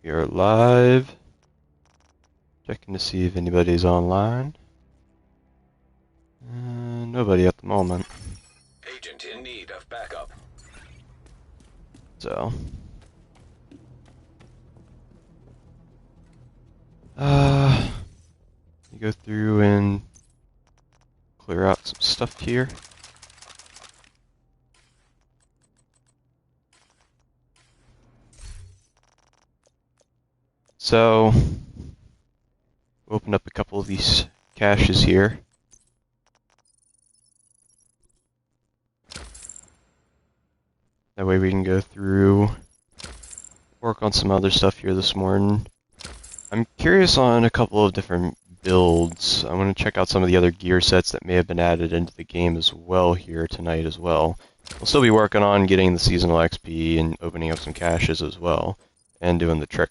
We are live. Checking to see if anybody's online. Nobody at the moment. Agent in need of backup. So. You go through and clear out some stuff here. So, open up a couple of these caches here. That way we can go through, work on some other stuff here this morning. I'm curious on a couple of different builds. I want to check out some of the other gear sets that may have been added into the game as well here tonight as well. We'll still be working on getting the seasonal XP and opening up some caches as well, and doing the trick.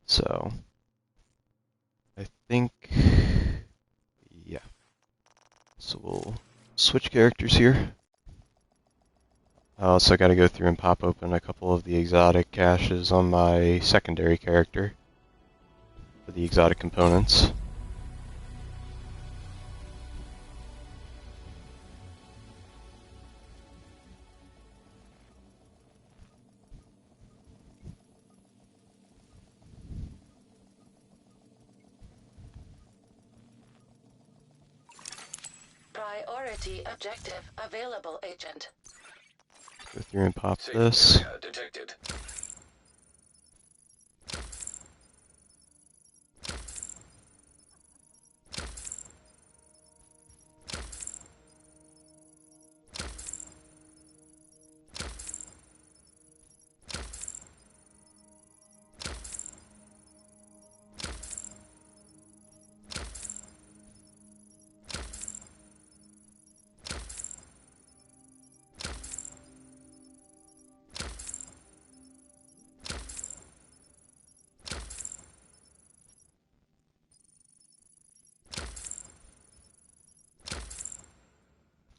So, I think, yeah. So we'll switch characters here. I also got to go through and pop open a couple of the exotic caches on my secondary character for the exotic components. Priority objective available, Agent. Go through and pop Safe this. area detected.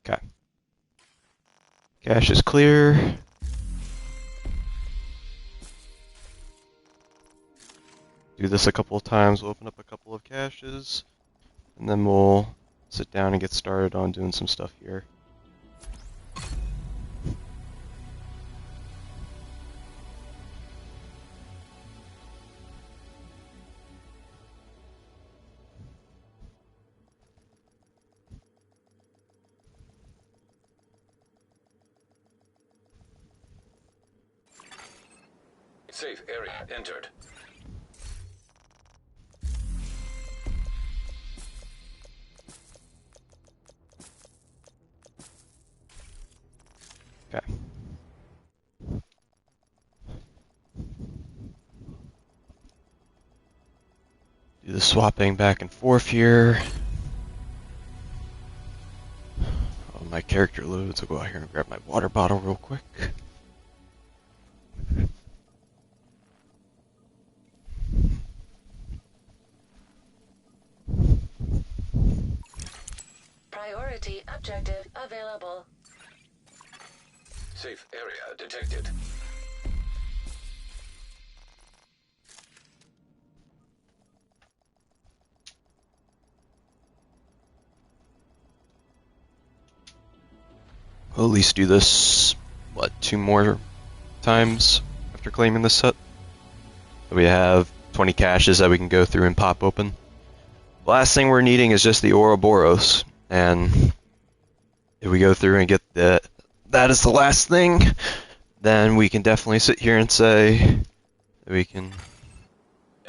Okay. Cache is clear. Do this a couple of times, we'll open up a couple of caches, and then we'll sit down and get started on doing some stuff here. Safe area entered. Okay. Do the swapping back and forth here. While my character loads, I'll go out here and grab my water bottle real quick. Priority objective available. Safe area detected. We'll at least do this, what, 2 more times after claiming this set? We have 20 caches that we can go through and pop open. The last thing we're needing is just the Ouroboros, and if we go through and get that is the last thing, then we can definitely sit here and say that we can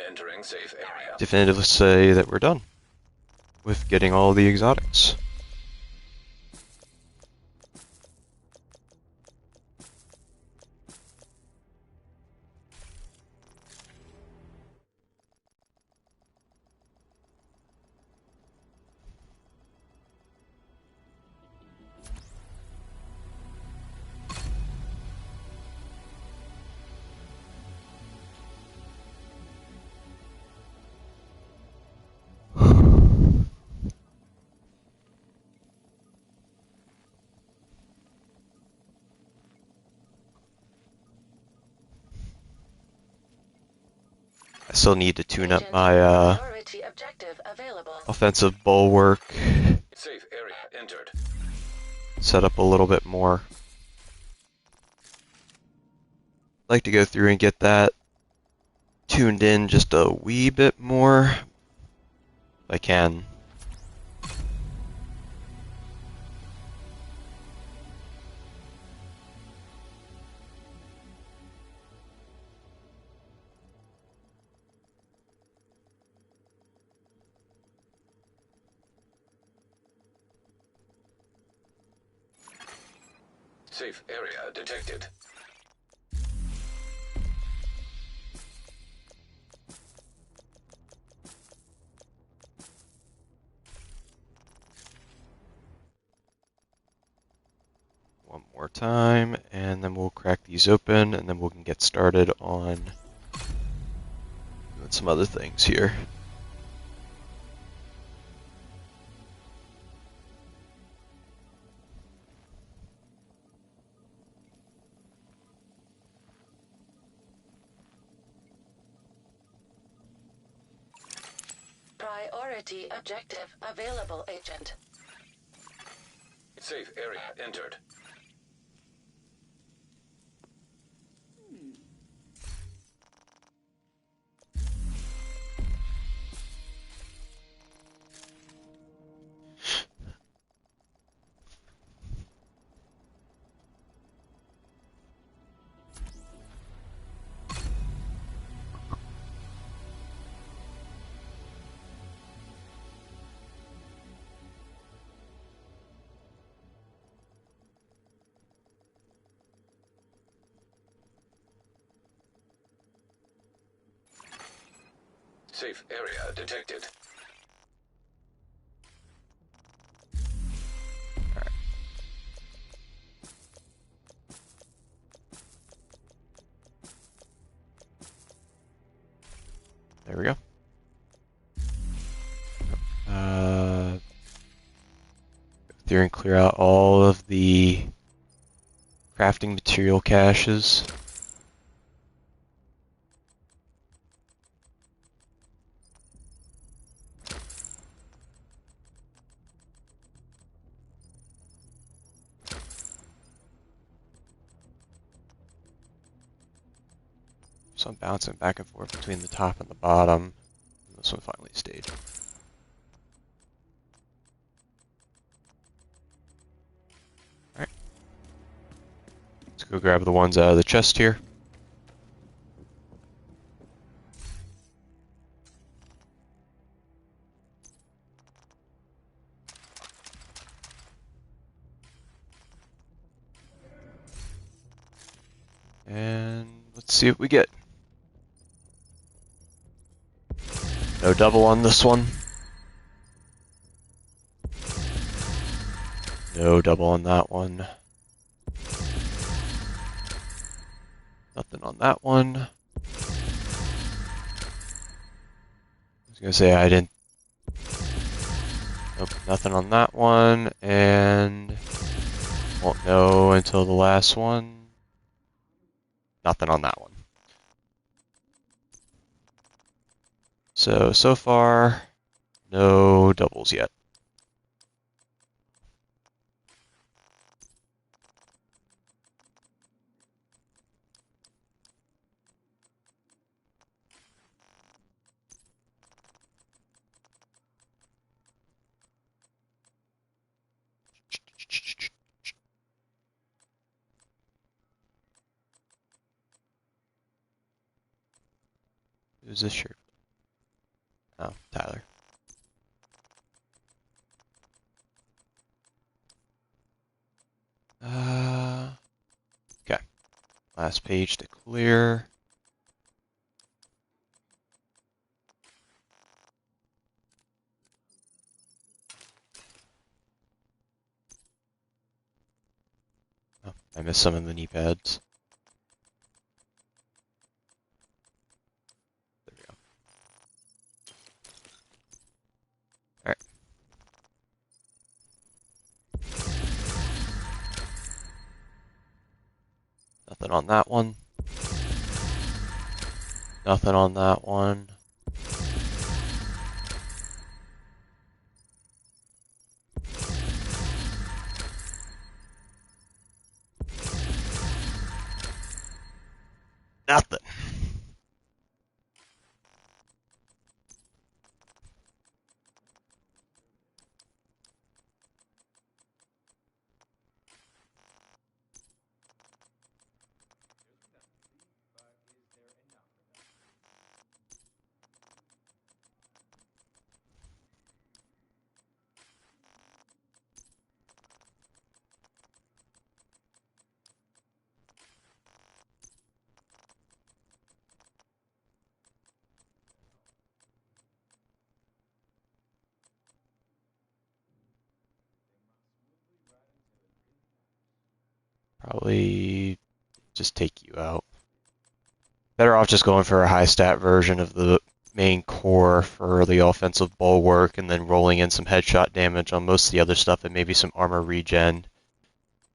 Entering safe area. definitively say that we're done with getting all the exotics. I still need to tune up Agent my priority objective available. offensive bulwark, Safe area entered. set up a little bit more. I'd like to go through and get that tuned in just a wee bit more, if I can. Safe area detected. One more time, and then we'll crack these open, and then we can get started on doing some other things here. Priority objective available, Agent. Safe area entered. Safe area detected. There we go. Go through and clear out all of the crafting material caches. So I'm bouncing back and forth between the top and the bottom. And this one finally stayed. Alright. Let's go grab the ones out of the chest here. And let's see what we get. No double on this one. No double on that one. Nothing on that one. I was gonna say I didn't. Nope, nothing on that one, and won't know until the last one. Nothing on that one. So far, no doubles yet. Who's this shirt? Oh, Tyler. Okay. Last page to clear. Oh, I missed some of the knee pads. There we go. Alright. Nothing on that one. Nothing on that one. Nothing. Probably just take you out. Better off just going for a high stat version of the main core for the offensive bulwark and then rolling in some headshot damage on most of the other stuff and maybe some armor regen.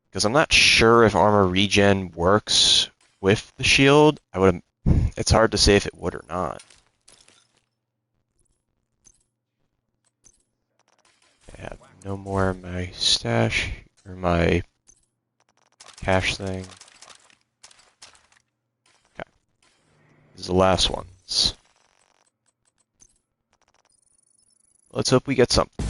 Because I'm not sure if armor regen works with the shield. It's hard to say if it would or not. I have no more in my stash or my cache thing. Okay. These are the last ones. Let's hope we get something.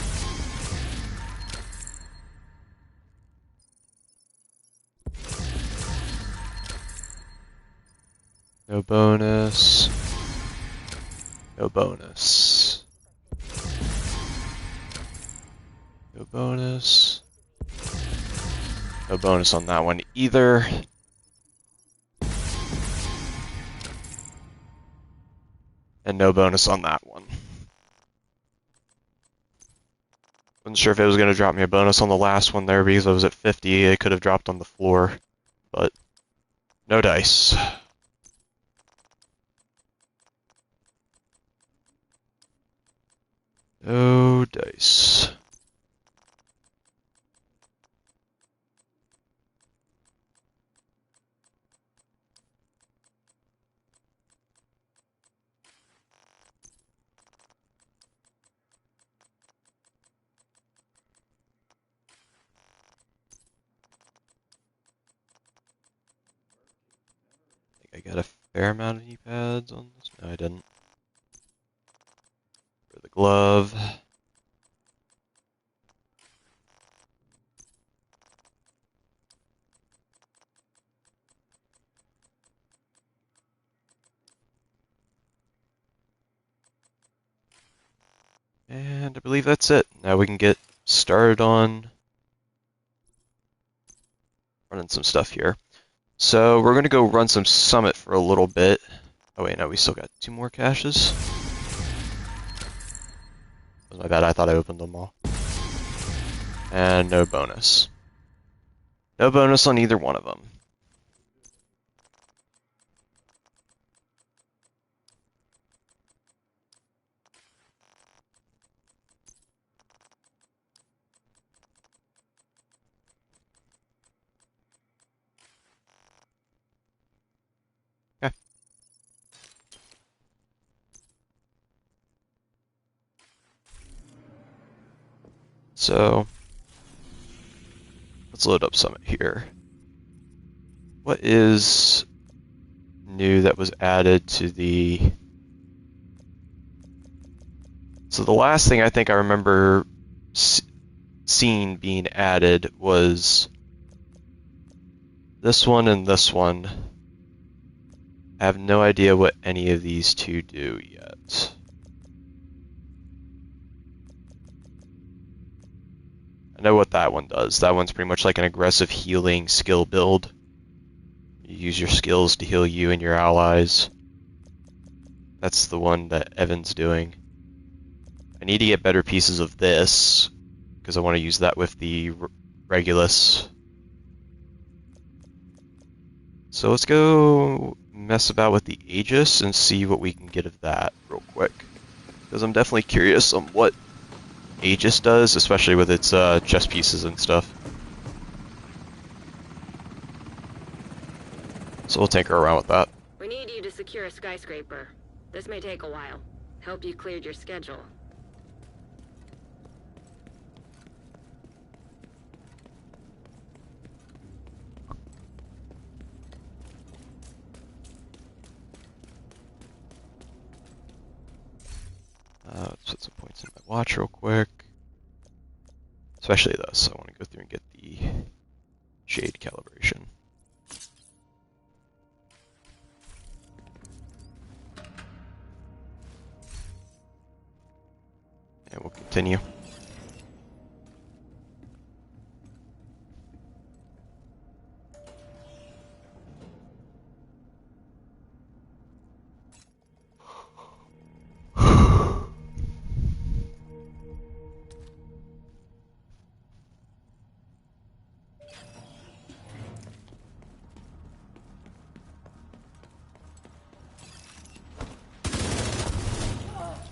No bonus. No bonus. No bonus. No bonus on that one either. And no bonus on that one. Wasn't sure if it was going to drop me a bonus on the last one there because I was at 50. It could have dropped on the floor. But no dice. No dice. I got a fair amount of knee pads on this. No, I didn't. For the glove. And I believe that's it. Now we can get started on running some stuff here. So we're going to go run some Summit for a little bit. Oh wait, no, we still got 2 more caches. That was my bad, I thought I opened them all. And no bonus. No bonus on either one of them. Okay. So let's load up Summit here. What is new that was added to the... So the last thing I think I remember seeing being added was this one and this one. I have no idea what any of these two do yet. I know what that one does. That one's pretty much like an aggressive healing skill build. You use your skills to heal you and your allies. That's the one that Evan's doing. I need to get better pieces of this, because I want to use that with the Regulus. So let's go mess about with the Aegis and see what we can get of that real quick. Because I'm definitely curious on what Aegis does, especially with its chest pieces and stuff. So we'll tinker around with that. We need you to secure a skyscraper. This may take a while. Hope you cleared your schedule. Let's put some points in my watch real quick. Especially this. I want to go through and get the shade calibration. And we'll continue.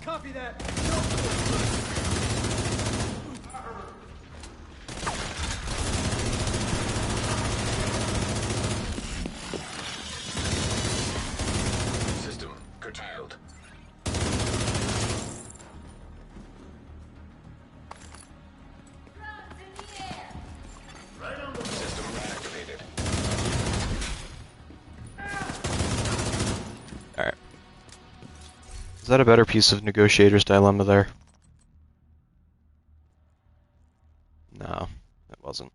Copy that. System curtailed. System reactivated. Alright. Is that a better piece of Negotiator's Dilemma there? No, it wasn't.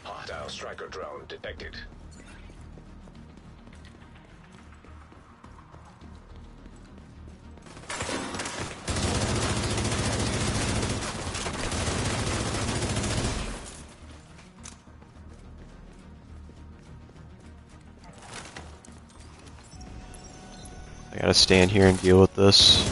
Hostile striker drone detected. I gotta stand here and deal with this.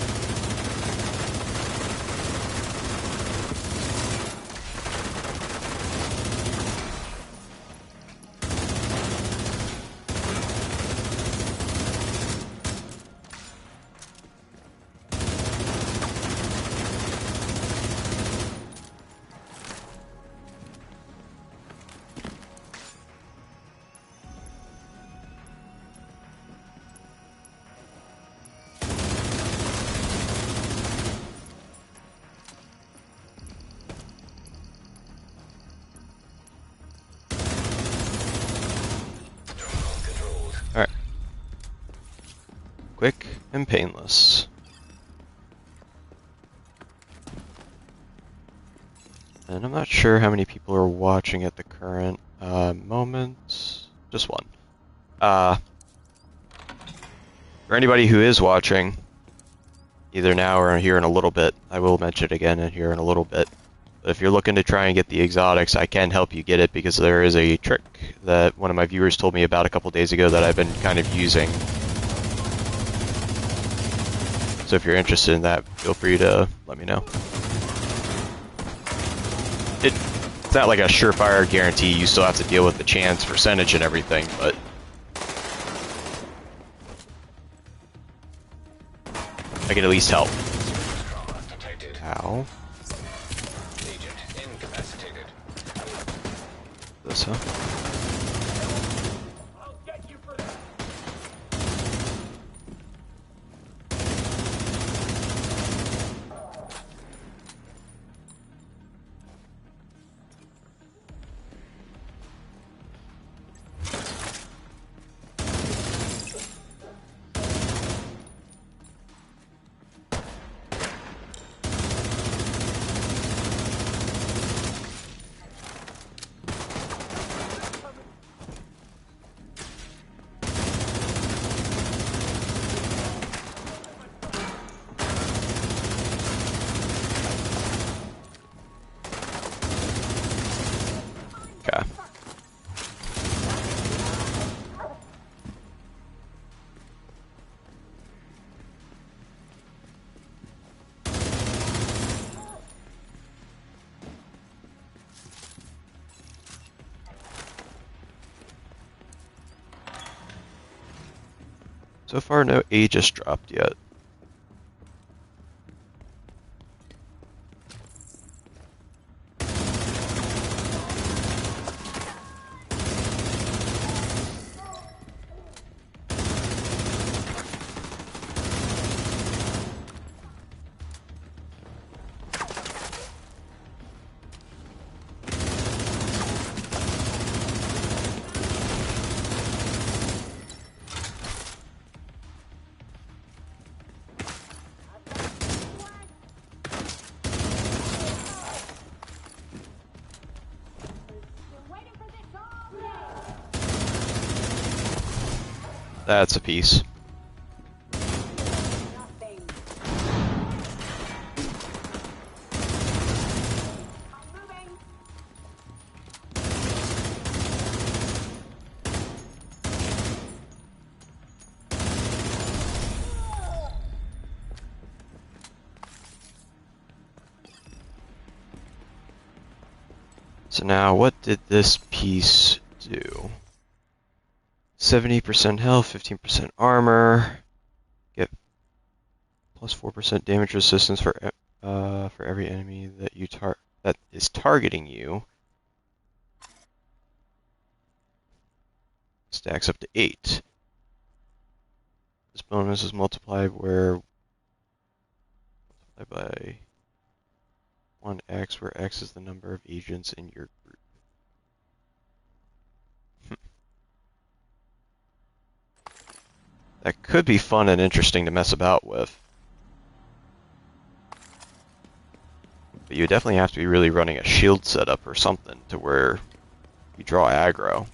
Terminal controlled. Alright. Quick and painless. And I'm not sure how many people are watching at the current moment. Just one. For anybody who is watching, either now or here in a little bit, I will mention it again here in a little bit. But if you're looking to try and get the exotics, I can help you get it because there is a trick that one of my viewers told me about a couple days ago that I've been kind of using. So if you're interested in that, feel free to let me know. It's not like a surefire guarantee, you still have to deal with the chance percentage and everything, but I can at least help. Trauma detected. Ow. Agent incapacitated. This, huh? I'll get you for that. Okay. So far, no Aegis dropped yet. That's a piece. So now, what did this piece do? 70% health, 15% armor. Get plus 4% damage resistance for every enemy that that is targeting you. Stacks up to 8. This bonus is multiplied by 1x, where x is the number of agents in your group. That could be fun and interesting to mess about with. But you definitely have to be really running a shield setup or something to where you draw aggro.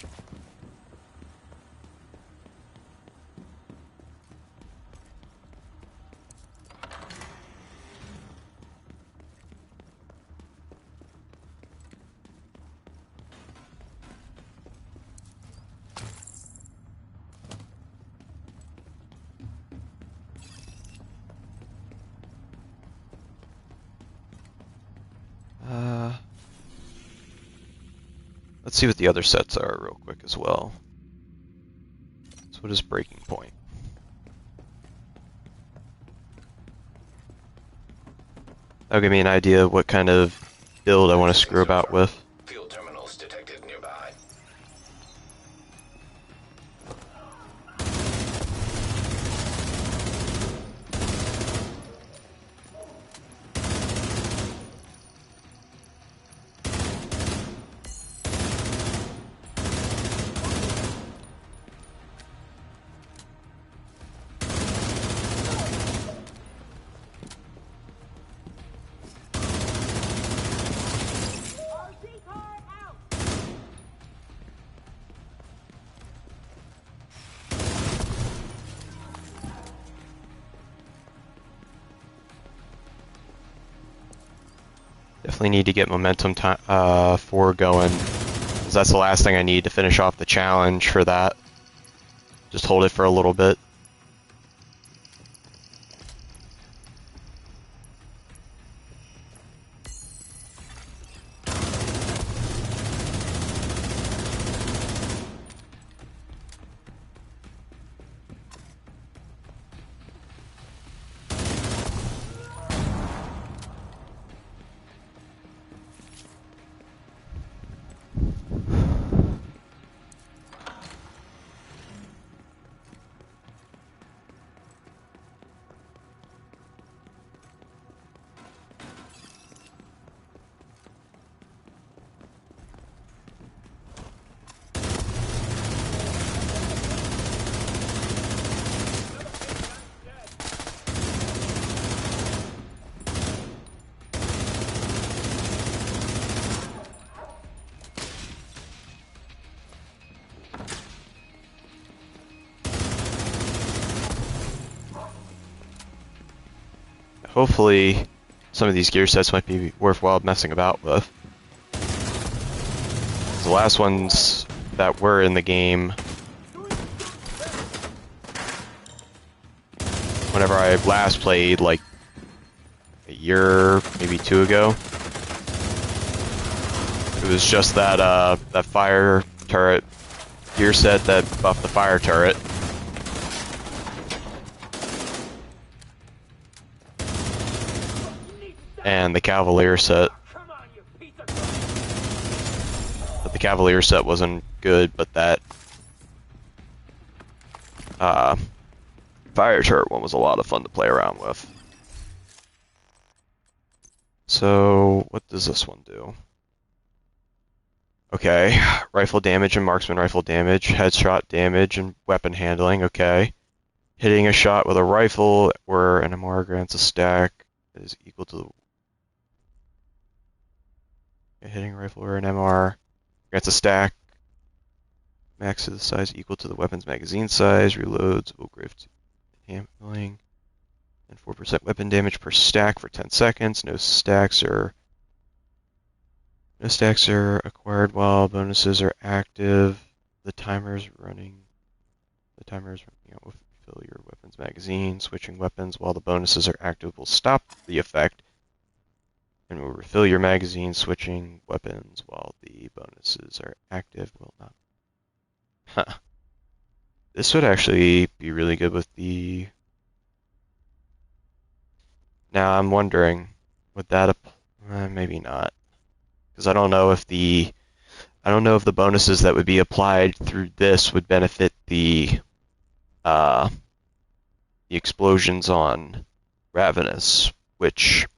Let's see what the other sets are real quick as well. So what is Breaking Point? That'll give me an idea of what kind of build I want to screw about with. Field terminals detected nearby. Definitely need to get momentum 4 going, because that's the last thing I need to finish off the challenge for that. Just hold it for a little bit. Hopefully, some of these gear sets might be worthwhile messing about with. The last ones that were in the game, whenever I last played, like a year, maybe 2 ago, it was just that that fire turret gear set that buffed the fire turret. And the Cavalier set. But the Cavalier set wasn't good, but that fire turret one was a lot of fun to play around with. So, what does this one do? Okay, rifle damage and marksman rifle damage, headshot damage and weapon handling, okay. Hitting a shot with a rifle where an MR grants a stack is equal to hitting a rifle or an MR grants a stack Max of the size equal to the weapon's magazine size. Reloads will grave handling. And 4% weapon damage per stack for 10 seconds. No stacks are acquired while bonuses are active. The timer is running out will fill your weapon's magazine. Switching weapons while the bonuses are active will stop the effect and will refill your magazine. Switching weapons while the bonuses are active will not. Huh. This would actually be really good with the... Now I'm wondering, would that maybe not. Because I don't know if the bonuses that would be applied through this would benefit the explosions on Ravenous, which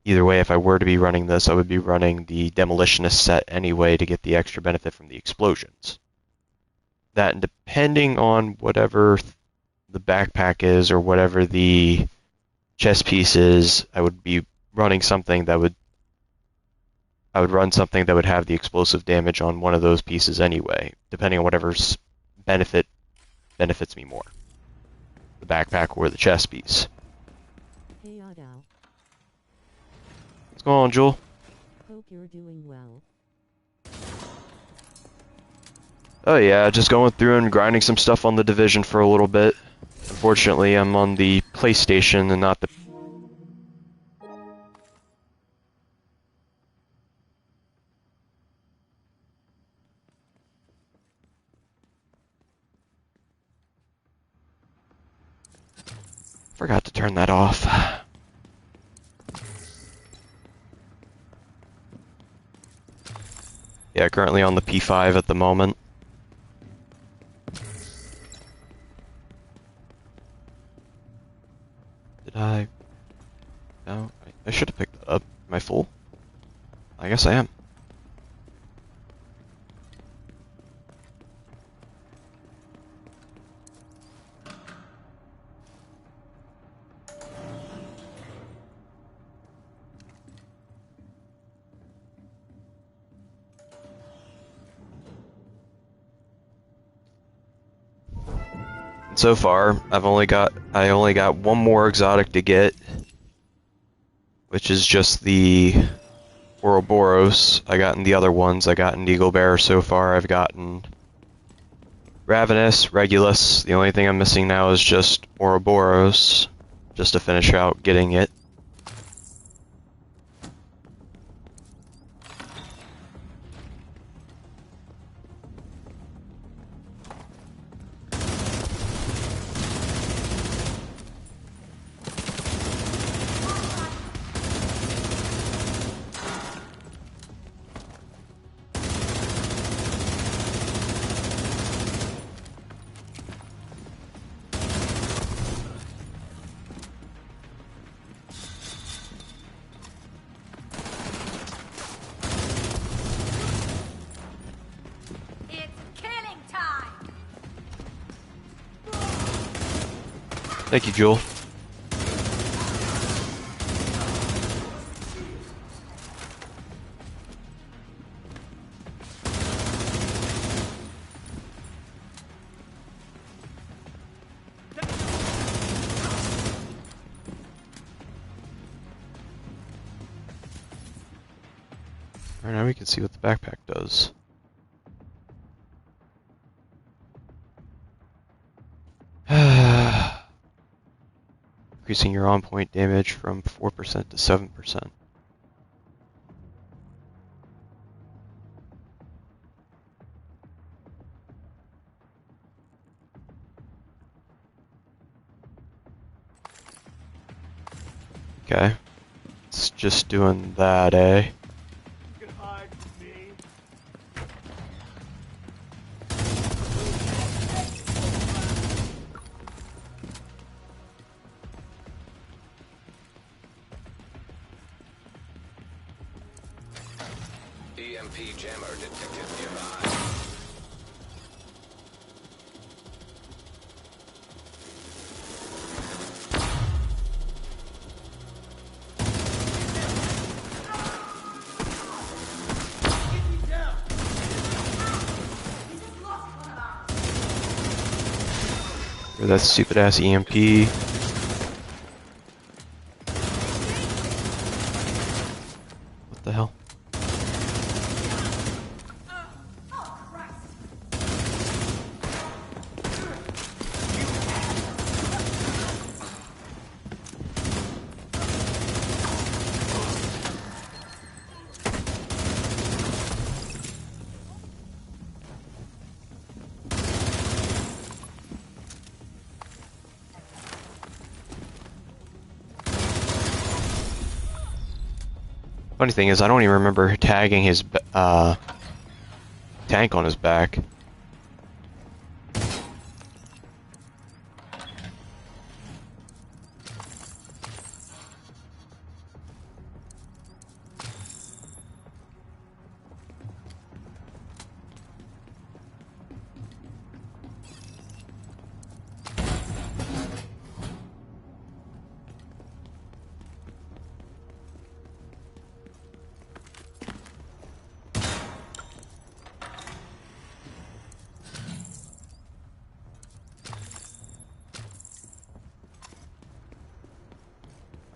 either way, if I were to be running this, I would be running the Demolitionist set anyway to get the extra benefit from the explosions. That, and depending on whatever the backpack is or whatever the chest piece is, I would be running something that would run something that would have the explosive damage on one of those pieces anyway, depending on whatever's benefits me more. The backpack or the chest piece. Hey Otto. What's going on, Jewel? Hope you're doing well. Oh yeah, just going through and grinding some stuff on the Division for a little bit. Unfortunately, I'm on the PlayStation and not the... Forgot to turn that off. Yeah, currently on the P5 at the moment. Did I? No, I should have picked that up. Am I full? I guess I am. So far, I only got one more exotic to get, which is just the Ouroboros. I gotten the other ones. I gotten Eagle Bear so far. I've gotten Ravenous, Regulus. The only thing I'm missing now is just Ouroboros, just to finish out getting it. Thank you, Jewel. Alright, now we can see what the backpack does. Increasing your on-point damage from 4% to 7%. Okay. It's just doing that, eh? You can hide from me. EMP jammer detected nearby. Get me down. that stupid ass EMP. What the hell? Funny thing is, I don't even remember tagging his tank on his back.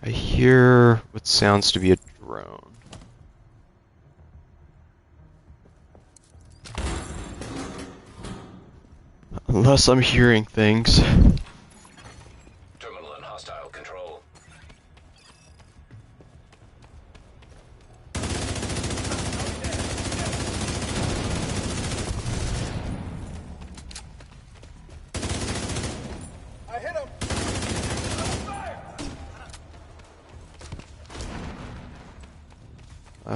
I hear what sounds to be a drone. Unless I'm hearing things. Terminal in hostile control. I hit him!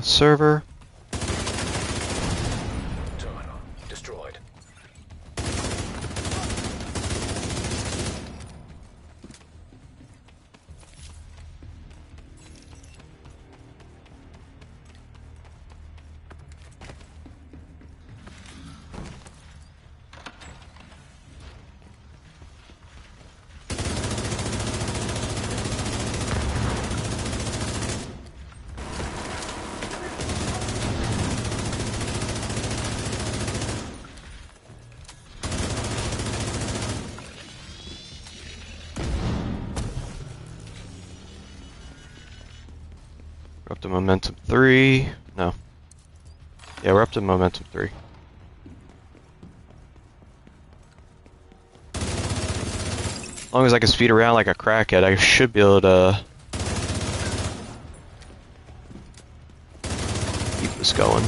Server. Terminal destroyed. We're up to momentum 3. No. Yeah, we're up to momentum 3. As long as I can speed around like a crackhead, I should be able to keep this going.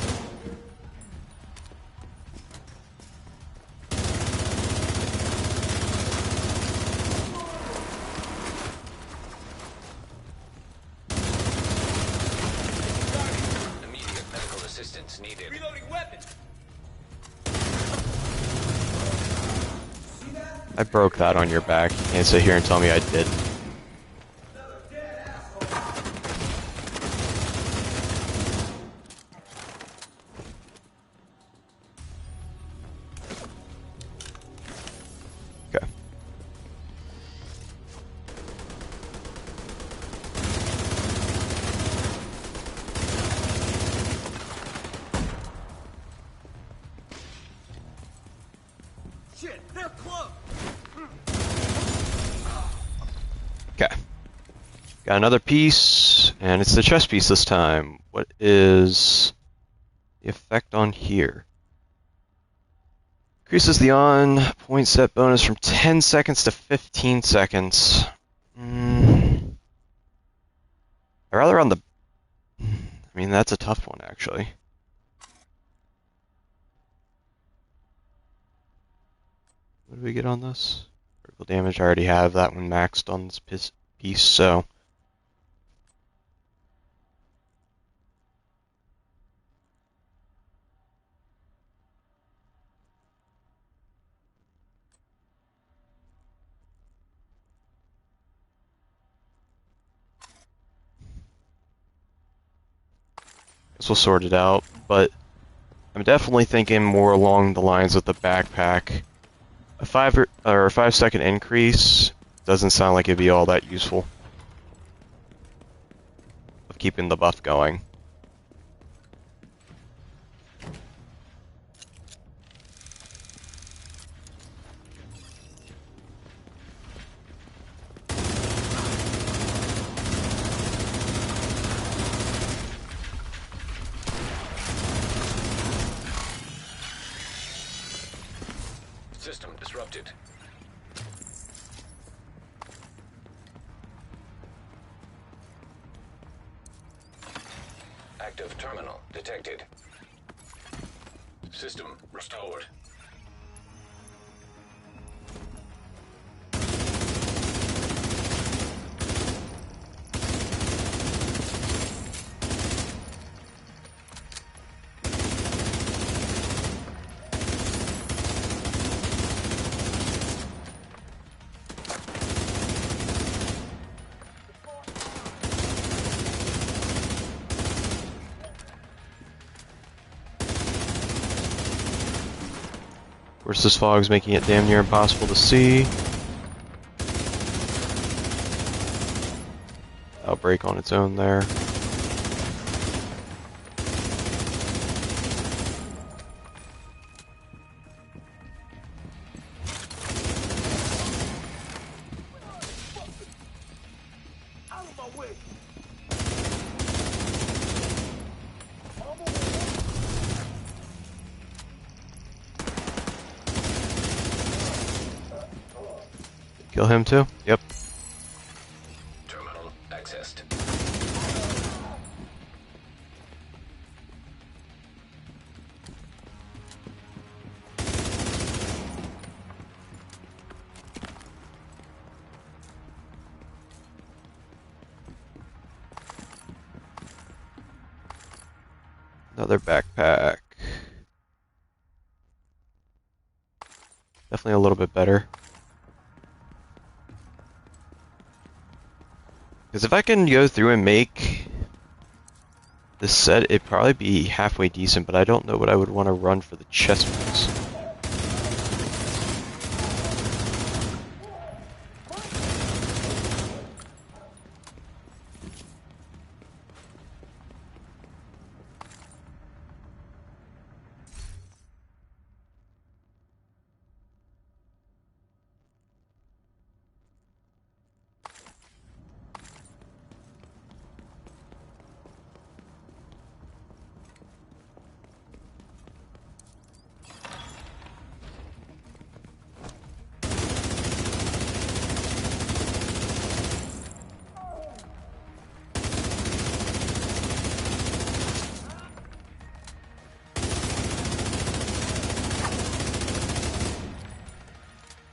Immediate medical assistance needed. Reloading weapon! I broke that on your back. You can't sit here and tell me I did. Okay. Shit, they're close! Okay. Got another piece, and it's the chest piece this time. What is the effect on here? Increases the on point set bonus from 10 seconds to 15 seconds. I'd rather on the... I mean, that's a tough one, actually. What do we get on this? Critical damage, I already have that one maxed on this piece, so... Guess we'll sort it out, but I'm definitely thinking more along the lines of the backpack. A 5-second increase doesn't sound like it'd be all that useful of keeping the buff going. interrupted. Active terminal detected. System restored. Of course, this fog's making it damn near impossible to see. Outbreak on its own there. Out of my way! Kill him too? Yep. Terminal accessed. Another backpack. Definitely a little bit better. Because if I can go through and make this set, it'd probably be halfway decent, but I don't know what I would want to run for the chest piece.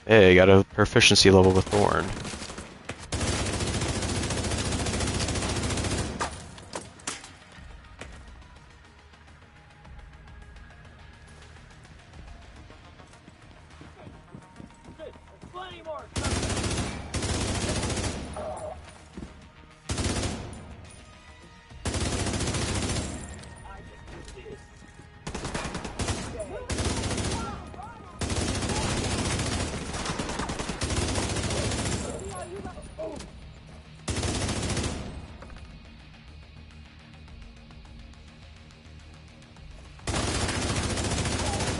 Hey, I got a proficiency level with Thorn. Plenty more! I can do this.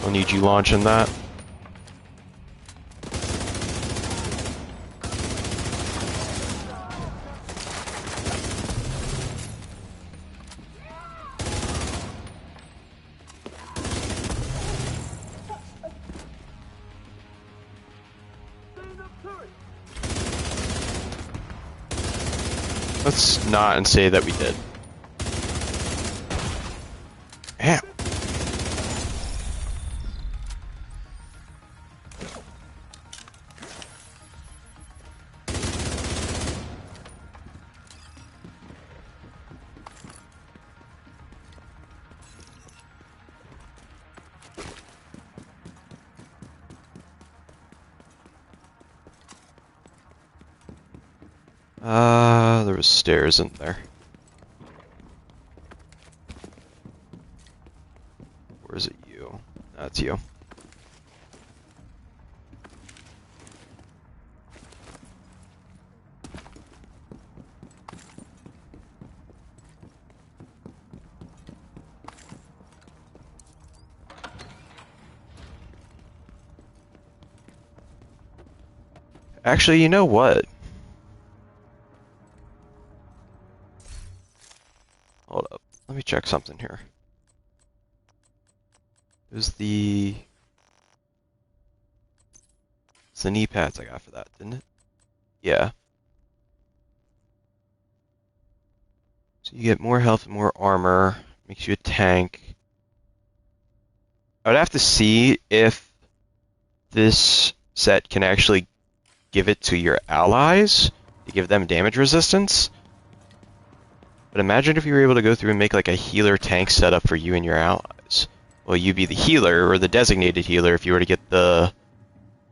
I'll need you launching that. Let's not and say that we did. Damn. There was stairs in there. Or is it you? That's you. Actually, you know what? Hold up. Let me check something here. Is the... It's the knee pads I got for that, didn't it? Yeah. So you get more health and more armor. Makes you a tank. I would have to see if this set can actually give it to your allies to give them damage resistance. But imagine if you were able to go through and make like a healer tank setup for you and your allies. Well, you'd be the healer or the designated healer if you were to get the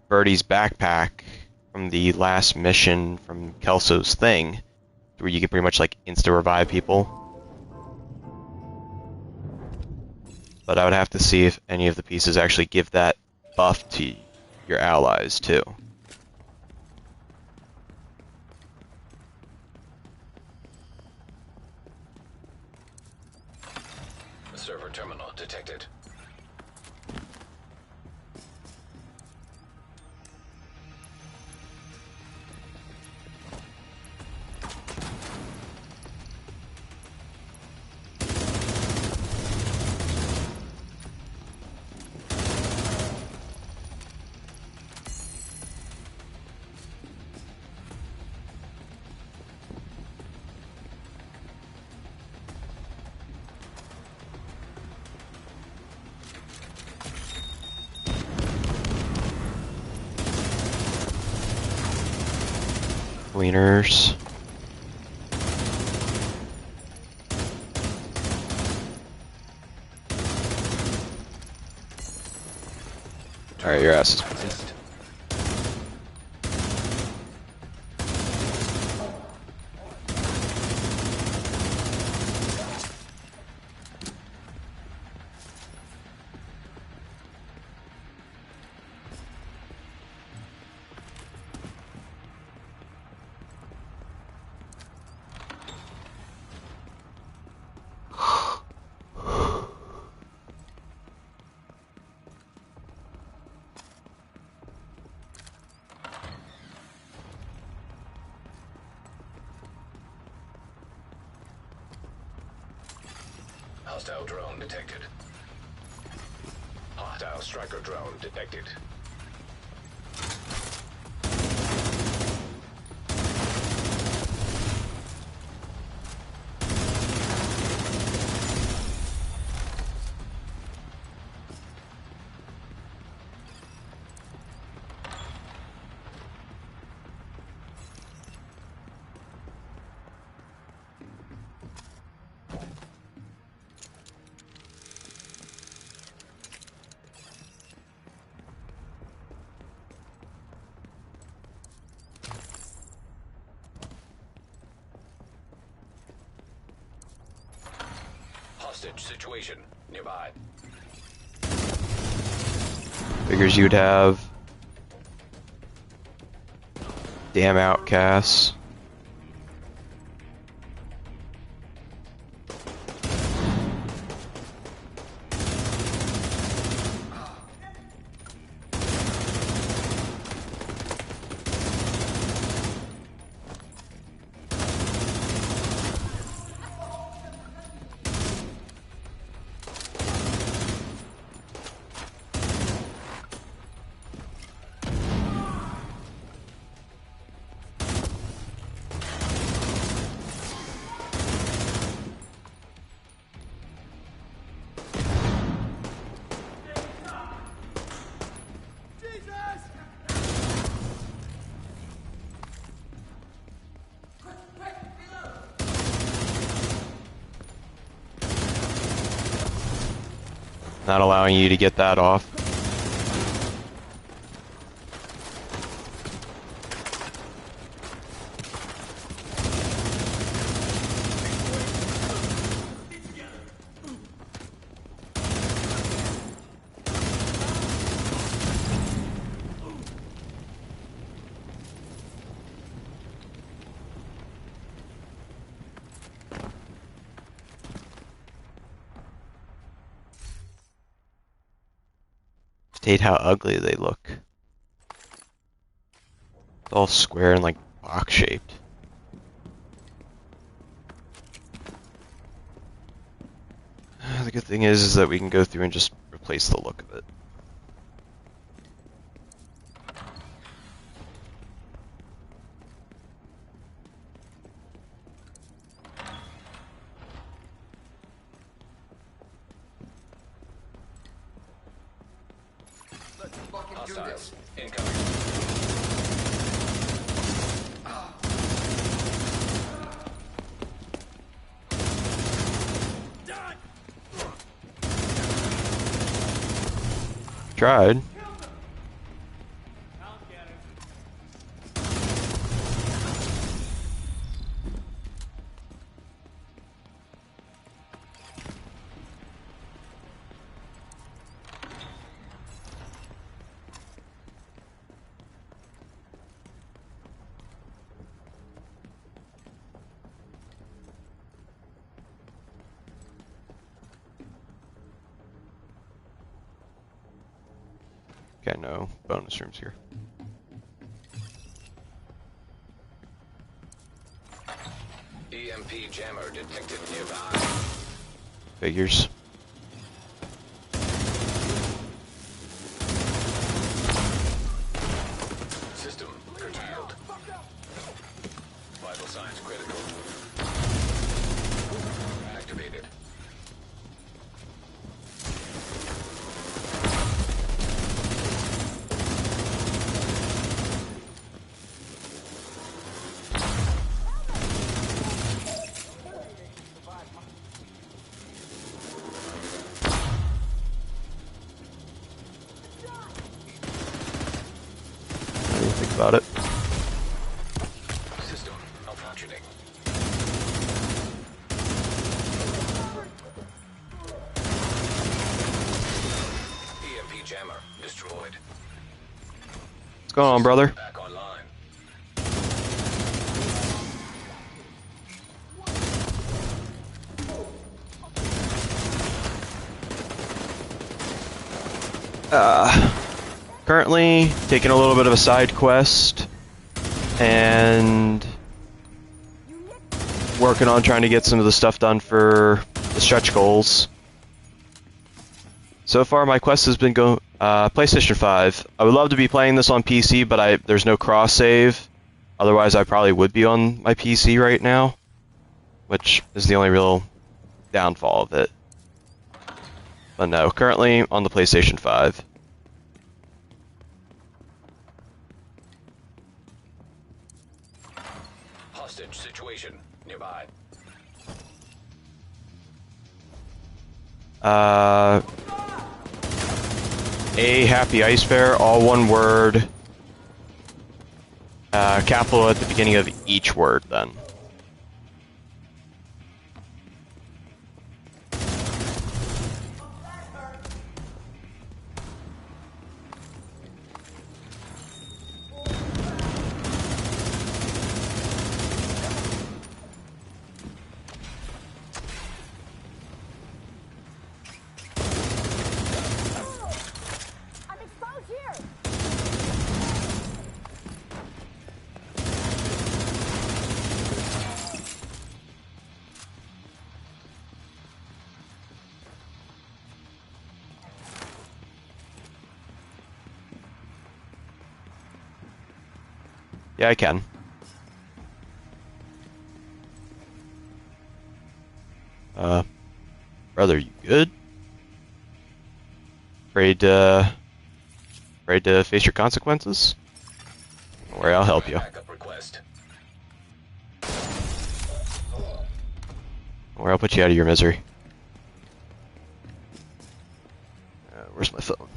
Birdie's backpack from the last mission from Kelso's thing, where you can pretty much like insta revive people. But I would have to see if any of the pieces actually give that buff to your allies too. Server terminal detected. Cleaners. Alright, your ass is clean. Accessed. Hostile drone detected. Hostile striker drone detected. Hostage situation nearby. Figures you'd have damn outcasts. Not allowing you to get that off. State how ugly they look. It's all square and like box shaped. The good thing is that we can go through and just replace the look of it. Hostiles. Incoming. Tried. Okay, no bonus rooms here. EMP jammer detected nearby. Figures. System curtailed. Vital signs critical. Activated. What do you think about it? System malfunctioning. EMP jammer destroyed. What's going on, brother? Back online. Currently taking a little bit of a side quest and working on trying to get some of the stuff done for the stretch goals. So far, my quest has been PlayStation 5. I would love to be playing this on PC, but there's no cross save. Otherwise, I probably would be on my PC right now, which is the only real downfall of it. But no, currently on the PlayStation 5. Hostage situation nearby. A happy ice fair, all one word. Capital at the beginning of each word, then. I'm exposed here! Yeah, I can. Brother, you good? Afraid to face your consequences? Don't worry, I'll help you. Backup request. Don't worry, I'll put you out of your misery. Where's my phone?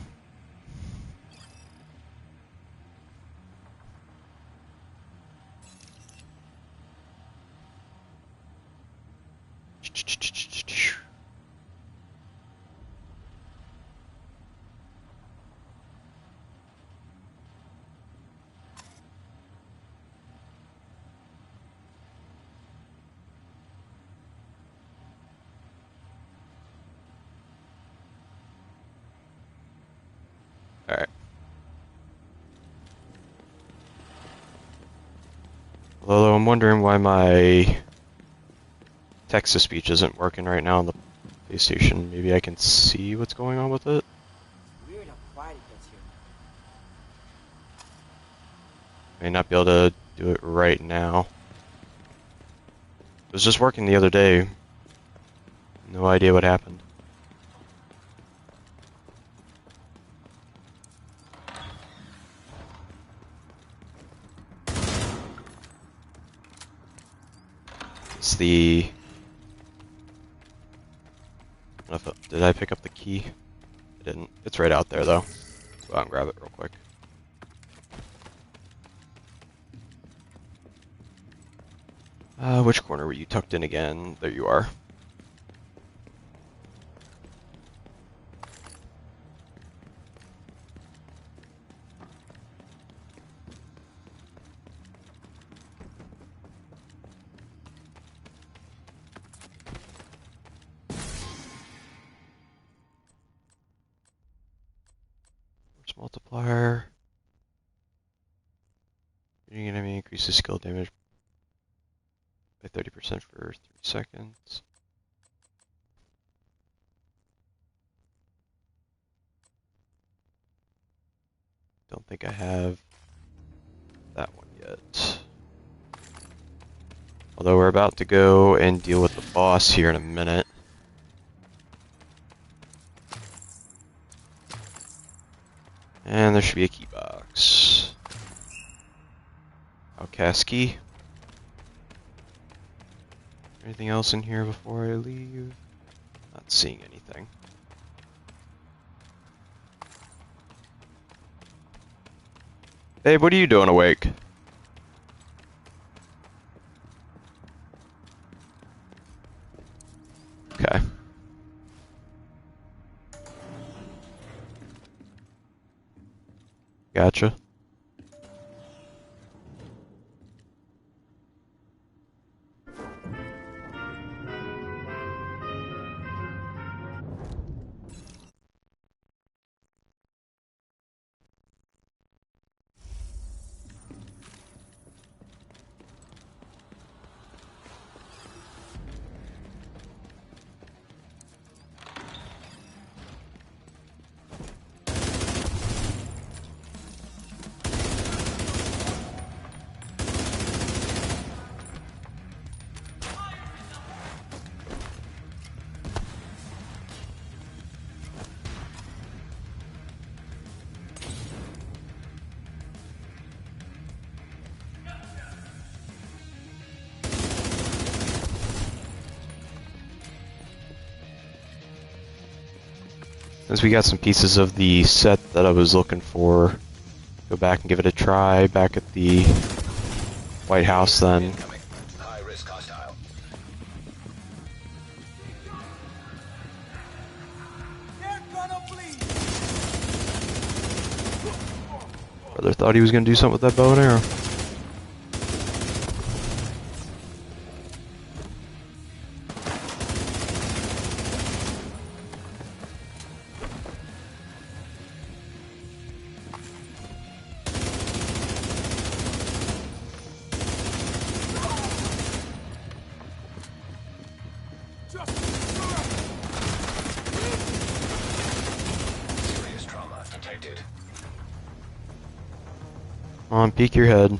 Alright. Although I'm wondering why my text-to-speech isn't working right now on the PlayStation. Maybe I can see what's going on with it? Weird how quiet it gets here. May not be able to do it right now. It was just working the other day. No idea what happened. that's the... Did I pick up the key? I didn't. It's right out there, though. Let's go out and grab it real quick. Which corner were you tucked in again? There you are. Force multiplier. Shooting enemy increases skill damage by 30% for 3 seconds. Don't think I have that one yet. Although we're about to go and deal with the boss here in a minute. And there should be a key box. Outcast key. Anything else in here before I leave? Not seeing anything. Babe, what are you doing awake? Okay. Gotcha. Since we got some pieces of the set that I was looking for, go back and give it a try back at the White House then. Incoming. High risk hostile. Brother thought he was going to do something with that bow and arrow. Serious trauma detected. Come on, peek your head.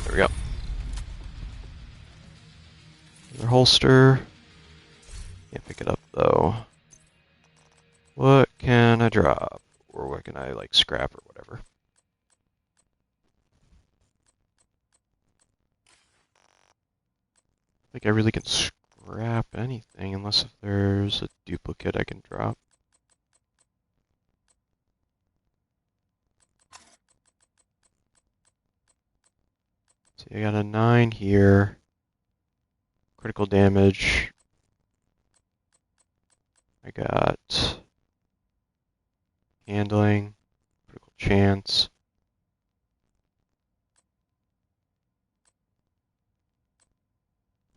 There we go. Another holster. Can't pick it up though. What can I drop? Or what can I like scrap or whatever? I think I really can scrap anything unless if there's a duplicate I can drop. See, I got a 9 here. Critical damage. I got handling, critical chance.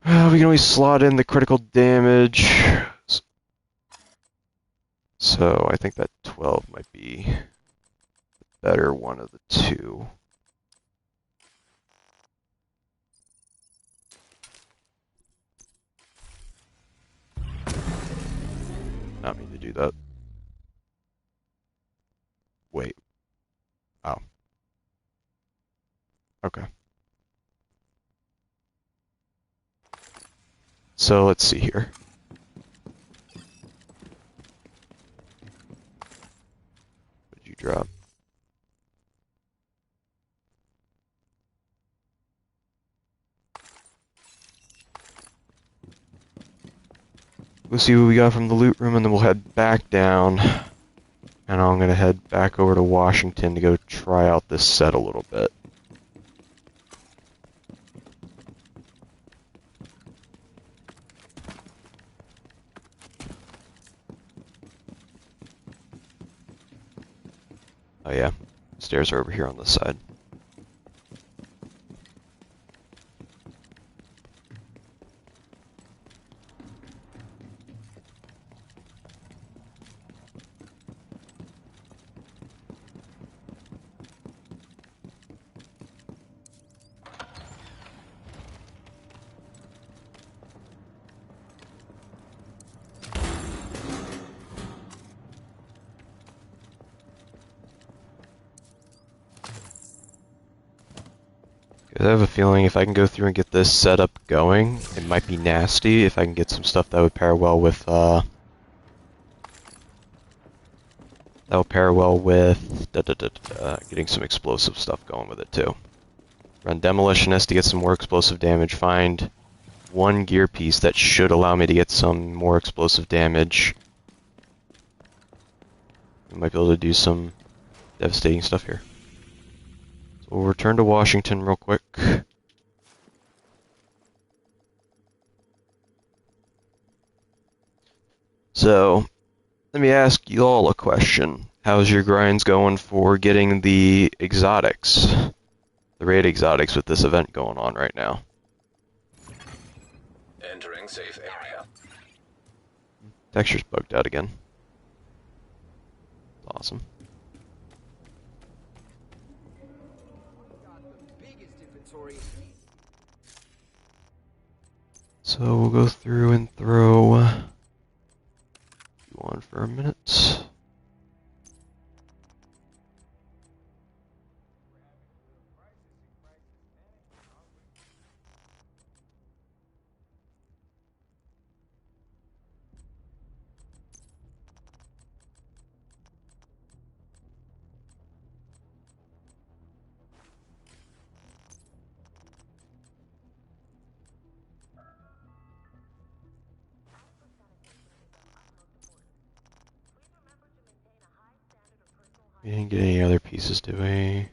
We can always slot in the critical damage. So I think that 12 might be the better one of the two. Not mean to do that. Wait. Oh. Okay. So let's see here. What did you drop? We'll see what we got from the loot room, and then we'll head back down. And I'm gonna head back over to Washington to go try out this set a little bit. Oh yeah, stairs are over here on this side. I have a feeling if I can go through and get this setup going, it might be nasty if I can get some stuff that would pair well with, getting some explosive stuff going with it too. Run Demolitionist to get some more explosive damage, find one gear piece that should allow me to get some more explosive damage. We might be able to do some devastating stuff here. So we'll return to Washington real quick. So, let me ask you all a question. How's your grinds going for getting the exotics? The raid exotics with this event going on right now? Entering safe area. Texture's bugged out again. Awesome. So we'll go through and throw you on for a minute. We didn't get any other pieces, do we?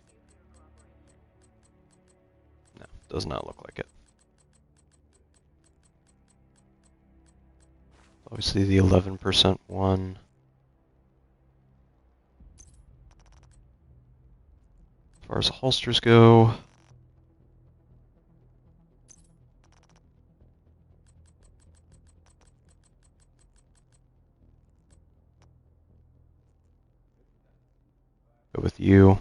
No, does not look like it. Obviously the 11% one. As far as holsters go, go with you.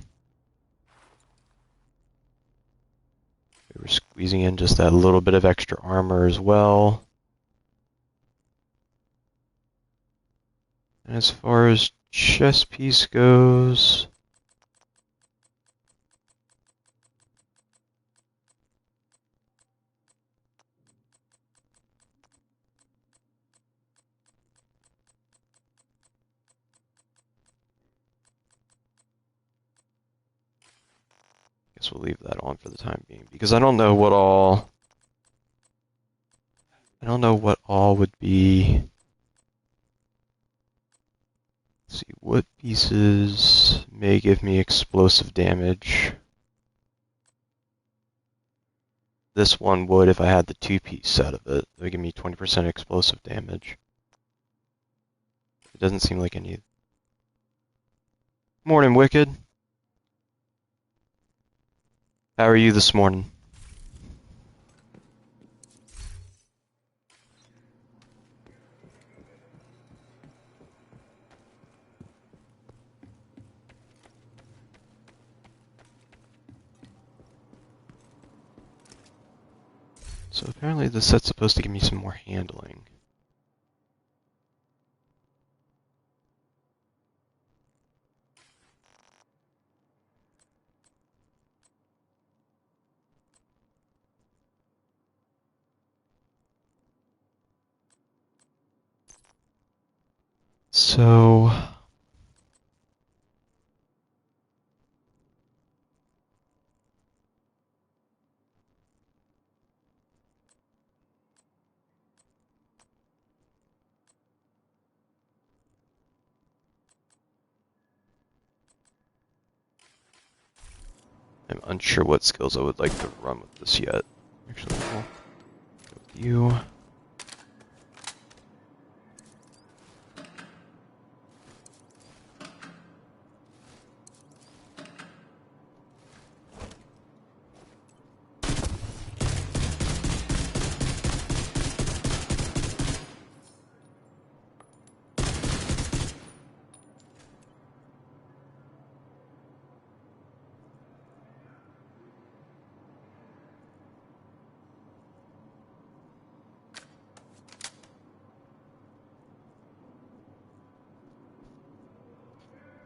We were squeezing in just that little bit of extra armor as well. And as far as chest piece goes, guess we'll leave that on for the time being because I don't know what all would be. Let's see, what pieces may give me explosive damage? This one would if I had the 2-piece set of it. It would give me 20% explosive damage. It doesn't seem like any. Morning, Wicked. How are you this morning? So apparently this set's supposed to give me some more handling. So I'm unsure what skills I would like to run with this yet. Actually, we'll go with you.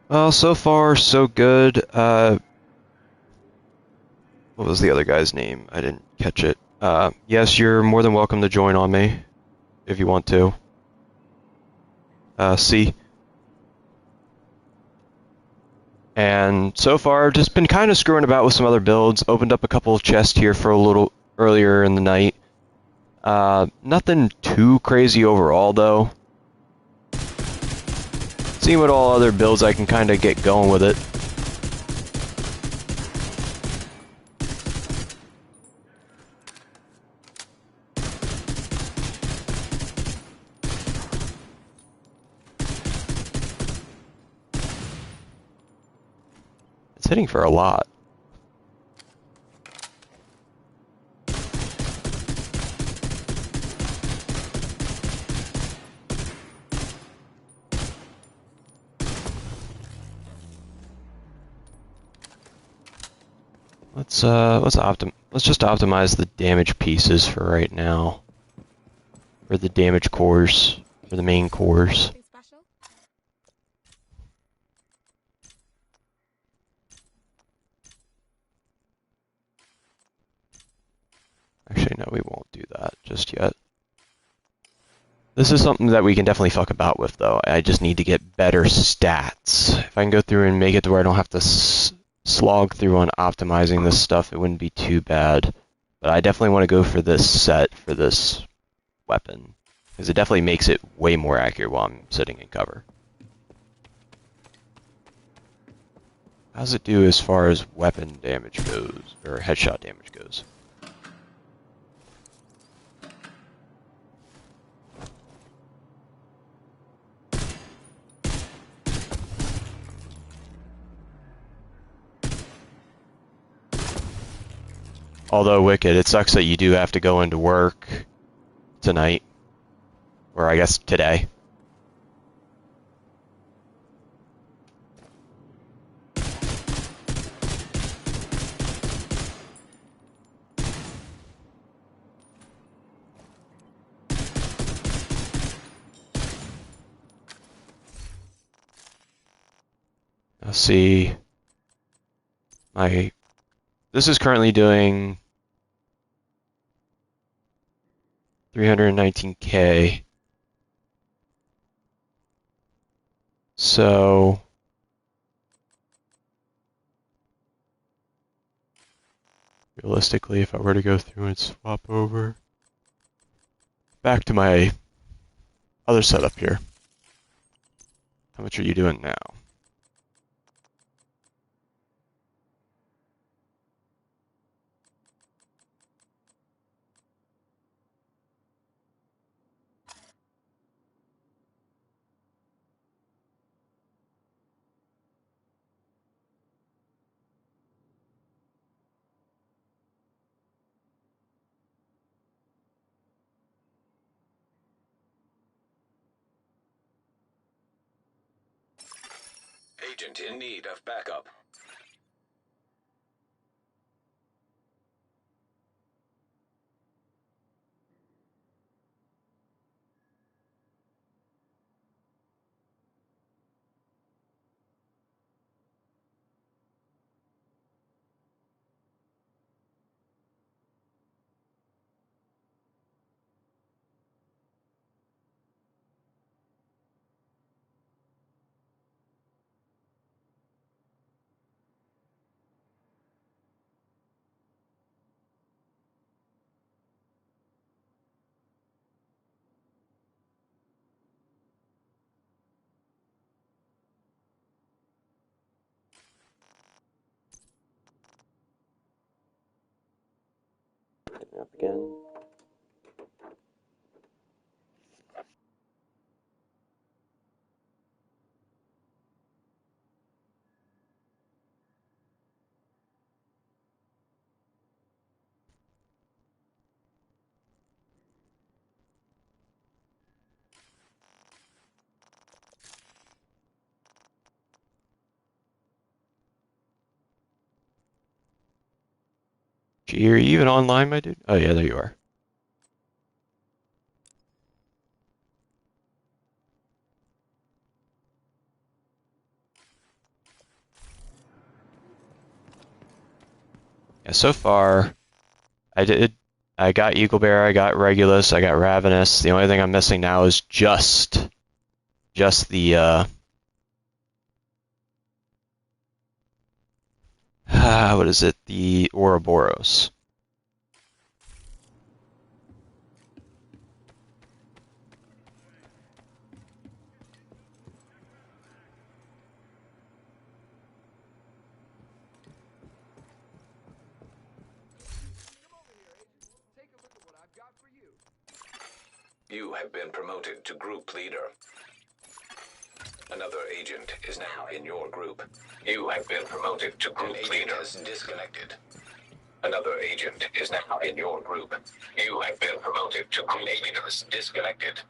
Well, so far, so good. What was the other guy's name? I didn't catch it. Yes, you're more than welcome to join on me, if you want to. C. And so far, just been kind of screwing about with some other builds. Opened up a couple of chests here for a little earlier in the night. Nothing too crazy overall, though. Seeing what all other builds I can kind of get going with it. It's hitting for a lot. Let's just optimize the damage pieces for right now. Or the damage cores, or the main cores. Actually, no, we won't do that just yet. This is something that we can definitely fuck about with, though. I just need to get better stats. If I can go through and make it to where I don't have to slog through on optimizing this stuff, it wouldn't be too bad. But I definitely want to go for this set for this weapon, because it definitely makes it way more accurate while I'm sitting in cover. How's it do as far as weapon damage goes, or headshot damage goes? Although, Wicked, it sucks that you do have to go into work tonight. Or I guess today. Let's see. This is currently doing 319K. So realistically, if I were to go through and swap over back to my other setup here, how much are you doing now? Agent in need of backup. up again. Gee, are you even online, my dude? Oh yeah, there you are. Yeah, so far, I got Eagle Bear, I got Regulus, I got Ravenous. The only thing I'm missing now is just the, what is it? The Ouroboros. You have been promoted to group leader. Another agent is now in your group. You have been promoted to group leader. Has disconnected. Another agent is now in your group. You have been promoted to group leader. Disconnected.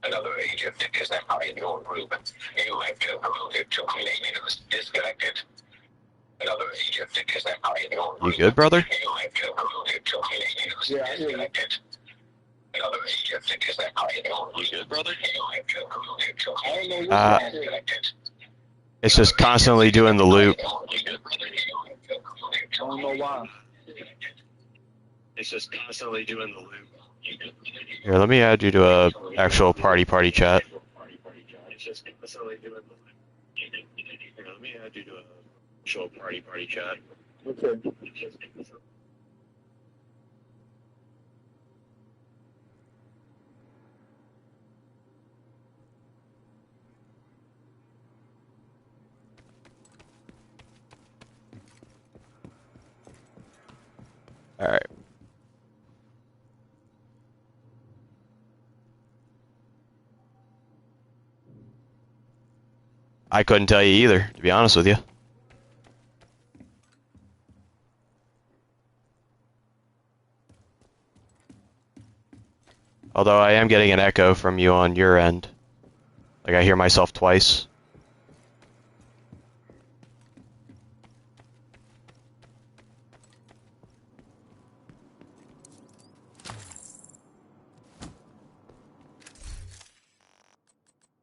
Another agent is now in your group. You have been promoted to group leader. Disconnected. Another agent is now in your group. You good, brother? You have been promoted to group leader. Disconnected. Another agent is now in your group. You good, brother? You have been promoted to group leader. Disconnected. It's just constantly doing the loop. I don't know why. It's just constantly doing the loop. Here, let me add you to a actual party chat. It's just constantly doing the loop. Here, let me add you to a actual party chat. Okay. All right. I couldn't tell you either, to be honest with you. Although I am getting an echo from you on your end. Like I hear myself twice.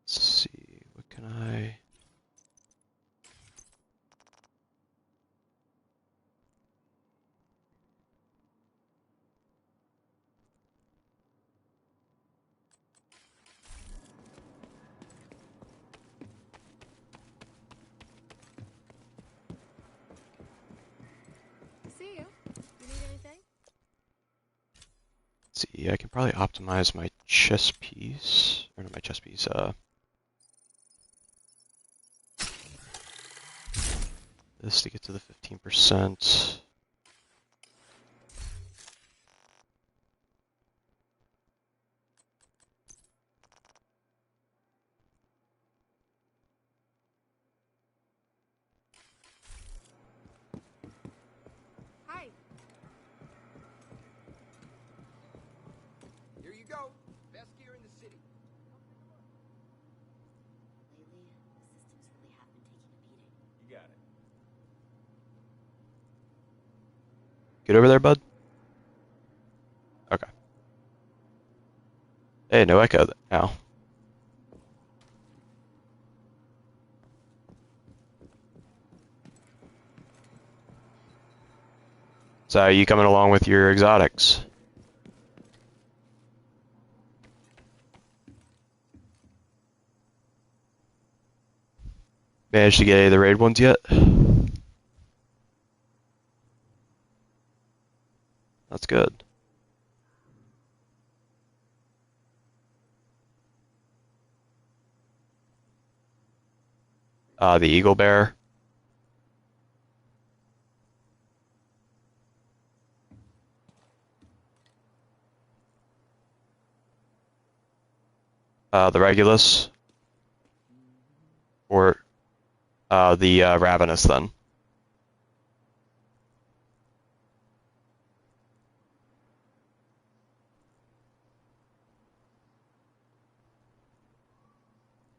Let's see, what can I... See you. You need anything? See, I can probably optimize my chess piece, or not my chess piece, this to get to the 15%. Hi. Here you go. Best gear in the city. Lately, the systems really have been taking a beating. You got it. Get over there, bud. Okay. Hey, no echo now. So, are you coming along with your exotics? Managed to get any of the raid ones yet? That's good. The Eagle Bear. The Regulus or the Ravenous then.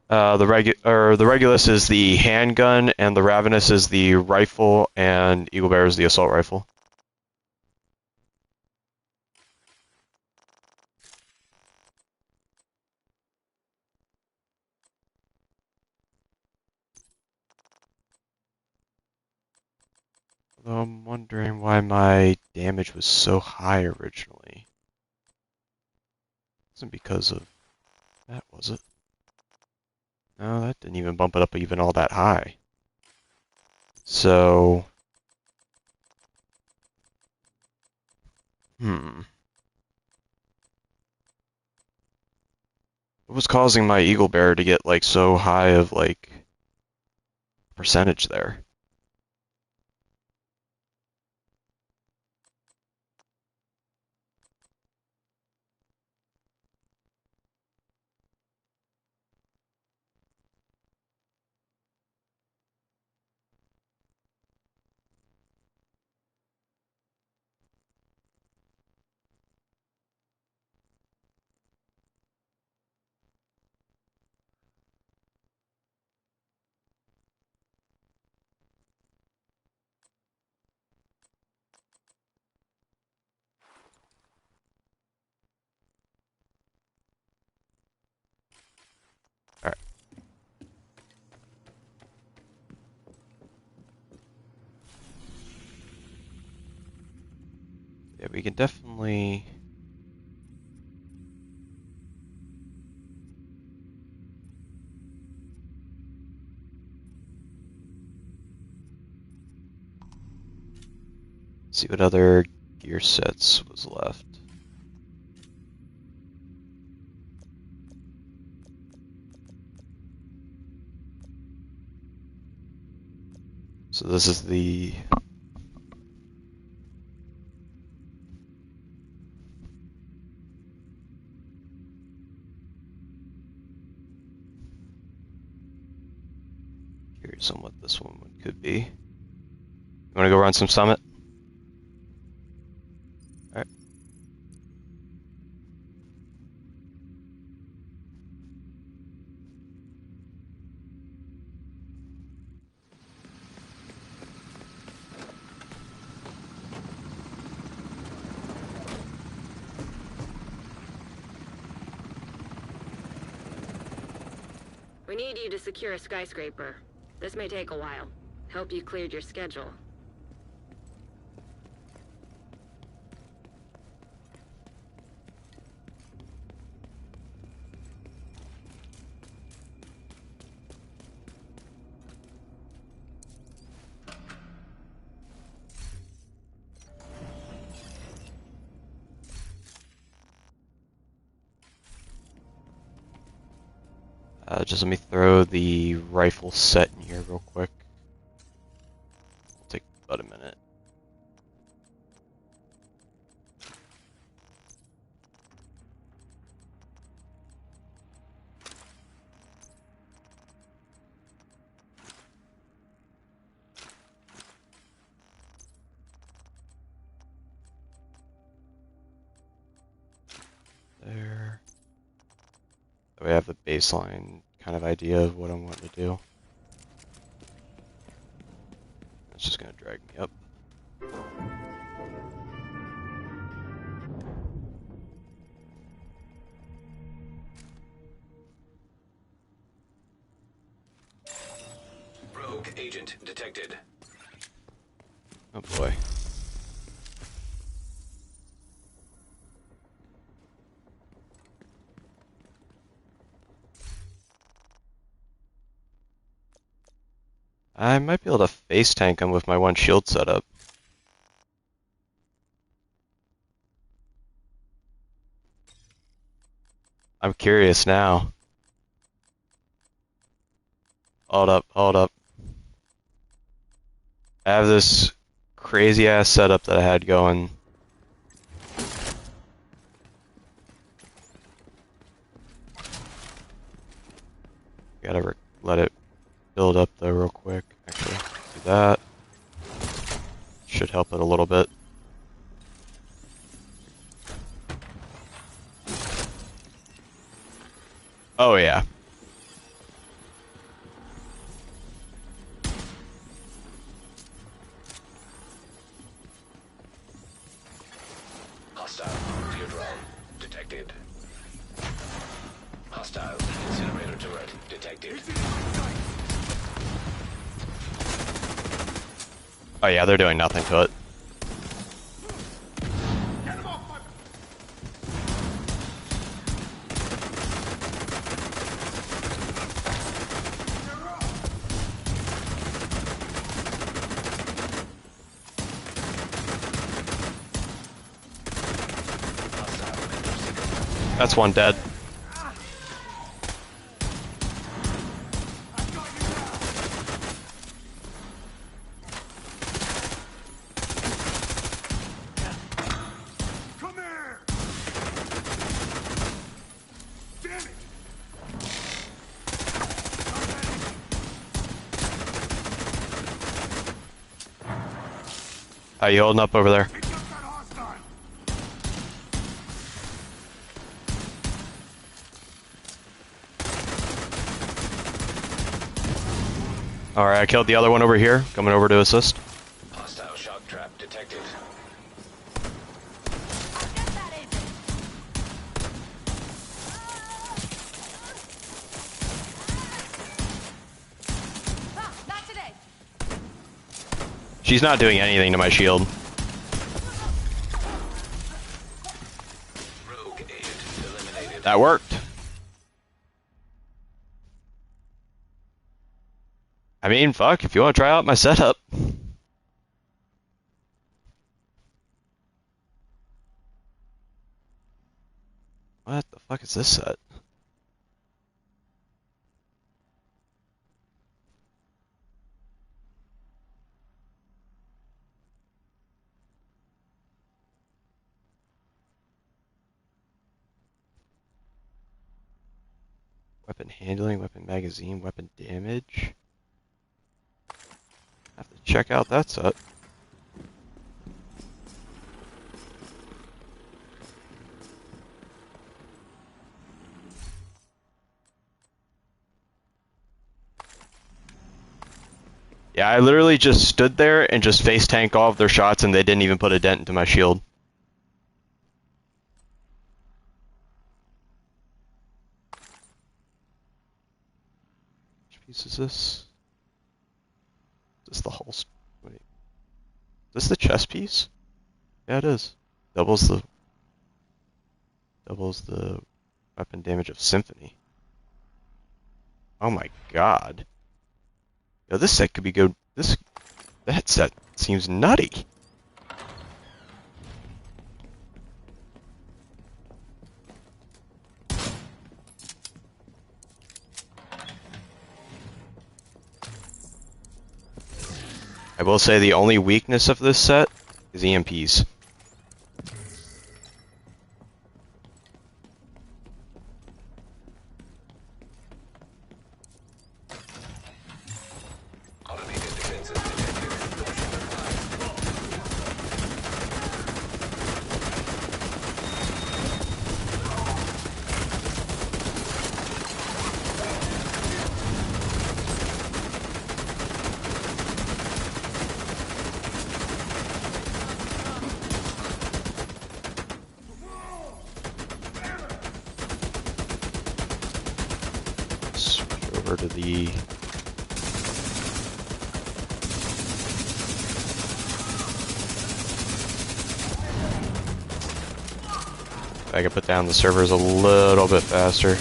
The Regulus is the handgun, and the Ravenous is the rifle, and Eagle Bear is the assault rifle. Although I'm wondering why my damage was so high originally. It wasn't because of that, was it? No, that didn't even bump it up even all that high. So, what was causing my Eagle Bear to get like so high of like percentage there? Alright. Yeah, we can definitely... see what other gear sets was left. So this is the... Curious on what this one could be. You wanna go run some summit? Alright. We need you to secure a skyscraper. This may take a while. Hope you cleared your schedule. Just let me throw the rifle set in here real quick. It'll take about a minute. There. That way I have the baseline kind of idea of what I'm wanting to do. It's just gonna drag me up. Rogue agent detected. Oh boy. I might be able to face tank him with my one shield setup. I'm curious now. Hold up, hold up. I have this crazy ass setup that I had going. Gotta let it build up though real quick. Actually, do that. Should help it a little bit. Oh yeah. Hostile nuclear drone detected. Hostile incinerator turret detected. Oh yeah, they're doing nothing to it. That's one dead. Come here! Damn it! How you holding up over there? It just got hostile! Alright, I killed the other one over here. Coming over to assist. Hostile shock trap detected. Not today. She's not doing anything to my shield. Rogue agent eliminated. That worked. I mean, fuck, if you want to try out my setup. What the fuck is this set? Weapon handling, weapon magazine, weapon damage. Have to check out that set. Yeah, I literally just stood there and just face tanked all of their shots and they didn't even put a dent into my shield. Which piece is this? Is this the holster? Wait. Is this the chest piece? Yeah, it is. Doubles the weapon damage of Symphony. Oh my god. Yo, this set could be good. That set seems nutty. I will say the only weakness of this set is EMPs. Automated defenses detected. Switch over to the I can put down the servers a little bit faster.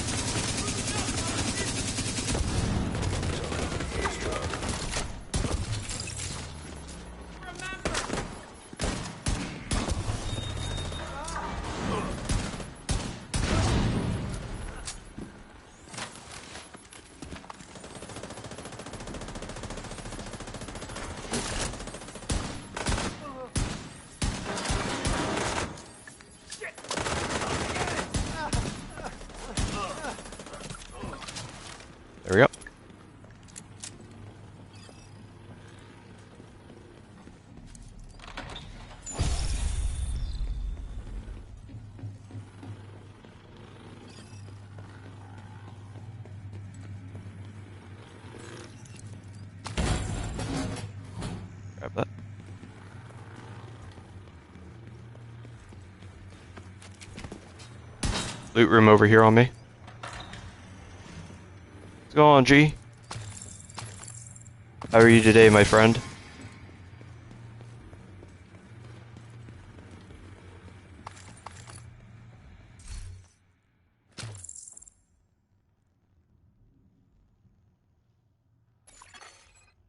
loot room over here on me. What's going on, G? How are you today, my friend?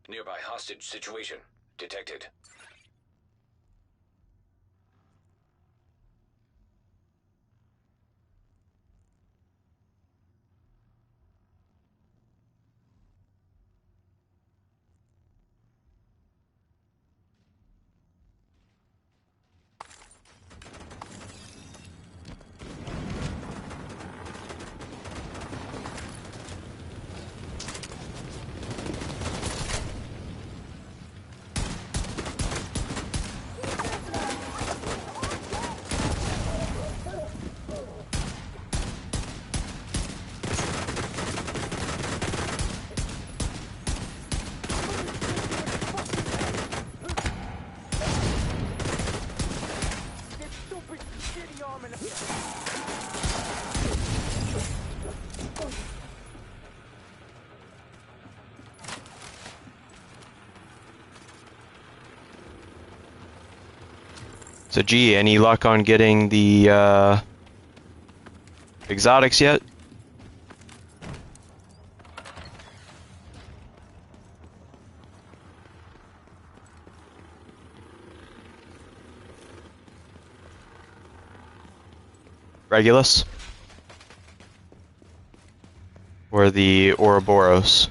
Nearby hostage situation detected. So, G, any luck on getting the exotics yet? Regulus? Or the Ouroboros?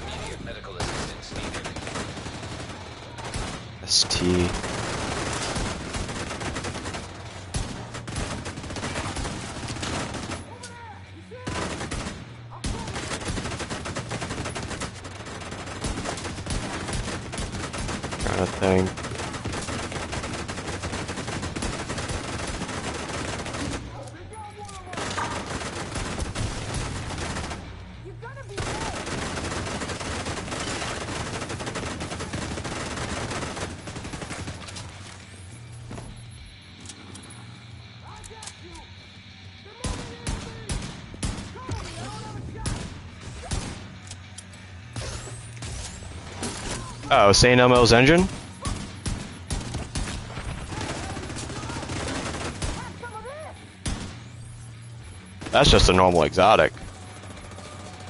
Immediate medical assistance needed. ST. Trying to think. Oh, St. Elmo's engine? That's just a normal exotic.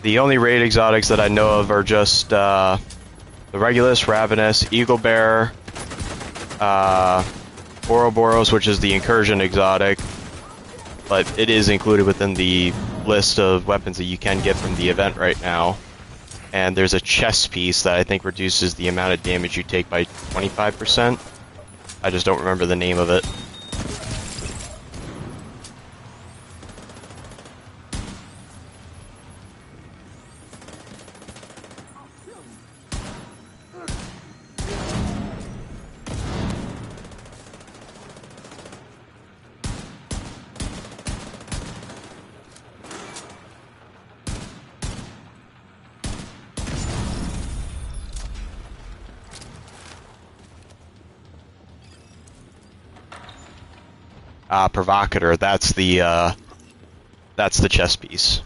The only raid exotics that I know of are just the Regulus, Ravenous, Eagle Bear, Ouroboros, which is the incursion exotic, but it is included within the list of weapons that you can get from the event right now. And there's a chest piece that I think reduces the amount of damage you take by 25%. I just don't remember the name of it. Provocator, that's the chess piece.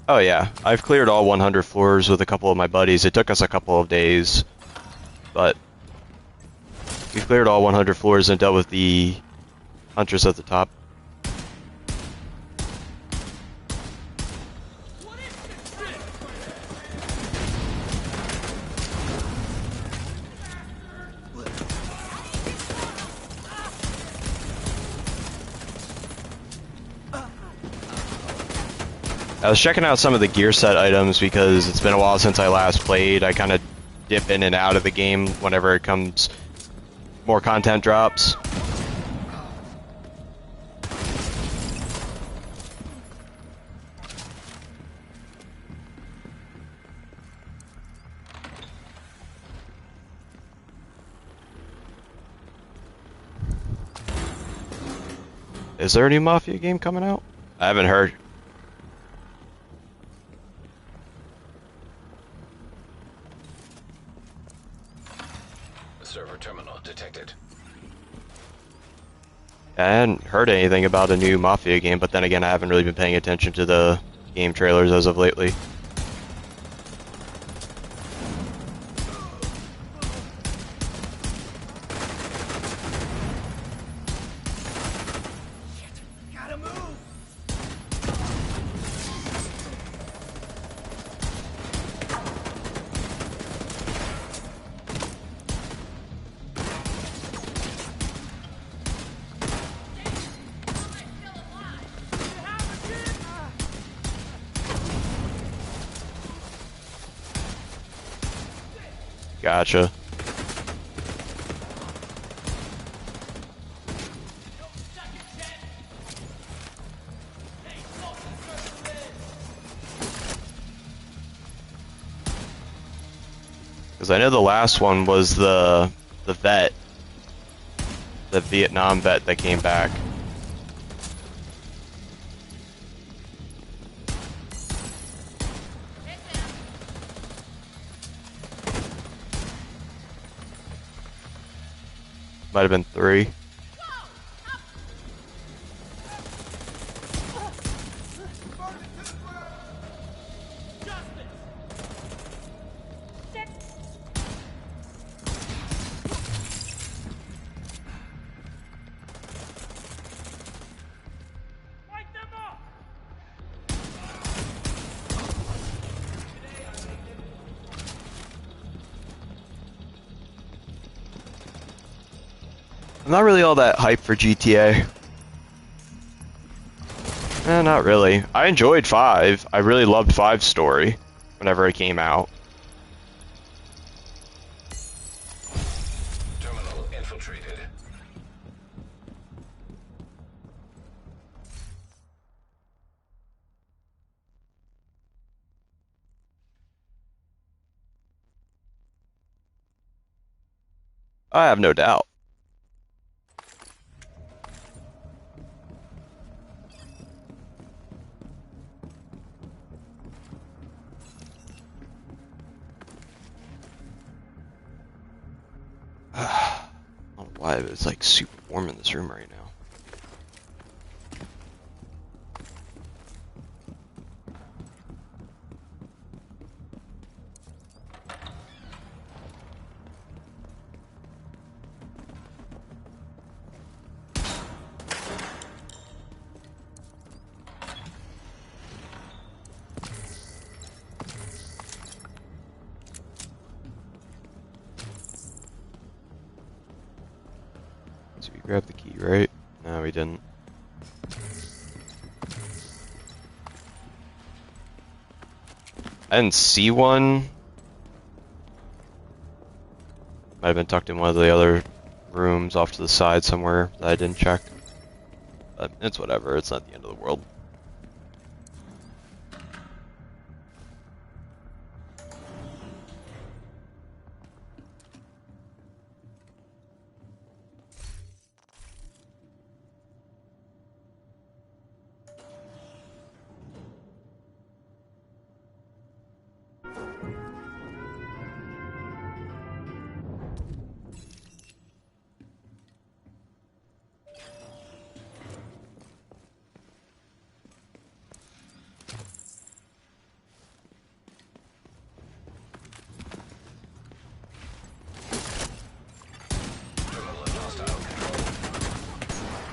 Oh yeah, I've cleared all 100 floors with a couple of my buddies. It took us a couple of days, but we've cleared all 100 floors and dealt with the hunters at the top. I was checking out some of the gear set items because it's been a while since I last played. I kind of dip in and out of the game whenever it comes more content drops. Is there a new Mafia game coming out? I haven't heard. Server terminal detected. I hadn't heard anything about a new Mafia game, but then again, I haven't really been paying attention to the game trailers as of lately. Gotta move! Gotcha. Because I know the last one was the vet, the Vietnam vet that came back. Might have been 3. I'm not really all that hyped for GTA. Not really. I enjoyed 5. I really loved 5's story whenever it came out. Terminal infiltrated. I have no doubt. I don't know why, but it's like super warm in this room right now. So we grabbed the key, right? No, we didn't. I didn't see one. Might have been tucked in one of the other rooms off to the side somewhere that I didn't check. But it's whatever, it's not the end of the world.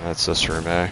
That's this room, eh?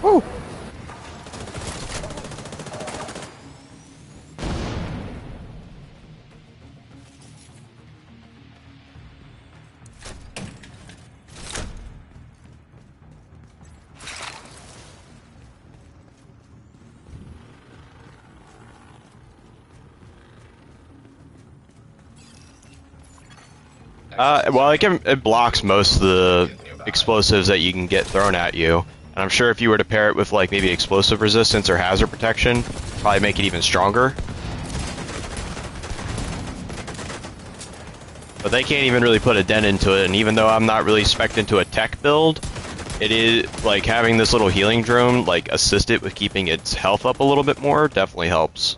Woo! Well, it blocks most of the explosives that you can get thrown at you. And I'm sure if you were to pair it with, like, maybe explosive resistance or hazard protection, probably make it even stronger. But they can't even really put a dent into it, and even though I'm not really spec'd into a tech build, it is, like, having this little healing drone, like, assist it with keeping its health up a little bit more definitely helps.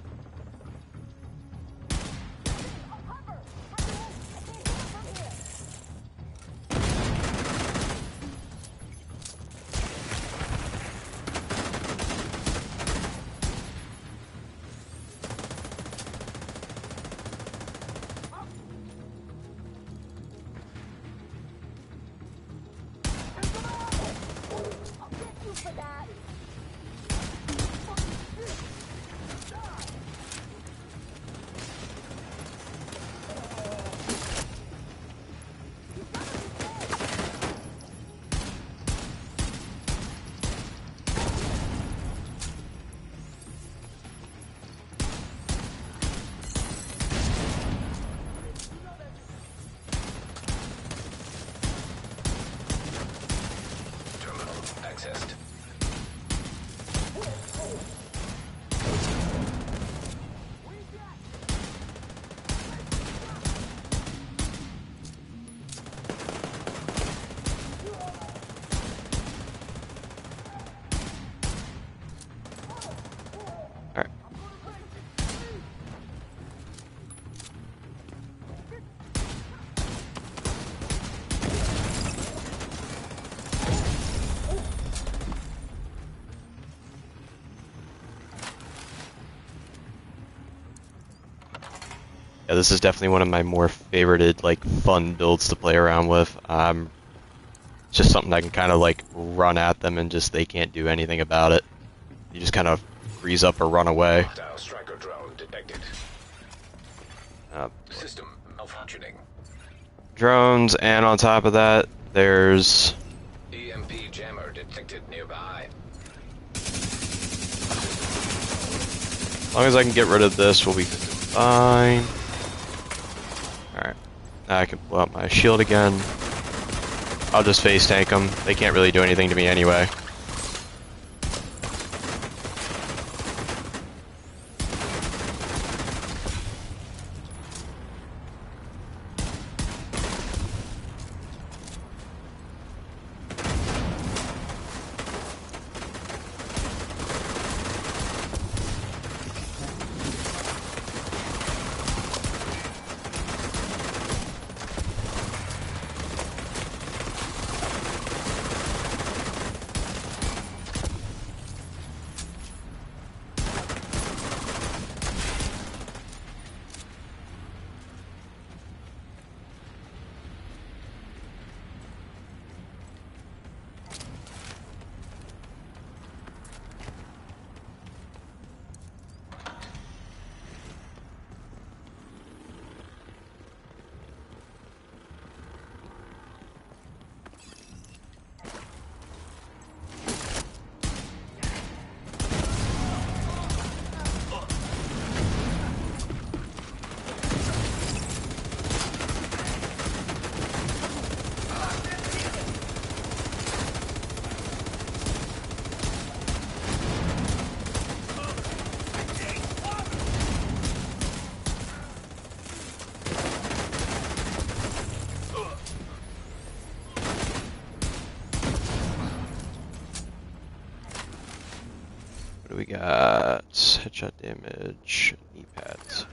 Yeah, this is definitely one of my more favorited, like, fun builds to play around with. It's just something I can kind of, like, run at them and just they can't do anything about it. You just kind of freeze up or run away. Striker drone detected. System malfunctioning. Drones, and on top of that, there's... EMP jammer detected nearby. As long as I can get rid of this, we'll be fine. Alright. Now I can pull out my shield again. I'll just face tank them. They can't really do anything to me anyway. What do we got? Headshot damage, knee pads.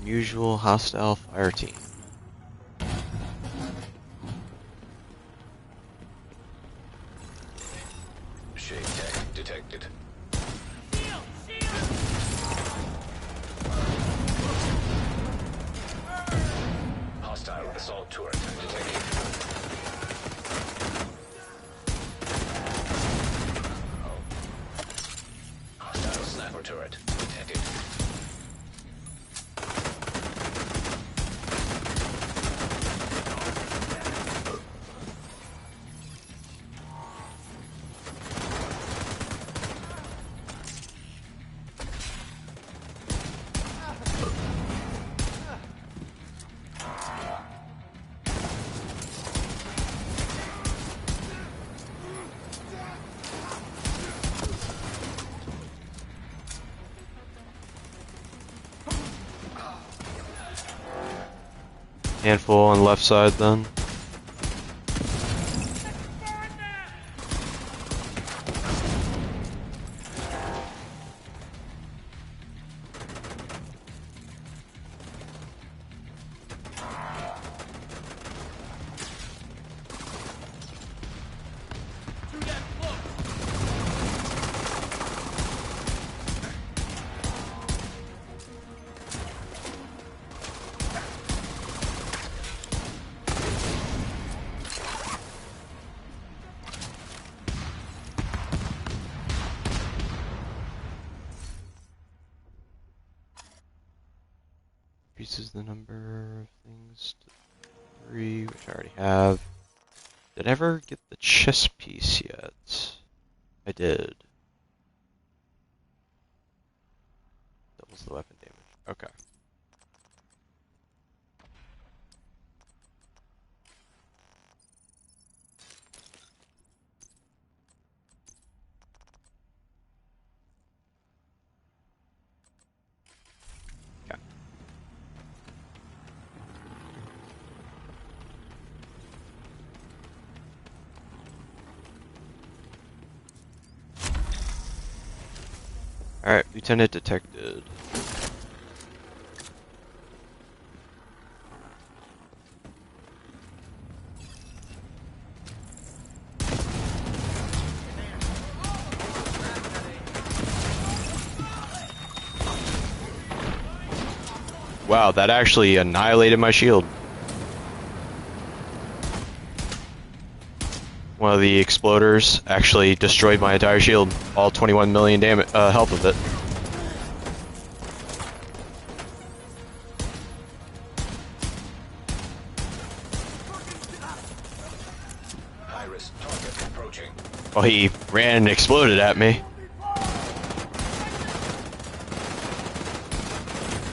Unusual hostile fire team. Shade tech detected. Hostile assault turret detected. Hostile sniper turret detected. Handful on left side then. Increases the number of things to 3, which I already have. Did I ever get the chest piece yet? I did. Doubles the weapon damage. Okay. Okay. Alright, Lieutenant detected. Wow, that actually annihilated my shield. One of the exploders actually destroyed my entire shield. All 21 million damage, health of it. High-risk target approaching. Well, he ran and exploded at me.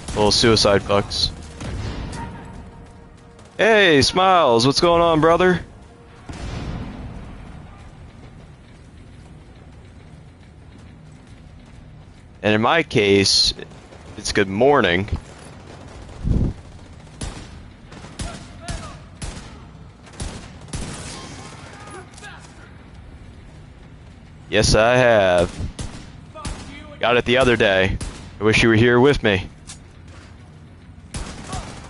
Little suicide fucks. Hey, Smiles, what's going on, brother? And in my case, it's good morning. Yes, I have. Got it the other day. I wish you were here with me.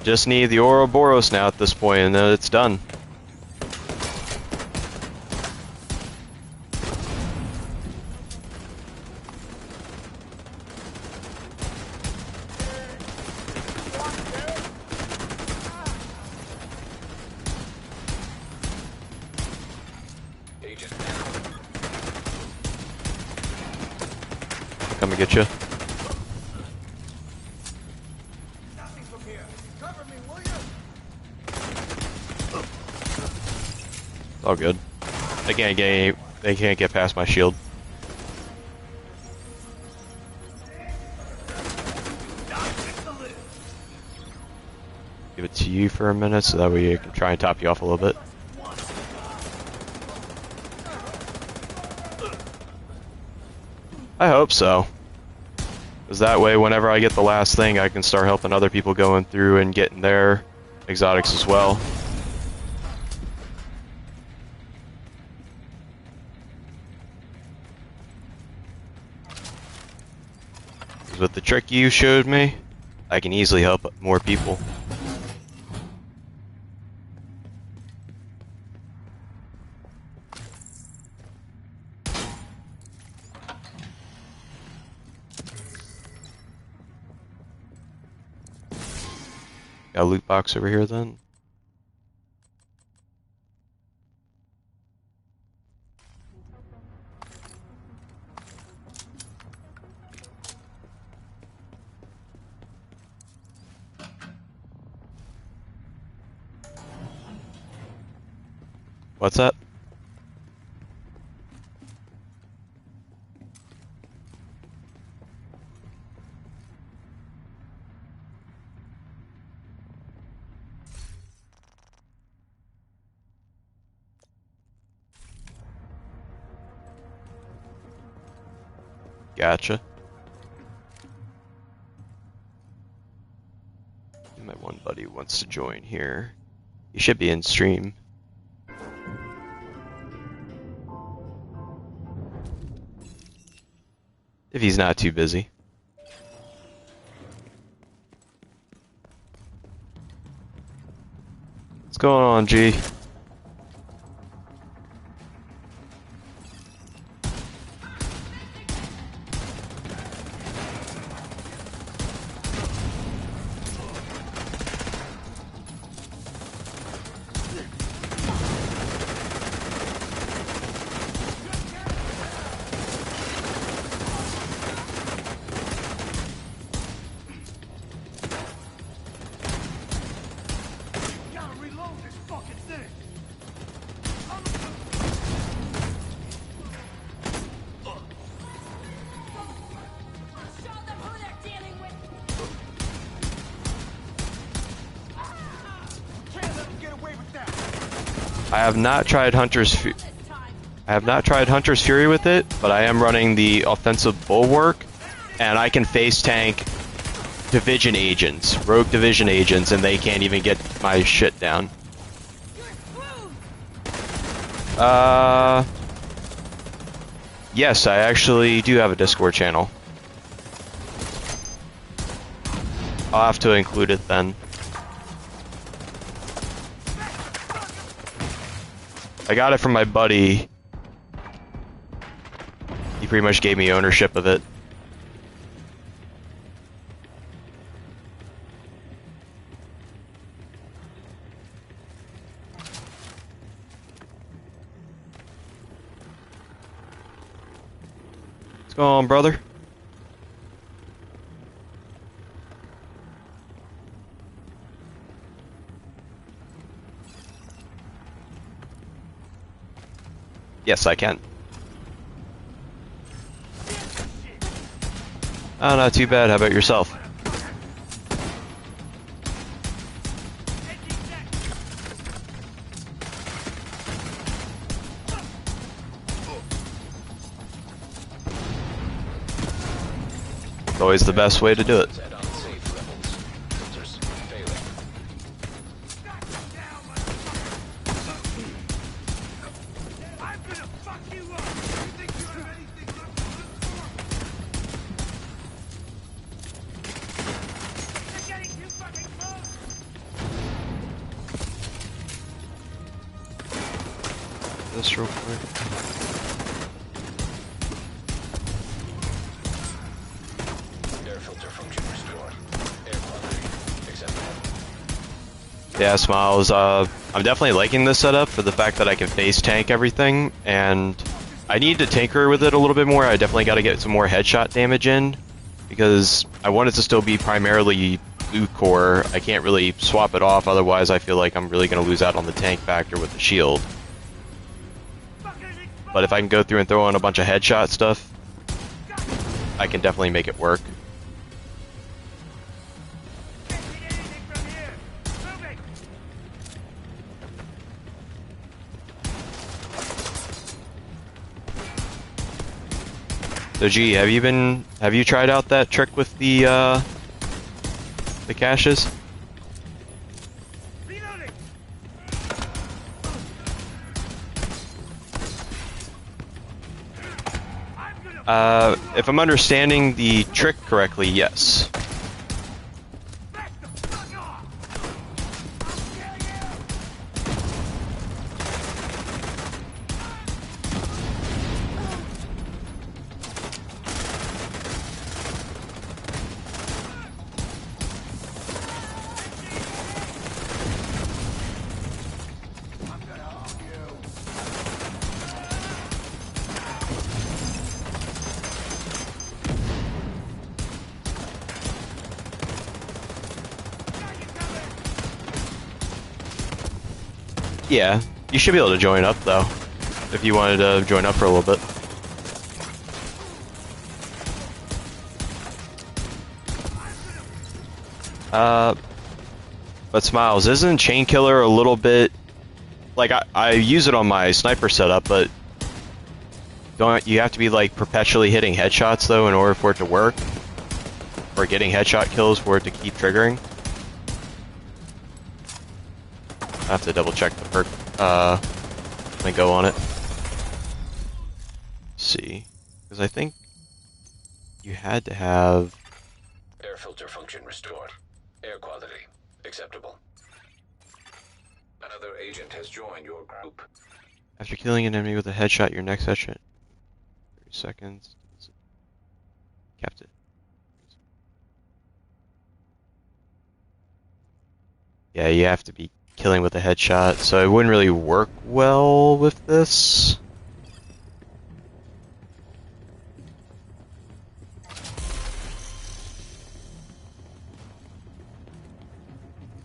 Just need the Ouroboros now at this point, and then it's done. Agent Come and get you. All good. They can't get past my shield. Give it to you for a minute so that way you can try and top you off a little bit. I hope so. Because that way, whenever I get the last thing, I can start helping other people going through and getting their exotics as well. With the trick you showed me, I can easily help more people. Got a loot box over here then. What's that? Gotcha. My one buddy wants to join here. He should be in stream. If he's not too busy. What's going on, G? I have not tried Hunter's Fury with it, but I am running the offensive bulwark, and I can face tank division agents, rogue division agents, and they can't even get my shit down. Yes, I actually do have a Discord channel. I'll have to include it then. I got it from my buddy. He pretty much gave me ownership of it. What's going on, brother? Yes, I can. Oh, not too bad. How about yourself? It's always the best way to do it. This real quick. Air filter function restored. Air quality acceptable. Yeah, Smiles, I'm definitely liking this setup for the fact that I can face tank everything, and I need to tinker with it a little bit more. I definitely got to get some more headshot damage in, because I want it to still be primarily blue core. I can't really swap it off, otherwise I feel like I'm really going to lose out on the tank factor with the shield. But if I can go through and throw on a bunch of headshot stuff, I can definitely make it work. So G, have you tried out that trick with the caches? If I'm understanding the trick correctly, yes. Yeah, you should be able to join up though, if you wanted to join up for a little bit. But Smiles, isn't Chain Killer a little bit like I use it on my sniper setup, but don't you have to be like perpetually hitting headshots though in order for it to work, or getting headshot kills for it to keep triggering? I have to double check the perk when I go on it. Let's see, because I think you had to have Air filter function restored. Air quality acceptable. Another agent has joined your group. after killing an enemy with a headshot, your next headshot 30 seconds. Kept it. Yeah, you have to be killing with a headshot, so it wouldn't really work well with this.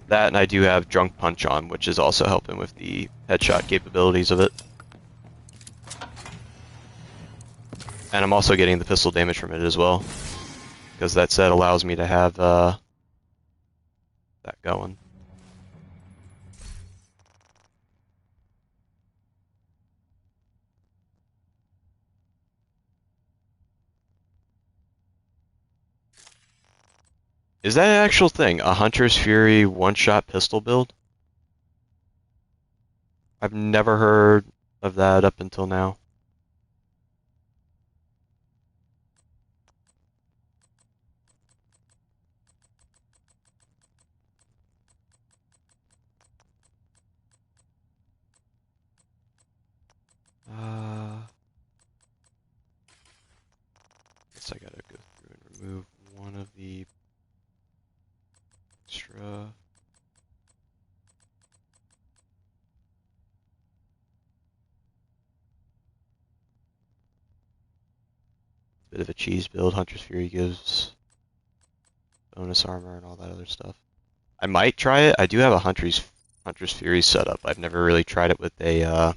That, and I do have Drunk Punch on, which is also helping with the headshot capabilities of it. And I'm also getting the pistol damage from it as well, because that set allows me to have that going. Is that an actual thing? A Hunter's Fury one-shot pistol build? I've never heard of that up until now. Guess I gotta go through and remove one of the extra. Bit of a cheese build. Hunter's Fury gives bonus armor and all that other stuff. I might try it. I do have a Hunter's Fury setup. I've never really tried it with a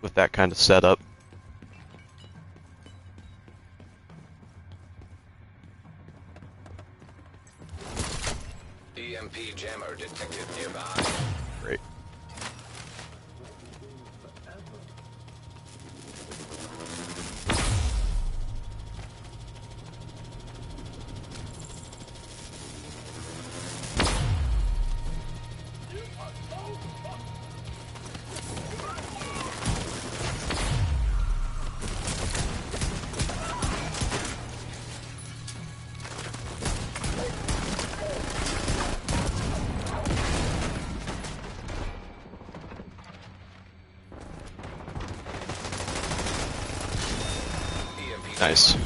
with that kind of setup. EMP jammer detected nearby. Great. Nice.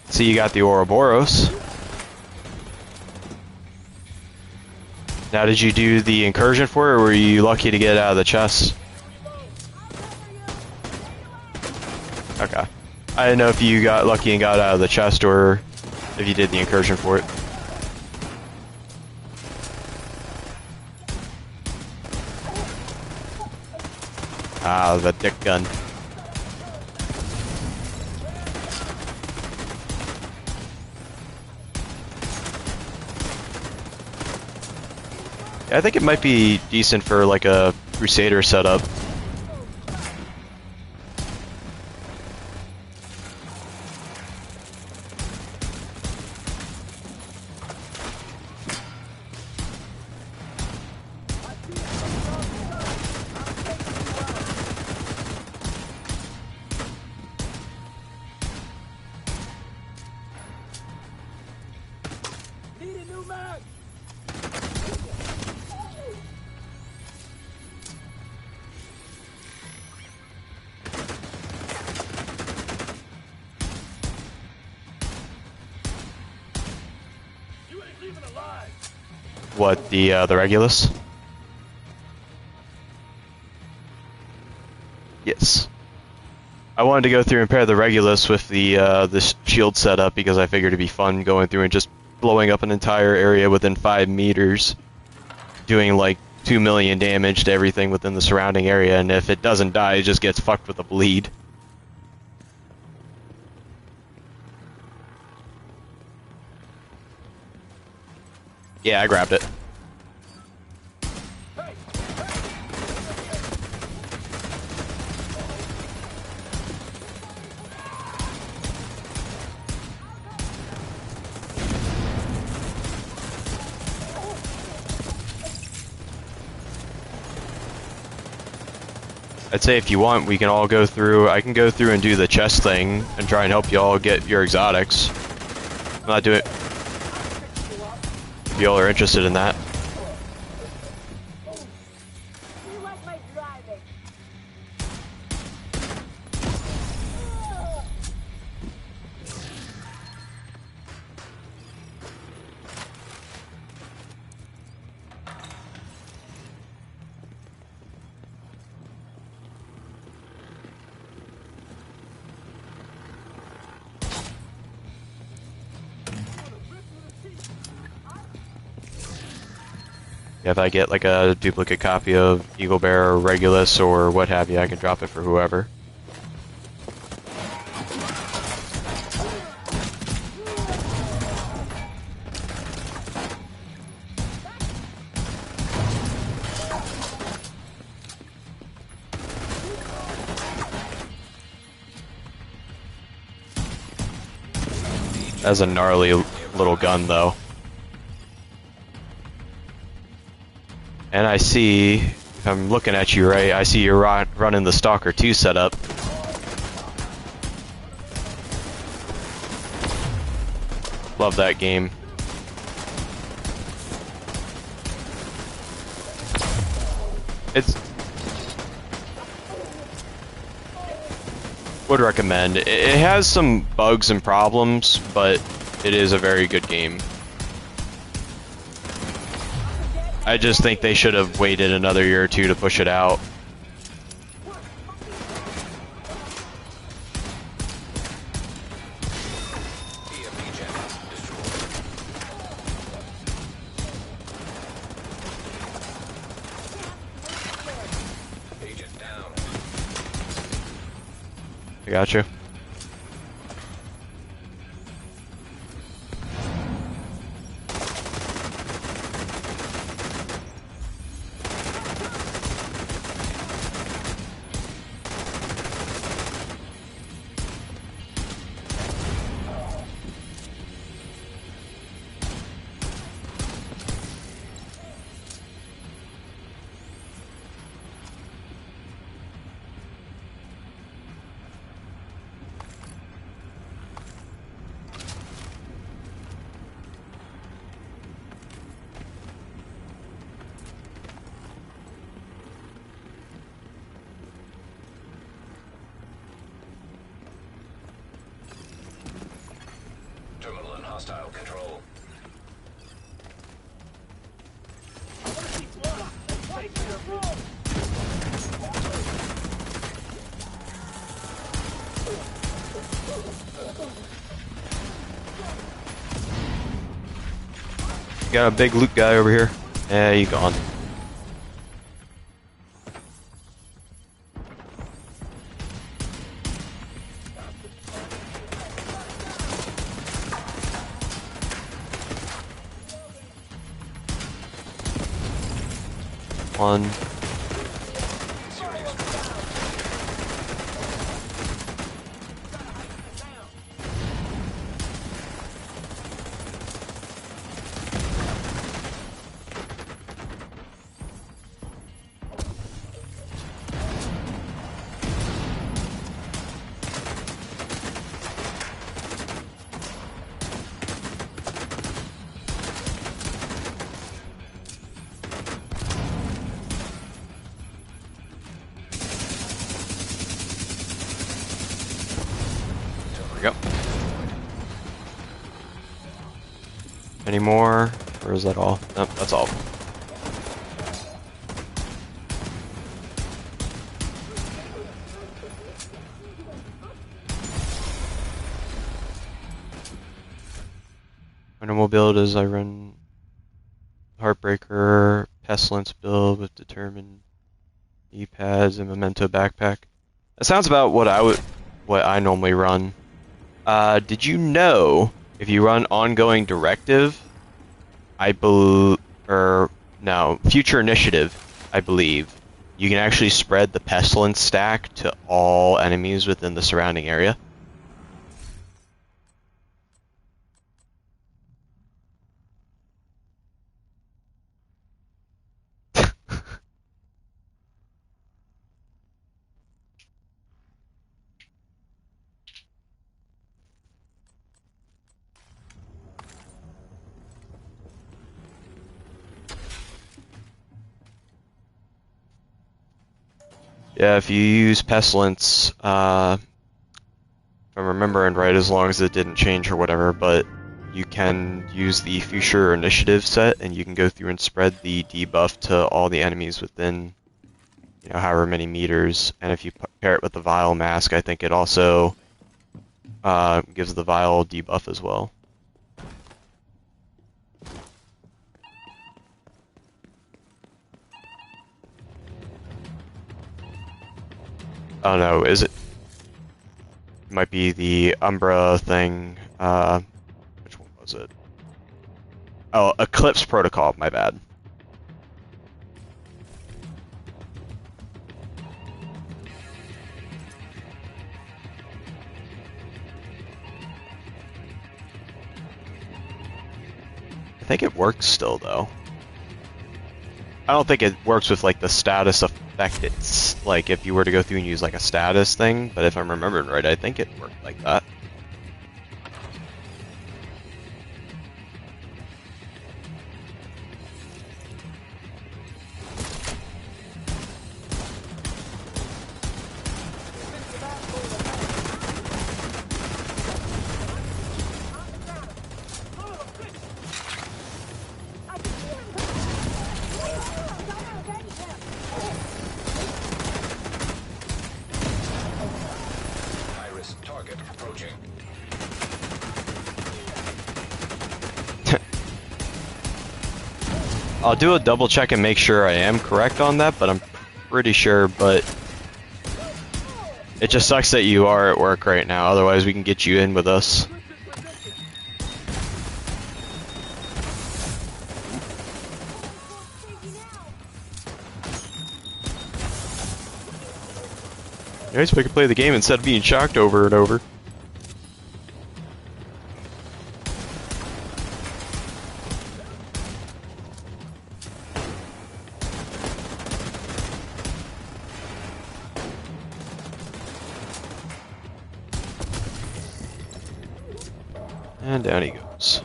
So you got the Ouroboros. Now, did you do the incursion for it, or were you lucky to get it out of the chest? Okay. I didn't know if you got lucky and got it out of the chest, or if you did the incursion for it. Ah, the dick gun. Yeah, I think it might be decent for like a Crusader setup. What, the Regulus? Yes. I wanted to go through and pair the Regulus with the shield setup because I figured it'd be fun going through and just blowing up an entire area within 5 meters, doing like 2 million damage to everything within the surrounding area, and if it doesn't die, it just gets fucked with a bleed. Yeah, I grabbed it. I'd say if you want, we can all go through. I can go through and do the chest thing and try and help y'all get your exotics. I'm not doing. If y'all are interested in that. If I get like a duplicate copy of Eagle Bear or Regulus or what have you, I can drop it for whoever. That's a gnarly little gun though. And I see, if I'm looking at you right, I see you're running the Stalker 2 setup. Love that game. It's... would recommend. It has some bugs and problems, but it is a very good game. I just think they should have waited another year or two to push it out. I got you. Terminal in hostile control. Got a big loot guy over here. Yeah, you gone. One. There we go. Any more? Or is that all? Nope, that's all. My normal build is I run Heartbreaker, Pestilence build with Determined E-pads and Memento backpack. That sounds about what I normally run. Did you know if you run ongoing directive, future initiative, I believe, you can actually spread the pestilence stack to all enemies within the surrounding area? Yeah, if you use pestilence, if I'm remembering right, as long as it didn't change or whatever, but you can use the future initiative set and you can go through and spread the debuff to all the enemies within, you know, however many meters. And if you pair it with the vial mask, I think it also gives the vial debuff as well. Oh no, is it? Might be the Umbra thing. Which one was it? Oh, Eclipse Protocol, my bad. I think it works still, though. I don't think it works with, like, the status effect. It's, like, if you were to go through and use, like, a status thing, but if I'm remembering right, I think it worked like that. I'll do a double check and make sure I am correct on that, but I'm pretty sure, but it just sucks that you are at work right now, otherwise we can get you in with us. Nice, we can play the game instead of being shocked over and over. And down he goes.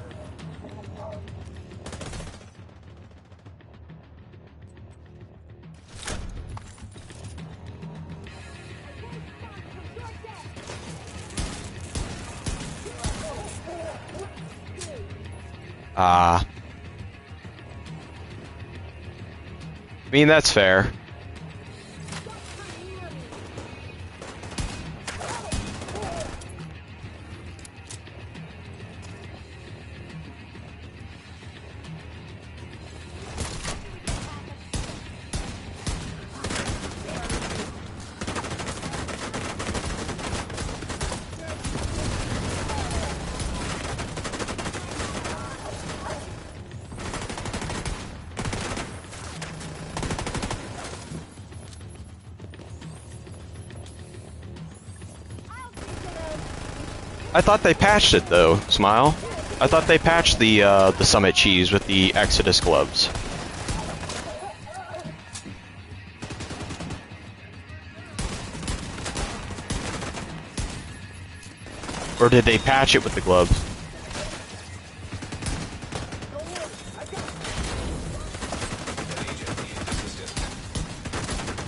I mean, that's fair. I thought they patched it though, Smile. I thought they patched the Summit cheese with the Exodus gloves. Or did they patch it with the gloves?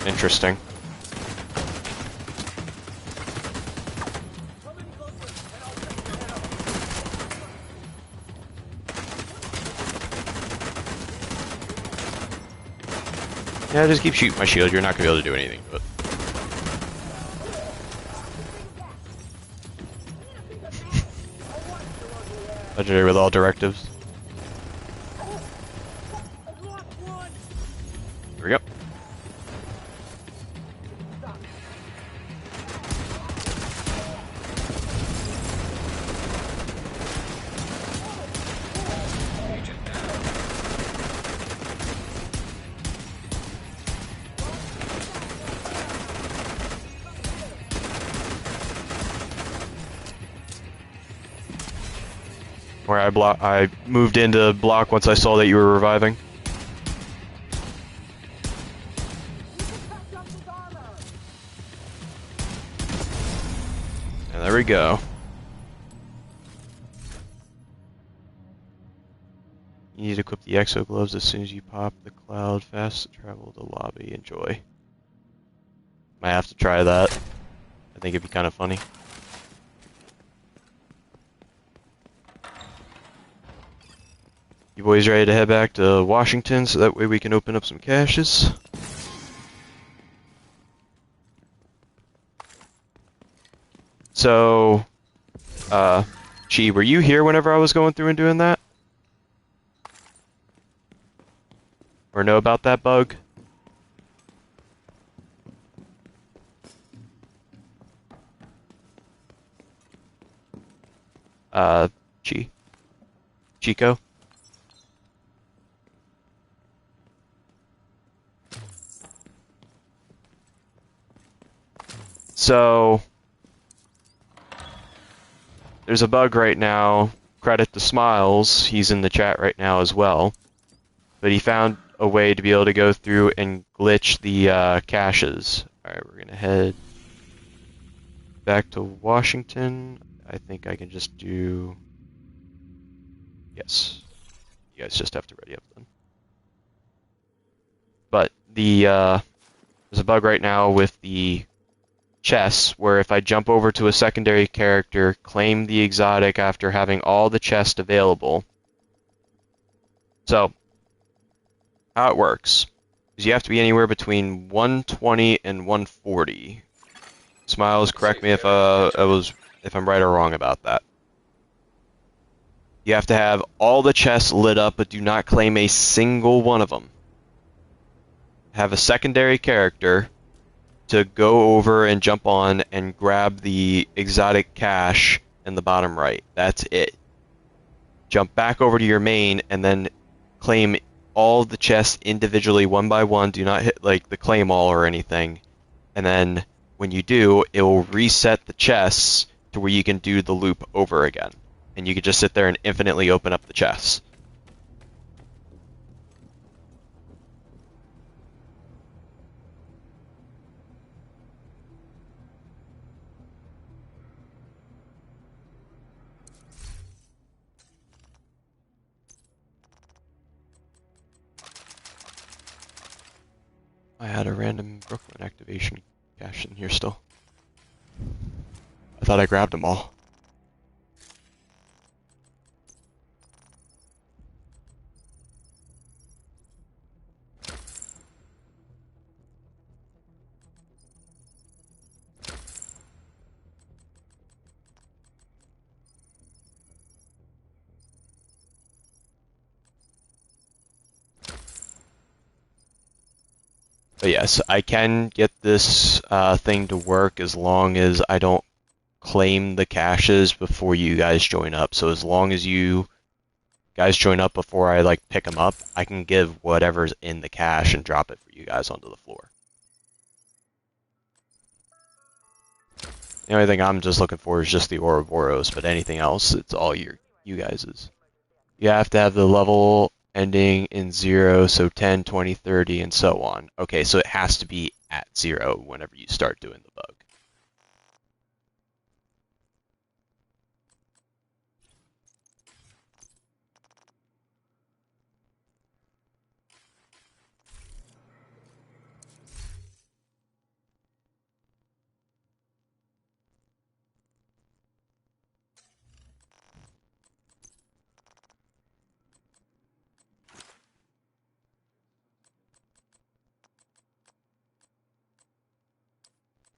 Interesting. Yeah, just keep shooting my shield. You're not gonna be able to do anything to it. Legendary with all directives. Here we go. Where I moved into block once I saw that you were reviving. And there we go. You need to equip the exo gloves as soon as you pop the cloud. Fast travel to lobby. Enjoy. Might have to try that. I think it'd be kind of funny. You boys ready to head back to Washington so that way we can open up some caches? So, Chi, were you here whenever I was going through and doing that? Or know about that bug? Chico? So, there's a bug right now. Credit to Smiles, he's in the chat right now as well. But he found a way to be able to go through and glitch the caches. Alright, we're gonna head back to Washington. I think I can just do... Yes. You guys just have to ready up then. But there's a bug right now with the chests where if I jump over to a secondary character, claim the exotic after having all the chests available. So, how it works is you have to be anywhere between 120 and 140. Smiles, correct me if I'm right or wrong about that. You have to have all the chests lit up, but do not claim a single one of them. Have a secondary character to go over and jump on and grab the exotic cache in the bottom right. That's it. Jump back over to your main and then claim all the chests individually one by one. Do not hit like the claim all or anything. And then when you do, it will reset the chests to where you can do the loop over again. And you can just sit there and infinitely open up the chests. I had a random Brooklyn activation cache in here still. I thought I grabbed them all. But yes, I can get this thing to work as long as I don't claim the caches before you guys join up. So as long as you guys join up before I like pick them up, I can give whatever's in the cache and drop it for you guys onto the floor. The only thing I'm just looking for is just the Ouroboros, but anything else, it's all you guys's. You have to have the level ending in 0, so 10, 20, 30, and so on. Okay, so it has to be at 0 whenever you start doing the bug.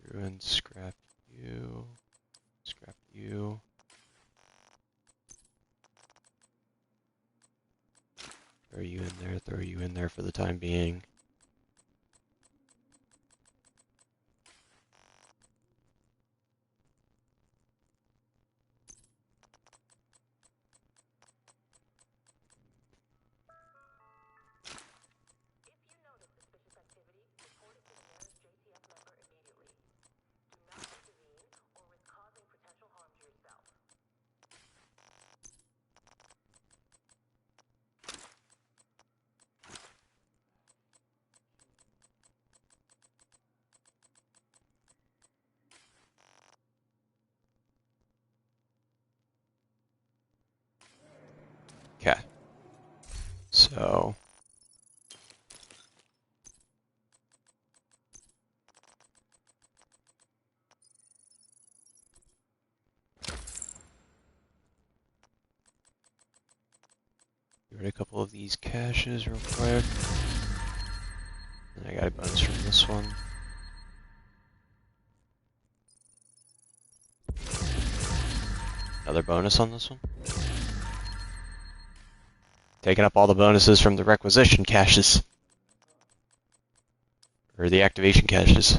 through and scrap you. Scrap you. Throw you in there, throw you in there for the time being. Okay. So get rid of a couple of these caches real quick. And I got a bonus from this one. Another bonus on this one. Taking up all the bonuses from the requisition caches. Or the activation caches.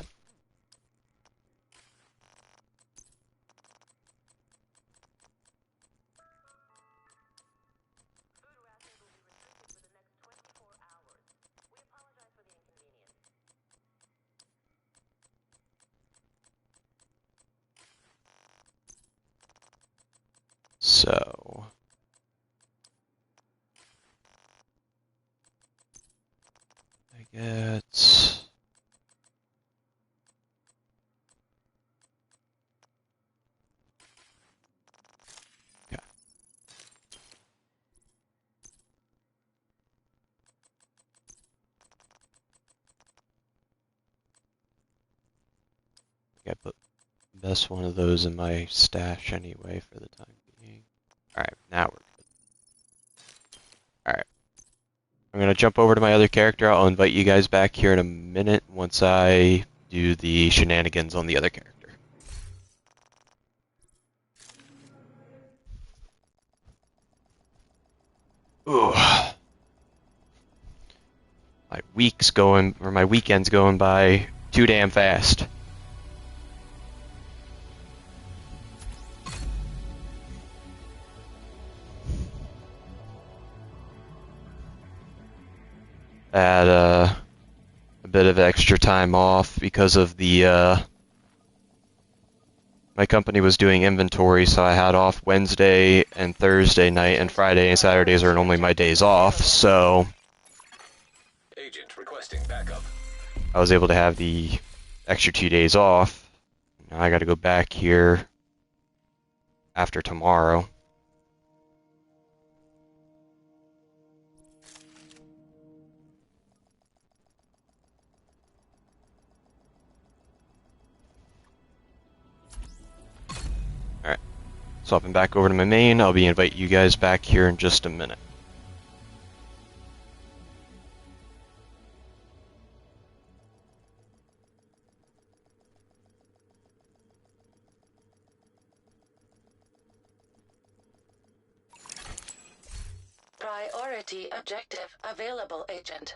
So I get okay. I put the best one of those in my stash anyway for the time being. Alright, now we're good. Alright. I'm gonna jump over to my other character. I'll invite you guys back here in a minute once I do the shenanigans on the other character. Ooh. My weekend's going by too damn fast. I had a bit of extra time off because of the my company was doing inventory, so I had off Wednesday and Thursday night, and Friday and Saturdays are normally my days off, so Agent requesting backup. I was able to have the extra 2 days off. Now I gotta go back here after tomorrow. Alright, swapping back over to my main. I'll be inviting you guys back here in just a minute. Priority objective available, Agent.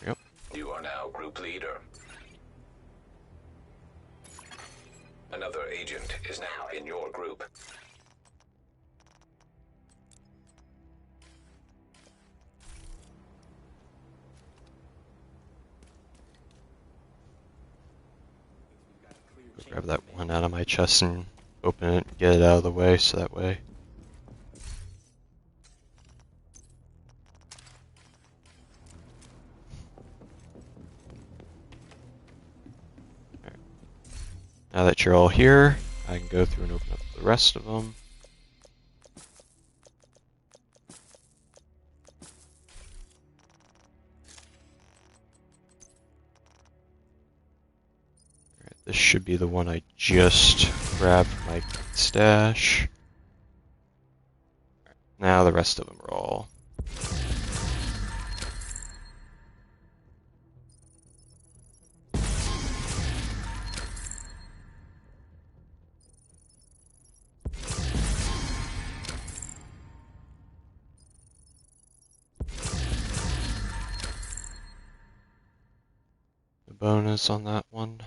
Yep. You are now group leader. Another agent is now in your group. Grab that one out of my chest and open it and get it out of the way, so that way. Alright. Now that you're all here, I can go through and open up the rest of them. This should be the one I just grabbed from my stash. Now the rest of them are all bonus on that one.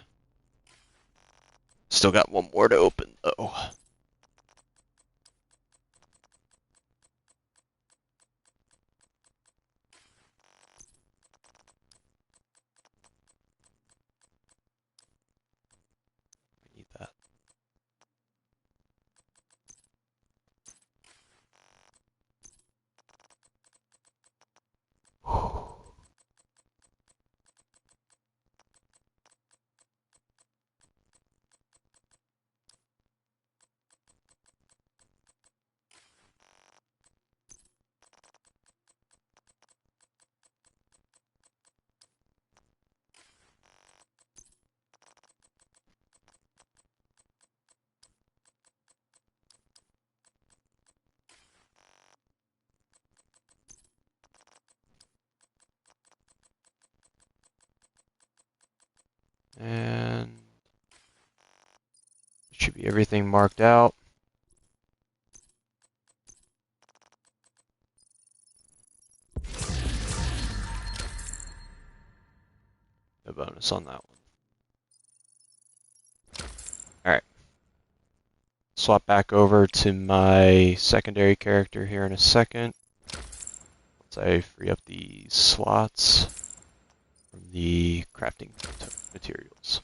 Still got one more to open though. Need that. And should be everything marked out. No bonus on that one. Alright. Swap back over to my secondary character here in a second. Once I free up the slots from the crafting materials.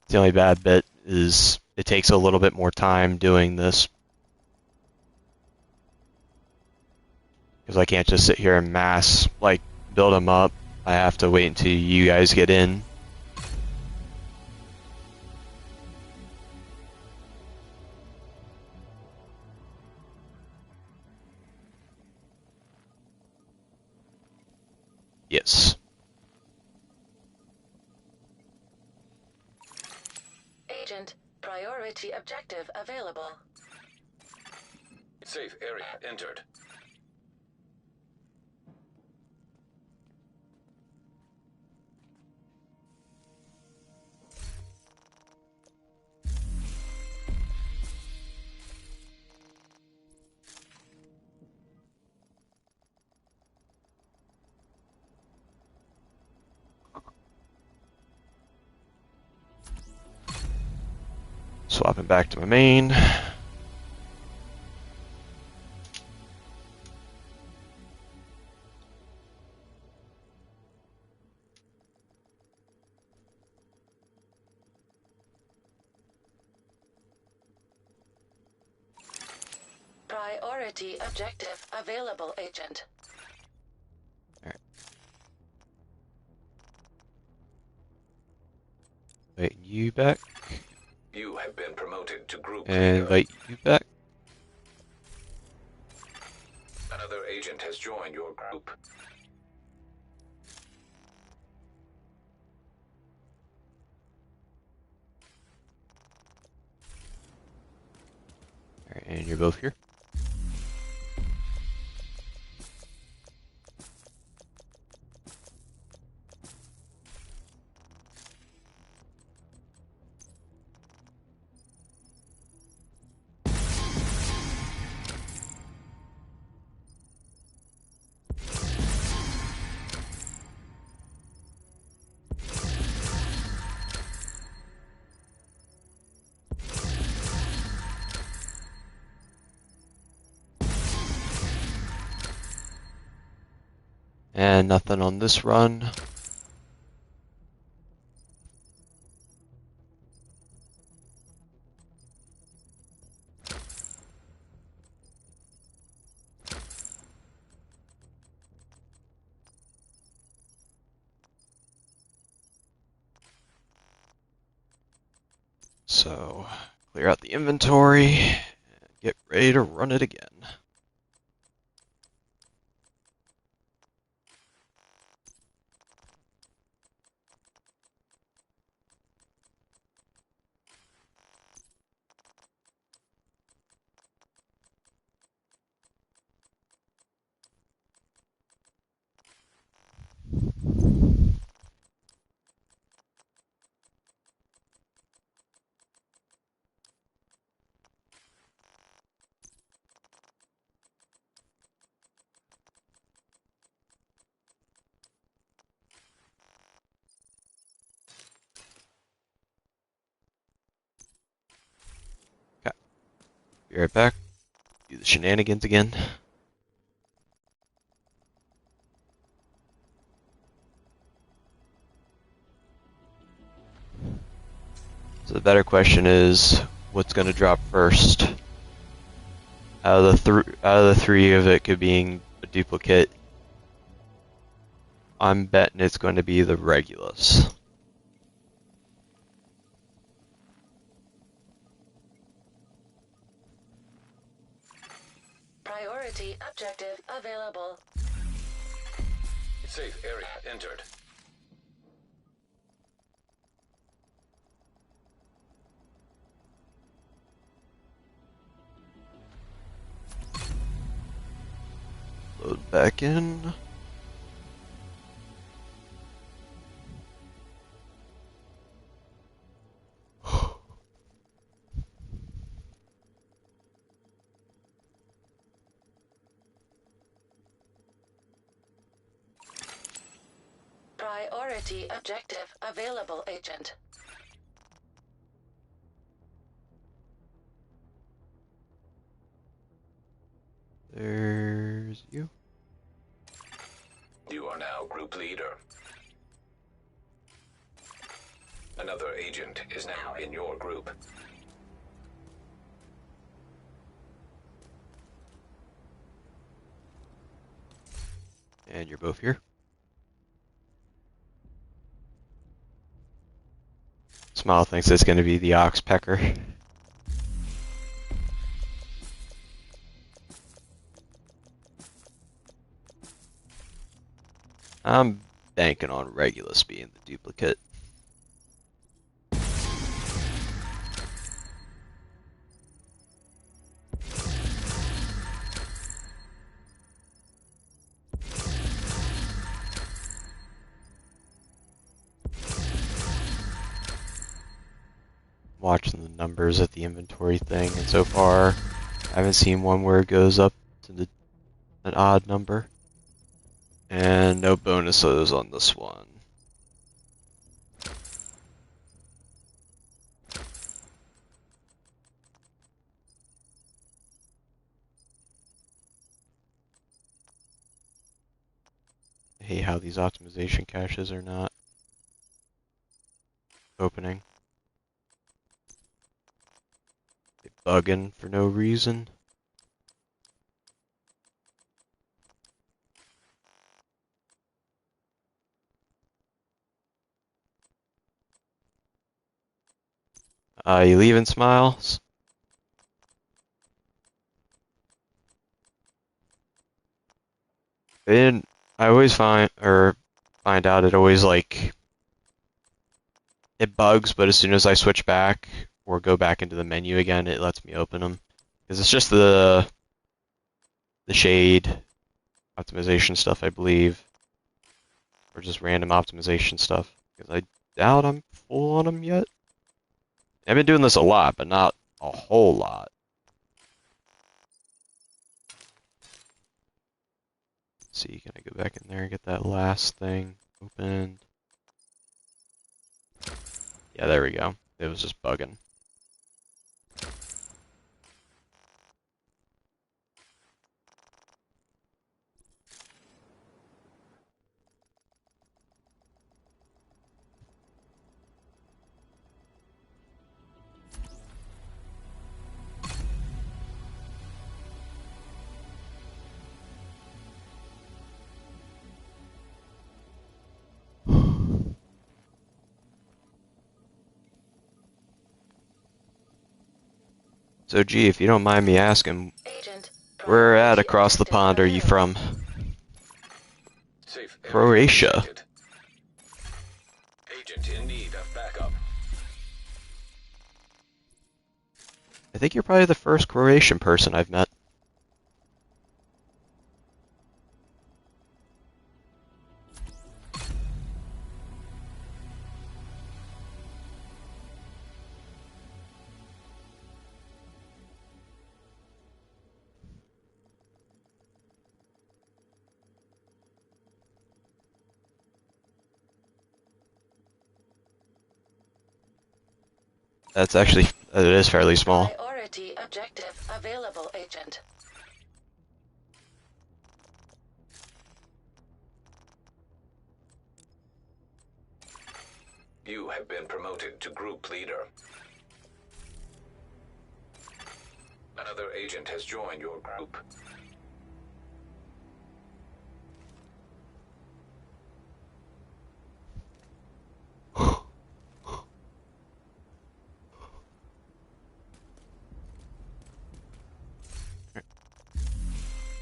The only bad bit is it takes a little bit more time doing this. Because I can't just sit here and mass, like, build them up. I have to wait until you guys get in. Yes. Agent, priority objective available. Safe area entered. Swapping back to my main. Priority objective available, Agent. Alright. Wait, you back? You have been promoted to group And leader. invite you back. Another agent has joined your group. Alright, and you're both here. And nothing on this run. So, clear out the inventory and get ready to run it again. Be right back. Do the shenanigans again. So the better question is, what's going to drop first? Out of the three of it being a duplicate, I'm betting it's going to be the Regulus. Priority objective available. Safe area entered. Load back in. Priority objective available, Agent. There's you. You are now group leader. Another agent is now in your group. And you're both here. Smile thinks it's going to be the Oxpecker. I'm banking on Regulus being the duplicate. Watching the numbers at the inventory thing, and so far I haven't seen one where it goes up to an odd number. And no bonuses on this one. I hate how these optimization caches are not opening. They're bugging for no reason. You leaving, Smiles? I always find out it always like it bugs, but as soon as I switch back or go back into the menu again, it lets me open them. Because it's just the shade optimization stuff, I believe, or just random optimization stuff. Because I doubt I'm full on them yet. I've been doing this a lot, but not a whole lot. Let's see, can I go back in there and get that last thing opened? Yeah, there we go. It was just bugging. So, gee, if you don't mind me asking, Agent, where at priority across the objective pond are you available. from? Safe area Croatia. detected. Agent in need of backup. I think you're probably the first Croatian person I've met. That's actually, it is fairly small. Priority objective available, Agent. You have been promoted to group leader. Another agent has joined your group.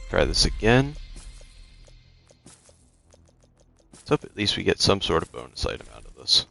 Try this again. Let's hope at least we get some sort of bonus item out of this.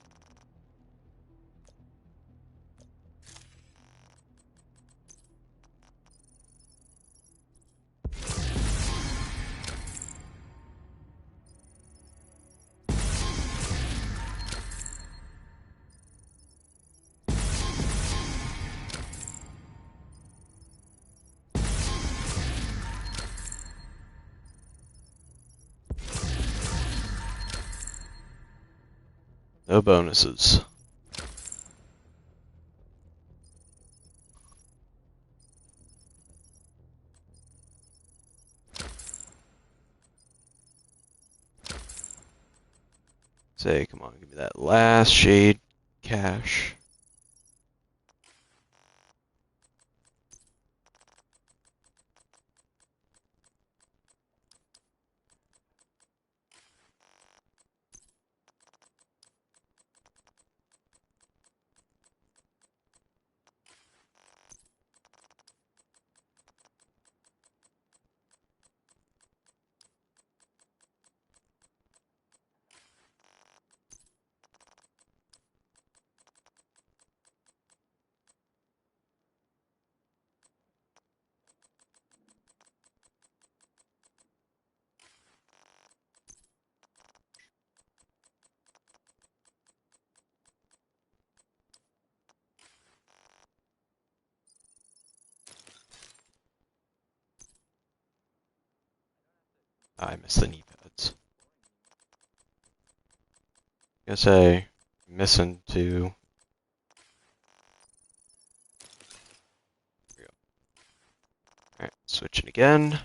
No bonuses. Say, come on, give me that last shade cash. I missed the knee pads. Guess I missing to. Here we go. Alright, switching again.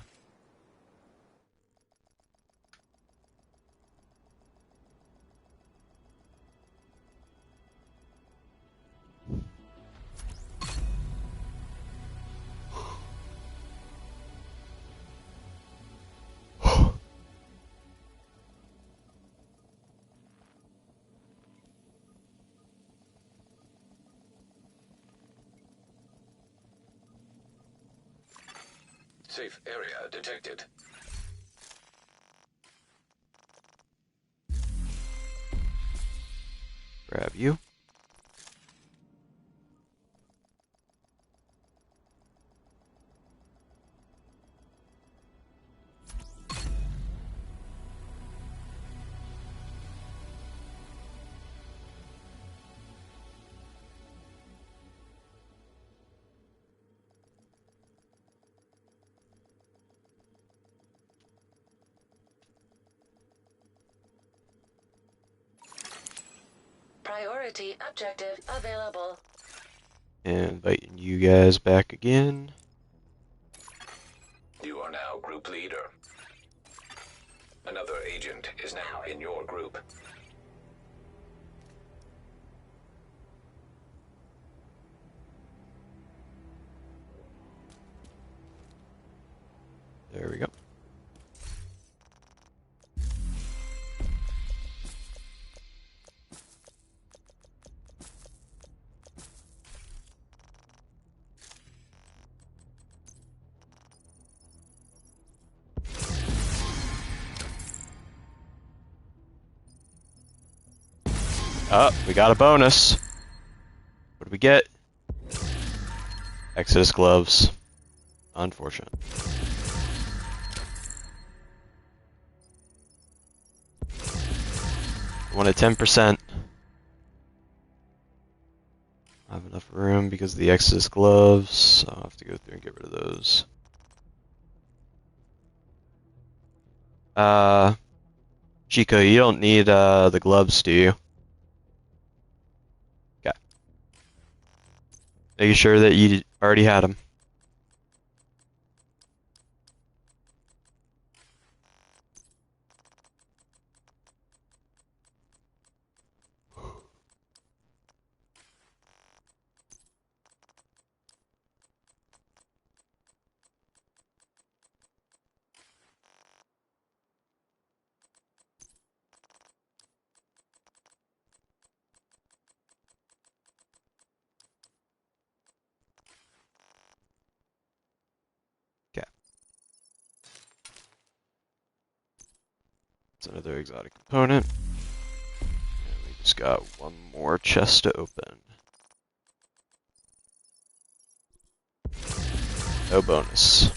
Safe area detected. Grab you. Priority objective available. Inviting you guys back again. You are now group leader. Another agent is now in your group. There we go. Oh, we got a bonus. What do we get? Exodus gloves. Unfortunate. Wanted 10%. I have enough room because of the Exodus gloves, so I'll have to go through and get rid of those. Chico, you don't need the gloves, do you? Okay. Are you sure that you already had them? That's another exotic component. And we just got one more chest to open. No bonus.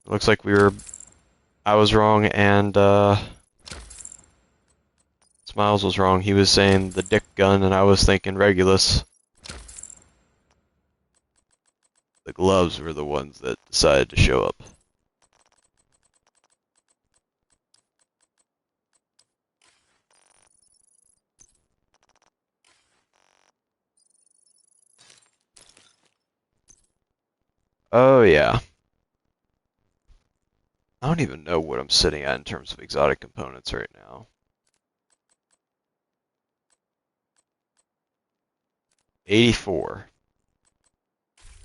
Looks like I was wrong and Smiles was wrong. He was saying the dick gun and I was thinking Regulus. The gloves were the ones that decided to show up. Oh yeah. I don't even know what I'm sitting at in terms of exotic components right now. 84.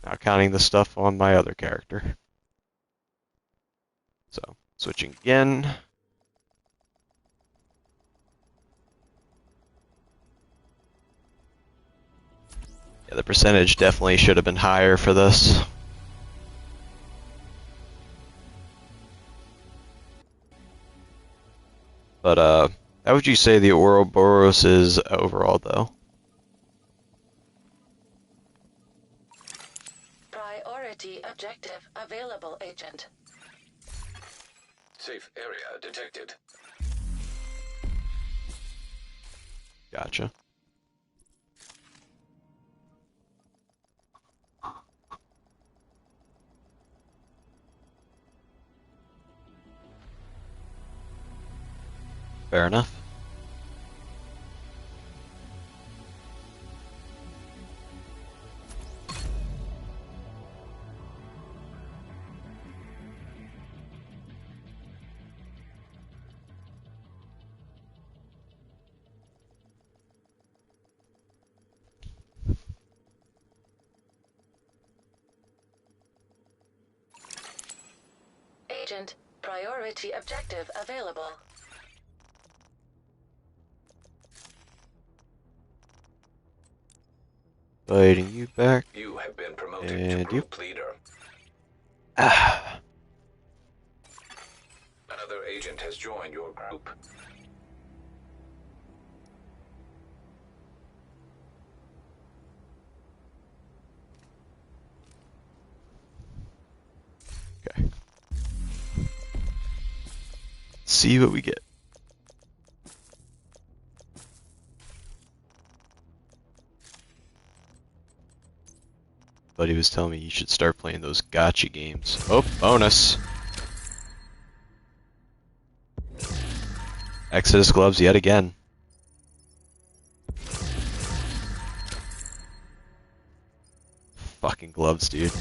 Not counting the stuff on my other character. So, switching again. Yeah, the percentage definitely should have been higher for this. But, how would you say the Ouroboros is overall, though? Priority objective available, Agent. Safe area detected. Gotcha. Fair enough. Agent, priority objective available. Inviting you back. You have been promoted And to group leader. Ah. Another agent has joined your group. Okay. See what we get. Buddy was telling me you should start playing those gacha games. Oh, bonus! Exodus gloves yet again. Fucking gloves, dude.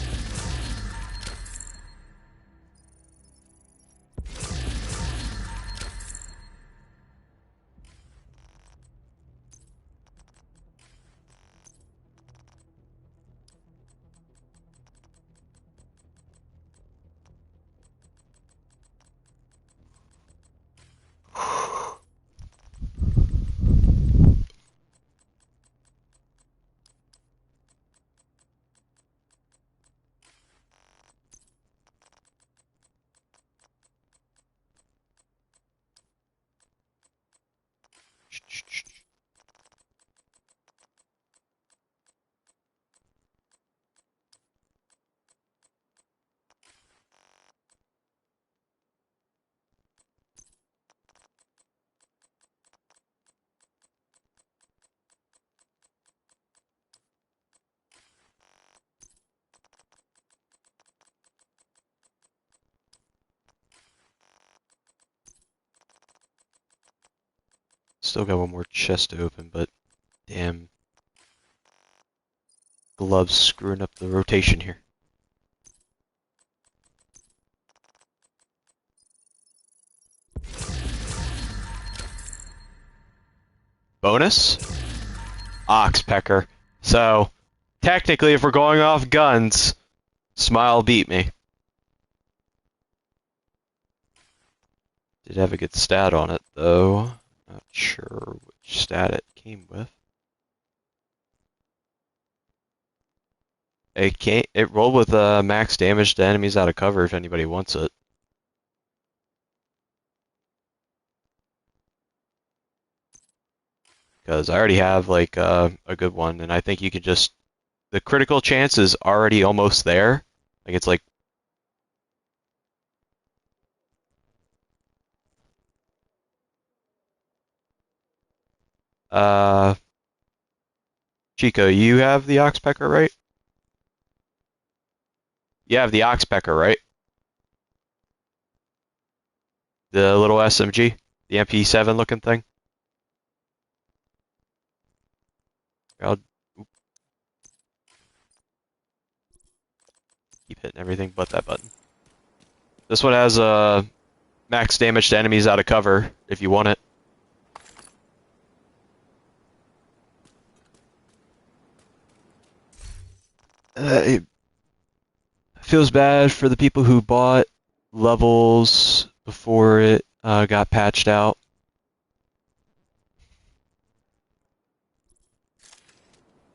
Still got one more chest to open, but damn gloves screwing up the rotation here. Bonus? Oxpecker. So, technically, if we're going off guns, Smile beat me. Did have a good stat on it, though. Not sure which stat it came with. It rolled with max damage to enemies out of cover if anybody wants it. Because I already have like a good one, and I think you could just the critical chance is already almost there. Like it's like uh Chico, you have the Oxpecker, right? You have the Oxpecker, right? The little SMG, the MP7 looking thing. I'll keep hitting everything but that button. This one has max damage to enemies out of cover if you want it. It feels bad for the people who bought levels before it got patched out.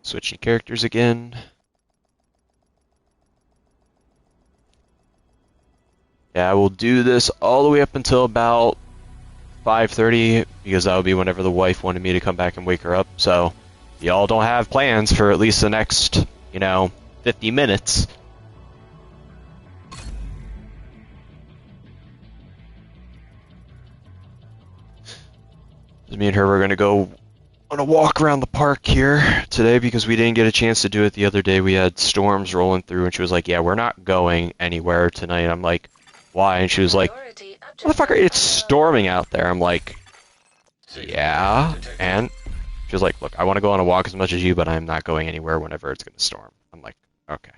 Switching characters again. Yeah, I will do this all the way up until about 5:30 because that would be whenever the wife wanted me to come back and wake her up. So, y'all don't have plans for at least the next, 50 minutes. Me and her were gonna go on a walk around the park here today because we didn't get a chance to do it the other day. We had storms rolling through, and she was like, "Yeah, we're not going anywhere tonight." I'm like, "Why?" And she was like, "Motherfucker, it's storming out there." I'm like, "Yeah," and she was like, "Look, I want to go on a walk as much as you, but I'm not going anywhere whenever it's gonna storm." I'm like, "Okay."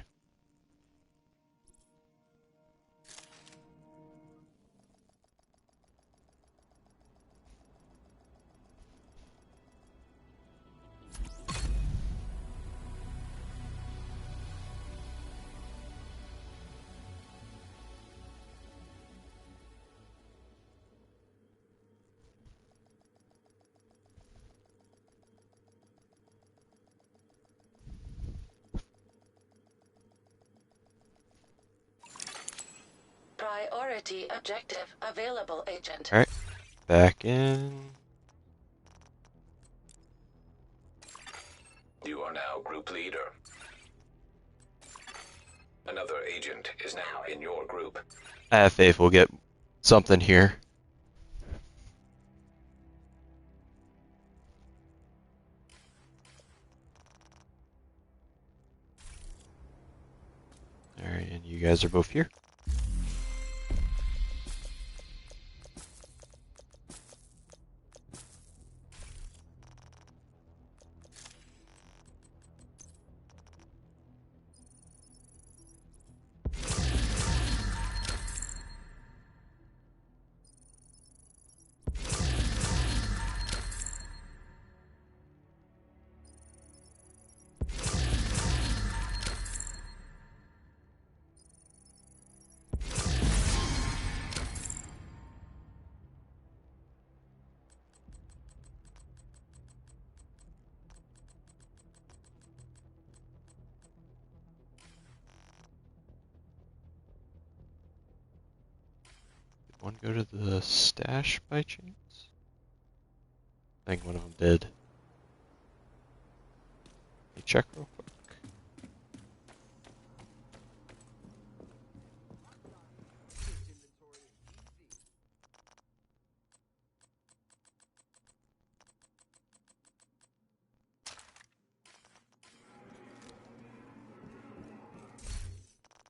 Priority objective available, Agent. All right, back in. You are now group leader. Another agent is now in your group. I have faith we'll get something here. Alright, and you guys are both here. Did one go to the stash by chance? I think one of them did. Let me check real quick.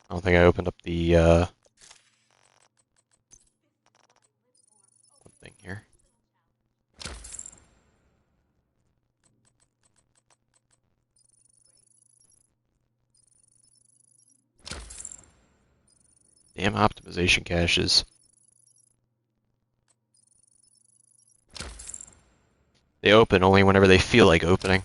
I don't think I opened up the one thing here. Damn optimization caches. They open only whenever they feel like opening.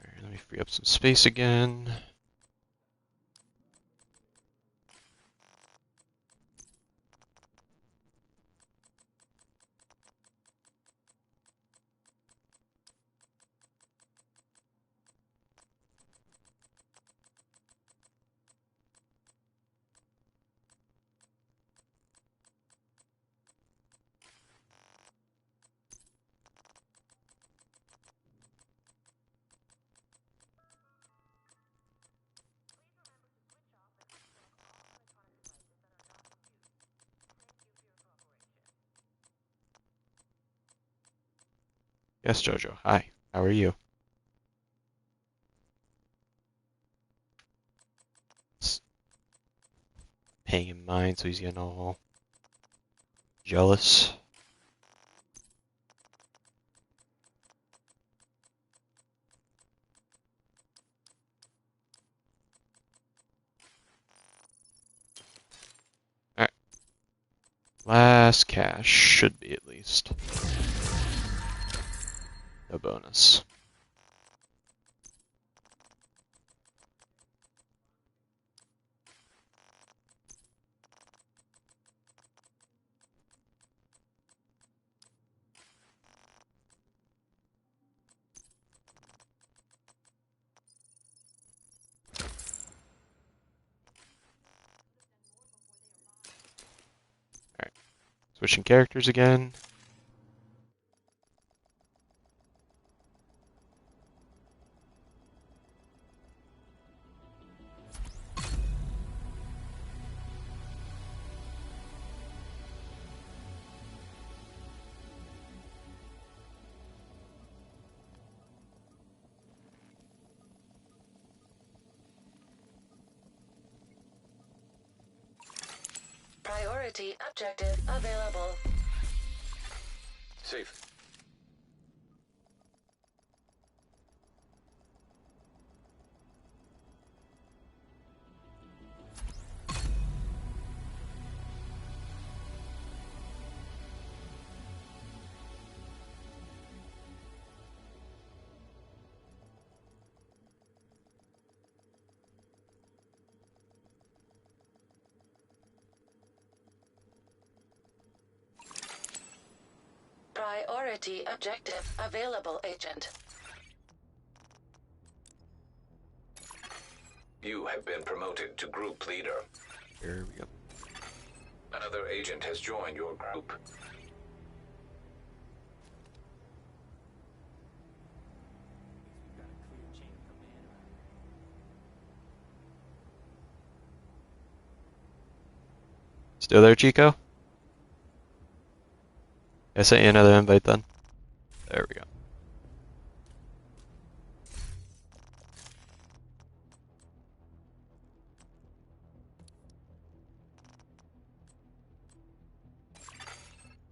Alright, let me free up some space again. Yes, Jojo. Hi. How are you? Paying him mind, so he's getting all jealous. Alright. Last cash should be at least. No bonus. Alright. Switching characters again. Priority objective available. Safe. Priority objective available, Agent. You have been promoted to group leader. Here we go. Another agent has joined your group. Still there, Chico? I sent you another invite then. There we go.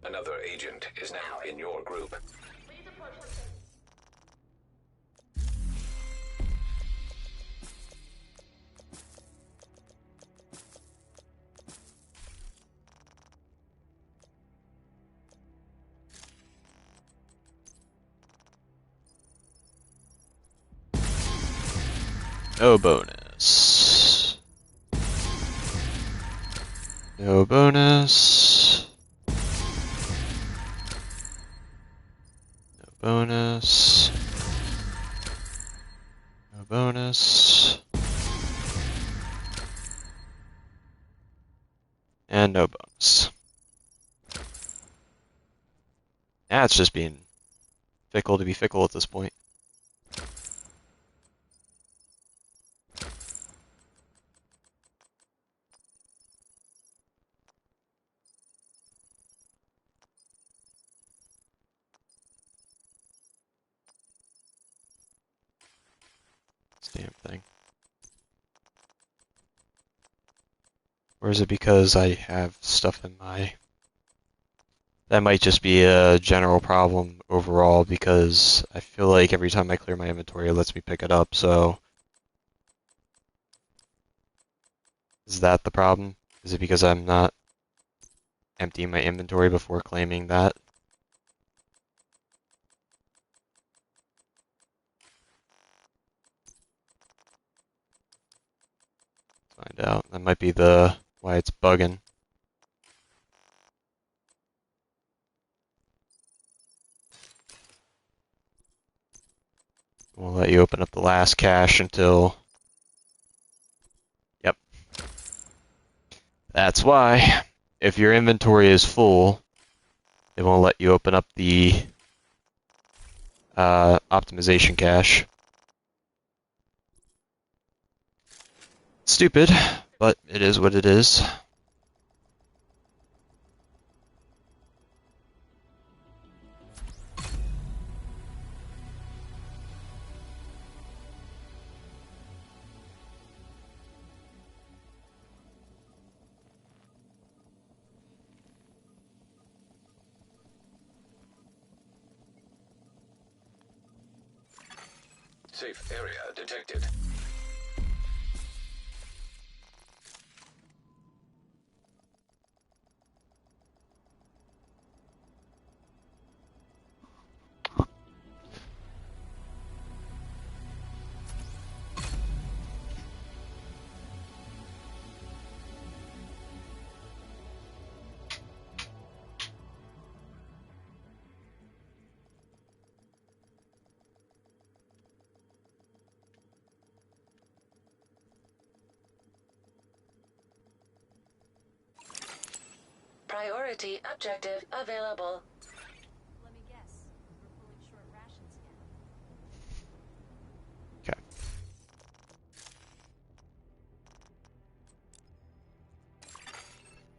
Another agent is now in your group. No bonus. No bonus. No bonus. No bonus. And no bonus. Now it's just being fickle to be fickle at this point. Damn thing. Or is it because I have stuff in my... That might just be a general problem overall because I feel like every time I clear my inventory it lets me pick it up, so... Is that the problem? Is it because I'm not emptying my inventory before claiming that? Find out. That might be the why it's bugging. We'll let you open up the last cache until... Yep. That's why. If your inventory is full, it won't let you open up the optimization cache. Stupid, but it is what it is. Safe area detected. Priority objective available. Let me guess. We're pulling short rations again.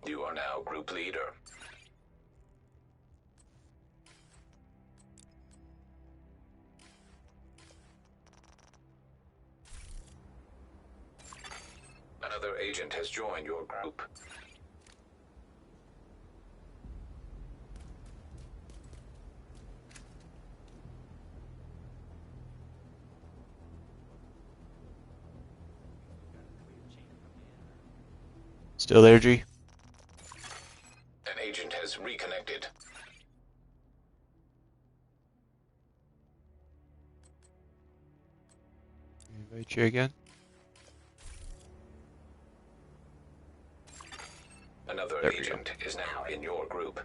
Okay. You are now group leader. Another agent has joined your group. Still there, G? An agent has reconnected. Invite you again? Another There we agent is now in your group.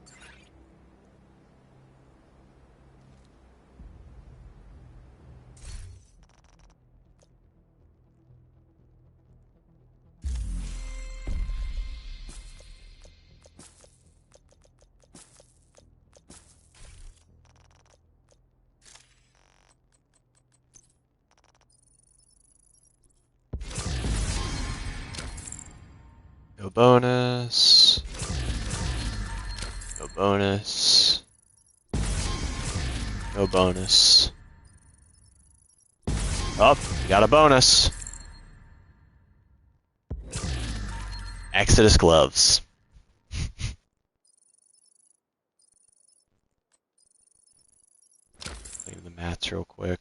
No bonus. No bonus. No bonus. Oh, you got a bonus. Exodus gloves. Leave the mats real quick.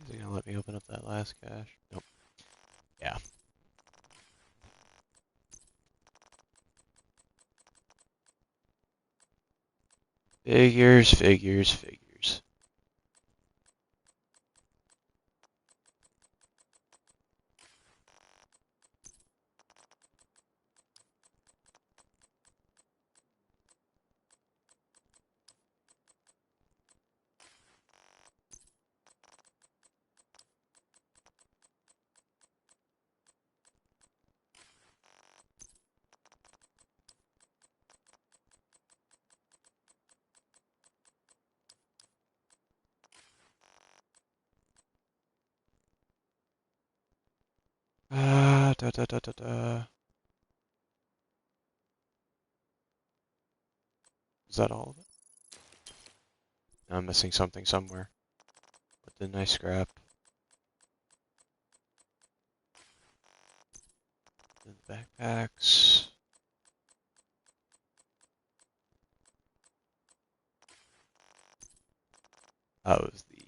Is it gonna let me open up that last cache? Nope. Yeah. Figures, figures, figures. Da da da da da. Is that all of it? No, I'm missing something somewhere. What didn't I scrap? The backpacks. That was the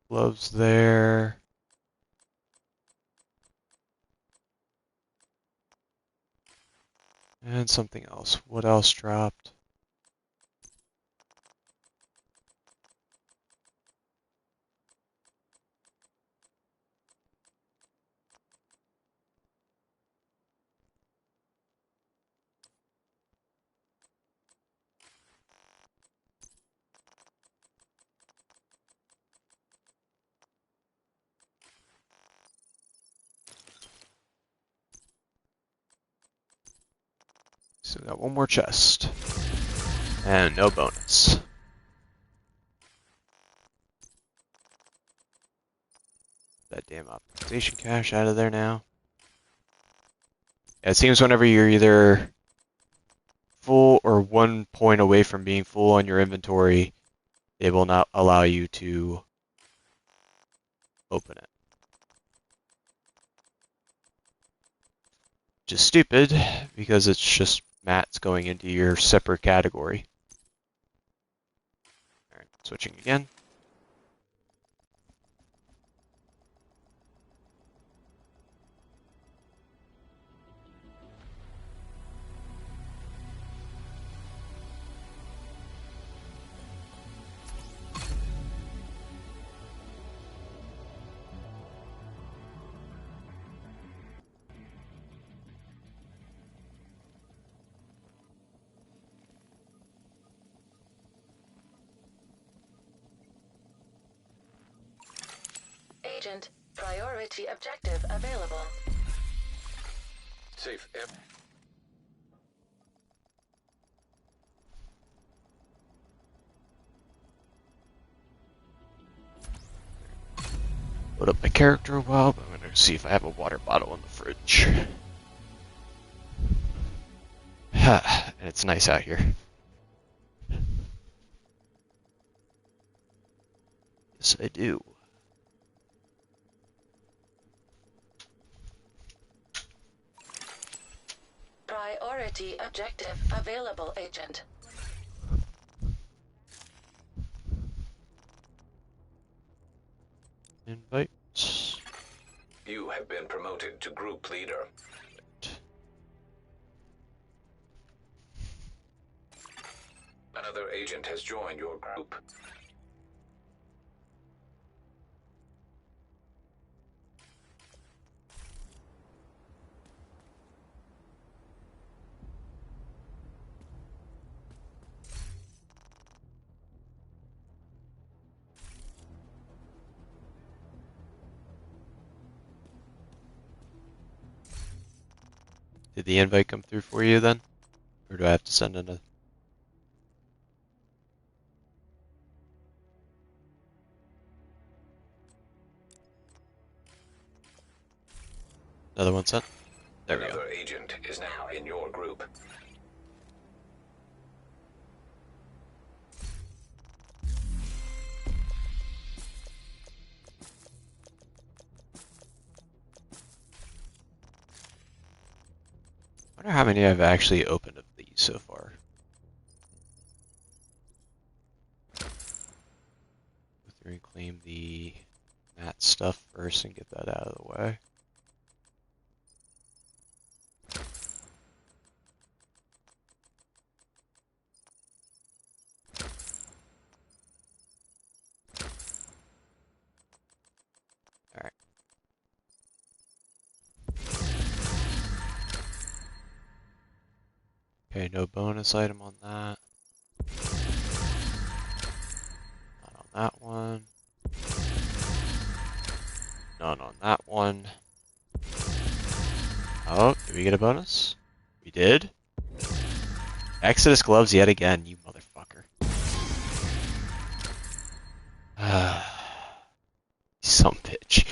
gloves there. And something else. What else dropped? So we got one more chest. And no bonus. That damn optimization cache out of there now. Yeah, it seems whenever you're either full or 1 point away from being full on your inventory, it will not allow you to open it. Which is stupid, because it's just mats going into your separate category. Alright, switching again. Agent, priority objective available. Safe. Load up my character a while, but I'm gonna see if I have a water bottle in the fridge. And it's nice out here. Yes, I do. Priority objective available, Agent. Invite. You have been promoted to group leader. Another agent has joined your group. Did the invite come through for you then? Or do I have to send another? Another one sent? There we go. Another agent is now in your group. I wonder how many I've actually opened of these so far. Go through and claim the mat stuff first and get that out of the way. Alright. Okay, no bonus item on that. Not on that one. None on that one. Oh, did we get a bonus? We did? Exodus gloves yet again, you motherfucker. Some bitch.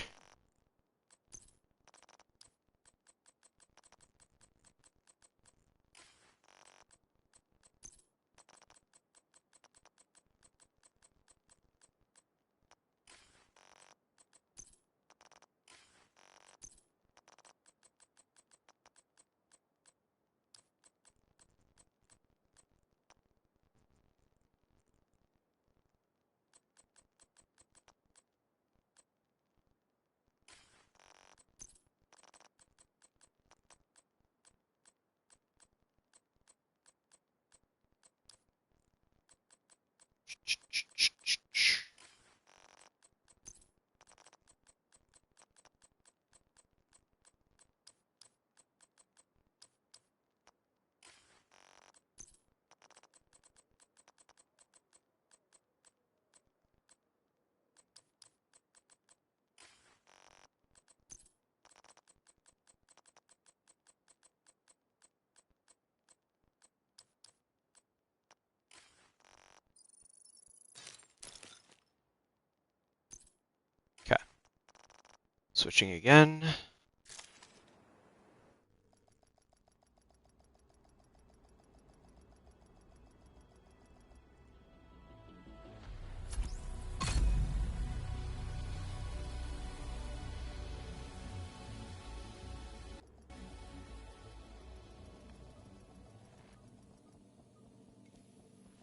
Switching again.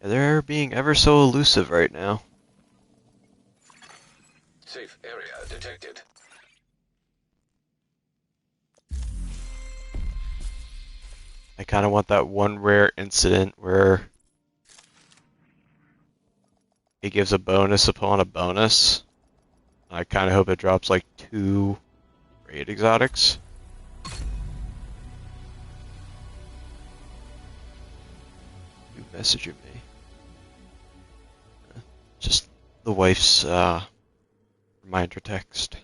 They're being ever so elusive right now. Safe area detected. I kind of want that one rare incident where it gives a bonus upon a bonus. I kind of hope it drops like 2 raid exotics. You messaging me? Just the wife's reminder text.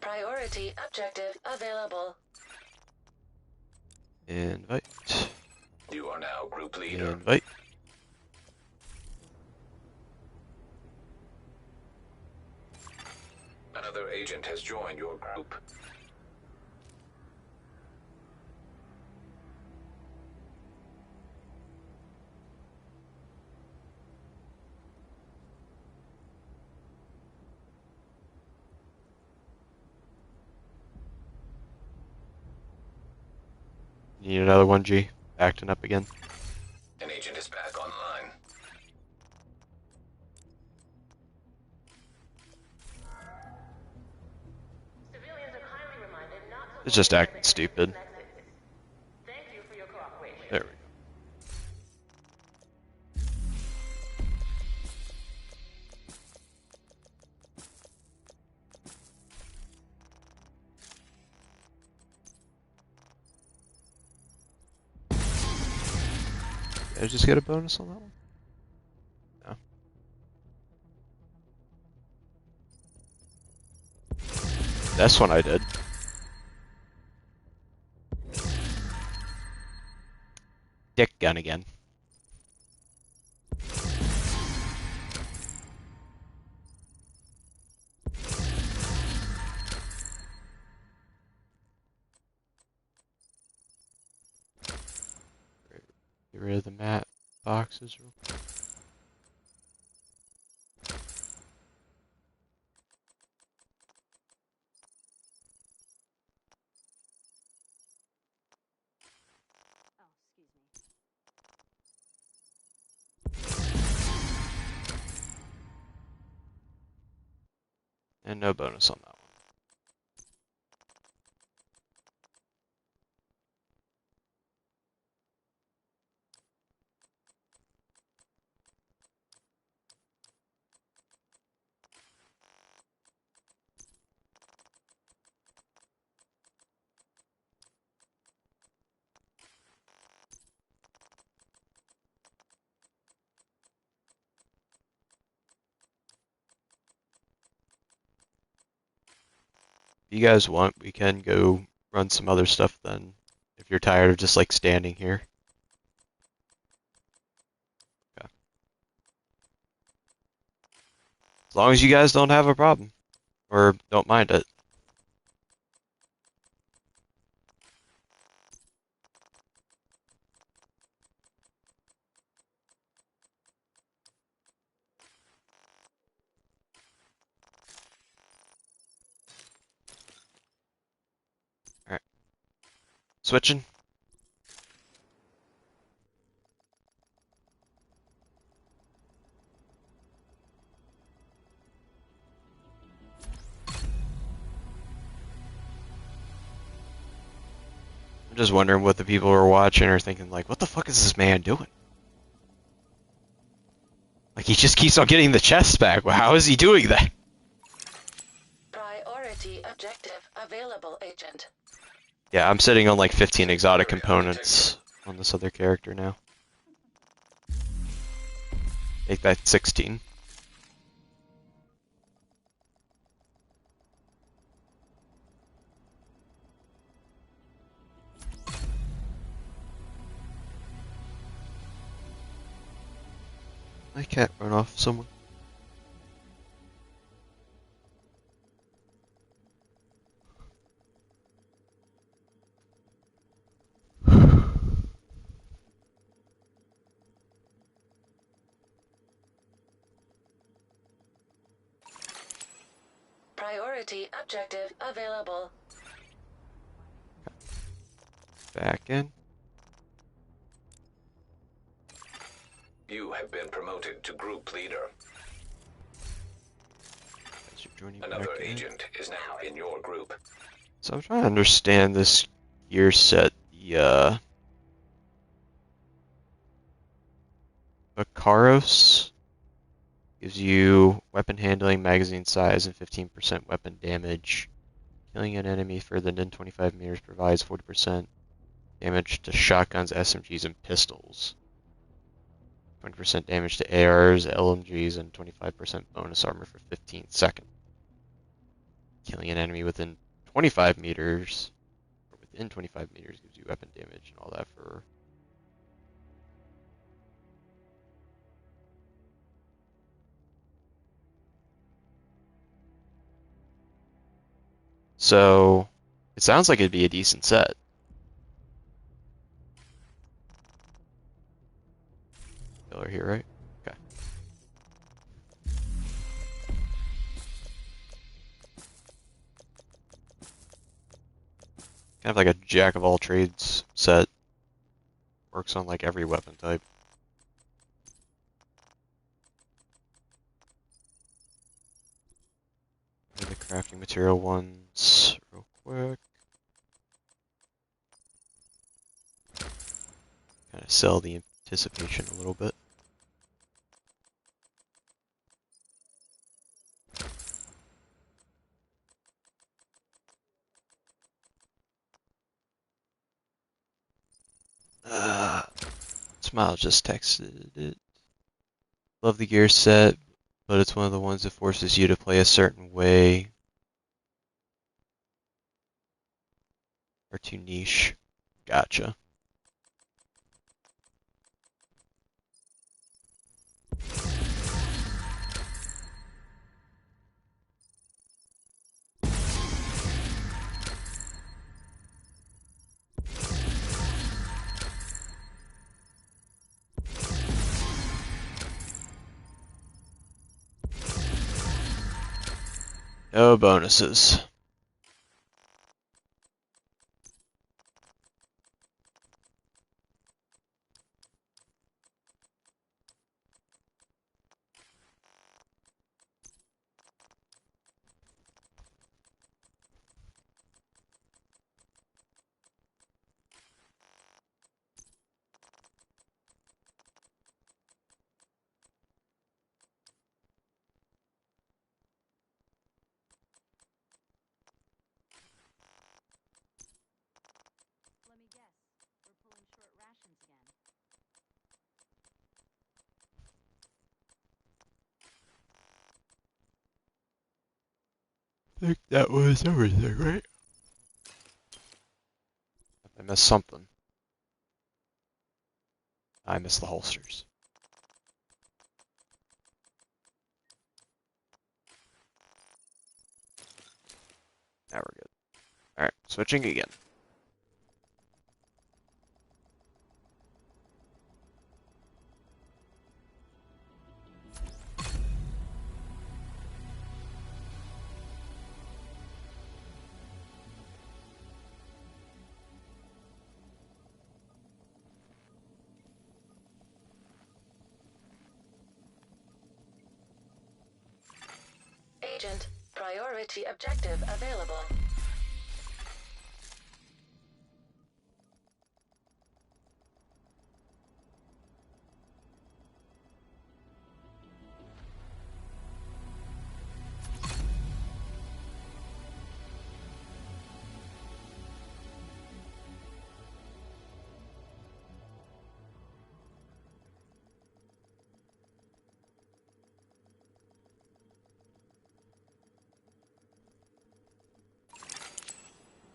Priority objective available. Invite. You are now group leader. Invite. Another agent has joined your group. Need another 1G. Acting up again. An agent is back online. It's just acting stupid. There we go. Did I just get a bonus on that one? No. This one I did. Dick gun again. Get rid of the mat boxes real quick. And no bonus on that one. If you guys want, we can go run some other stuff then. If you're tired of just like standing here. Okay. As long as you guys don't have a problem. Or don't mind it. Alright. Switching. I'm just wondering what the people who are watching are thinking, like, what the fuck is this man doing? Like, he just keeps on getting the chests back. Well, how is he doing that? Priority objective available, agent. Yeah, I'm sitting on like 15 exotic components on this other character now. Make that 16. My cat run off somewhere. Priority objective available. Back in. You have been promoted to group leader. As you're joining Another back in. agent is now in your group. So I'm trying to understand this gear set. The Bakaros gives you weapon handling, magazine size, and 15% weapon damage. Killing an enemy further than 25 meters provides 40% damage to shotguns, SMGs, and pistols. 20% damage to ARs, LMGs, and 25% bonus armor for 15 seconds. Killing an enemy within 25 meters, or within 25 meters, gives you weapon damage and all that for... So, it sounds like it'd be a decent set. Killer here, right? Okay. Kind of like a jack of all trades set. Works on like every weapon type. Do the crafting material ones real quick. Kind of sell the anticipation a little bit. Smile just texted it. Love the gear set, but it's one of the ones that forces you to play a certain way. Or too niche. Gotcha. No bonuses. Let me guess. We're pulling short rations again. I think that was everything, right? I missed something. I missed the holsters. Now we're good. Alright, switching again. Agent, priority objective available.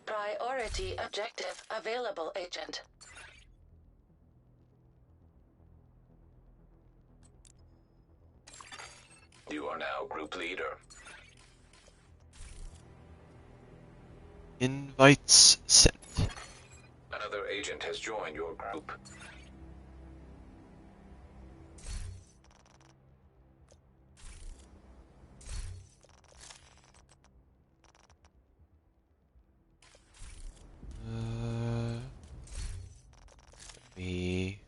Priority objective available, Agent. now group leader. Invites sent. Another agent has joined your group. Let me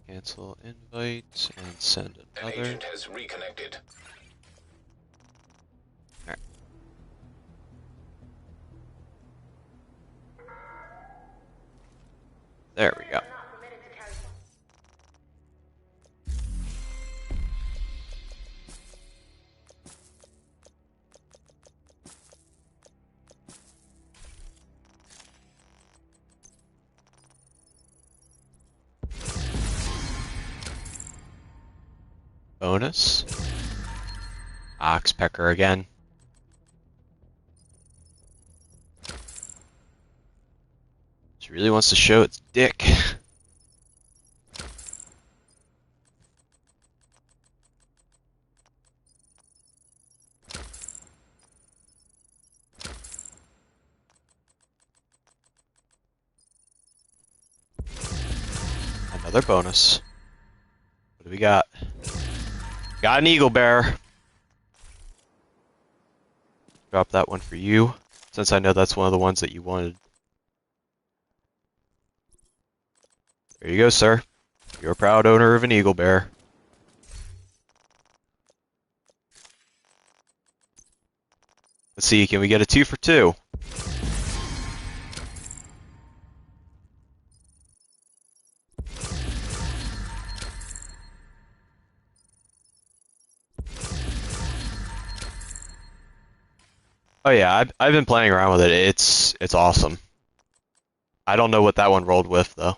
cancel invite and send An another. agent has reconnected. Alright. There we go. Bonus. Oxpecker again. She really wants to show its dick. Another bonus. What do we got? Got an eagle bear. Drop that one for you, since I know that's one of the ones that you wanted. There you go, sir. You're a proud owner of an eagle bear. Let's see, can we get a 2 for 2? Oh yeah, I've been playing around with it. It's awesome. I don't know what that one rolled with though.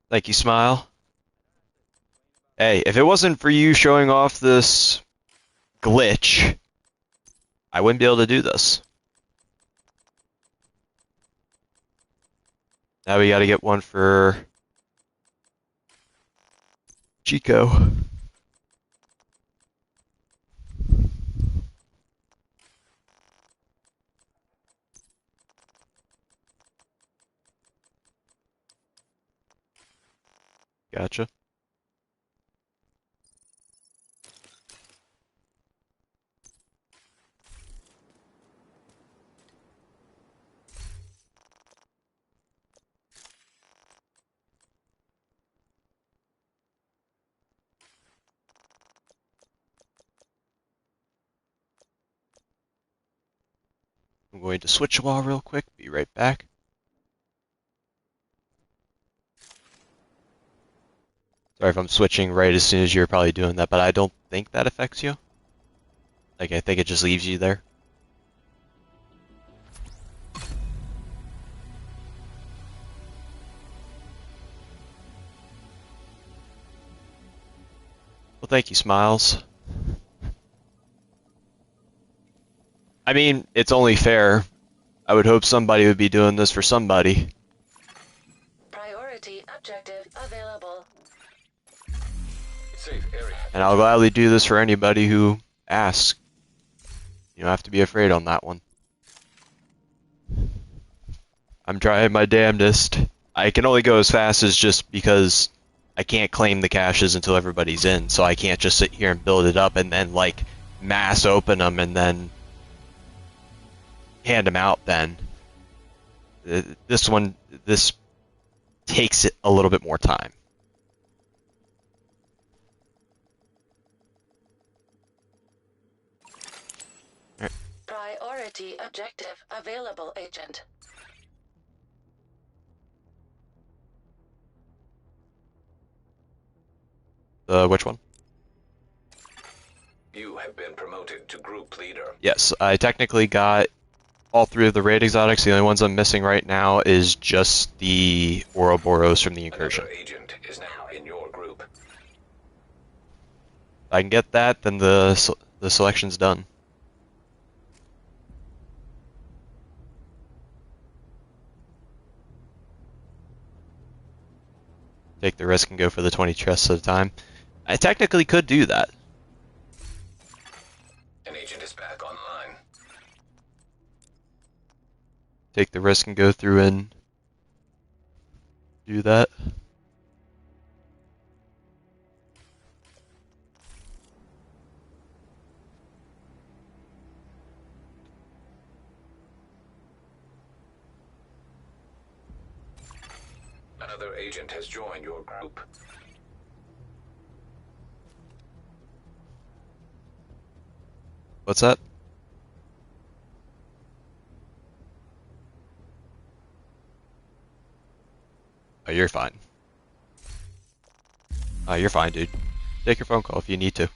Thank you, Smile. Hey, if it wasn't for you showing off this glitch, I wouldn't be able to do this. Now we gotta get one for Chico. Gotcha. I'm going to switch a while real quick, be right back. Sorry if I'm switching right as soon as you're probably doing that, but I don't think that affects you. Like, I think it just leaves you there. Well, thank you, Smiles. I mean, it's only fair. I would hope somebody would be doing this for somebody. Priority objective available. Safe area. And I'll gladly do this for anybody who asks. You don't have to be afraid on that one. I'm trying my damnedest. I can only go as fast as just because I can't claim the caches until everybody's in, so I can't just sit here and build it up and then, like, mass open them and then hand them out then. This takes it a little bit more time. Priority objective available, Agent. Which one? You have been promoted to group leader. Yes, I technically got all 3 of the raid exotics. The only ones I'm missing right now is just the Ouroboros from the incursion. Another agent is now in your group. I can get that, then the selection's done. Take the risk and go for the 20 chests at a time. I technically could do that. An agent is back online. Take the risk and go through and do that. Another agent has joined your group. What's that? Oh, you're fine. Oh, you're fine, dude. Take your phone call if you need to.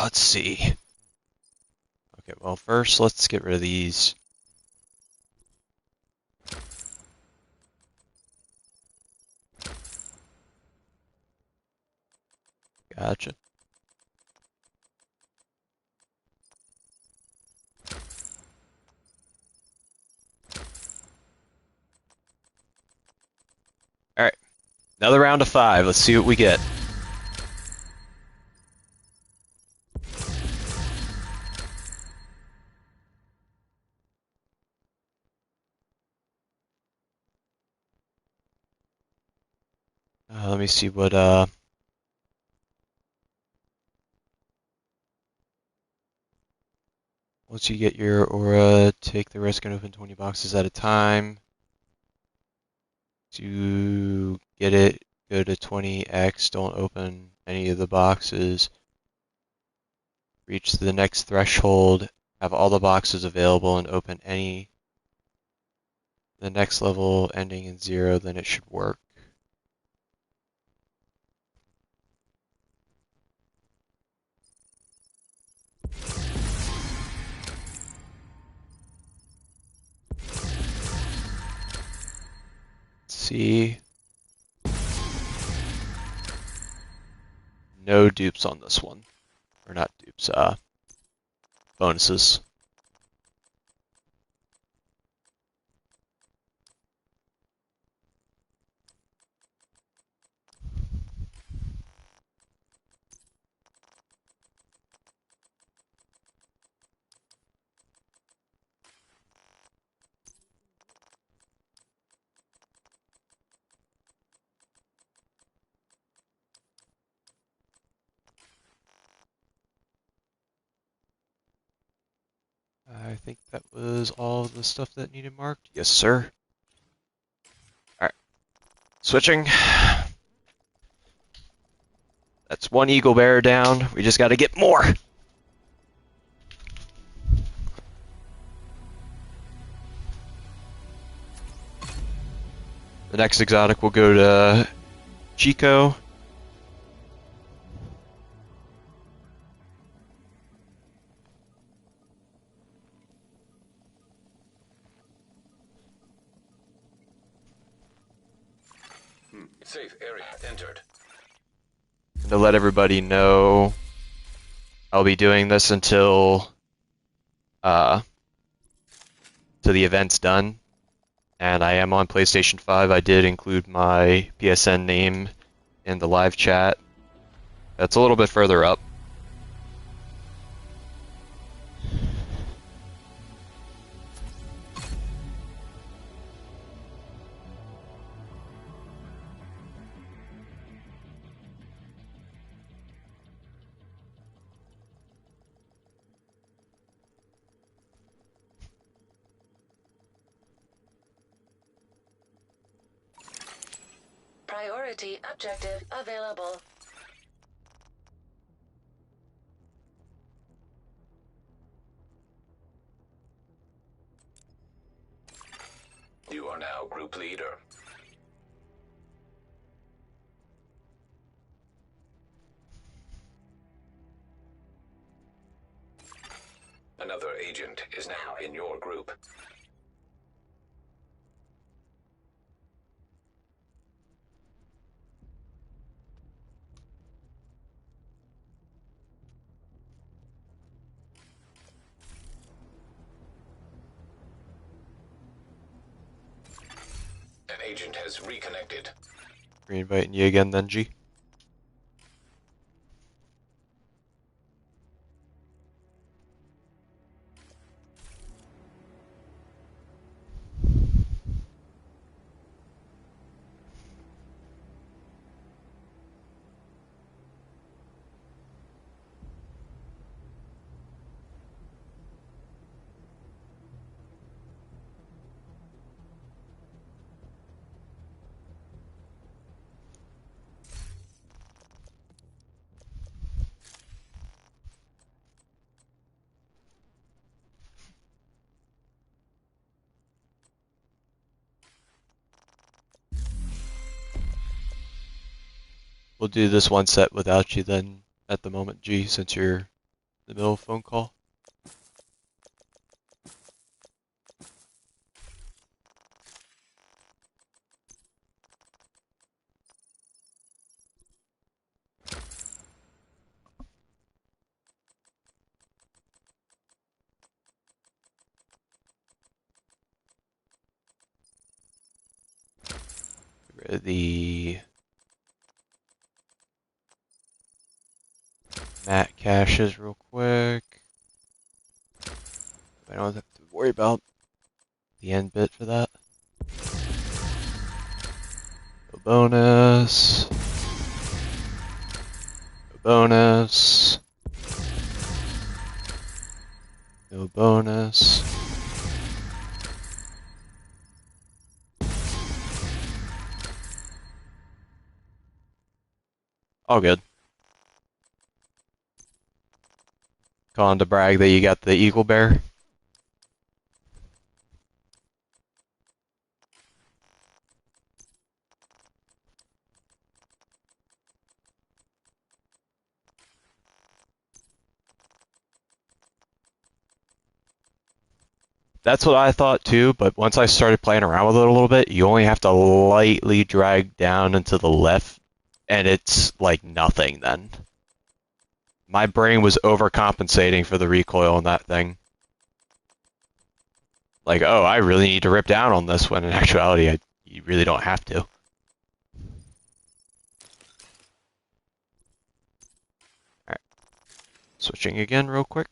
Let's see. Okay, well, first let's get rid of these. Gotcha. Alright. Another round of 5. Let's see what we get. Let me see what, once you get your aura, take the risk and open 20 boxes at a time. To get it, go to 20x, don't open any of the boxes. Reach the next threshold, have all the boxes available and open any. The next level ending in 0, then it should work. See. No dupes on this one. Or not dupes, bonuses. I think that was all the stuff that needed marked. Yes, sir. Alright. Switching. That's one eagle bearer down. We just gotta get more! The next exotic will go to Chico. Safe area entered. And to let everybody know, I'll be doing this until till the event's done. And I am on PlayStation 5. I did include my PSN name in the live chat. That's a little bit further up. Priority objective available. You are now group leader. agent is now in your group. An agent has reconnected. Reinviting you again then, G. We'll do this one set without you then at the moment, G, since you're in the middle of a phone call. Get rid of the mat caches real quick. I don't have to worry about the end bit for that. No bonus. No bonus. No bonus. All good. Calling to brag that you got the Eagle Bear. That's what I thought too, but once I started playing around with it a little bit, you only have to lightly drag down and to the left, and it's like nothing then. My brain was overcompensating for the recoil on that thing. Like, oh, I really need to rip down on this, when in actuality, you really don't have to. Alright. Switching again real quick.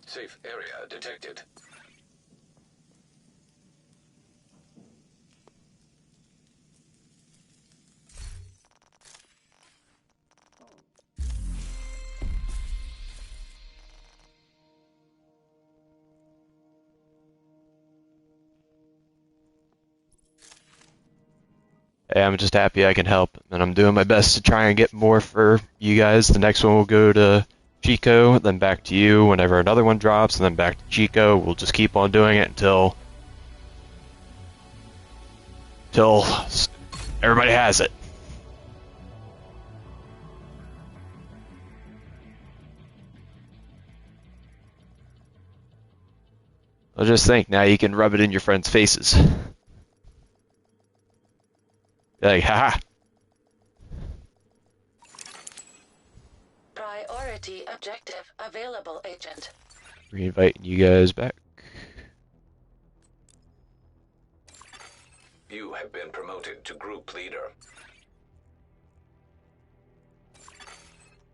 Safe area detected. Hey, I'm just happy I can help, and I'm doing my best to try and get more for you guys. The next one will go to Chico, then back to you whenever another one drops, and then back to Chico. We'll just keep on doing it until everybody has it. I'll just think, now you can rub it in your friends' faces. Be like, haha. Priority objective available, Agent. Reinviting you guys back. You have been promoted to group leader.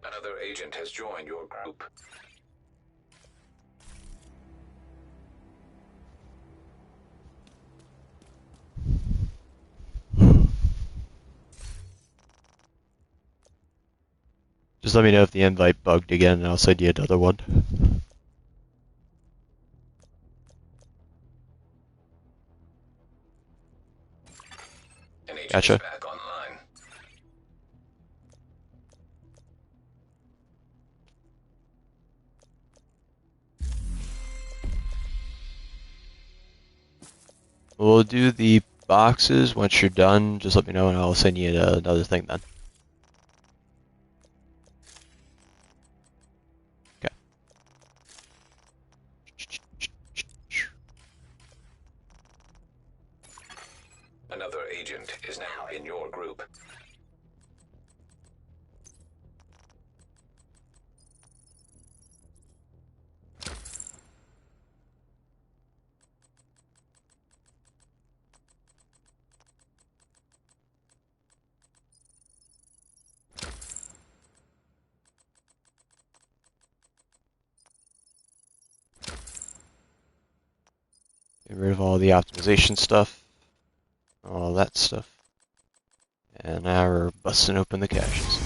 Another agent has joined your group. Just let me know if the invite bugged again, and I'll send you another one. is Gotcha. back online. We'll do the boxes once you're done. Just let me know and I'll send you another thing then. Okay. Another agent is now in your group. Get rid of all the optimization stuff. All that stuff. And now we're busting open the caches.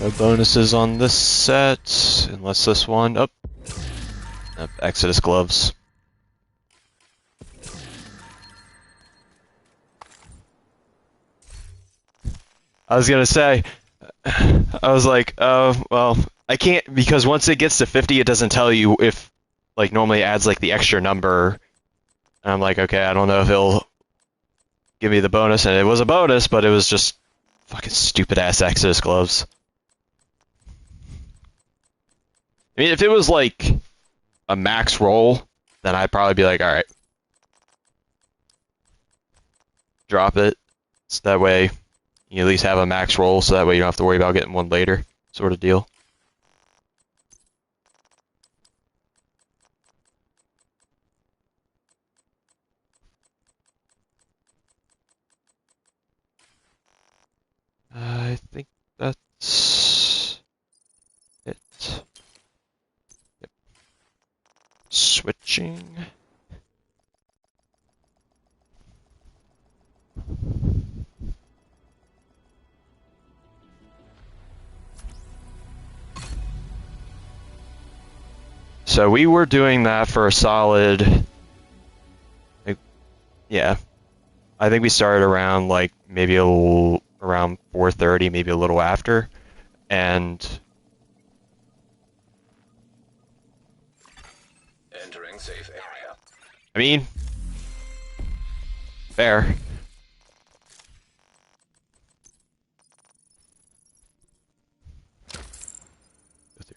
No bonuses on this set, unless this one. Oh. Nope, Exodus gloves. I was gonna say, I was like, oh, well, I can't, because once it gets to 50, it doesn't tell you if, like, normally it adds, like, the extra number. And I'm like, okay, I don't know if it'll give me the bonus, and it was a bonus, but it was just fucking stupid-ass Exodus gloves. I mean, if it was, like, a max roll, then I'd probably be like, alright. Drop it, so that way you at least have a max roll, so that way you don't have to worry about getting one later, sort of deal. I think that's it. Yep. Switching. So we were doing that for a solid, like, yeah. I think we started around like maybe around 4:30, maybe a little after, and Entering safe area. I mean, fair.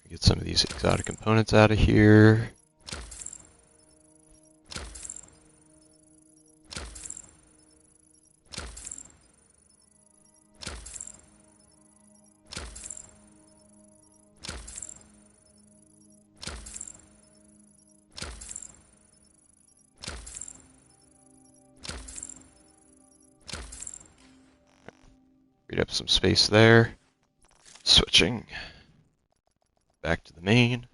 Get some of these exotic components out of here. Freed up some space there. Switching back to the main.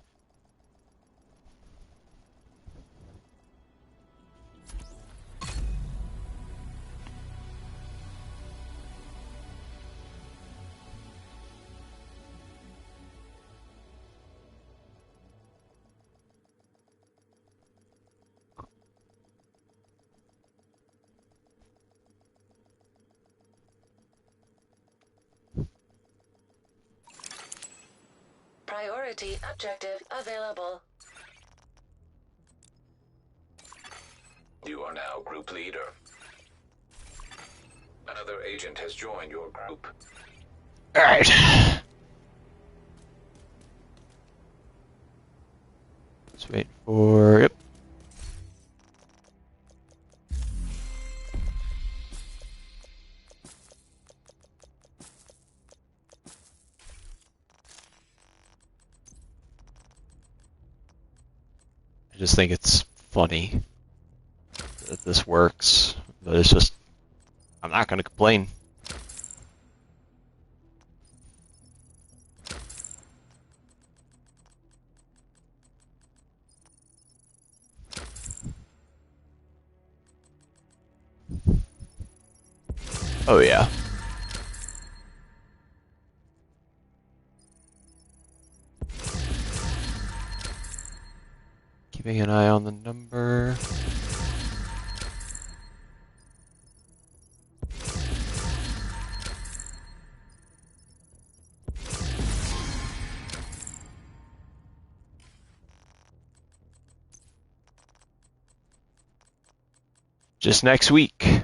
Priority objective available. You are now group leader. Another agent has joined your group. Alright. Let's wait for... Yep. I just think it's funny that this works, but it's just... I'm not gonna complain. Oh yeah. Keeping an eye on the number. Just next week.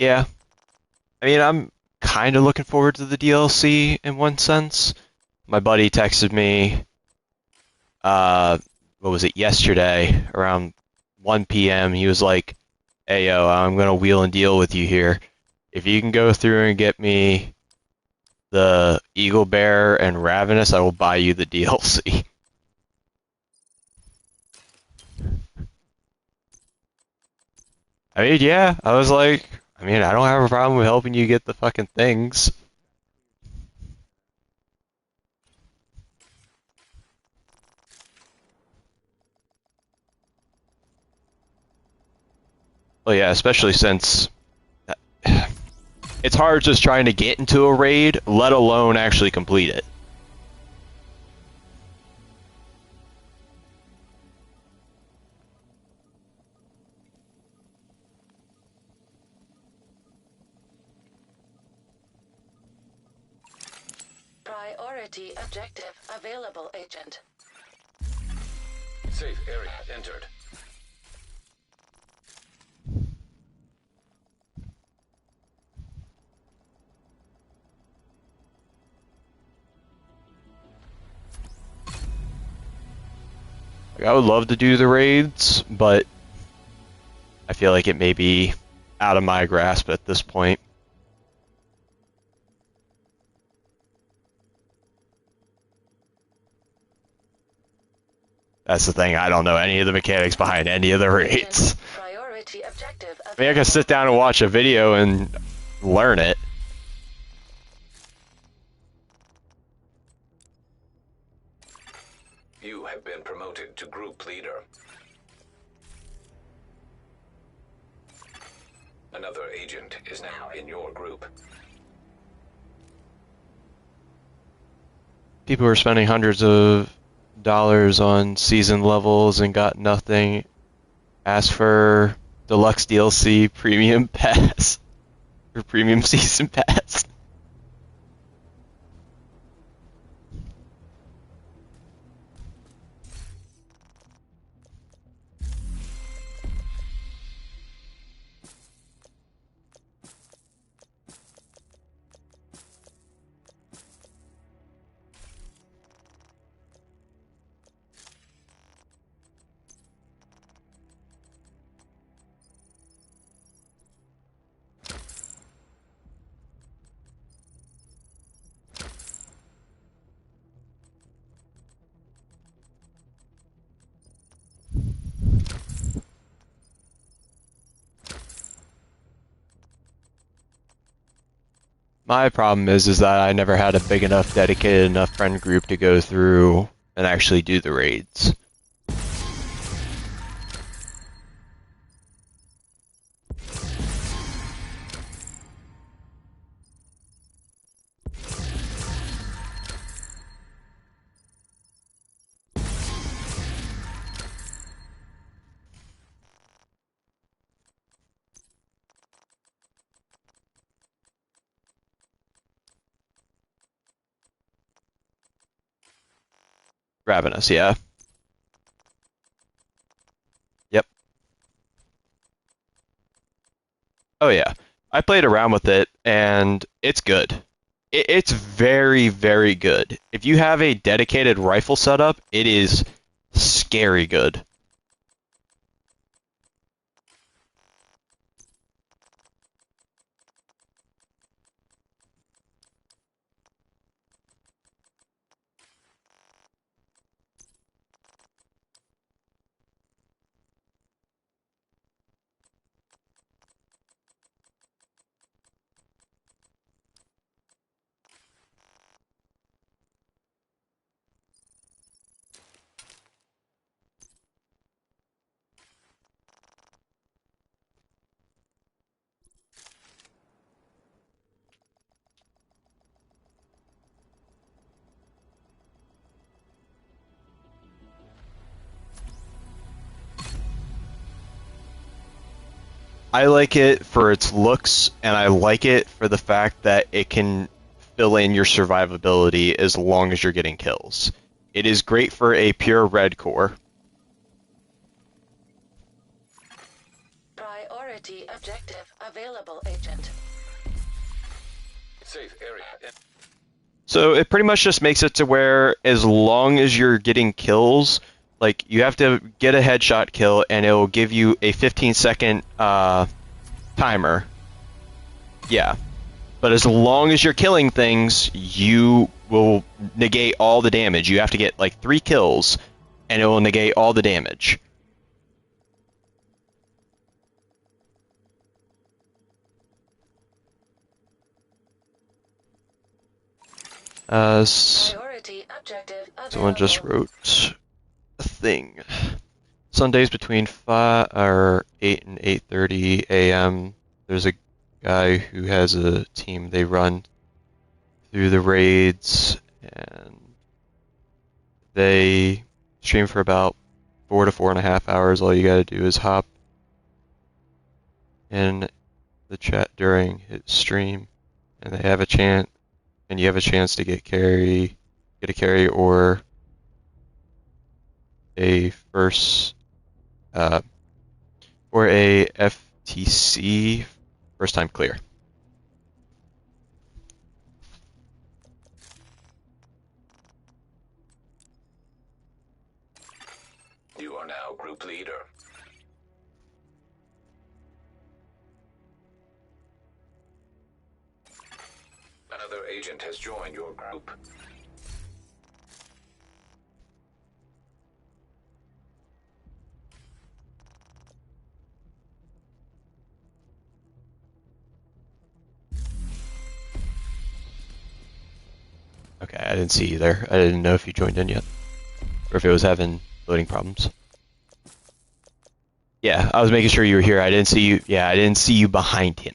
Yeah. I mean, I'm kind of looking forward to the DLC in one sense. My buddy texted me, what was it, yesterday, around 1 p.m. He was like, hey, yo, I'm going to wheel and deal with you here. If you can go through and get me the Eagle Bear and Ravenous, I will buy you the DLC. I mean, yeah, I was like, I mean, I don't have a problem with helping you get the fucking things. Well, yeah, especially since it's hard just trying to get into a raid, let alone actually complete it. Priority objective available, Agent. Safe area entered. Like, I would love to do the raids, but I feel like it may be out of my grasp at this point. That's the thing, I don't know any of the mechanics behind any of the raids. Priority objective I mean, I can sit down and watch a video and learn it. You have been promoted to group leader. Another agent is now in your group. People are spending hundreds of dollars on season levels and got nothing. Ask for deluxe DLC, premium pass, or premium season pass. My problem is that I never had a big enough, dedicated enough friend group to go through and actually do the raids. Ravenous, yeah. Yep. Oh yeah. I played around with it, and it's good. It's very, very good. If you have a dedicated rifle setup, it is scary good. I like it for its looks, and I like it for the fact that it can fill in your survivability as long as you're getting kills. It is great for a pure red core. Priority objective available, Agent. Safe area. So it pretty much just makes it to where as long as you're getting kills, like you have to get a headshot kill and it will give you a 15-second timer. Yeah. But as long as you're killing things, you will negate all the damage. You have to get like 3 kills and it will negate all the damage. Priority objective Someone just available. wrote a thing. Sundays between 8 and 8:30 a.m. There's a guy who has a team. They run through the raids and they stream for about 4 to 4.5 hours. All you gotta do is hop in the chat during his stream, and they have a chance, and you have a chance to get a carry or a first or a FTC first time clear. You are now group leader. Another agent has joined your group. Okay, I didn't see you there. I didn't know if you joined in yet, or if it was having loading problems. Yeah, I was making sure you were here. I didn't see you. Yeah, I didn't see you behind him.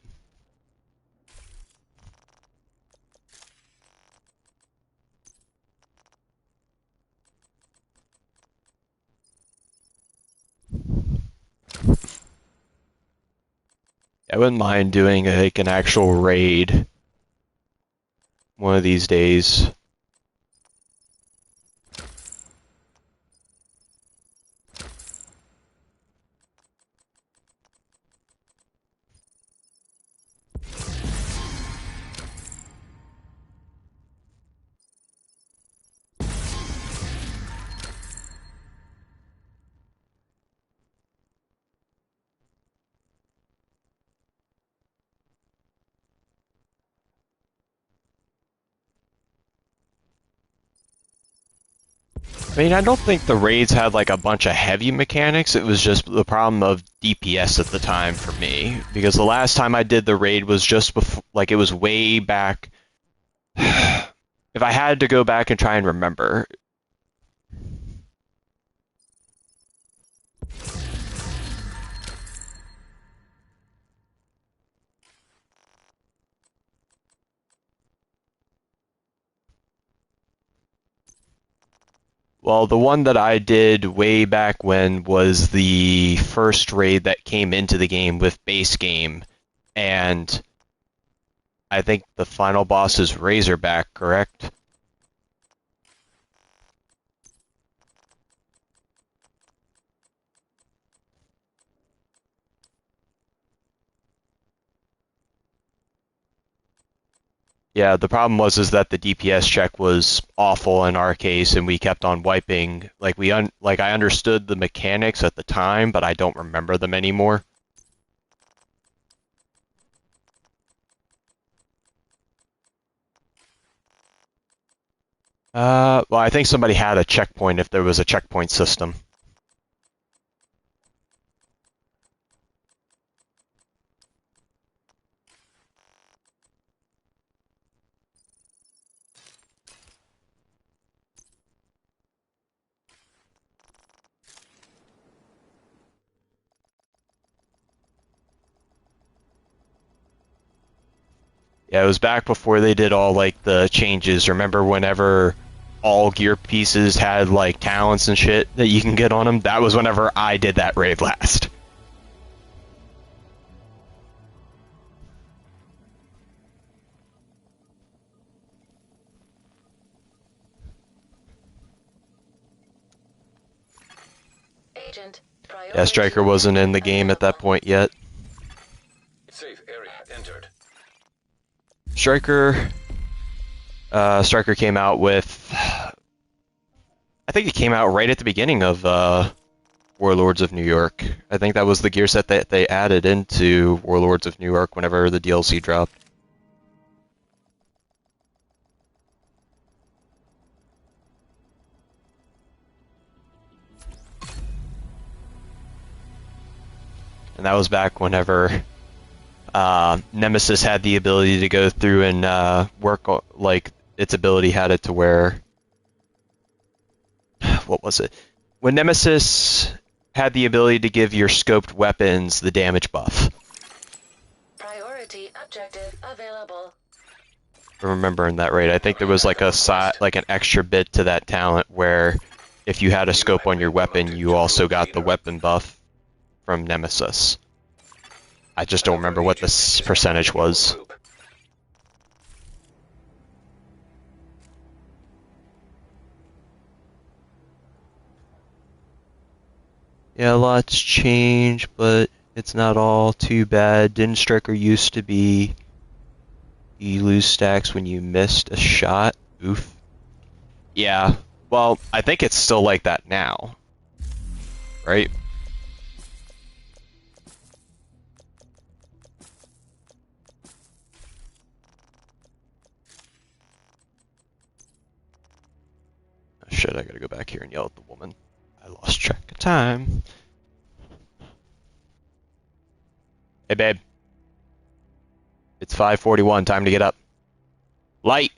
I wouldn't mind doing like an actual raid one of these days. I mean, I don't think the raids had like a bunch of heavy mechanics. It was just the problem of DPS at the time for me. Because the last time I did the raid was just before, like it was way back. If I had to go back and try and remember. Well, the one that I did way back when was the first raid that came into the game with base game, and I think the final boss is Razorback, correct? Yeah, the problem was is that the DPS check was awful in our case, and we kept on wiping. Like I understood the mechanics at the time, but I don't remember them anymore. Well, I think somebody had a checkpoint if there was a checkpoint system. Yeah, it was back before they did all like the changes. Remember whenever all gear pieces had like talents and shit that you can get on them? That was whenever I did that raid last. agent. Yeah, Striker wasn't in the game at that point yet. Safe area entered. Striker came out with, I think it came out right at the beginning of Warlords of New York. I think that was the gear set that they added into Warlords of New York whenever the DLC dropped. And that was back whenever Nemesis had the ability to go through and work, like, its ability had it to where... What was it? When Nemesis had the ability to give your scoped weapons the damage buff. Priority objective available. If I'm remembering that right, I think there was like an extra bit to that talent where if you had a scope on your weapon, you also got the weapon buff from Nemesis. I just don't remember what this percentage was. Yeah, a lot's changed, but it's not all too bad. Didn't Striker used to be you lose stacks when you missed a shot? Oof. Yeah, well, I think it's still like that now. Right? Oh, shit, I gotta go back here and yell at the woman. I lost track of time. Hey, babe. It's 5:41. Time to get up. Light!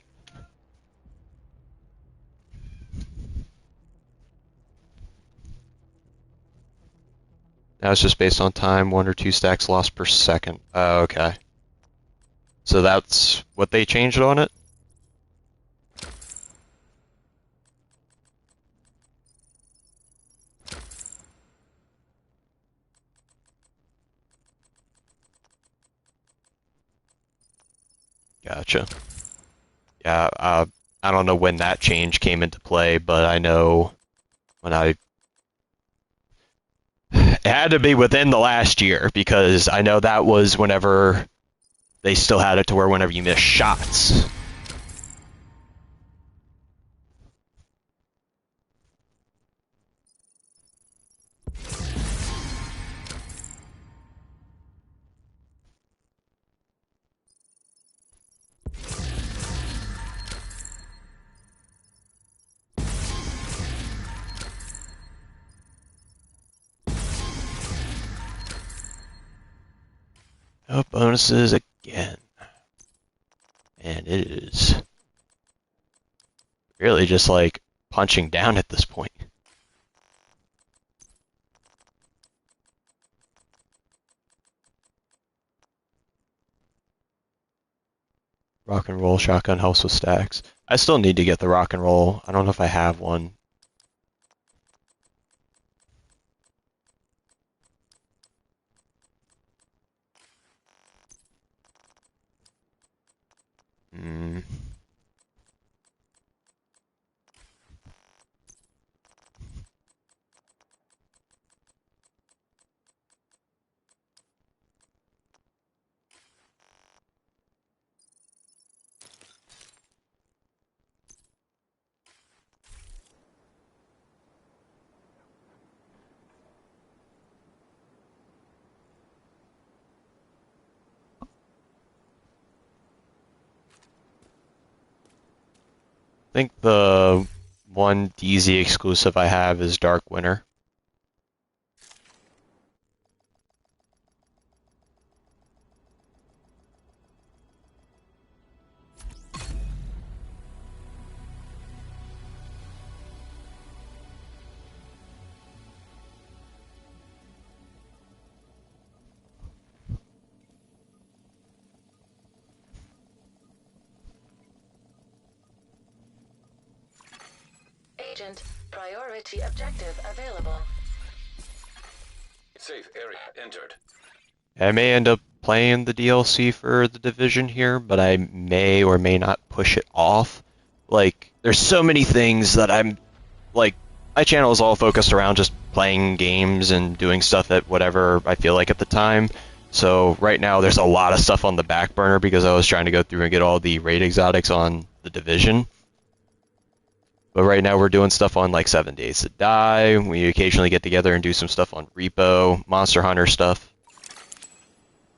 Now it's just based on time, 1 or 2 stacks lost per second. Oh, okay. So that's what they changed on it? Gotcha. Yeah, I don't know when that change came into play, but I know when it had to be within the last year, because I know that was whenever they still had it to where whenever you miss shots. Oh, bonuses again. And it is really just like punching down at this point. Rock and roll shotgun helps with stacks. I still need to get the rock and roll. I don't know if I have one. Hmm. I think the one DZ exclusive I have is Dark Winter. Agent, priority objective available. Safe area entered. I may end up playing the DLC for the Division here, but I may or may not push it off. Like, there's so many things that I'm, like, my channel is all focused around just playing games and doing stuff at whatever I feel like at the time. So right now there's a lot of stuff on the back burner because I was trying to go through and get all the raid exotics on the Division. But right now we're doing stuff on like 7 Days to Die. We occasionally get together and do some stuff on Repo, Monster Hunter stuff.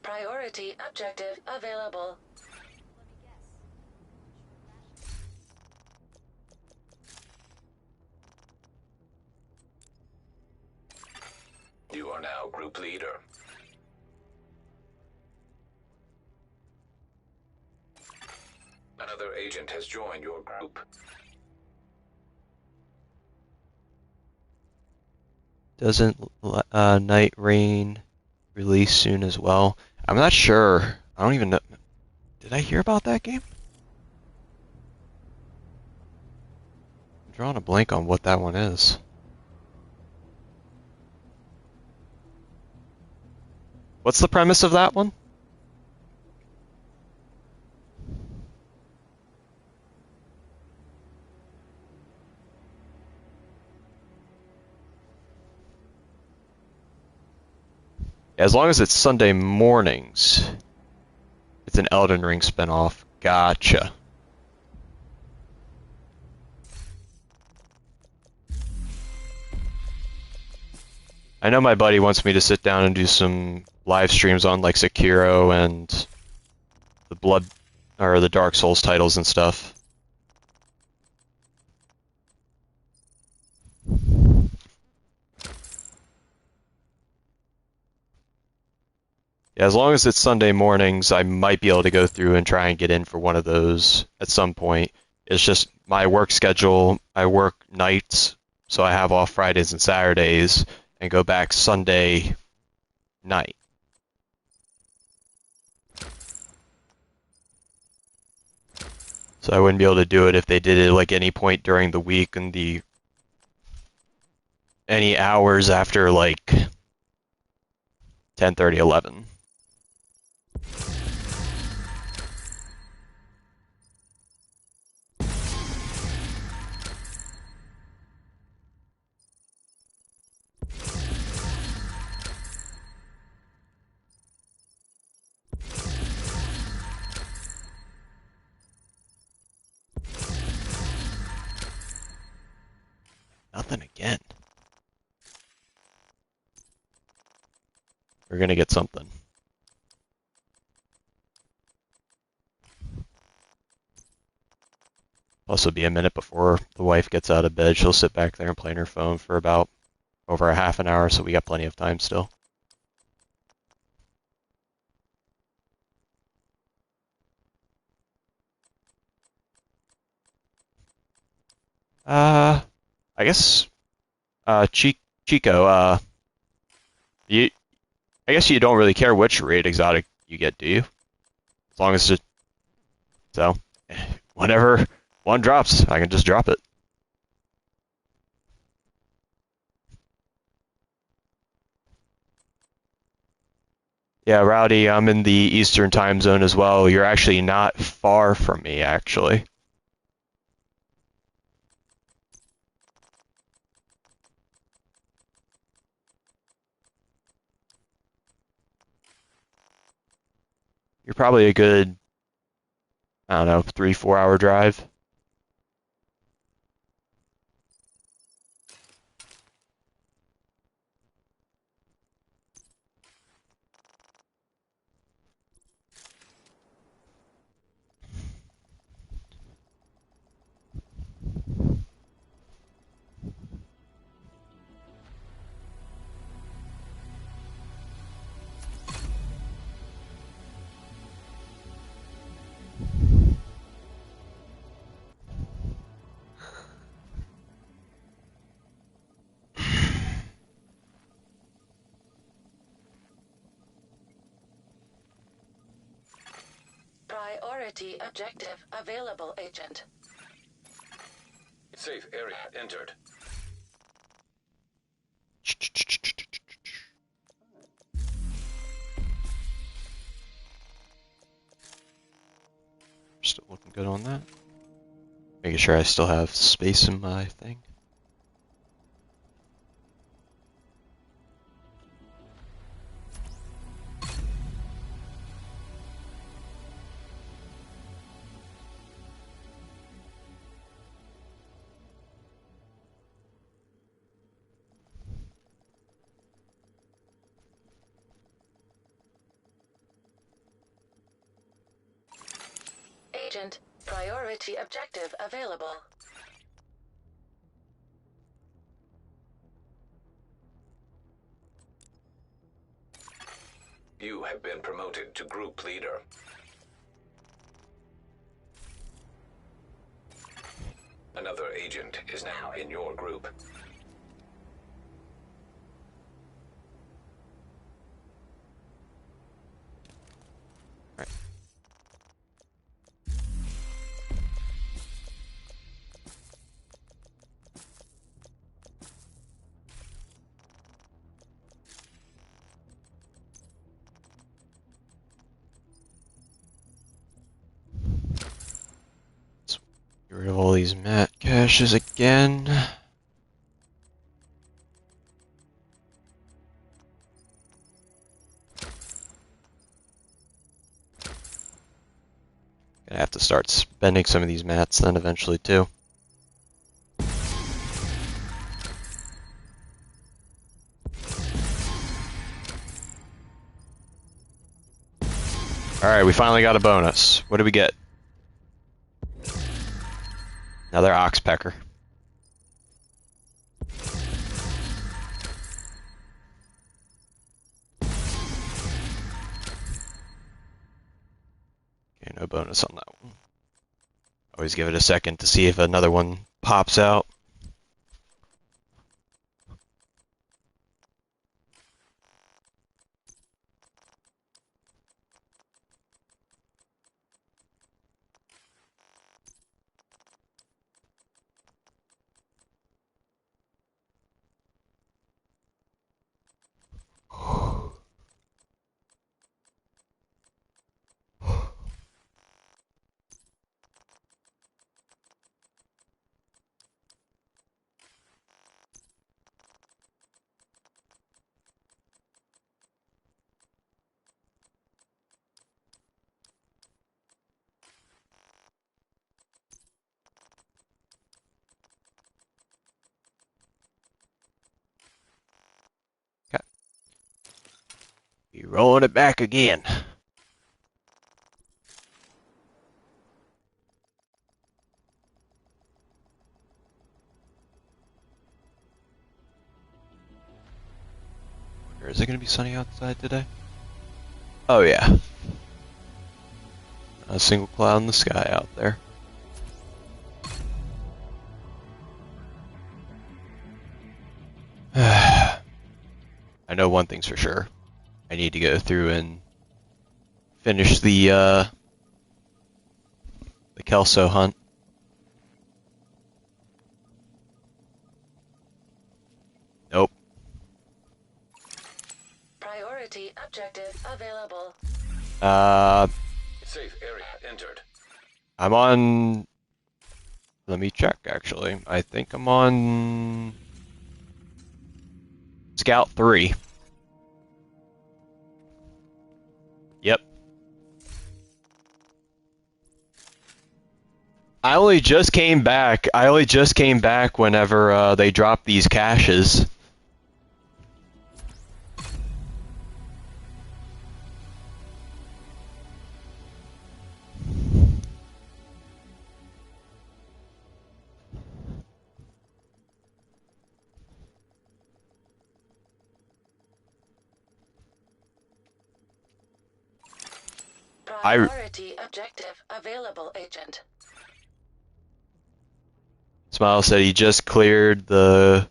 Priority objective available. You are now group leader. Another agent has joined your group. Doesn't Night Rain release soon as well? I'm not sure. I don't even know. Did I hear about that game? I'm drawing a blank on what that one is. What's the premise of that one? As long as it's Sunday mornings, it's an Elden Ring spinoff. Gotcha. I know my buddy wants me to sit down and do some live streams on like Sekiro and the the Dark Souls titles and stuff. Yeah, as long as it's Sunday mornings, I might be able to go through and try and get in for one of those at some point. It's just my work schedule. I work nights, so I have off Fridays and Saturdays and go back Sunday night. So I wouldn't be able to do it if they did it like any point during the week and any hours after like 10:30, 11. Nothing again. We're gonna get something. Plus, it'll be a minute before the wife gets out of bed. She'll sit back there and play on her phone for about over a half an hour, so we got plenty of time still. I guess, Chico, I guess you don't really care which raid exotic you get, do you? As long as so, whenever one drops, I can just drop it. Yeah, Rowdy, I'm in the Eastern time zone as well. You're actually not far from me, actually. You're probably a good, I don't know, 3-4 hour drive. Priority objective available, Agent. Safe area entered. Still looking good on that. Making sure I still have space in my thing. Agent, priority objective available. You have been promoted to group leader. Another agent is now in your group. Get rid of all these mat caches again. Gonna have to start spending some of these mats then eventually too. Alright, we finally got a bonus. What do we get? Another oxpecker. Okay, no bonus on that one. Always give it a second to see if another one pops out. Okay. Be rolling it back again. Or is it going to be sunny outside today? Oh yeah. Not a single cloud in the sky out there. I know one thing's for sure. I need to go through and finish the Kelso hunt. Nope. Priority objective available. Safe area entered. I'm on... Let me check, actually. I think I'm on... Scout 3. Yep. I only just came back whenever they dropped these caches. Priority objective available, Agent. Smile said he just cleared the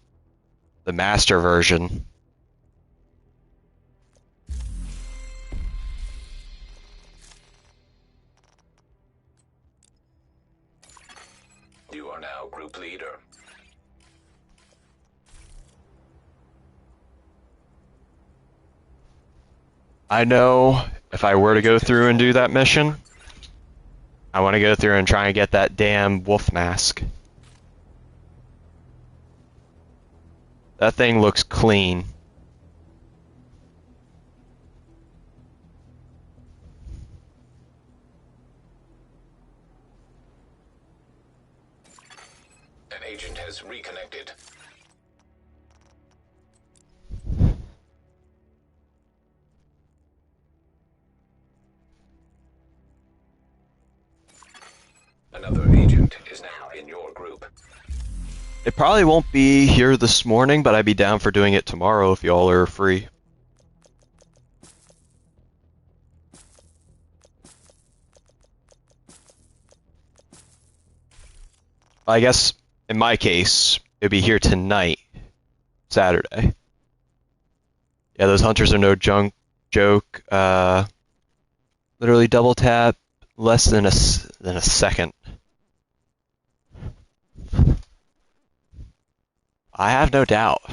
master version. You are now group leader. I know if I were to go through and do that mission, I want to go through and try and get that damn wolf mask. That thing looks clean. An agent has reconnected. Another agent is now in your group. It probably won't be here this morning, but I'd be down for doing it tomorrow if y'all are free. I guess, in my case, it'd be here tonight, Saturday. Yeah, those hunters are no joke. Literally double tap, less than a second. I have no doubt.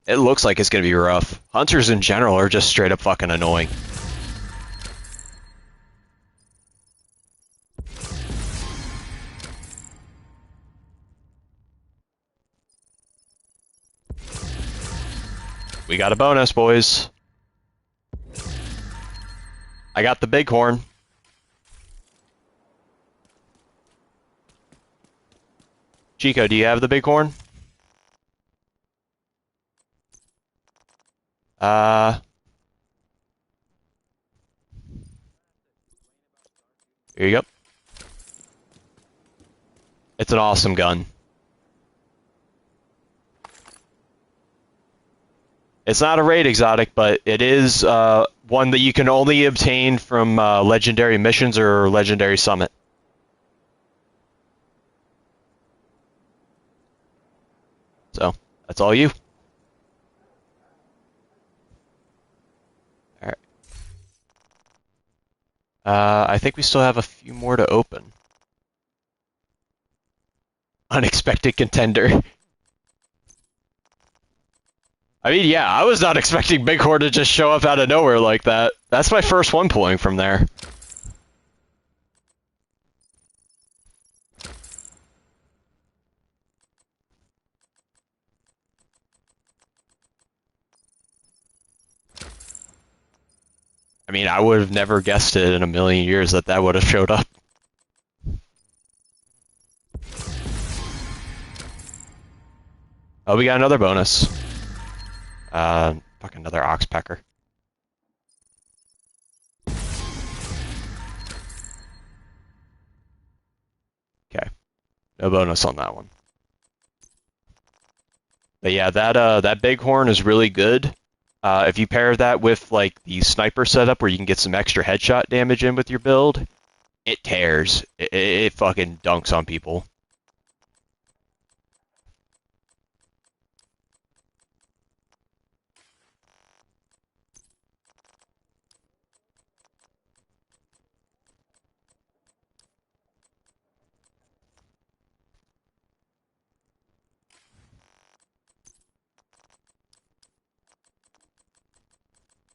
It looks like it's gonna be rough. Hunters in general are just straight up fucking annoying. We got a bonus, boys. I got the bighorn. Chico, do you have the bighorn? Here you go. It's an awesome gun. It's not a raid exotic, but it is one that you can only obtain from legendary missions or legendary summit. So, that's all you. Alright. I think we still have a few more to open. Unexpected contender. I mean, yeah, I was not expecting Bighorn to just show up out of nowhere like that. That's my first one pulling from there. I mean, I would have never guessed it in a million years that that would have showed up. Oh, we got another bonus. Fuck, another oxpecker. Okay. No bonus on that one. But yeah, that bighorn is really good. If you pair that with like the sniper setup where you can get some extra headshot damage in with your build, it tears. It fucking dunks on people.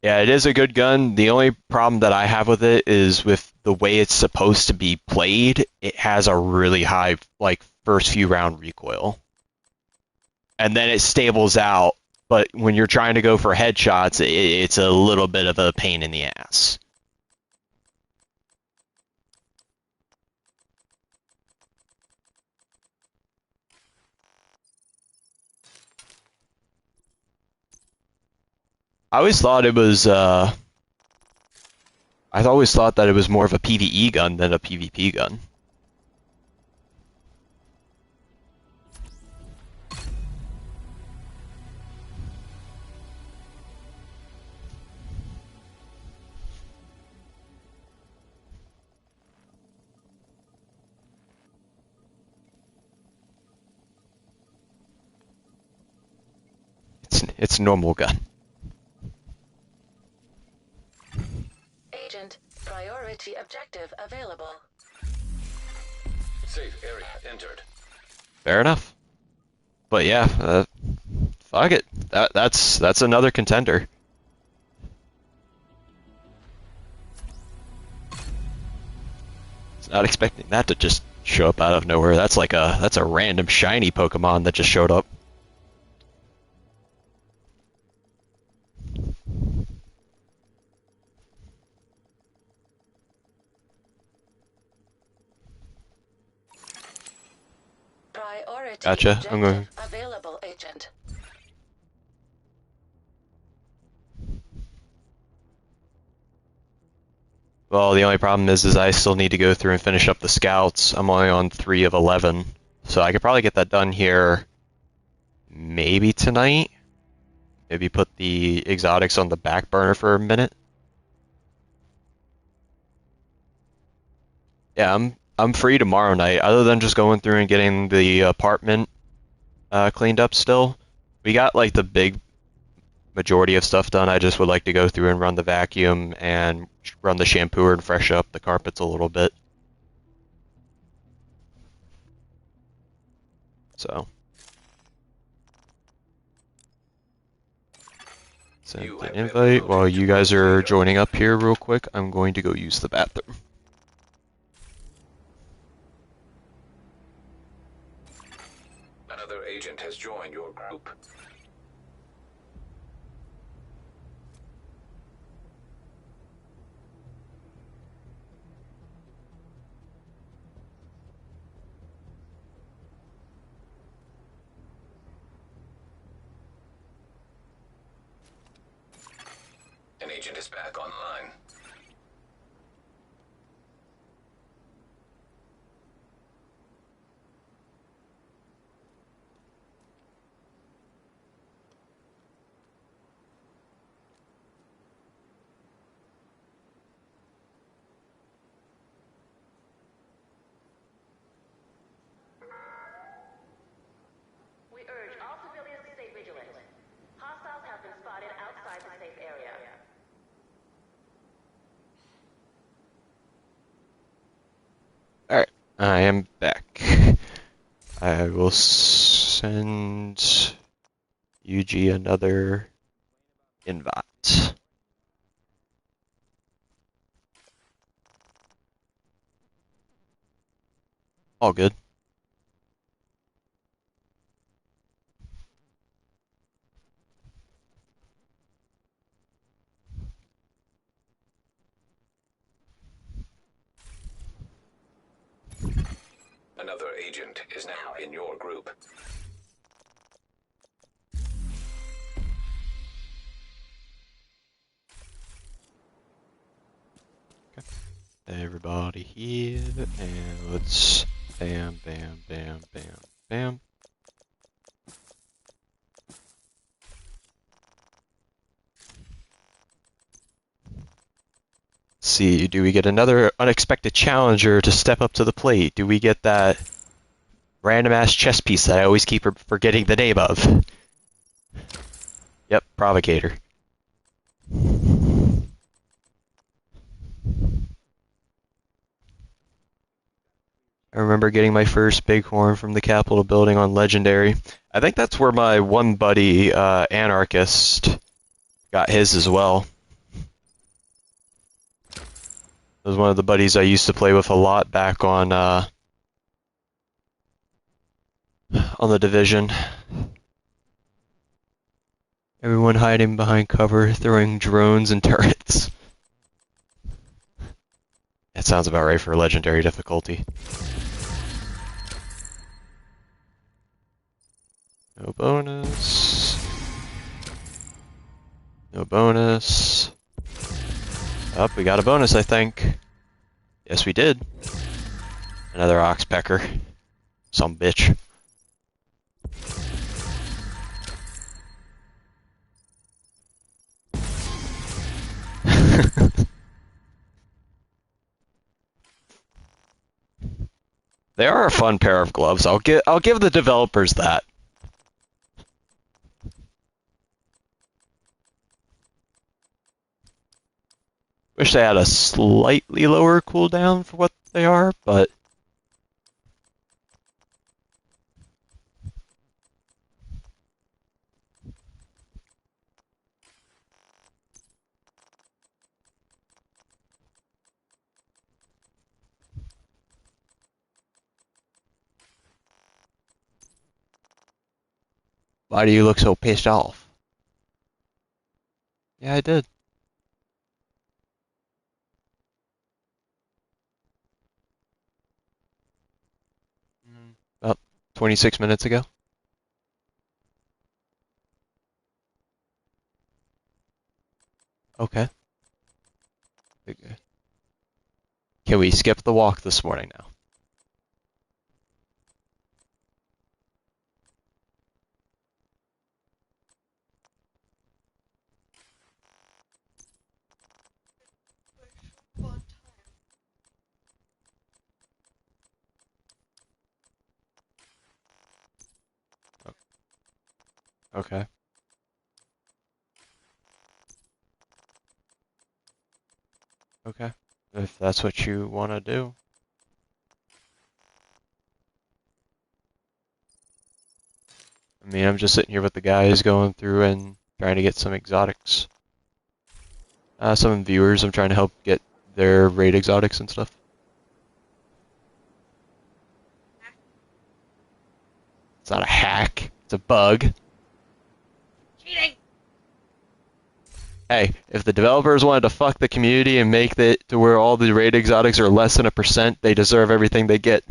Yeah, it is a good gun. The only problem that I have with it is with the way it's supposed to be played, it has a really high, like, first few round recoil. And then it stables out, but when you're trying to go for headshots, it's a little bit of a pain in the ass. I always thought it was, I always thought that it was more of a PvE gun than a PvP gun. It's a normal gun. Agent, priority objective available. Safe area entered. Fair enough. But yeah, fuck it. That's another contender. Not expecting that to just show up out of nowhere. That's a random shiny Pokemon that just showed up. Priority Gotcha. I'm going. objective available, agent. Well, the only problem is I still need to go through and finish up the scouts. I'm only on 3 of 11, so I could probably get that done here maybe tonight. Maybe put the exotics on the back burner for a minute. Yeah, I'm free tomorrow night. Other than just going through and getting the apartment cleaned up still. We got like the big majority of stuff done. I just would like to go through and run the vacuum and run the shampooer and fresh up the carpets a little bit. So. Send an invite. While you guys are joining up here real quick, I'm going to go use the bathroom. Another agent has joined your group. An agent is back online. We urge all civilians to stay vigilant. Hostiles have been spotted outside the safe area. Alright, I am back. I will send UG another invite. All good. Another agent is now in your group. Everybody here, and let's bam, bam, bam, bam, bam. See, do we get another unexpected challenger to step up to the plate? Do we get that random ass chess piece that I always keep forgetting the name of? Yep, Provocator. I remember getting my first bighorn from the Capitol building on Legendary. I think that's where my one buddy, Anarchist, got his as well. It was one of the buddies I used to play with a lot back on the Division. Everyone hiding behind cover, throwing drones and turrets. That sounds about right for Legendary difficulty. No bonus. No bonus. Oh, we got a bonus, I think. Yes, we did. Another Oxpecker. Some bitch. They are a fun pair of gloves. I'll give the developers that. Wish they had a slightly lower cooldown for what they are, but why do you look so pissed off? Yeah, I did. About 26 minutes ago. Okay. Okay. Can we skip the walk this morning now? Okay. Okay. If that's what you want to do. I mean, I'm just sitting here with the guys going through and trying to get some exotics. Some viewers, I'm trying to help get their raid exotics and stuff. It's not a hack, it's a bug. Cheating! Hey, if the developers wanted to fuck the community and make it to where all the raid exotics are less than 1%, they deserve everything they get.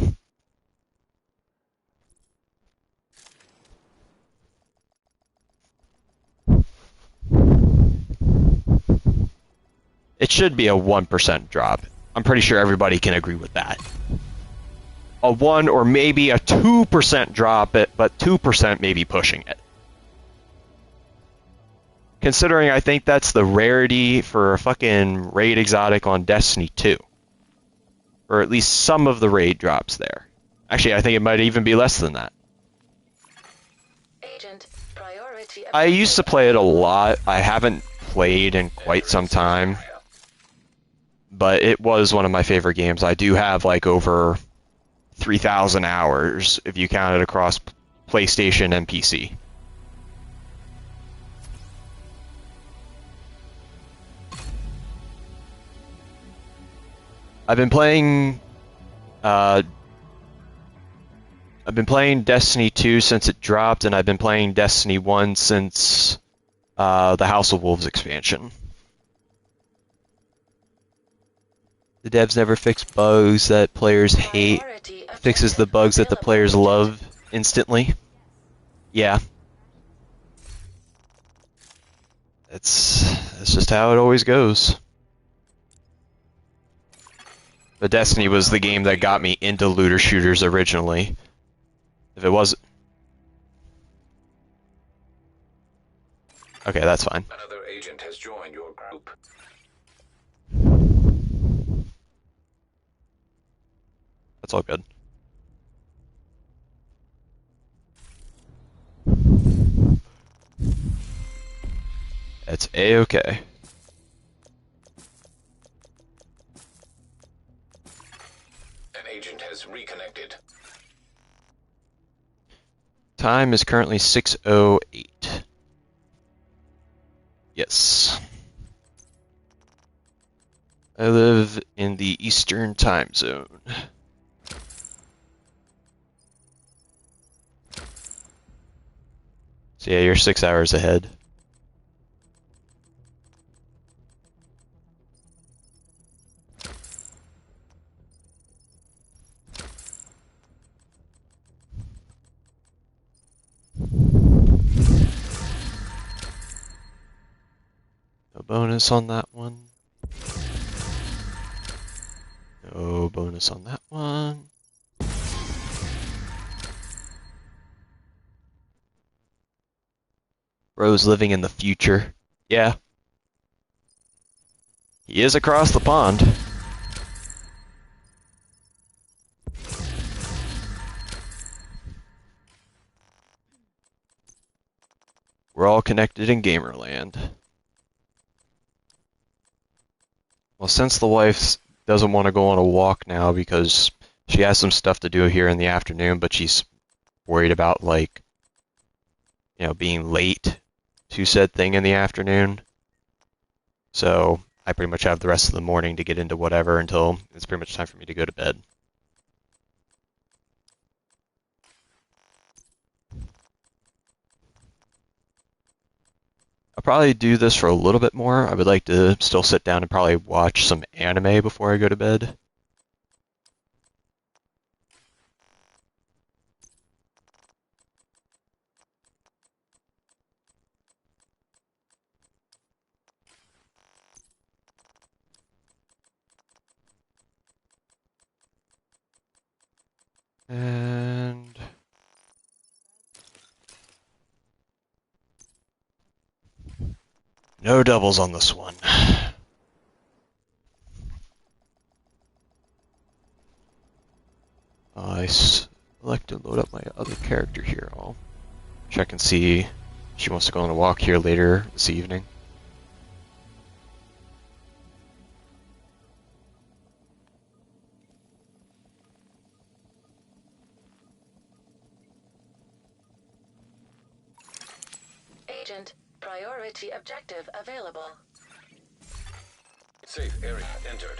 It should be a 1% drop. I'm pretty sure everybody can agree with that. A 1 or maybe a 2% drop, but 2% maybe pushing it. Considering I think that's the rarity for a fucking raid exotic on Destiny 2. Or at least some of the raid drops there. Actually, I think it might even be less than that. Agent, priority I used to play it a lot. I haven't played in quite some time. But it was one of my favorite games. I do have like over 3,000 hours if you count it across PlayStation and PC. I've been playing Destiny 2 since it dropped, and I've been playing Destiny 1 since the House of Wolves expansion. The devs never fix bugs that players hate. Fixes the bugs that the players love instantly. Yeah. That's just how it always goes. But Destiny was the game that got me into looter shooters originally. If it was... Okay, that's fine. Another agent has joined your group. That's all good. It's A-okay. An agent has reconnected. Time is currently 6:08. Yes. I live in the Eastern Time Zone. So yeah, you're 6 hours ahead. No bonus on that one. No bonus on that one. Bro's living in the future. Yeah. He is across the pond. We're all connected in Gamerland. Well, since the wife doesn't want to go on a walk now because she has some stuff to do here in the afternoon, but she's worried about, like, you know, being late to said thing in the afternoon. So I pretty much have the rest of the morning to get into whatever until it's pretty much time for me to go to bed. I'll probably do this for a little bit more. I would like to still sit down and probably watch some anime before I go to bed. And no doubles on this one. I select and load up my other character here. I'll check and see if she wants to go on a walk here later this evening. Agent, priority objective available. Safe area entered.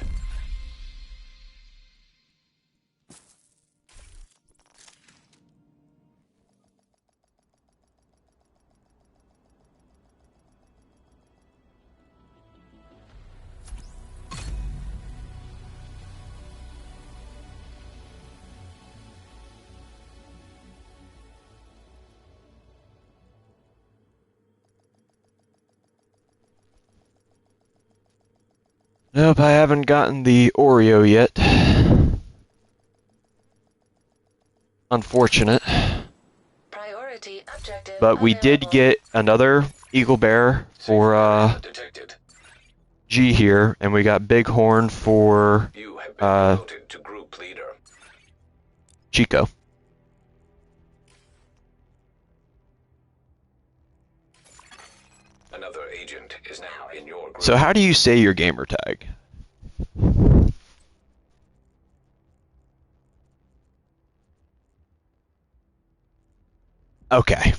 Nope, I haven't gotten the Oreo yet. Unfortunate. Priority objective But we did get another Eagle Bear for Detected. G here, and we got Bighorn for You have been promoted to group leader. Chico. Another agent is now in your group. So how do you say your gamer tag? Okay.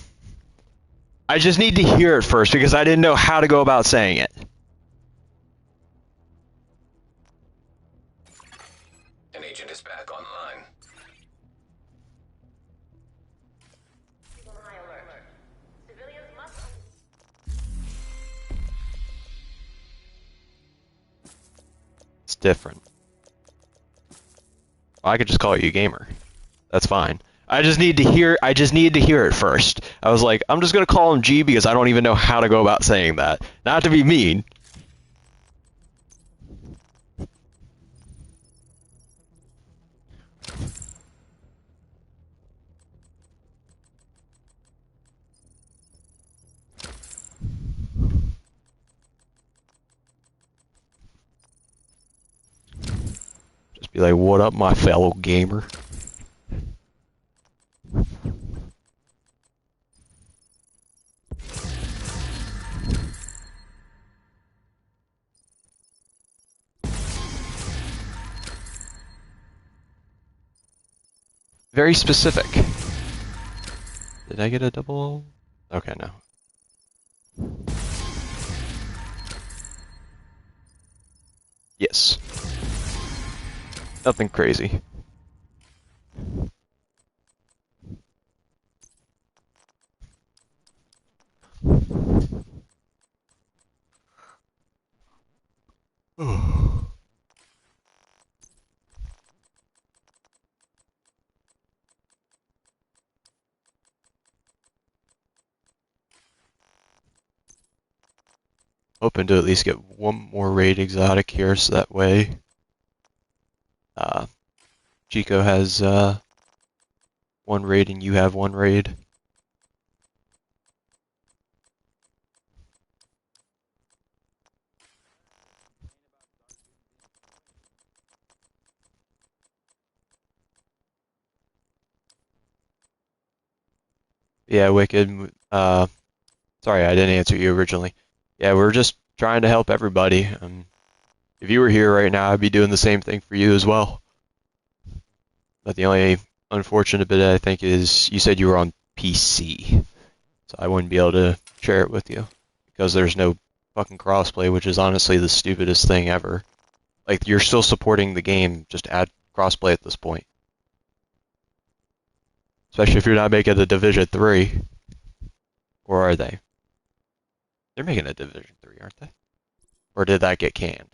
I just need to hear it first because I didn't know how to go about saying it. An agent is back online. On high alert. Civilians must. It's different. I could just call you gamer. That's fine. I just need to hear it first. I was like, I'm just gonna call him G because I don't even know how to go about saying that. Not to be mean. Just be like, what up, my fellow gamer? Very specific. Did I get a double? Okay, no. Yes. Nothing crazy. Hoping to at least get one more raid exotic here, so that way Chico has one raid and you have one raid. Yeah, Wicked. Sorry, I didn't answer you originally. Yeah, we're just trying to help everybody. If you were here right now, I'd be doing the same thing for you as well. But the only unfortunate bit, I think, is you said you were on PC. So I wouldn't be able to share it with you. Because there's no fucking crossplay, which is honestly the stupidest thing ever. Like, you're still supporting the game, just add crossplay at this point. Especially if you're not making a Division 3. Or are they? They're making a Division 3, aren't they? Or did that get canned?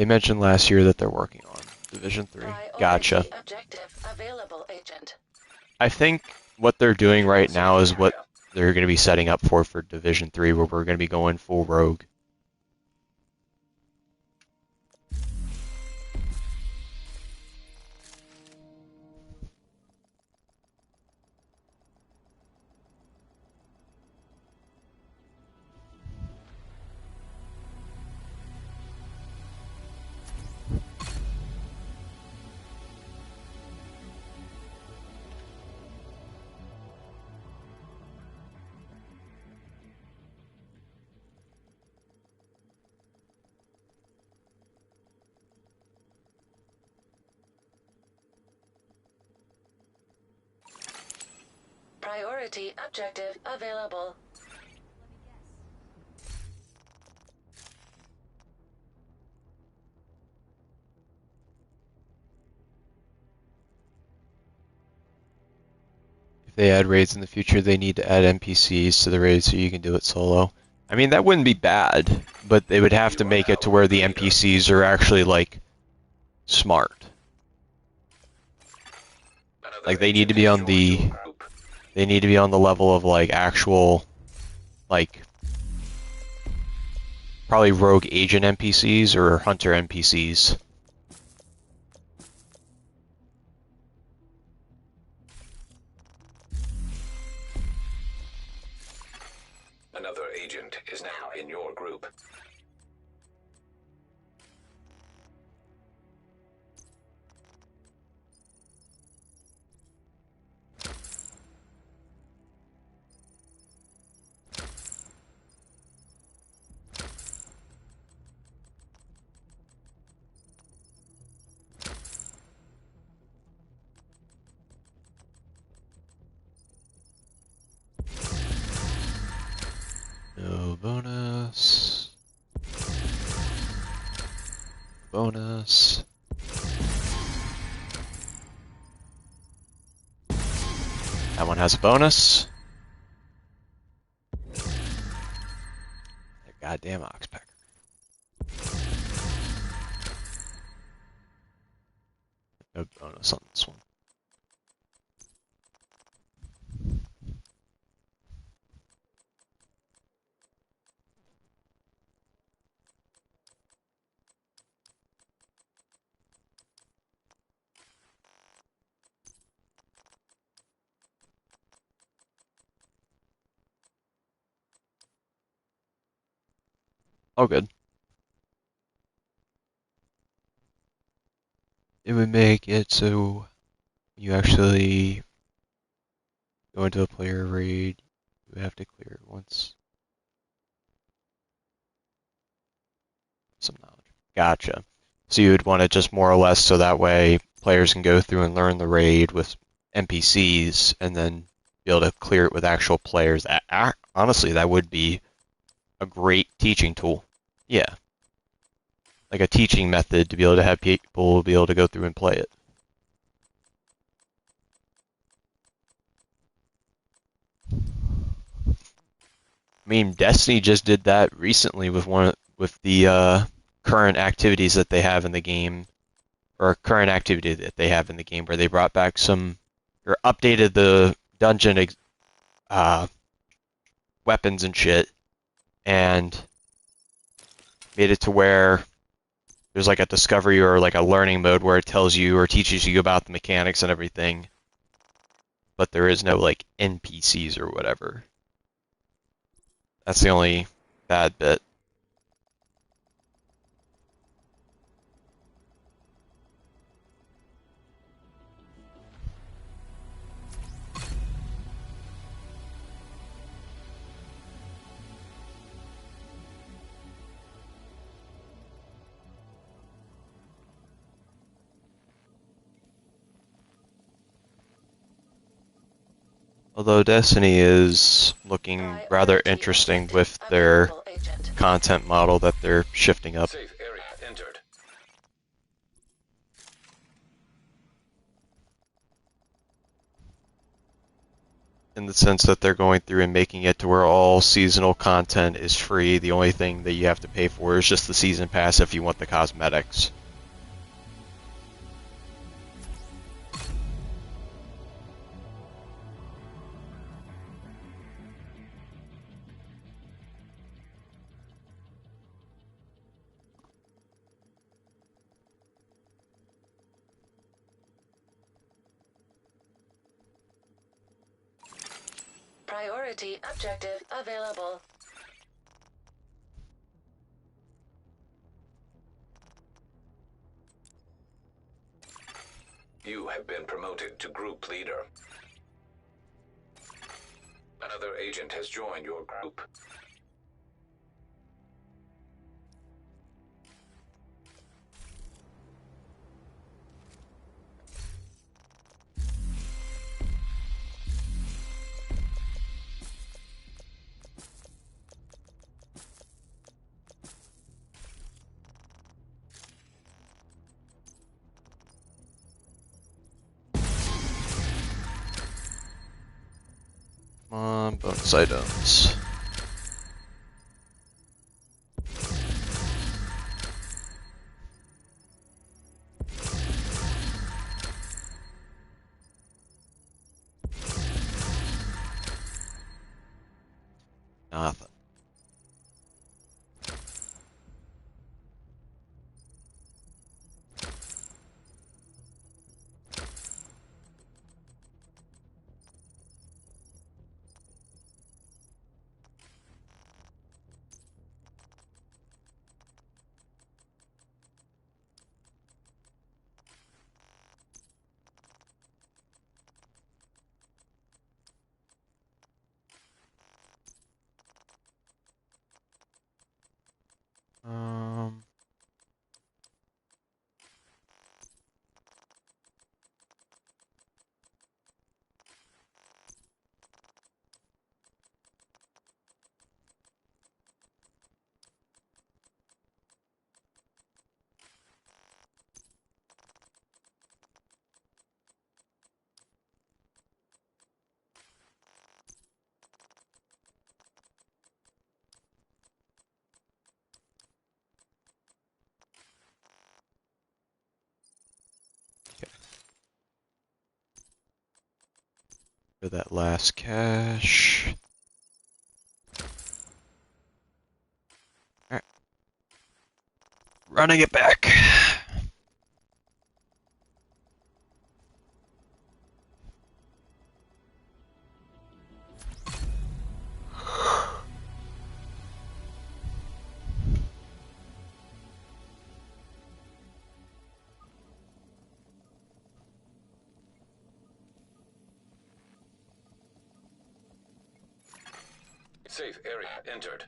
They mentioned last year that they're working on Division 3. Gotcha. Priority objective available, Agent. I think what they're doing right now is what they're going to be setting up for Division 3, where we're going to be going full rogue. Priority objective available. If they add raids in the future, they need to add NPCs to the raids so you can do it solo. I mean, that wouldn't be bad, but they would have to make it to where the NPCs are actually, like, smart. Like, they need to be on the... They need to be on the level of, like, actual, like, probably rogue agent NPCs or hunter NPCs. Another agent is now in your group. No bonus. Bonus. That one has a bonus. That goddamn oxpecker. No bonus on this one. All good. It would make it so you actually go into a player raid, you have to clear it once. Some knowledge. Gotcha. So you would want it just more or less so that way players can go through and learn the raid with NPCs and then be able to clear it with actual players. Honestly, that would be a great teaching tool. Yeah. Like a teaching method to be able to have people be able to go through and play it. I mean, Destiny just did that recently with the current activities that they have in the game, or current activity that they have in the game, where they brought back some, or updated the dungeon weapons and shit, and made it to where there's like a discovery or like a learning mode where it tells you or teaches you about the mechanics and everything, but there is no like NPCs or whatever. That's the only bad bit. Although Destiny is looking rather interesting with their content model that they're shifting up. Safe area entered. in the sense that they're going through and making it to where all seasonal content is free. The only thing that you have to pay for is just the season pass if you want the cosmetics. Priority objective available. You have been promoted to group leader. Another agent has joined your group. Come on, bonus items. Nothing. Um, for that last cache. Alright. Running it back. Safe area entered.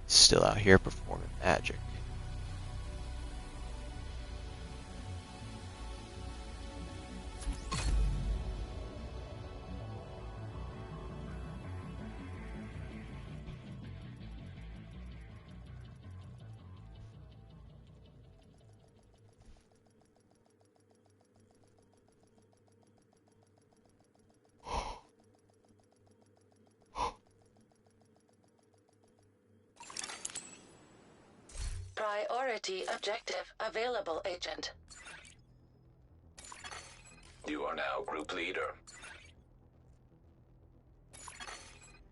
Still out here performing magic. Priority objective available, Agent. You are now group leader.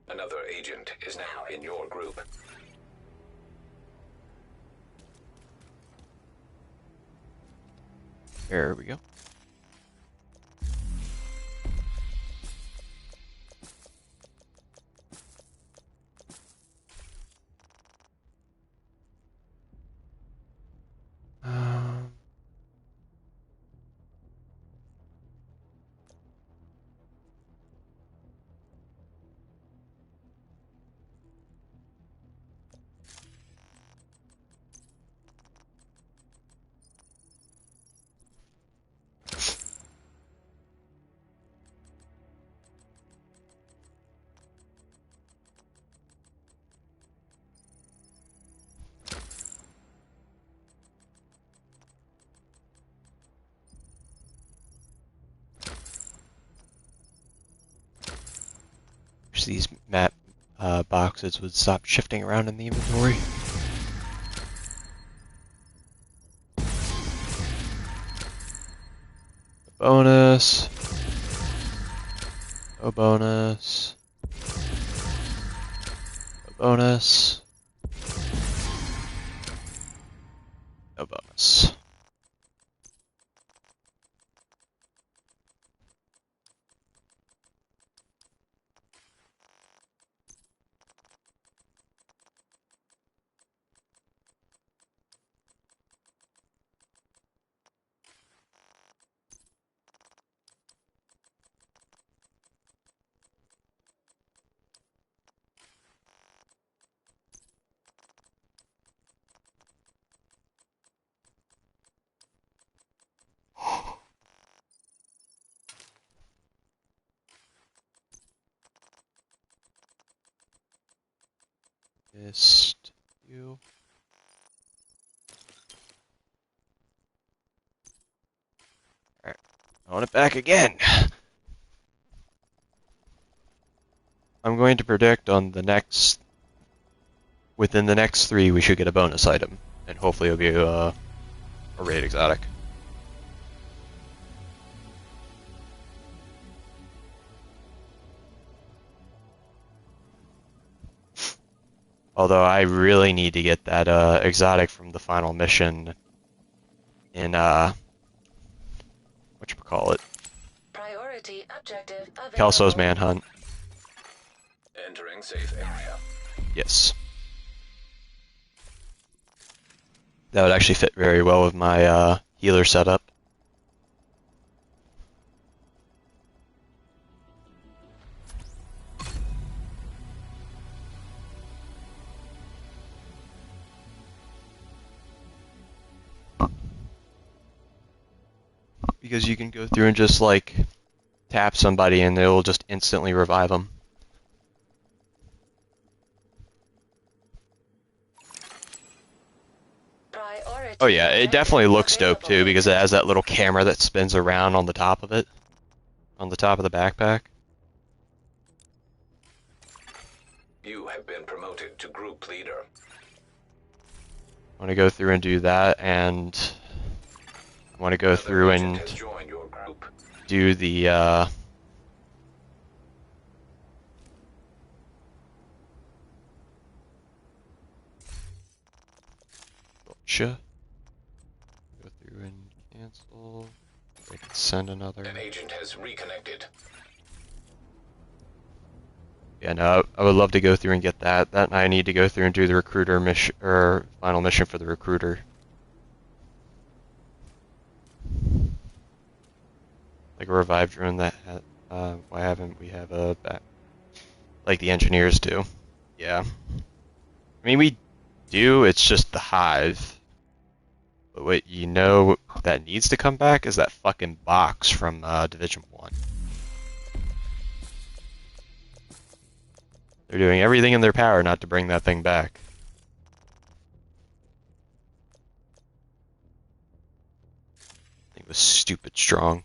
Another agent is now in your group. There we go. wish these map boxes would stop shifting around in the inventory. Bonus. No bonus. No bonus. No bonus. Missed you. Alright, I want it back again. I'm going to predict on the next, within the next 3 we should get a bonus item, and hopefully it'll be a raid exotic. Although I really need to get that exotic from the final mission in whatchamacallit? Priority objective available. Kelso's Manhunt. Entering safe area. Yes. That would actually fit very well with my healer setup. Because you can go through and just like tap somebody and it'll just instantly revive them. Priority Oh yeah, it definitely looks dope too available. because it has that little camera that spins around on the top of it. On the top of the backpack. You have been promoted to group leader. I want to go through and do that, and I want to go Another through agent and has joined your group. do the gotcha. Go through and cancel. I can send another. An agent has reconnected. Yeah, no, I would love to go through and get that. That and I need to go through and do the recruiter mission, or final mission for the recruiter. Like a revive drone that, why haven't we have a back? Like the engineers do. Yeah. I mean, we do, it's just the hive. But what you know that needs to come back is that fucking box from Division 1. They're doing everything in their power not to bring that thing back. It was stupid strong.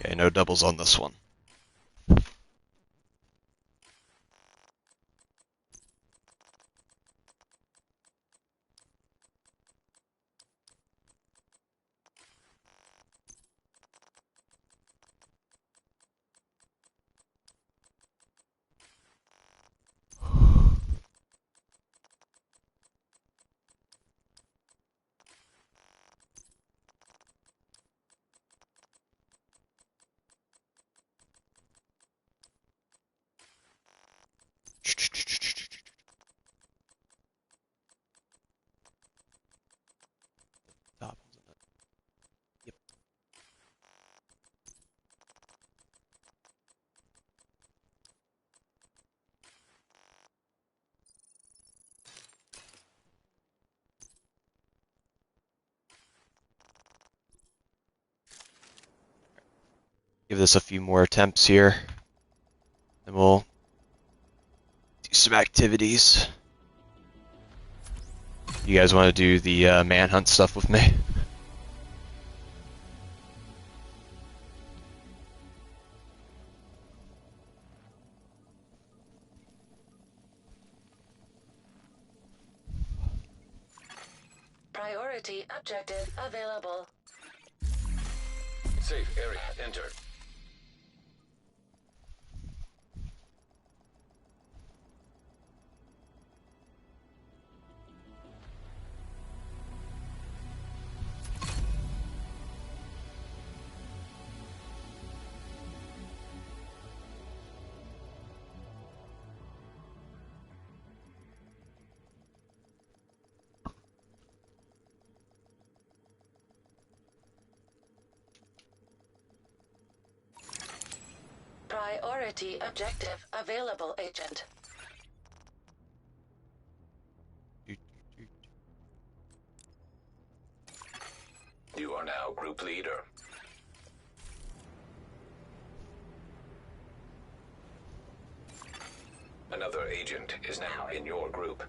Okay, no doubles on this one. this a few more attempts here. Then we'll do some activities. You guys want to do the manhunt stuff with me? Priority objective available. Safe area entered. Priority objective available, Agent. You are now group leader. Another agent is now in your group.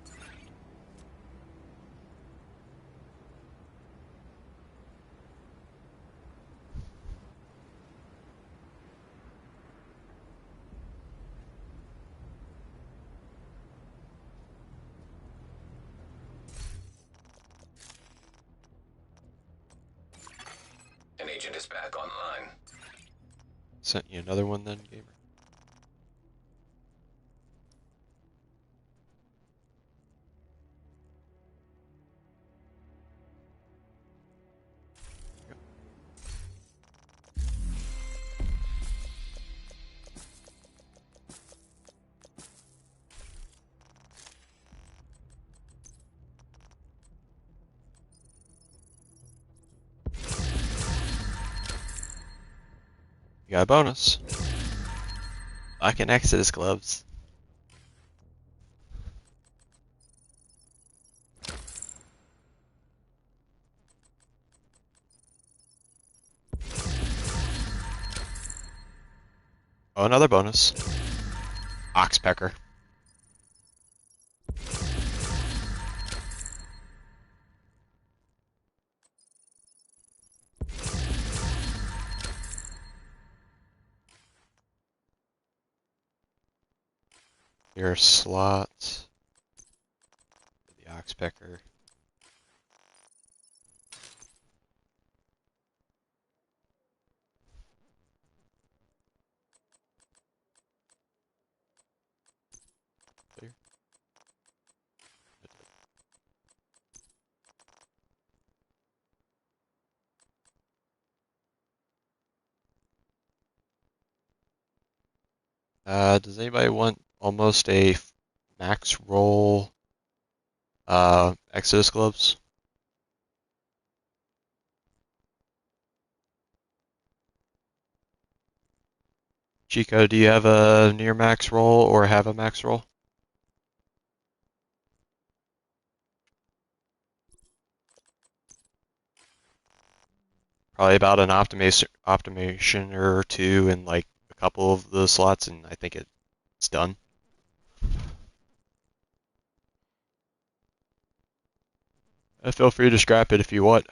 An agent is back online. Sent you another one then, gamer. You got a bonus. I can Exodus gloves. Oh, another bonus. Oxpecker. Your slots. The Oxpecker. Clear. Does anybody want almost a max roll Exodus gloves? Chico, do you have a near max roll or have a max roll? Probably about an optimization or two in like a couple of the slots, and I think it's done. Feel free to scrap it if you want.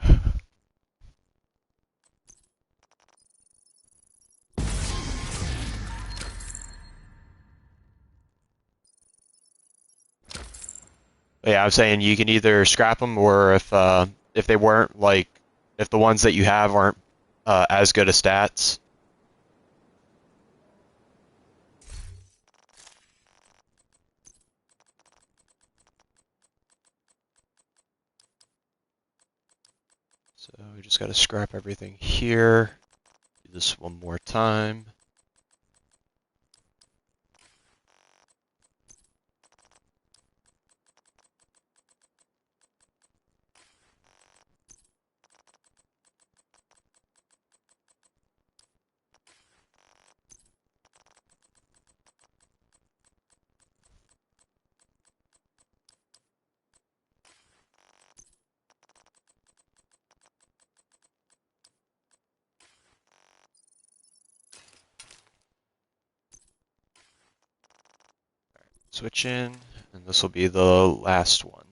But yeah, I'm saying you can either scrap them, or if they weren't like, if the ones that you have aren't as good as stats. So we just got to scrap everything here. Do this one more time. switch in, and this will be the last one.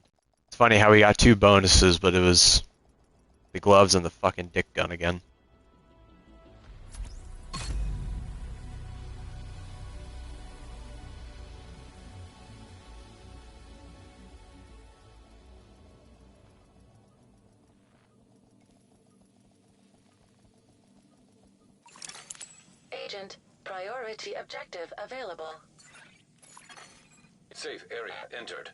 It's funny how we got 2 bonuses, but it was the gloves and the fucking dick gun again. Agent, priority objective available. Safe area entered.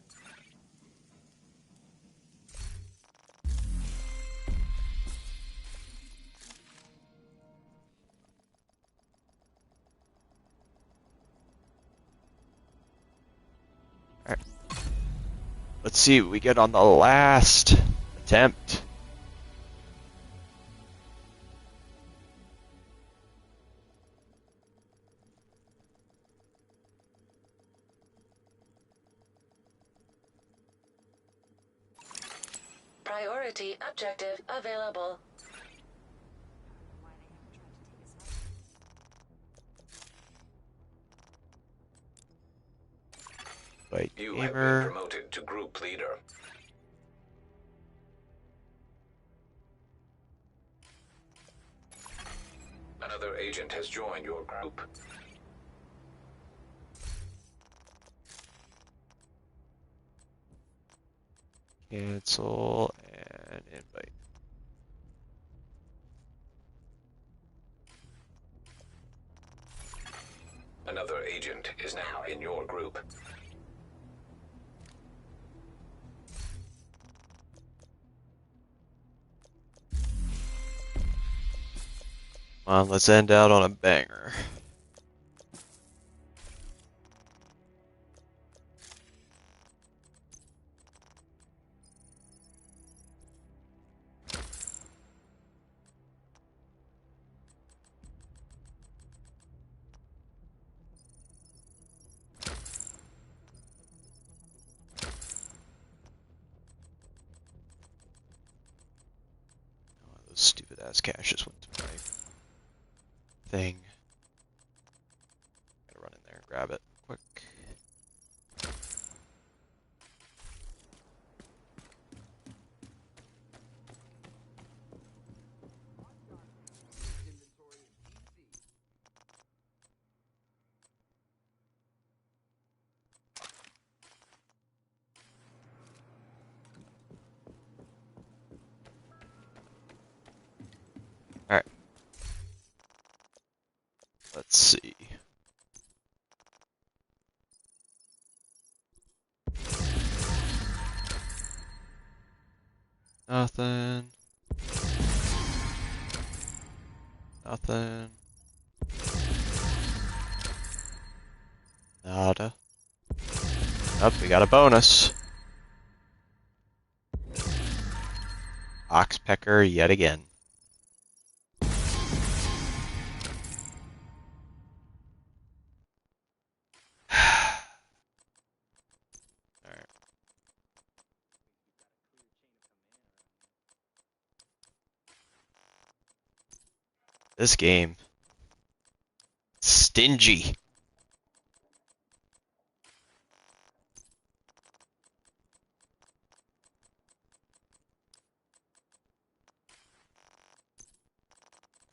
Alright. Let's see what we get on the last attempt. Priority objective available. White You have been gamer. promoted to group leader. Another agent has joined your group. Cancel and invite. Another agent is now in your group. Come on, let's end out on a banger. Oh, those stupid ass caches went to my thing. Gotta run in there and grab it quick. Alright. Let's see. Nothing. Nothing. Nada. Oh, we got a bonus. Oxpecker yet again. Alright. This game. Stingy.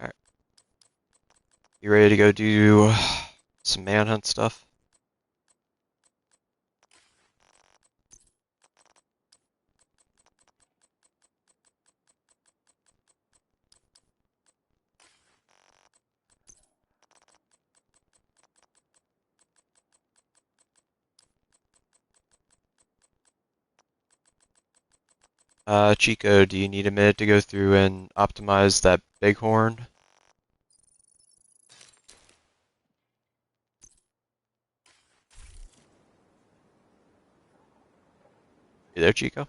Alright. You ready to go do some manhunt stuff? Chico, do you need a minute to go through and optimize that bighorn? You there, Chico?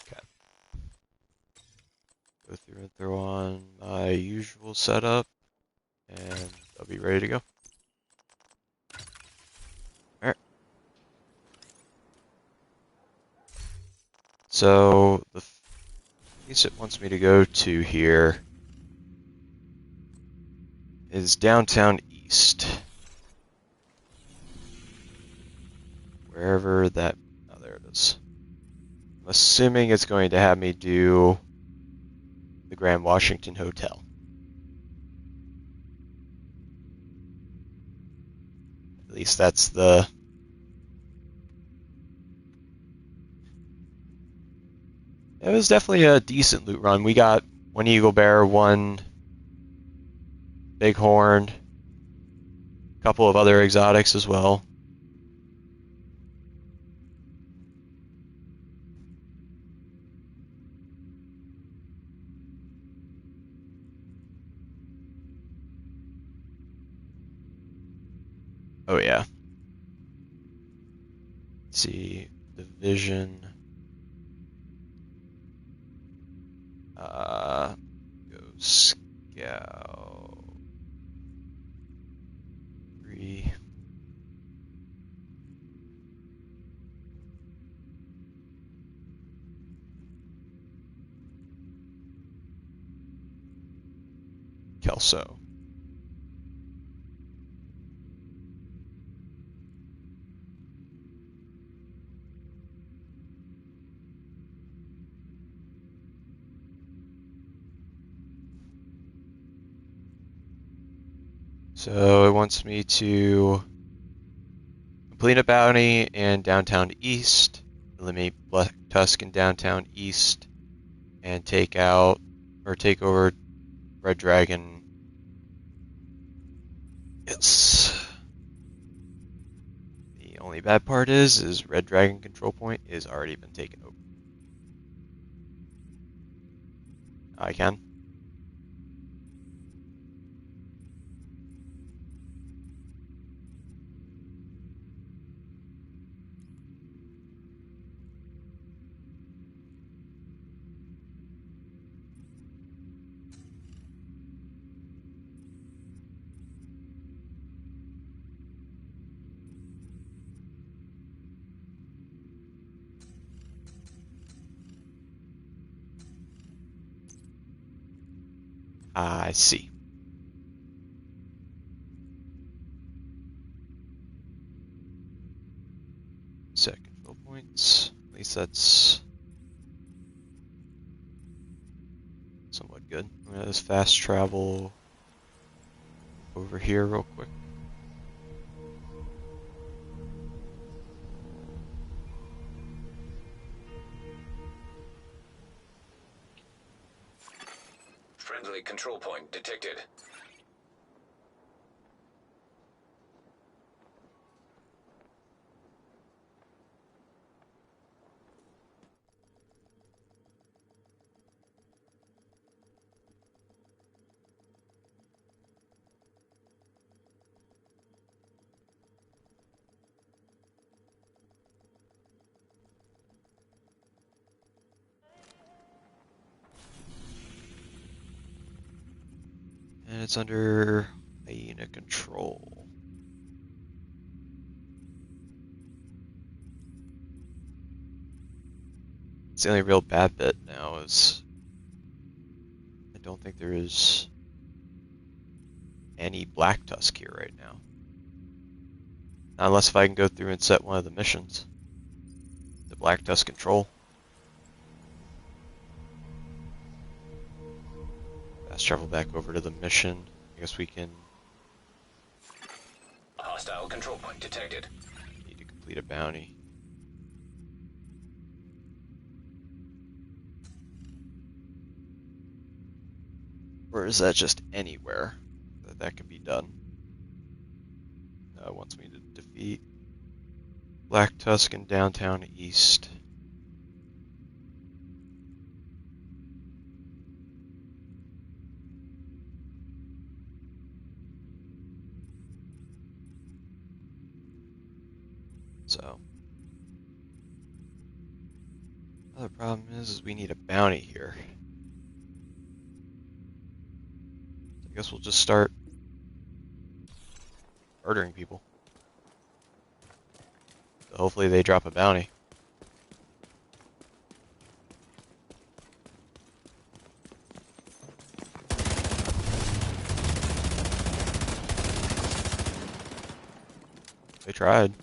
Okay. Go through and throw on my usual setup, and I'll be ready to go. Alright. So, place it wants me to go to here is downtown east. Wherever that... Oh, there it is. I'm assuming it's going to have me do the Grand Washington Hotel. At least that's the... It was definitely a decent loot run. We got one Eagle Bear, one Bighorn, a couple of other exotics as well. Oh yeah. Let's see, Division. Go Scout. 3. Kelso. So it wants me to complete a bounty in downtown east, eliminate Black Tusk in downtown east, and take out or take over Red Dragon. Yes. The only bad part is Red Dragon control point is already been taken over. I can. I see. Set control points. At least that's somewhat good. I'm gonna just fast travel over here real quick. Friendly control point detected. And it's under hyena control. It's the only real bad bit now is I don't think there is any Black Tusk here right now. Not unless if I can go through and set one of the missions. The Black Tusk control. Fast travel back over to the mission. I guess we can Hostile control point detected. need to complete a bounty. Or is that just anywhere that can be done? No, it wants me to defeat Black Tusk in downtown east. So, another problem is we need a bounty here. I guess we'll just start murdering people. So hopefully they drop a bounty. They tried.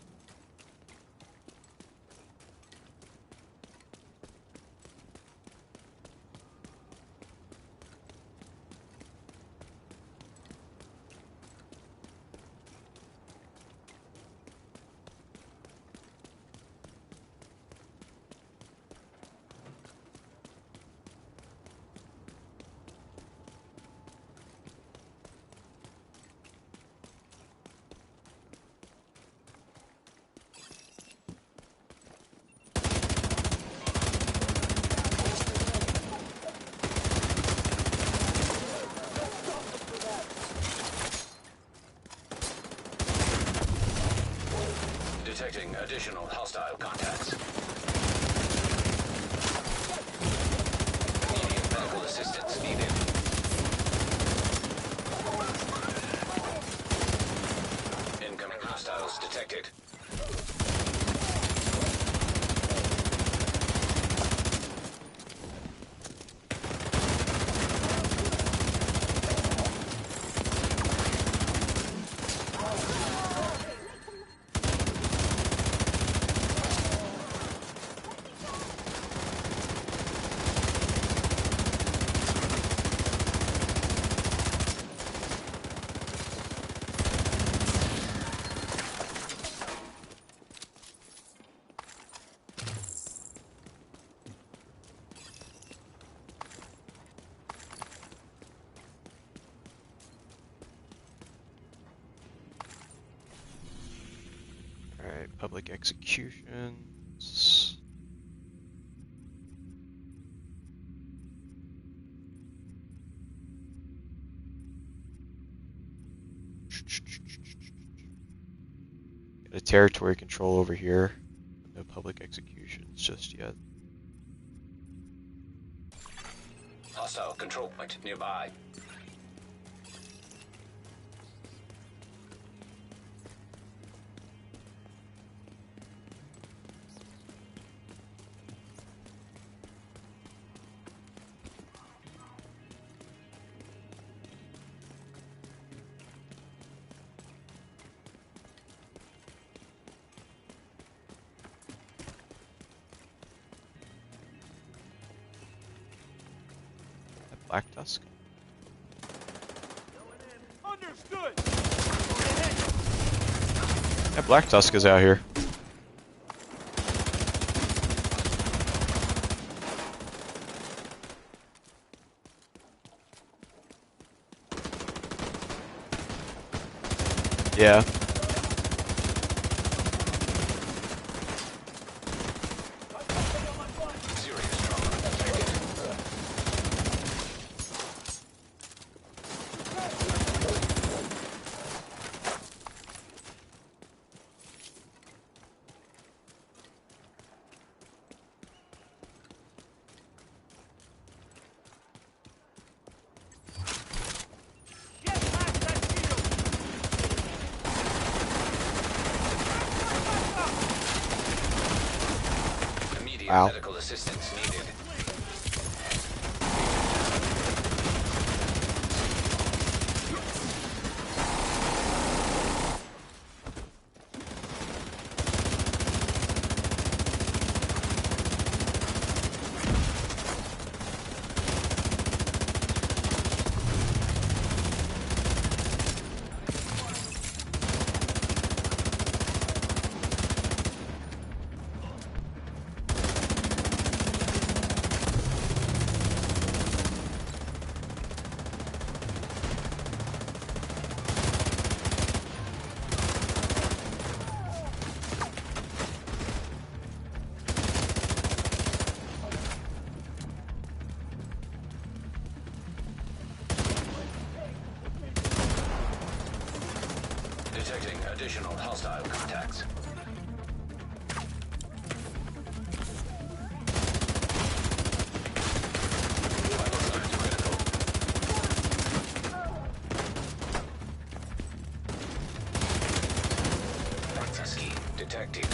Detecting additional hostile contacts. Immediate medical assistance needed. Incoming hostiles detected. Alright, public executions. Got a territory control over here. No public executions just yet. Hostile control point nearby. Black Tusk. Understood. Yeah, Black Tusk is out here. Yeah. Serious trauma detected. Get past that shield. Immediate Wow. medical assistance needed. Detecting additional hostile contacts. Vital signs critical. Access key detected.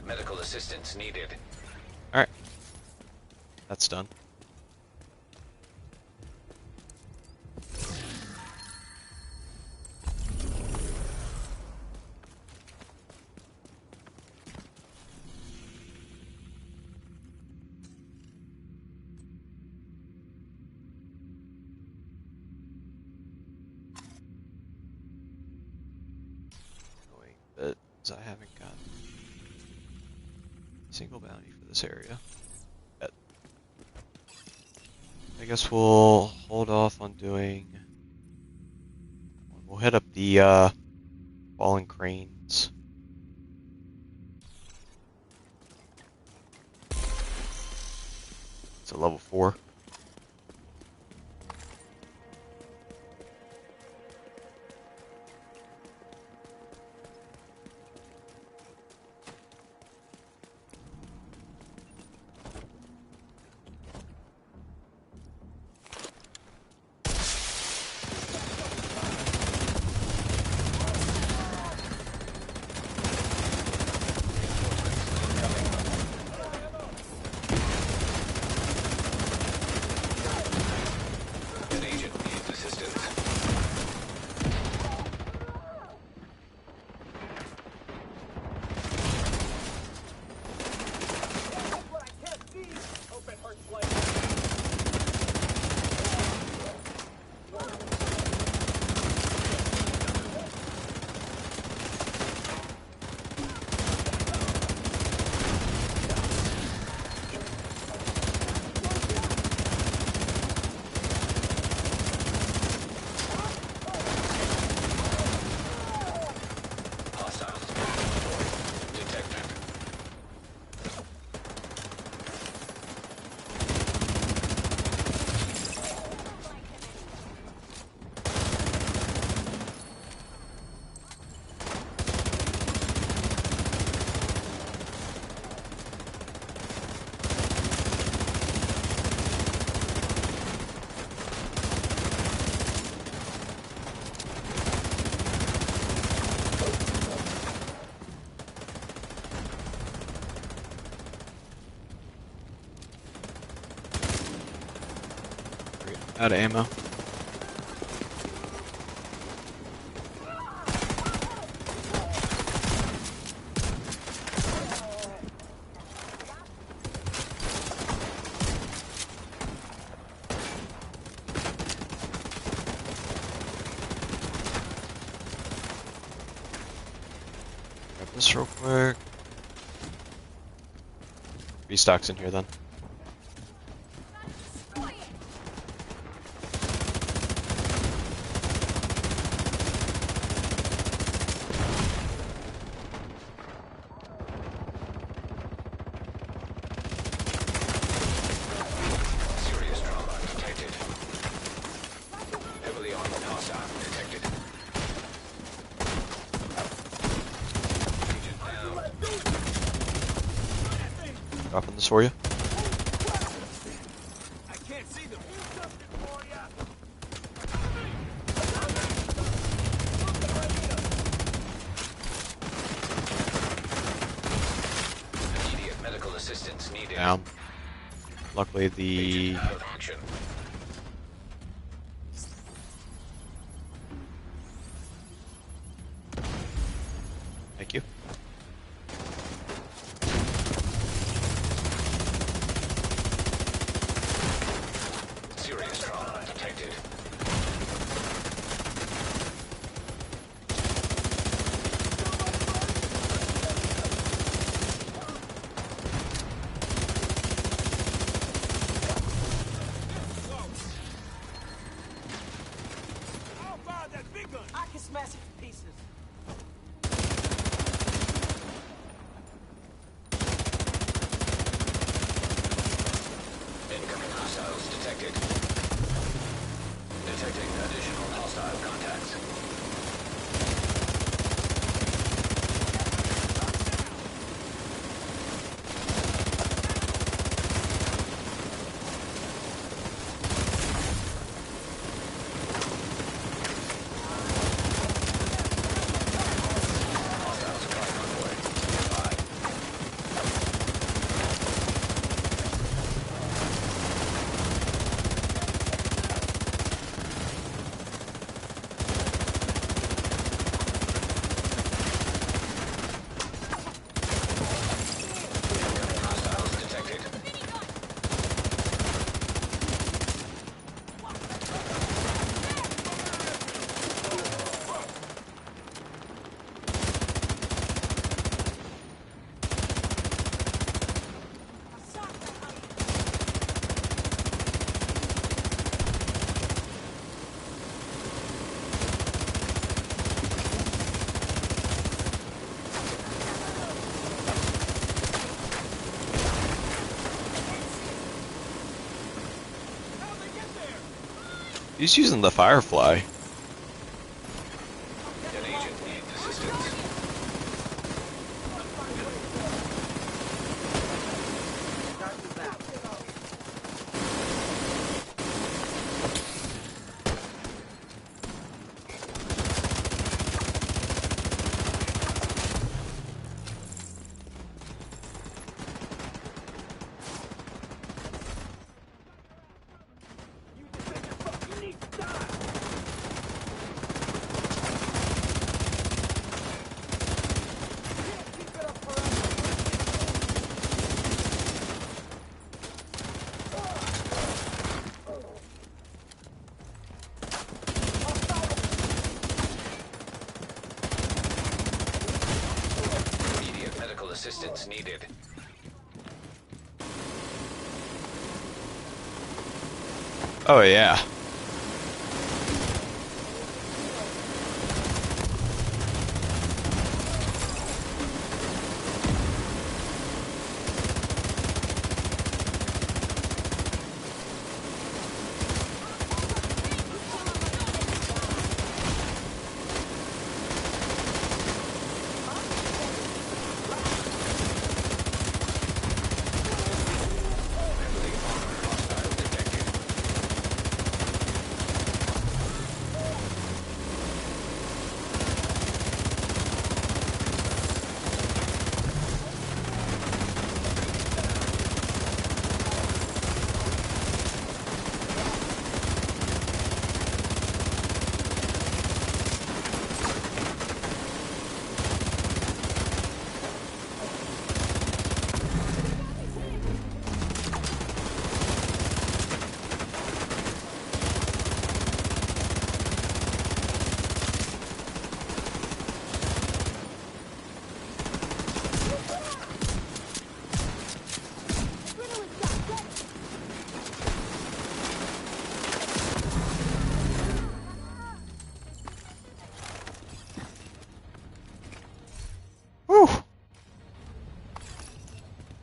medical assistance needed. Alright. That's done. But I haven't got a single bounty for this area yet. I guess we'll hold off on doing. We'll hit up the fallen cranes. It's a level 4. An agent needs assistance. What I can't see. Hope it hurts like. Hostiles. Detected. Out of ammo. Grab this real quick. Restock's in here then. Serious trauma detected. Heavily armored hostile detected. Agent down. Dropping this for you. I can't see them. Immediate medical assistance needed. Down. Luckily the Agent out of action. thank you. Serious trauma detected. I'll fire that big gun. I can smash it to pieces. Incoming hostiles detected. Detecting additional hostile contacts. He's using the Firefly. An agent needs assistance. You need to die! Can't keep it up forever! Immediate medical assistance needed. Oh yeah. Friendly armor hostile detected. Whew.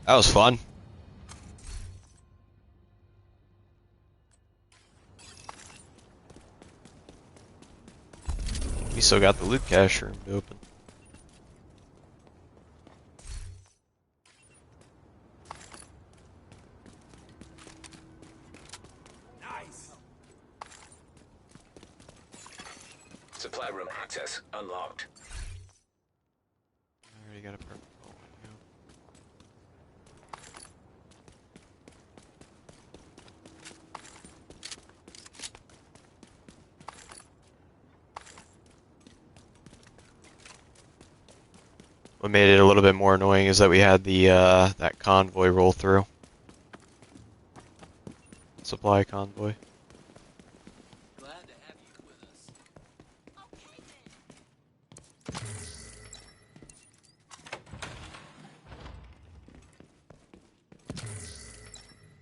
That was fun. We still got the loot cache room to open. Nice! Supply room access unlocked. I already got a purple one. What made it a little bit more annoying is that we had the that convoy roll through. Supply convoy. Glad to have you with us.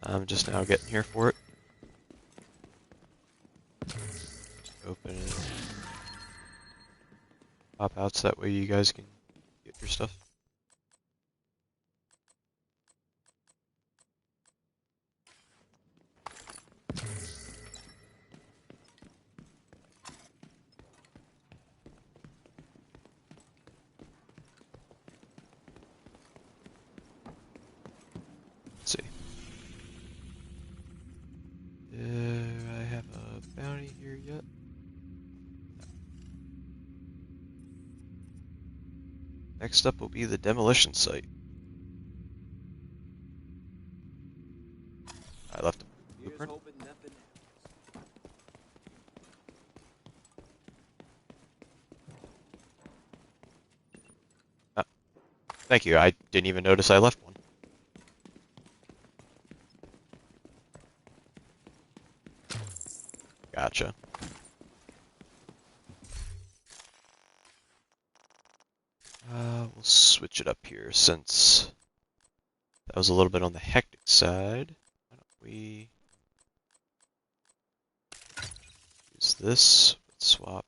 I'm just now getting here for it. Open it. Pop out so that way you guys can get your stuff. Let's see. Do I have a bounty here yet? Next up will be the demolition site. I left a Here's blueprint. hoping nothing happens. Thank you, I didn't even notice I left one. Gotcha. We'll switch it up here since that was a little bit on the hectic side. Why don't we use this? Let's swap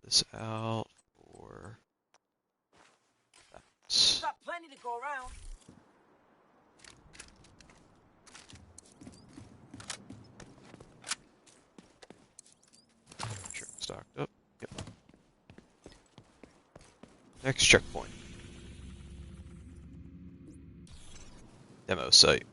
this out for that. Got plenty to go around. Locked up. Yep. Next checkpoint. Demo site.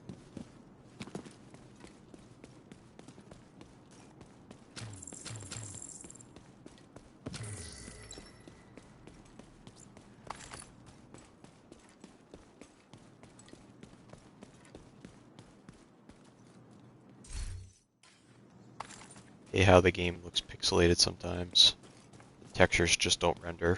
Hey, how the game looks pixelated sometimes. The textures just don't render.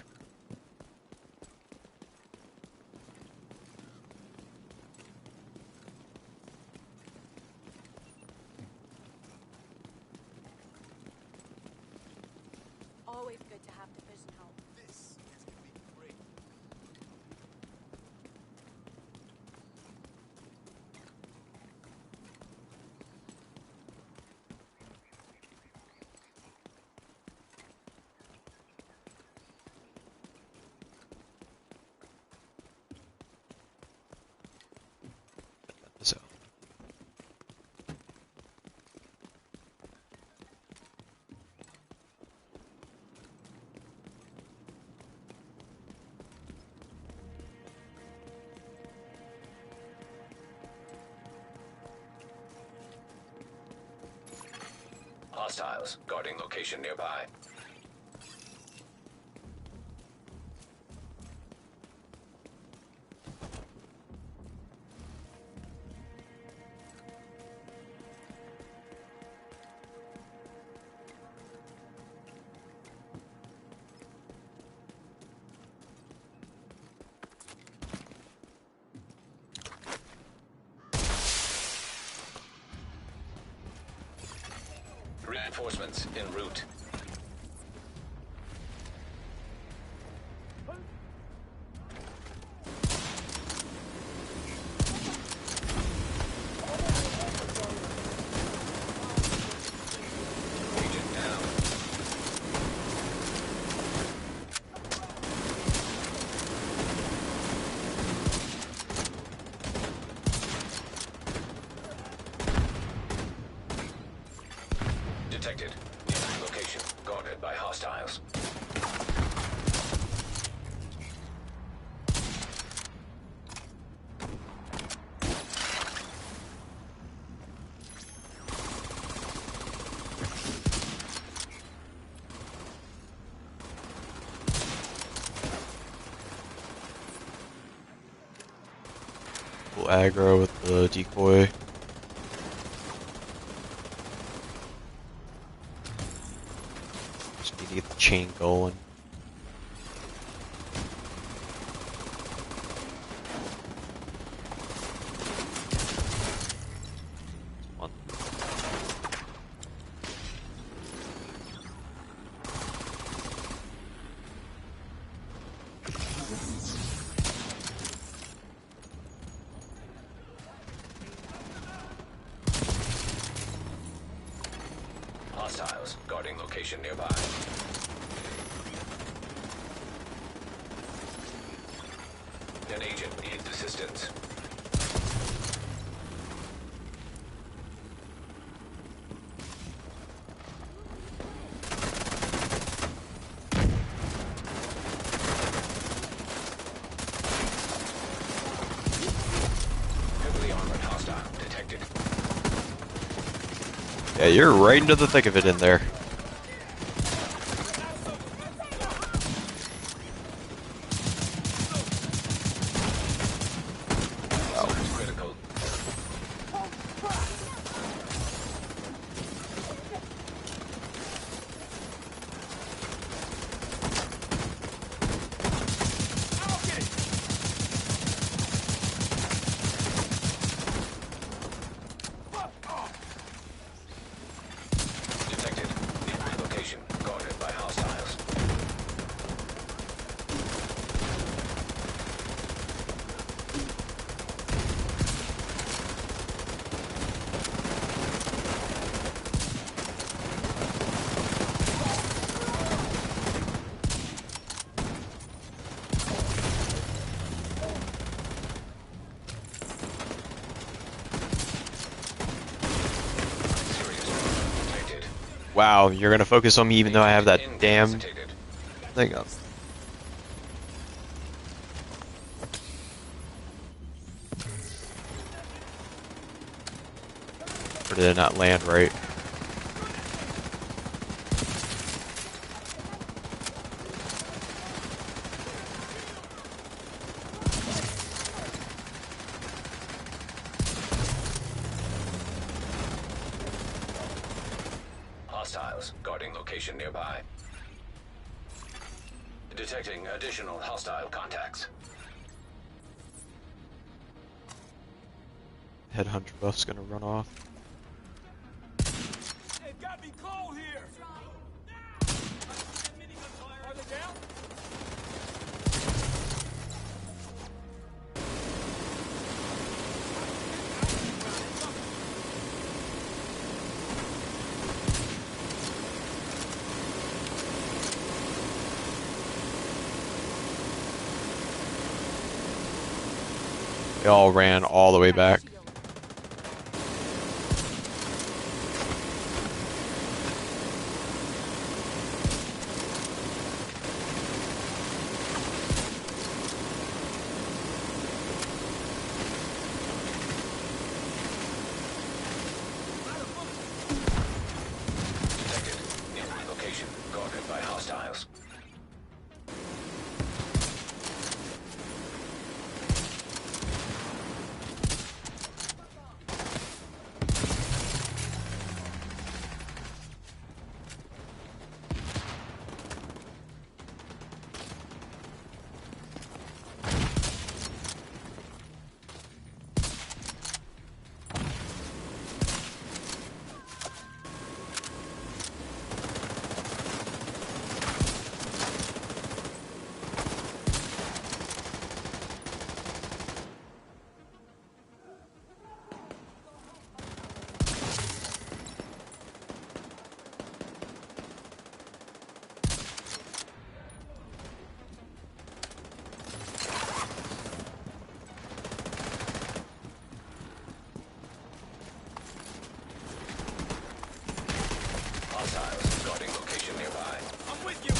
Always good to have division help. This is gonna be great. So. Hostiles guarding location nearby. Reinforcements en route. Agent down. Detected. Location guarded by hostiles. We'll aggro with the decoy. Just need to get the chain going. Come on. Hostiles guarding location nearby. An agent needs assistance. Heavily armored hostile detected. Yeah, you're right into the thick of it in there. Critical. Detected. Wow, you're gonna focus on me even though I have that damn Incapacitated. thing up. Or did it not land right? Hostiles guarding location nearby. Detecting additional hostile contacts. Headhunter buff's gonna run off. It got me cold here. Are they down? They all ran all the way back. Detected. Nearby location guarded by hostiles. Hostiles guarding location nearby. I'm with you.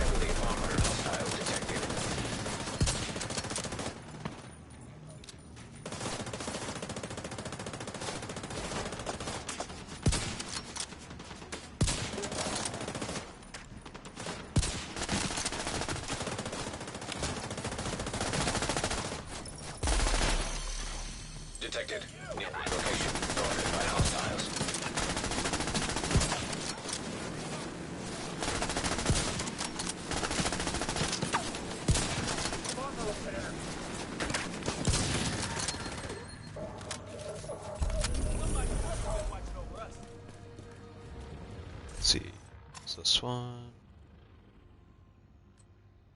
Heavily armored hostiles detected. Detected. Nearby location guarded by hostiles. Let's see. Is this one?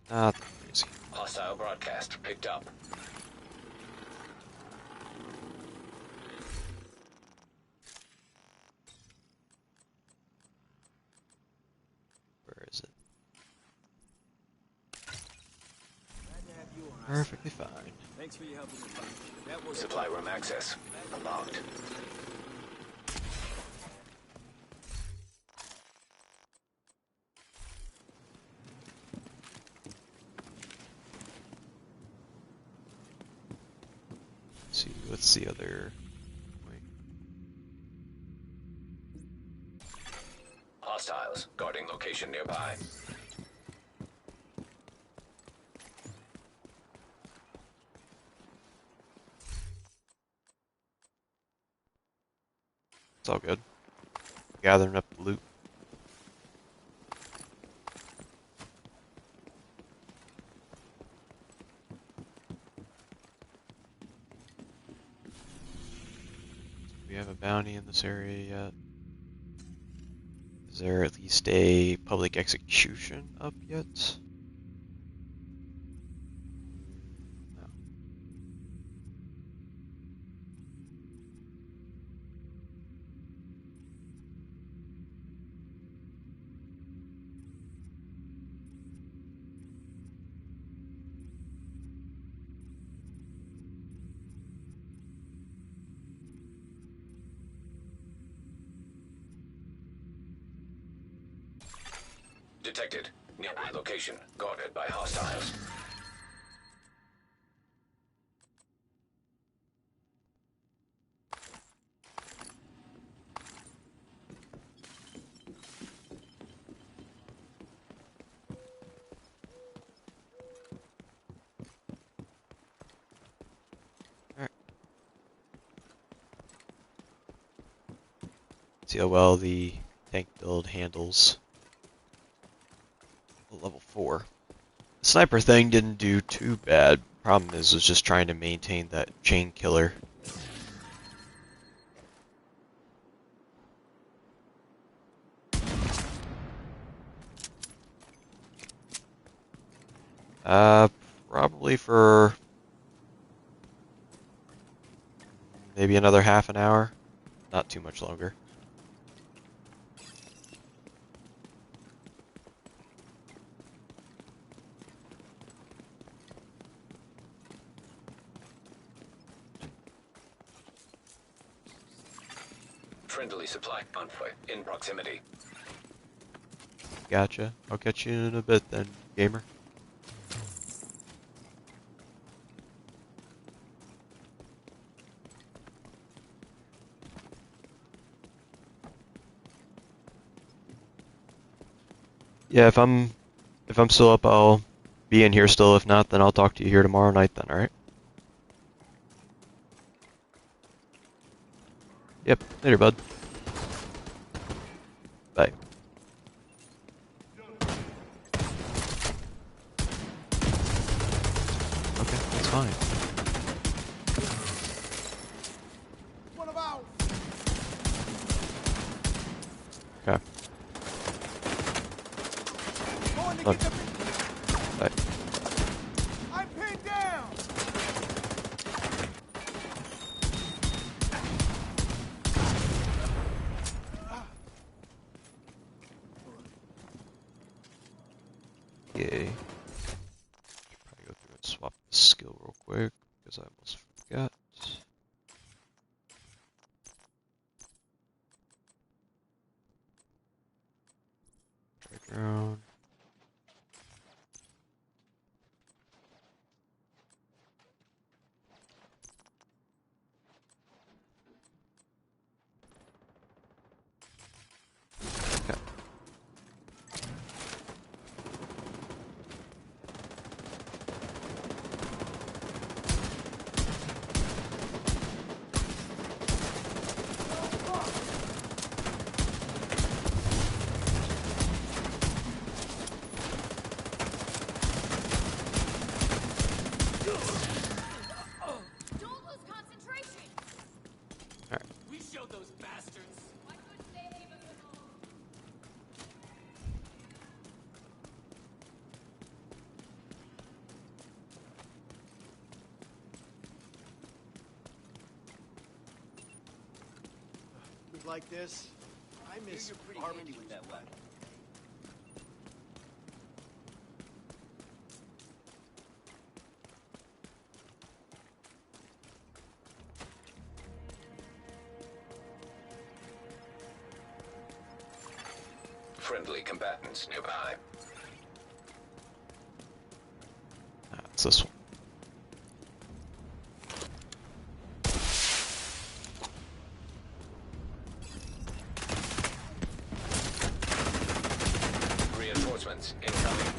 Not crazy. Hostile broadcast picked up. Where is it? Perfectly fine. Thanks for your help with the fight. That was Supply room access unlocked. Let's see, what's the other? Wait. Hostiles guarding location nearby. It's all good. Gathering up the loot. we have a bounty in this area yet? Is there at least a public execution up yet? No. Detected. Nearby location. Guarded by hostiles. See how well the tank build handles level 4. The sniper thing didn't do too bad. Problem is, was just trying to maintain that chain killer. Probably for maybe another half an hour. Not too much longer. Friendly supply convoy in proximity. Gotcha. I'll catch you in a bit then, gamer. Yeah, if I'm still up, I'll be in here still. If not, then I'll talk to you here tomorrow night then, alright? Yep, later, bud. Bye. Okay, that's fine. One of ours. Okay. Going to Look. get the... Bye. I'm pinned down. Yay. Probably go through and swap the skill real quick, because I almost forgot. Background. Okay. Don't lose concentration. Alright. We showed those bastards. Why couldn't they leave us alone? Like this, I miss barbecue with that weapon. Friendly combatants nearby. It's this one. Reinforcements incoming.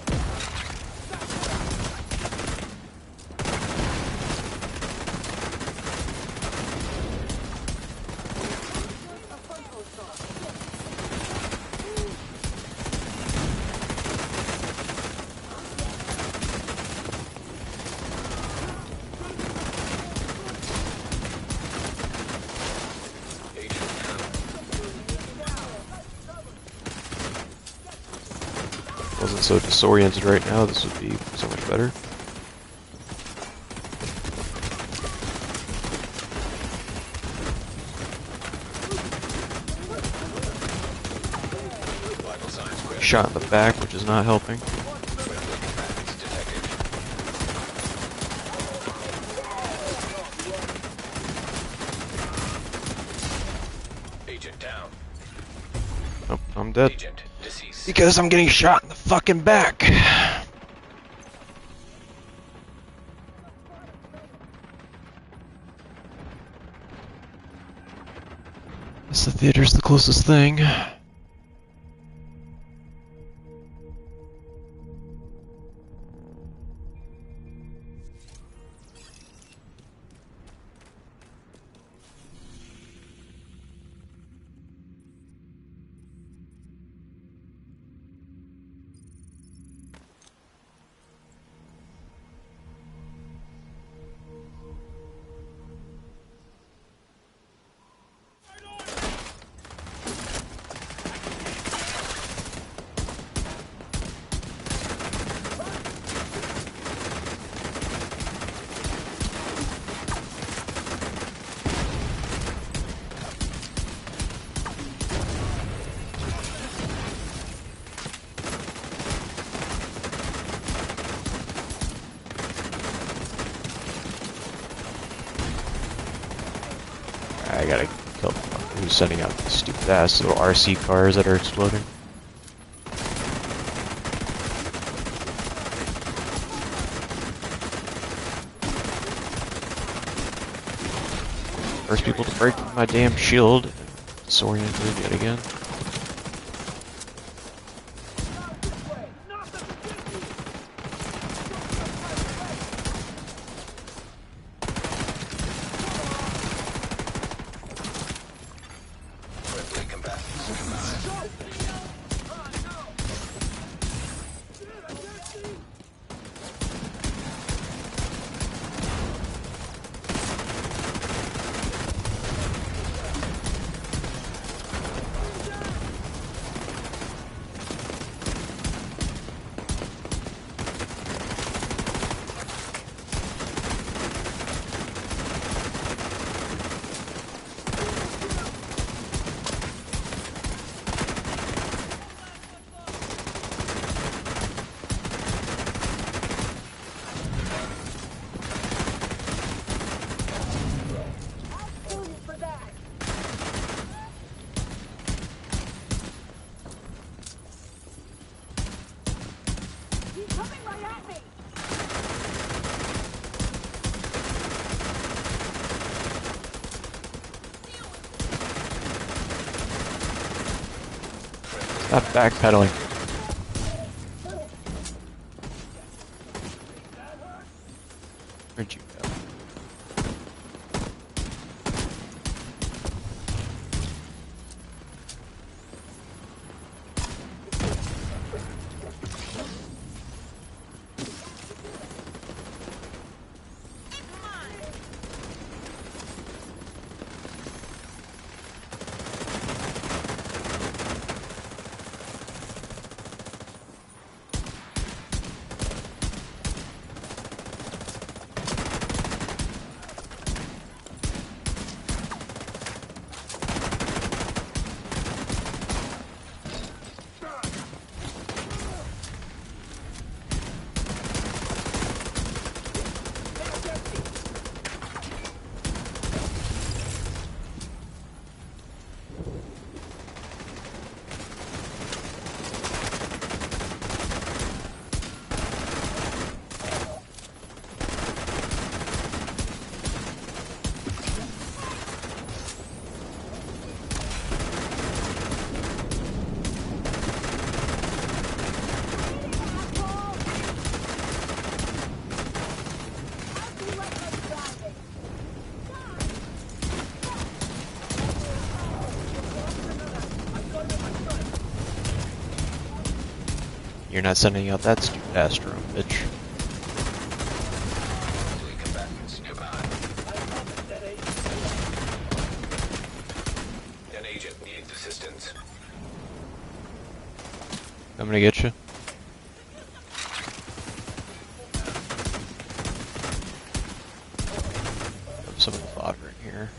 wasn't so disoriented right now, this would be so much better. Shot in the back, which is not helping. Agent down. Oh, I'm dead. Agent deceased. Because I'm getting shot in the fucking back. Guess the theater's the closest thing. I gotta kill the fucker who's sending out these stupid ass little RC cars that are exploding. First people to break my damn shield. Disoriented yet again. Stop backpedaling. Where'd you go? You're not sending out that stupid ass drone, bitch. An agent needs assistance. I'm gonna get you. some of the fodder in here.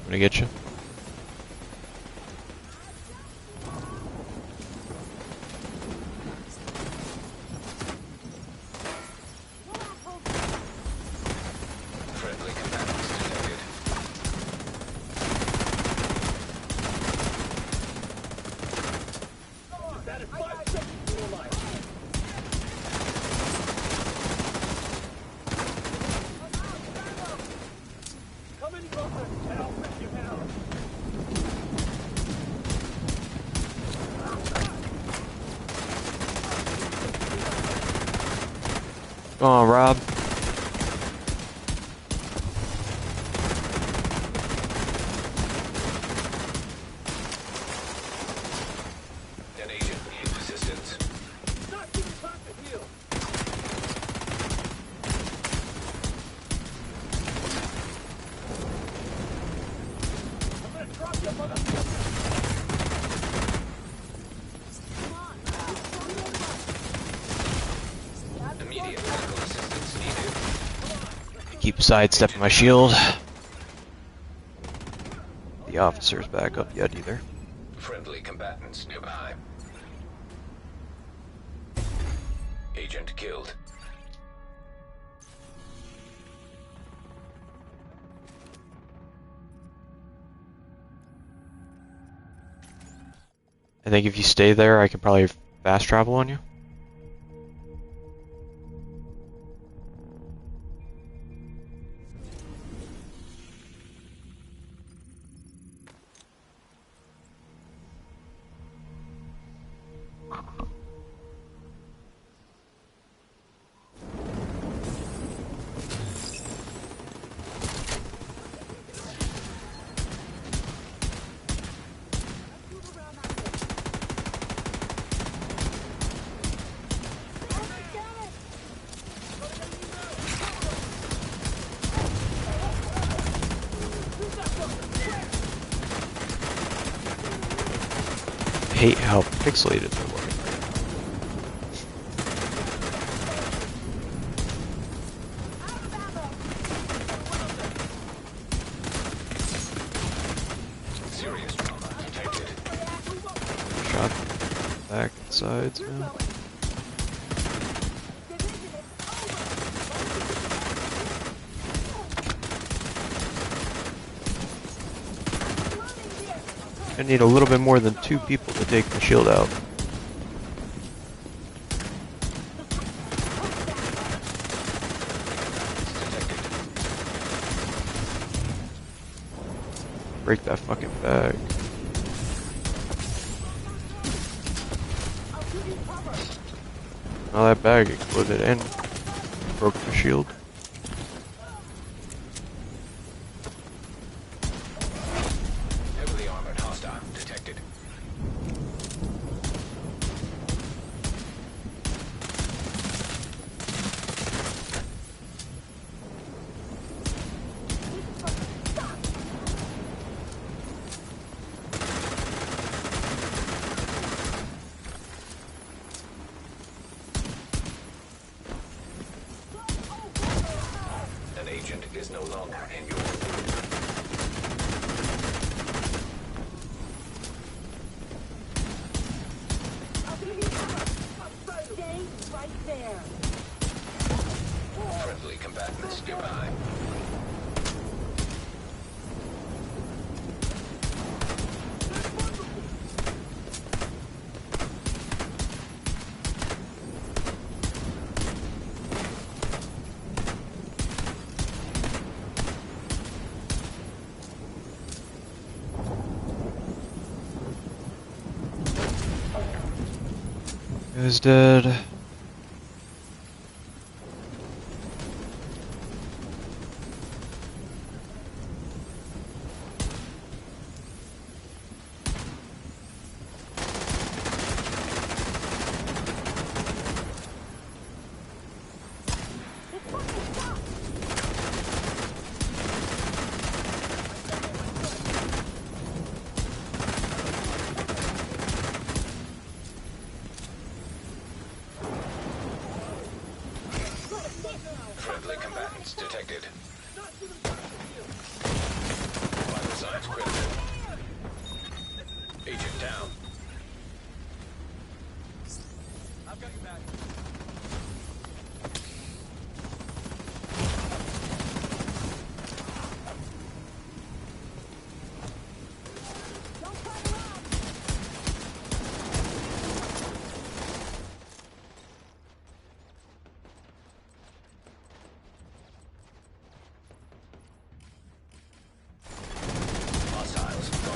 I'm gonna get you. Friendly combatants detected. That is 5 seconds to your life. Come any closer, and I'll rip you down. Go on, Rob. An agent needs assistance. Not giving time to heal. I'm gonna drop you, motherfucker. Immediate medical assistance needed. Keep sidestepping my shield. The officer's back up yet either. Friendly combatants nearby. Agent killed. I think if you stay there, I can probably fast travel on you. I hate how pixelated they're looking right Serious trauma detected. now. Shot back and sides, man. I need a little bit more than 2 people to take the shield out. Break that fucking bag. Now that bag exploded and broke the shield. Heavily armored hostile detected. An agent is no longer in your group. Stay right there. Friendly combatants nearby. Guy's dead.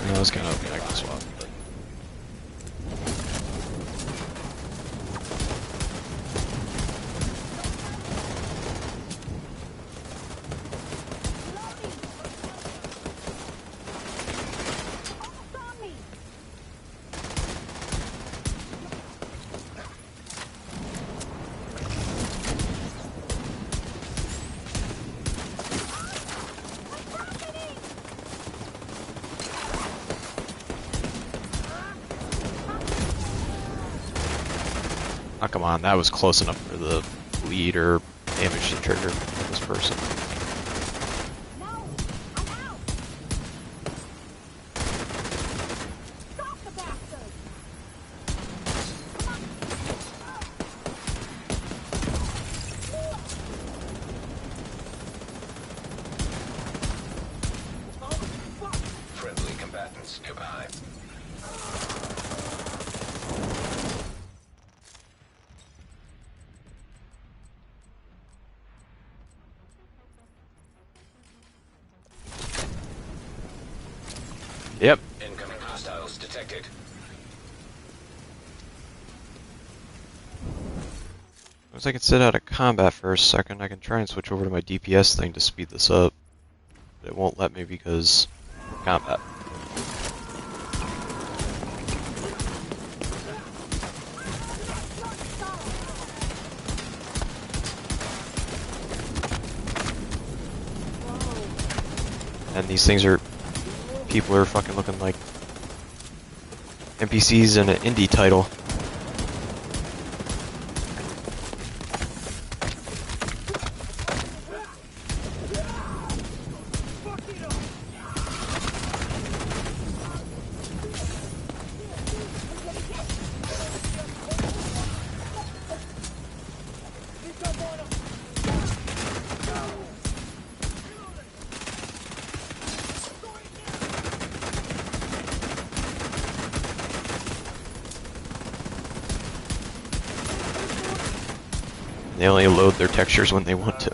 I was kind of hoping I could swap, but... Oh, come on, that was close enough for the bleed or damage to trigger this person. Friendly combatants nearby. Yep. Incoming hostiles detected. Once I can sit out of combat for a second, I can try and switch over to my DPS thing to speed this up. But it won't let me because of combat. And these things are... people are fucking looking like NPCs in an indie title. They only load their textures when they want to.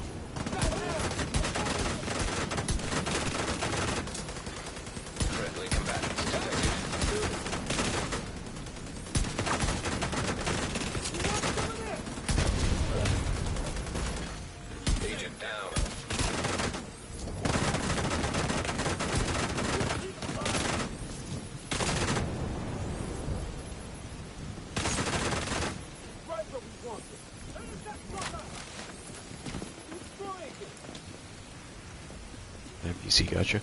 Friendly combatants detected. Agent down. NPC gotcha.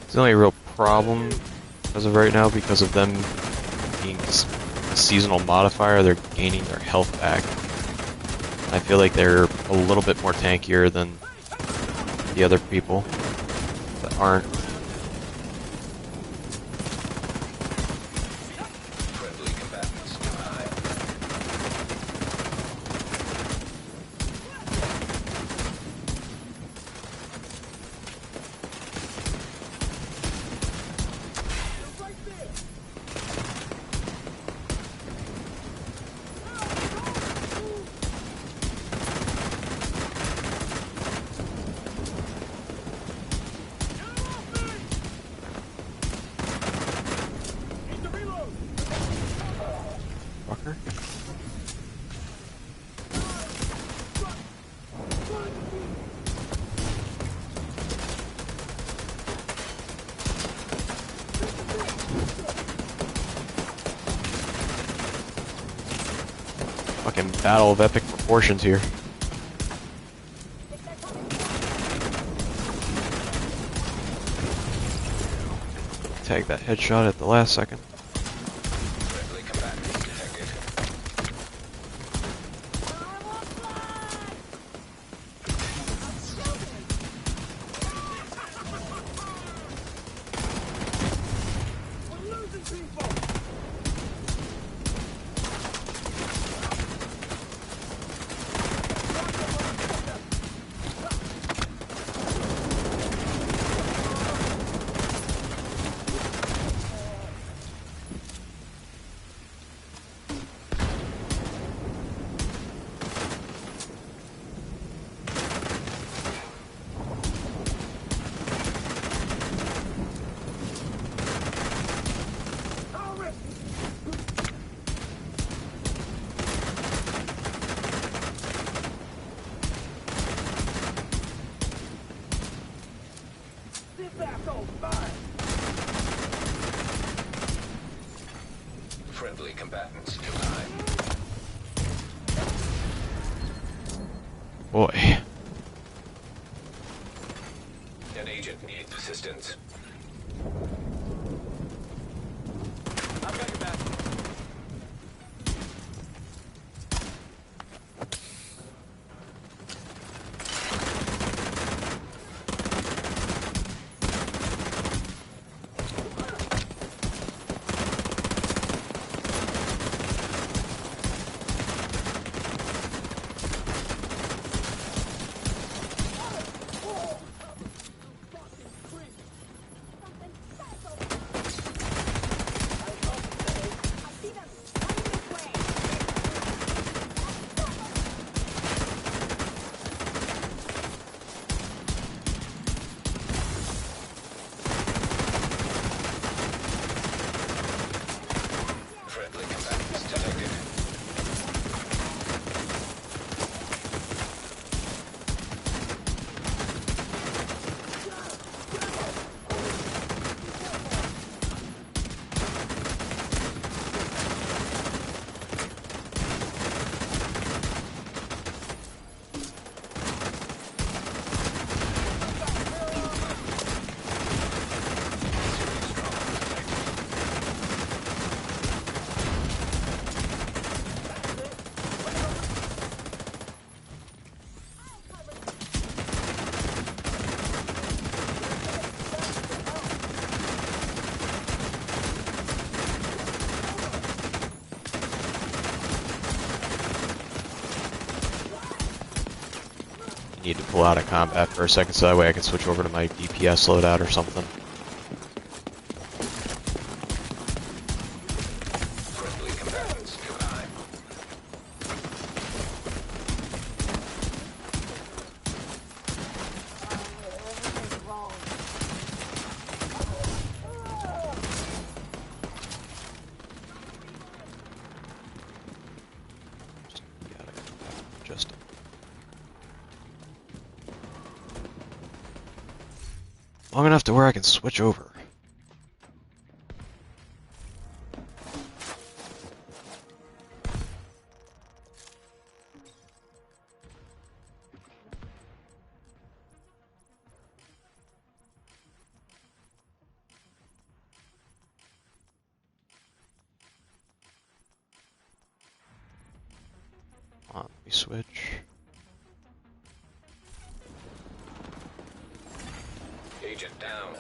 It's the only real problem as of right now because of them being a seasonal modifier, they're gaining their health back. I feel like they're a little bit more tankier than the other people that aren't. Friendly combatants nearby. Fucker. Fucking battle of epic proportions here. Tag that headshot at the last second. Friendly combatants detected. Friendly combatants nearby. Boy. An agent needs assistance. I've got your back. Friendly combatants detected. Need to pull out of combat for a second so that way I can switch over to my DPS loadout or something. Friendly combatants nearby. Just long enough to where I can switch over. Let me switch. Agent down.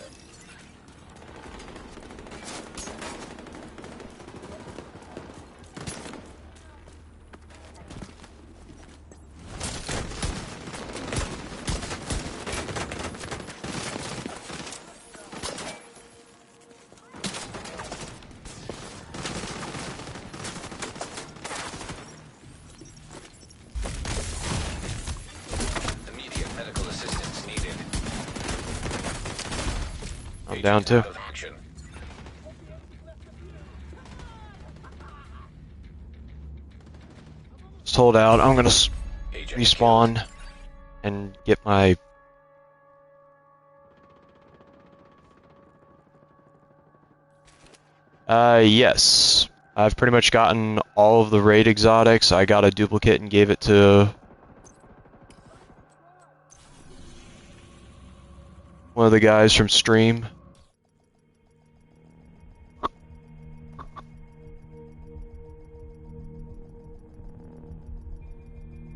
Immediate medical assistance needed. I'm down too. Out of action. Just hold out. I'm gonna Agent respawn and get my. Yes. I've pretty much gotten all of the raid exotics. I got a duplicate and gave it to one of the guys from stream.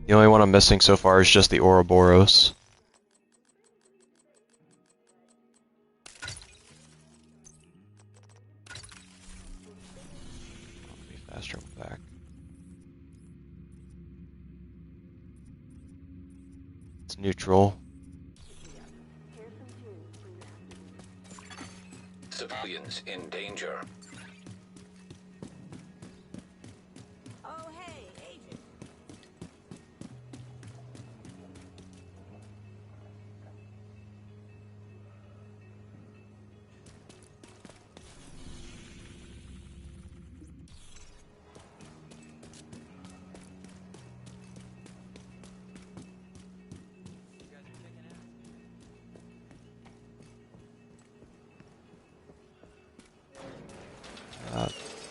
The only one I'm missing so far is just the Ouroboros. I'll be faster back. It's neutral. Civilians in danger. Oh, hey, agent.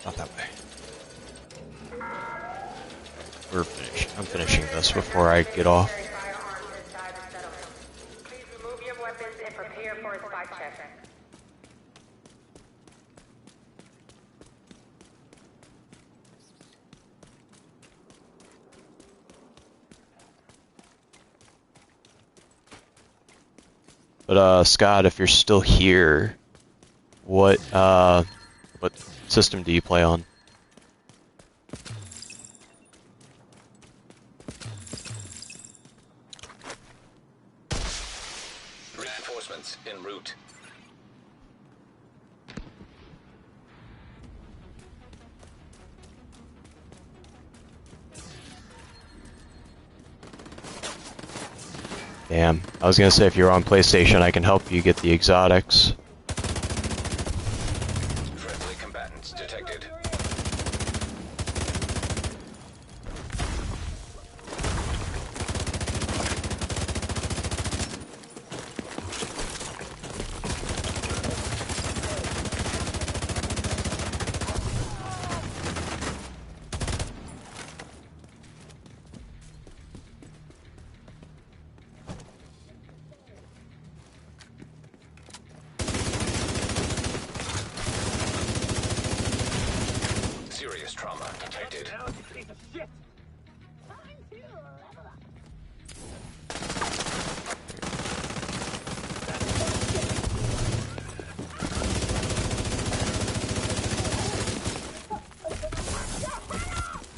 Not that way. I'm finishing this before I get off. Please remove your weapons and prepare for a spot check. But Scott, if you're still here, what system do you play on? Reinforcements en route. Damn, I was gonna say if you're on PlayStation, I can help you get the exotics. Friendly combatants detected. Serious trauma detected.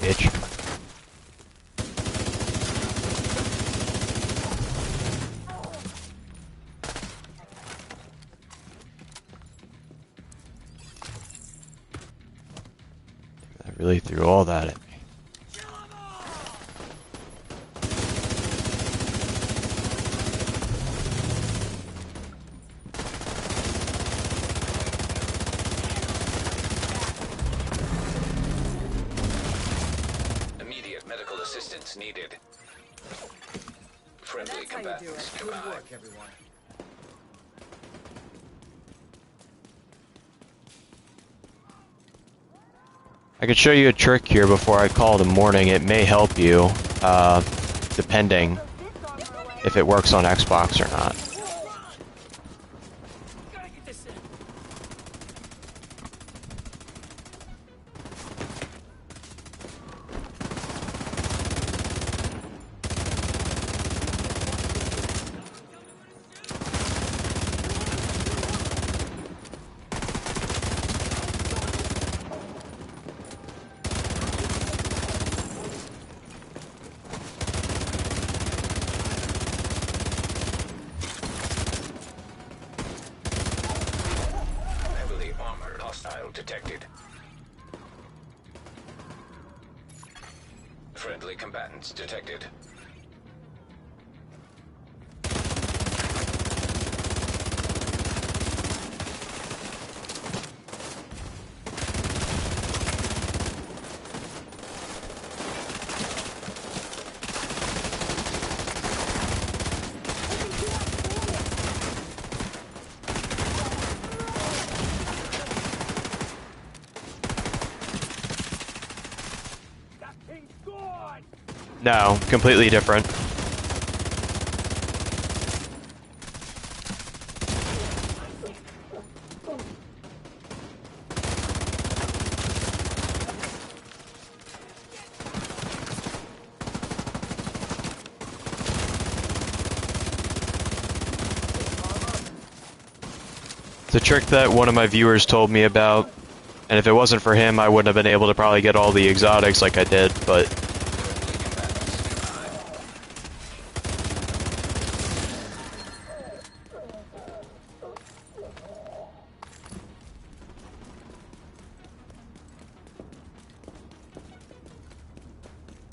Bitch. I really threw all that at me. Immediate medical assistance needed. Friendly combatants nearby. I could show you a trick here before I call it a morning. It may help you, depending if it works on Xbox or not. Heavily armored hostile detected. Friendly combatants detected. No, completely different. It's a trick that one of my viewers told me about, and if it wasn't for him, I wouldn't have been able to probably get all the exotics like I did, but...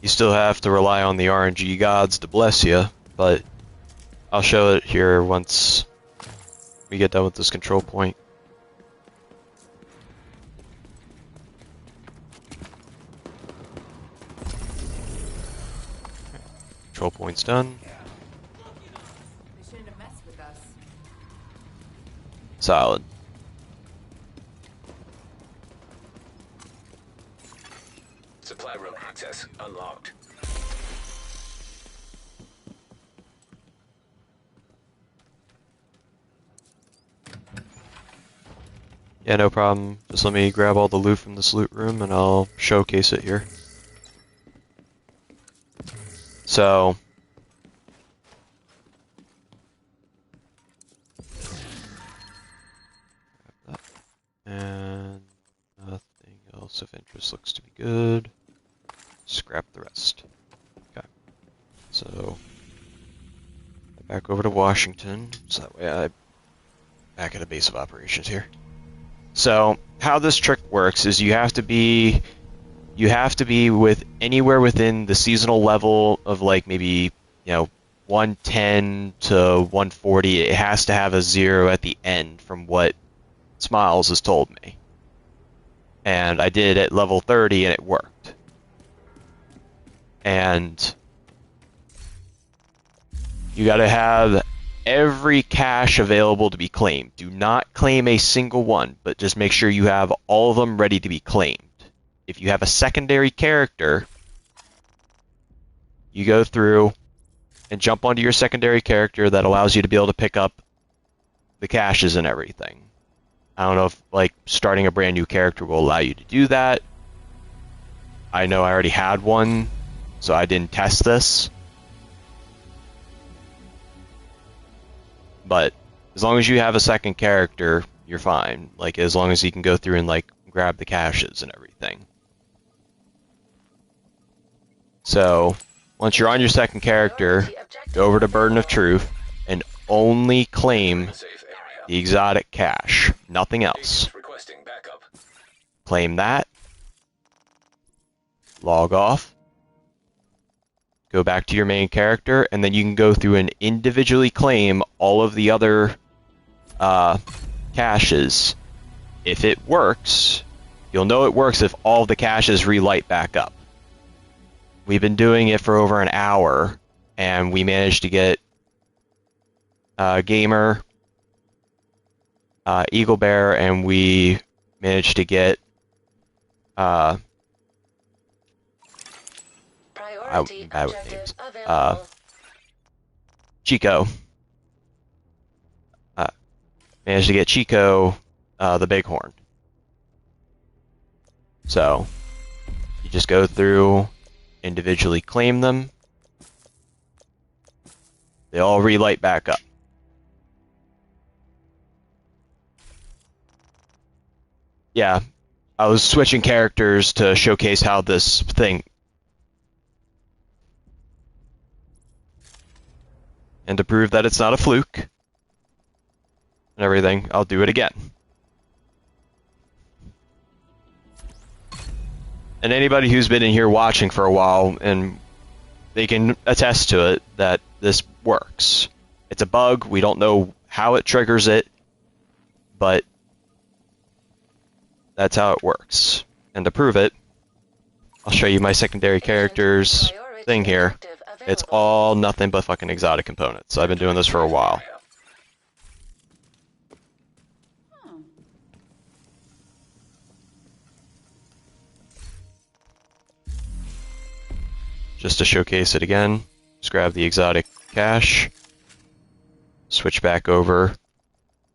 You still have to rely on the RNG gods to bless you, but I'll show it here once we get done with this control point. Control point's done. Solid. Supply room access unlocked. Yeah, no problem. Just let me grab all the loot from this loot room and I'll showcase it here. So, and nothing else of interest looks to be good. Scrap the rest. Okay. So, back over to Washington, so that way I back at a base of operations here. So, how this trick works is you have to be with anywhere within the seasonal level of like maybe, 110 to 140. It has to have a 0 at the end from what Smiles has told me. And I did at level 30 and it worked. And you gotta have every cache available to be claimed. Do not claim a single one, but just make sure you have all of them ready to be claimed. If you have a secondary character, you go through and jump onto your secondary character that allows you to be able to pick up the caches and everything. I don't know if like starting a brand new character will allow you to do that. I know I already had one, so I didn't test this. But as long as you have a second character, you're fine. Like as long as you can go through and like grab the caches and everything. So, once you're on your second character, go over to Burden of Truth and only claim the exotic cache, nothing else. Claim that, log off, go back to your main character, and then you can go through and individually claim all of the other caches. If it works, you'll know it works if all the caches relight back up. We've been doing it for over an hour, and we managed to get Gamer, Eagle Bear, and we managed to get I'm bad with names. Chico. Managed to get Chico the Bighorn. So you just go through, individually claim them. They all relight back up. Yeah, I was switching characters to showcase how this thing... And to prove that it's not a fluke and everything, I'll do it again. And anybody who's been in here watching for a while, and they can attest to it, that this works. It's a bug, we don't know how it triggers it, but that's how it works. And to prove it, I'll show you my secondary characters thing here. It's all nothing but fucking exotic components. I've been doing this for a while. Just to showcase it again, just grab the exotic cache, switch back over,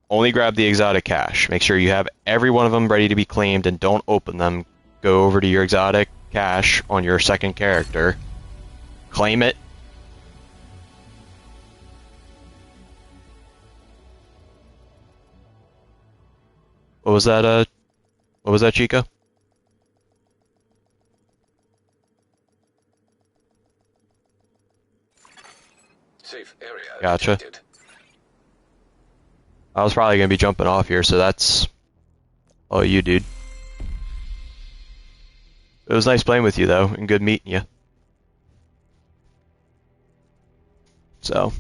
only grab the exotic cache. Make sure you have every one of them ready to be claimed and don't open them. Go over to your exotic cache on your second character, claim it. What was that, Chico? Safe area Gotcha. detected. I was probably going to be jumping off here, so that's all you, dude. It was nice playing with you, though, and good meeting you. So,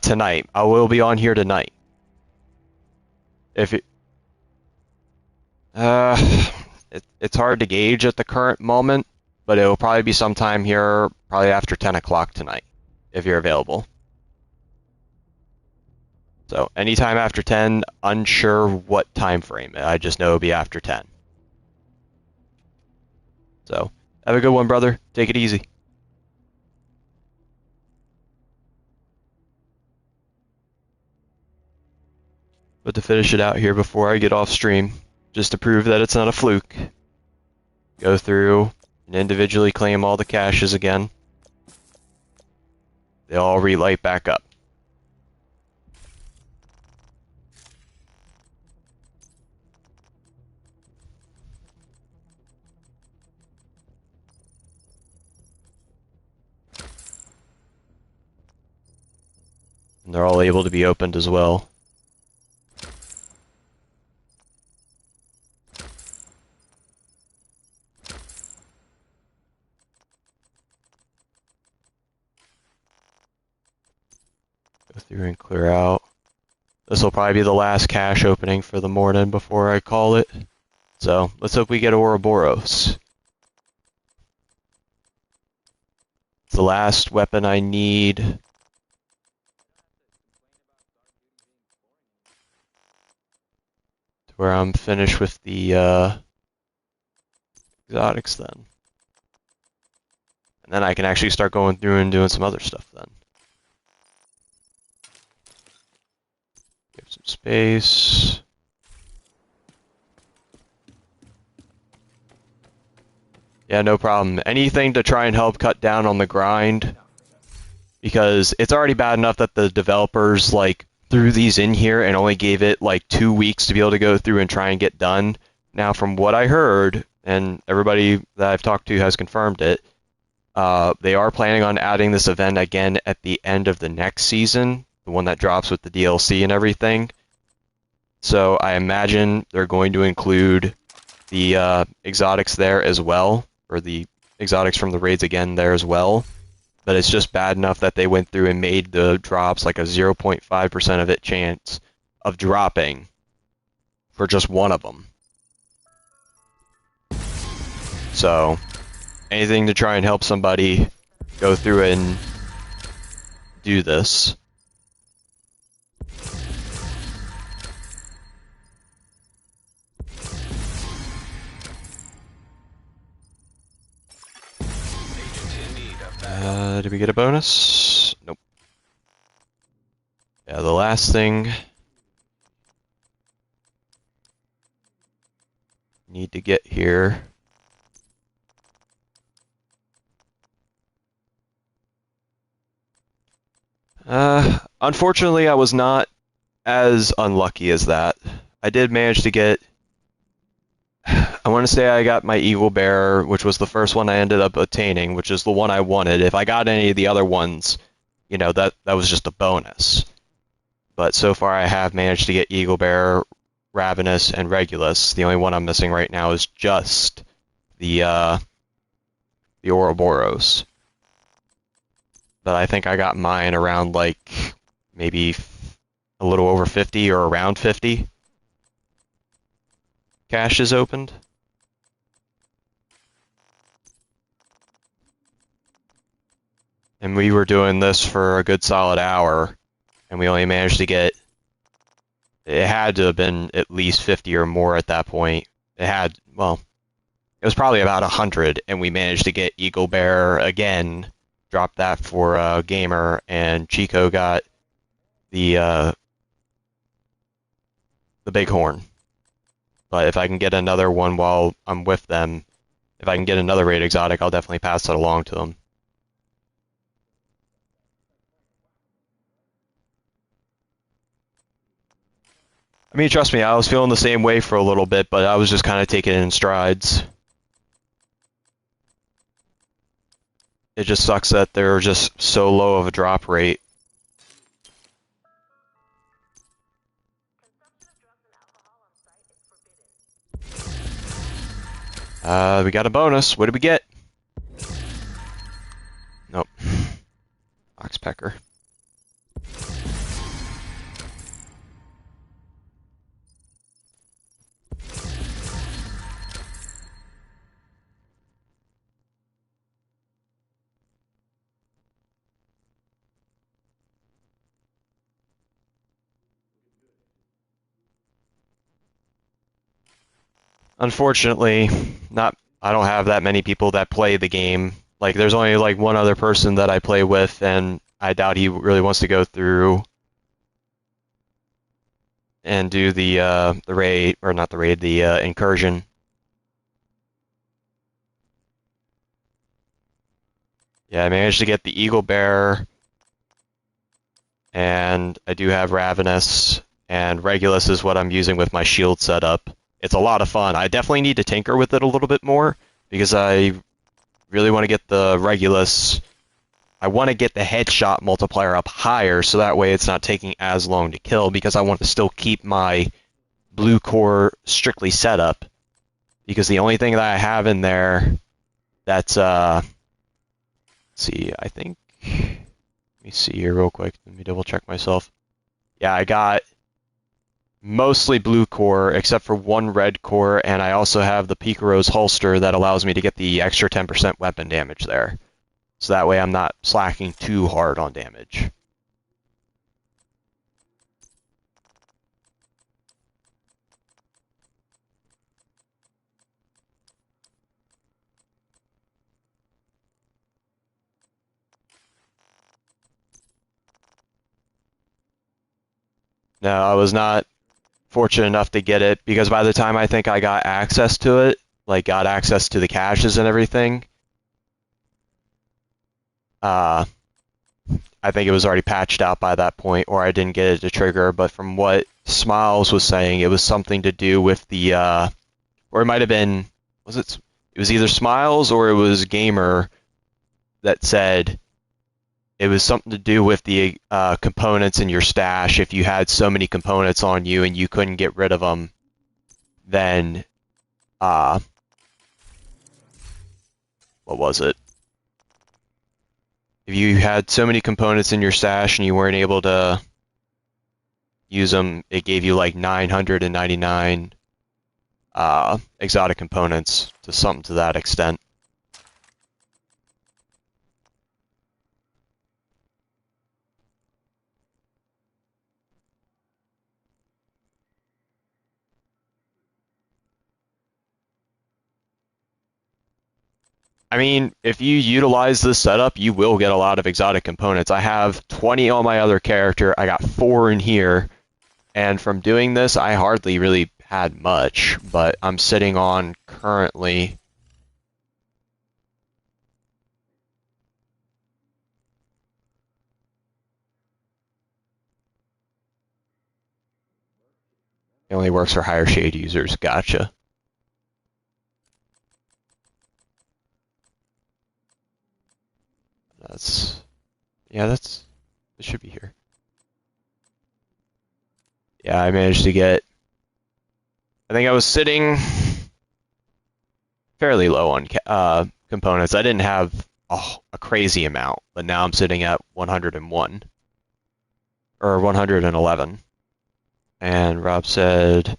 tonight. I will be on here tonight. If it, it's hard to gauge at the current moment, but it will probably be sometime here, probably after 10 o'clock tonight, if you're available. So, anytime after 10, unsure what time frame. I just know it'll be after 10. So, have a good one, brother. Take it easy. But to finish it out here before I get off stream, just to prove that it's not a fluke, go through and individually claim all the caches again. They all relight back up. And they're all able to be opened as well. Go through and clear out. This will probably be the last cache opening for the morning before I call it. So let's hope we get Ouroboros. It's the last weapon I need. To where I'm finished with the exotics then. And then I can actually start going through and doing some other stuff then. Give some space. Yeah, no problem. Anything to try and help cut down on the grind. Because it's already bad enough that the developers like threw these in here and only gave it like 2 weeks to be able to go through and try and get done. Now from what I heard, and everybody that I've talked to has confirmed it, they are planning on adding this event again at the end of the next season, the one that drops with the DLC and everything. So I imagine they're going to include the exotics there as well, or the exotics from the raids again there as well. But it's just bad enough that they went through and made the drops like a 0.5% of it chance of dropping for just one of them. So anything to try and help somebody go through and do this. Did we get a bonus? Nope. Yeah, the last thing need to get here. Unfortunately, I was not as unlucky as that. I did manage to get, I want to say I got my Eagle Bearer, which was the first one I ended up attaining, which is the one I wanted. If I got any of the other ones, you know, that was just a bonus. But so far I have managed to get Eagle Bearer, Ravenous, and Regulus. The only one I'm missing right now is just the Ouroboros. But I think I got mine around like maybe a little over 50 or around 50 caches opened. And we were doing this for a good solid hour, and we only managed to get, it had to have been at least 50 or more at that point. It had, well, it was probably about 100, and we managed to get Eagle Bearer again, dropped that for Gamer, and Chico got the Bighorn. But if I can get another one while I'm with them, if I can get another raid exotic, I'll definitely pass that along to them. I mean, trust me, I was feeling the same way for a little bit, but I was just kind of taking it in strides. It just sucks that they're just so low of a drop rate. We got a bonus. What did we get? Nope. Oxpecker. Unfortunately, I don't have that many people that play the game. Like, there's only like one other person that I play with, and I doubt he really wants to go through and do the raid, or not the raid, the incursion. Yeah, I managed to get the Eagle Bear, and I do have Ravenous, and Regulus is what I'm using with my shield setup. It's a lot of fun. I definitely need to tinker with it a little bit more, because I really want to get the Regulus. I want to get the headshot multiplier up higher, so that way it's not taking as long to kill, because I want to still keep my blue core strictly set up. Because the only thing that I have in there that's, let's see, I think, let me see here real quick, let me double check myself. Yeah, I got mostly blue core, except for one red core, and I also have the Picaro's holster that allows me to get the extra 10% weapon damage there. So that way I'm not slacking too hard on damage. No, I was not fortunate enough to get it, because by the time I think I got access to it, like got access to the caches and everything, I think it was already patched out by that point, or I didn't get it to trigger. But from what Smiles was saying, it was something to do with the, or it might have been, it was either Smiles or it was Gamer that said it was something to do with the components in your stash. If you had so many components on you and you couldn't get rid of them, then, what was it? If you had so many components in your stash and you weren't able to use them, it gave you like 999 exotic components, to something to that extent. I mean, if you utilize this setup, you will get a lot of exotic components. I have 20 on my other character, I got 4 in here, and from doing this, I hardly really had much, but I'm sitting on currently... It only works for higher shade users, gotcha. It should be here. Yeah, I managed to get... I think I was sitting fairly low on components. I didn't have a crazy amount, but now I'm sitting at 101. Or 111. And Rob said,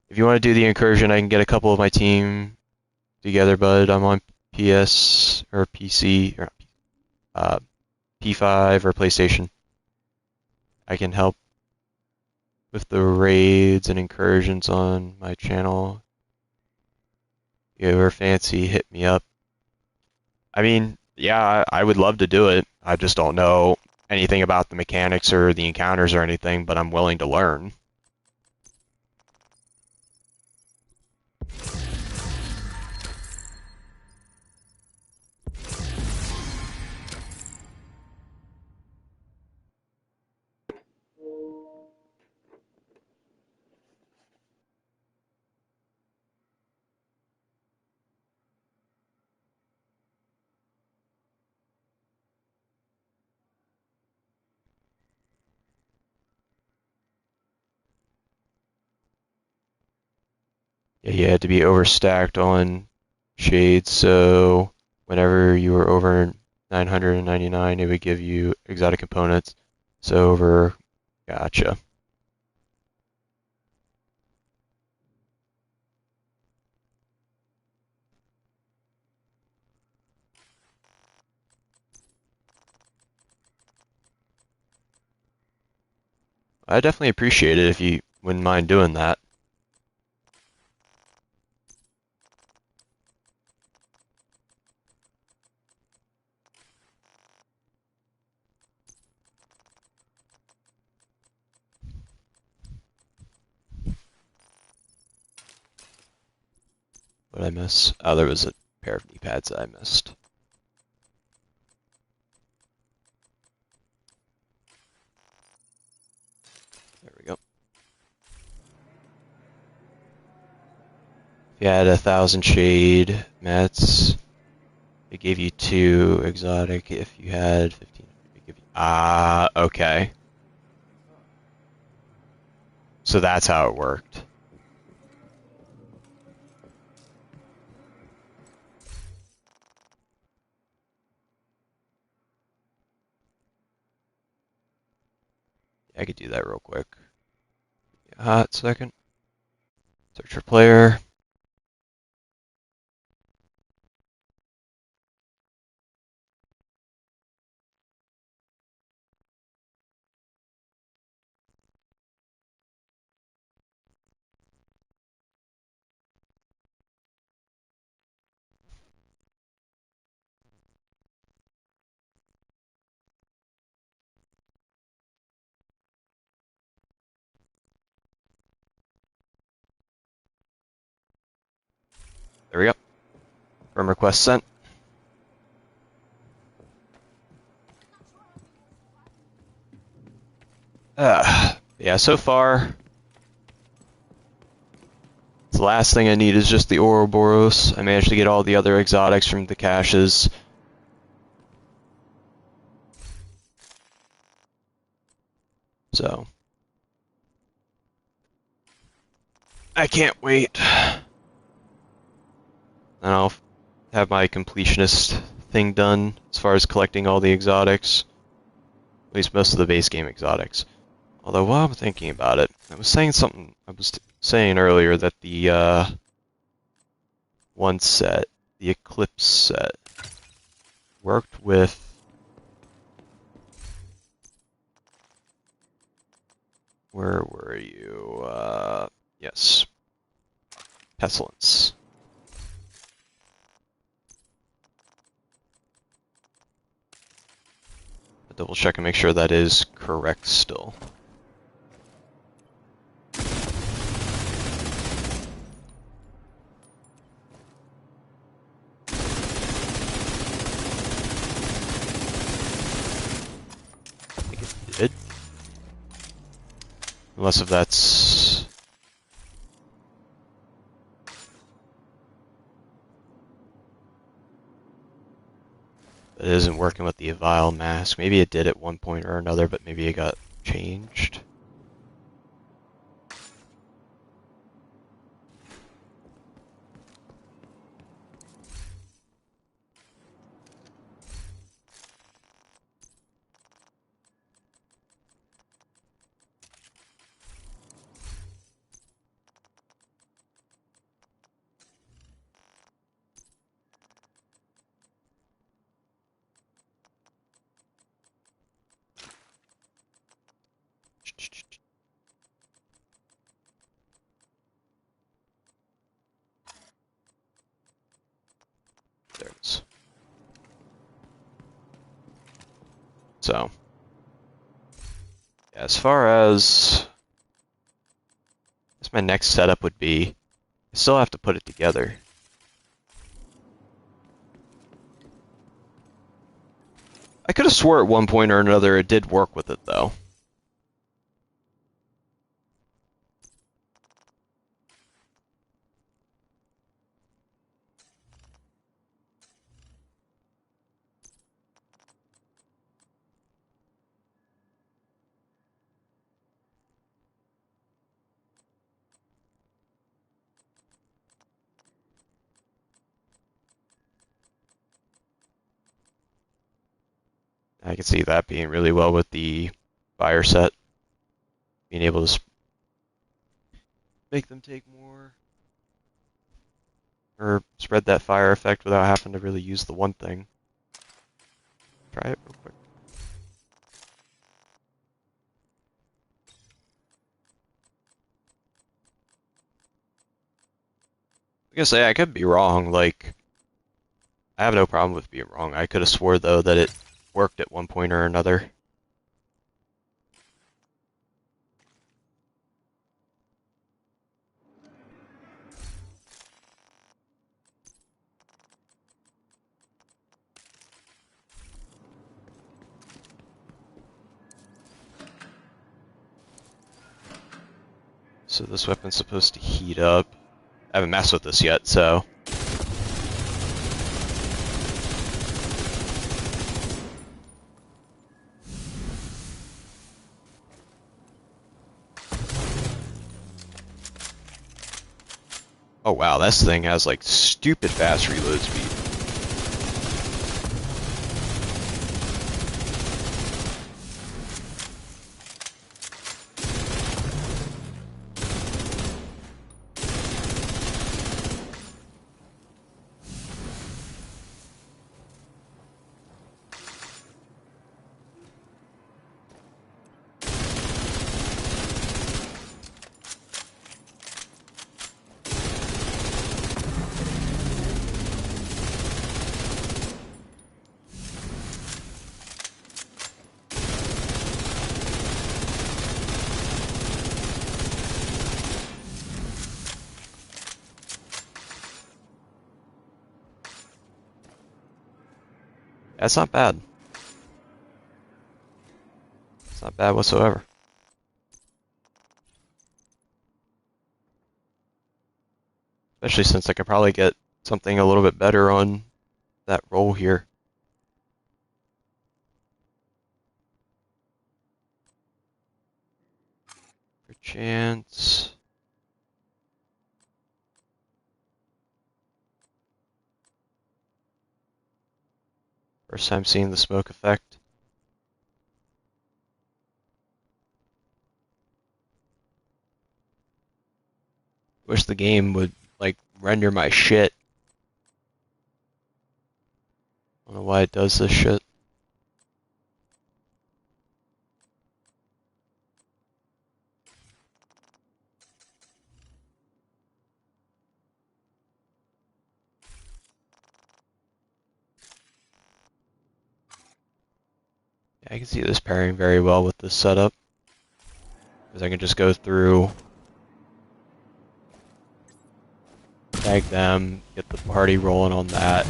if you want to do the incursion, I can get a couple of my team together, bud. I'm on PS or PC, or P5 or PlayStation. I can help with the raids and incursions on my channel. If you're fancy, hit me up. I mean, yeah, I would love to do it. I just don't know anything about the mechanics or the encounters or anything, but I'm willing to learn. Yeah, you had to be overstacked on shades, so whenever you were over 999, it would give you exotic components. So over, gotcha. I definitely appreciate it if you wouldn't mind doing that. What did I miss? Oh, there was a pair of knee pads that I missed. There we go. If you had 1,000 shade mats, it gave you 2 exotic. If you had 15, it gave you... okay. So that's how it worked. I could do that real quick. A hot second. Search for player. There we go. Firm request sent. Yeah, so far, the last thing I need is just the Ouroboros. I managed to get all the other exotics from the caches. So, I can't wait. And I'll have my completionist thing done as far as collecting all the exotics. At least most of the base game exotics. Although while I'm thinking about it, I was saying earlier that the one set, the Eclipse set, worked with where were you? Yes. Pestilence. I'll double check and make sure that is correct still. I think it did. Unless if that's... It isn't working with the Evile mask. Maybe it did at one point or another, but maybe it got changed. There it is. So, as far as my next setup would be, I still have to put it together. I could have swore at one point or another it did work with it though. I can see that being really well with the fire set. Being able to make them take more. Or spread that fire effect without having to really use the one thing. Try it real quick. I was gonna say, I could be wrong, like, I have no problem with being wrong. I could have swore, though, that it worked at one point or another. So this weapon's supposed to heat up. I haven't messed with this yet, so... Oh wow, this thing has like stupid fast reload speed. That's not bad. It's not bad whatsoever. Especially since I could probably get something a little bit better on that roll here. For chance. First time seeing the smoke effect. Wish the game would, like, render my shit. I don't know why it does this shit. Yeah, I can see this pairing very well with this setup. Because I can just go through, tag them, get the party rolling on that.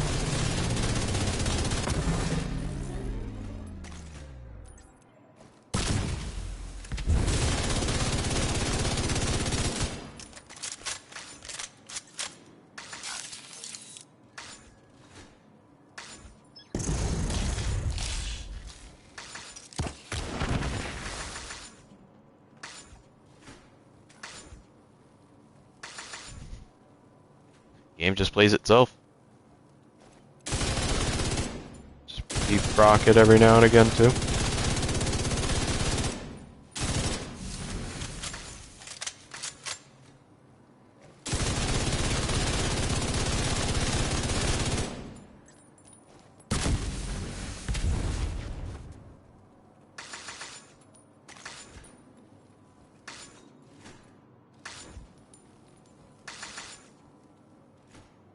Game just plays itself. Just keep rocket every now and again too.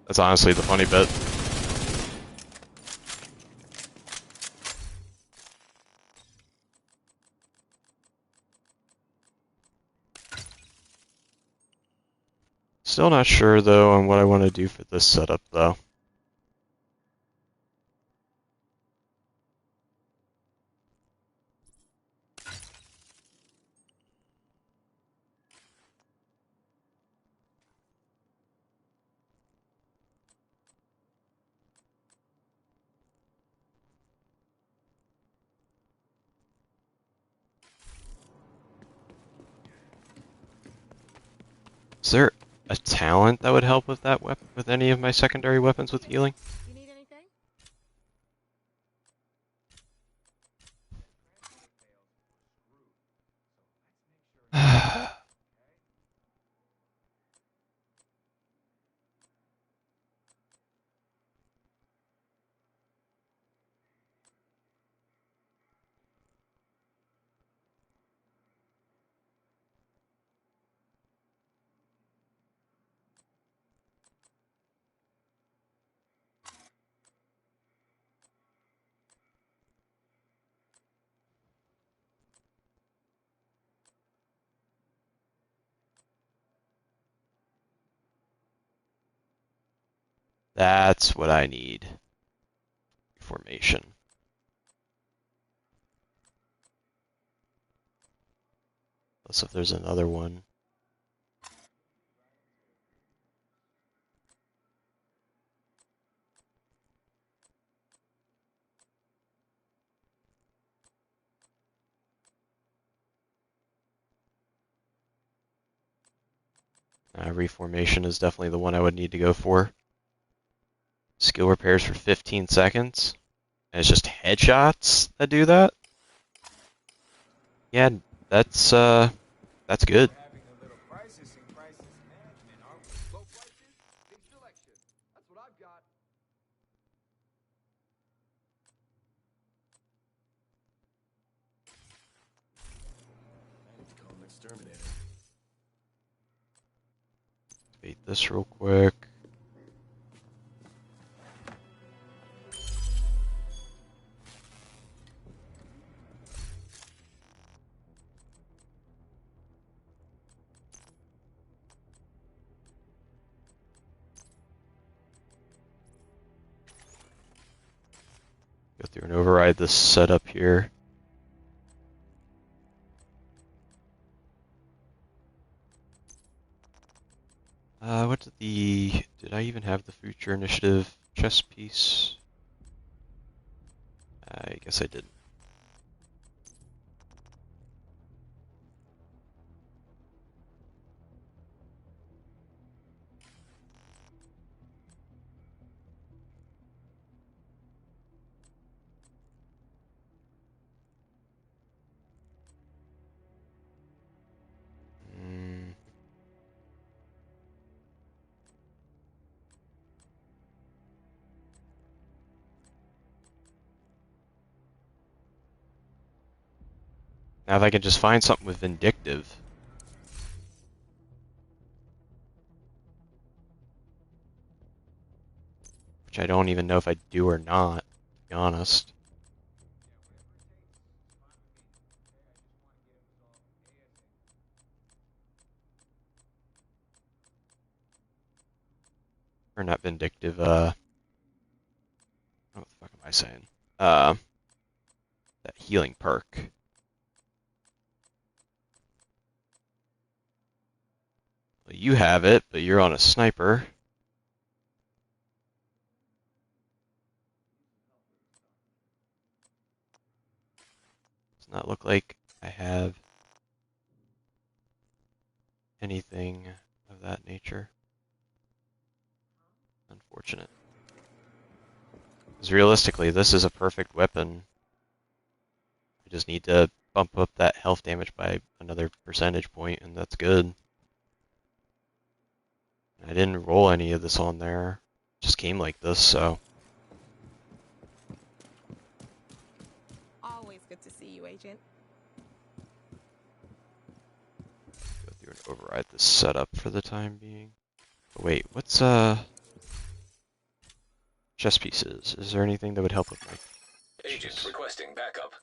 That's honestly the funny bit. Still not sure though on what I want to do for this setup though. Is there a talent that would help with that weapon, with any of my secondary weapons with healing? You need anything? That's what I need. Formation. Unless if there's another one. Reformation is definitely the one I would need to go for. Skill repairs for 15 seconds. And it's just headshots that do that? Yeah, that's good. Having a little crisis in crisis management, aren't we? Low prices, big selection. That's what I've got. I need to call an exterminator. Beat this real quick. Go through and override this setup here. Did I even have the future initiative chess piece? I guess I didn't. Now if I can just find something with Vindictive. Which I don't even know if I do or not, to be honest. Or not Vindictive, what the fuck am I saying? That healing perk. Well, you have it, but you're on a sniper. Does not look like I have anything of that nature. Unfortunate. Because realistically, this is a perfect weapon. I just need to bump up that health damage by another percentage point, and that's good. I didn't roll any of this on there. It just came like this, so. Always good to see you, Agent. Go through and override this setup for the time being. But wait, what's chess pieces? Is there anything that would help with my Agent requesting backup.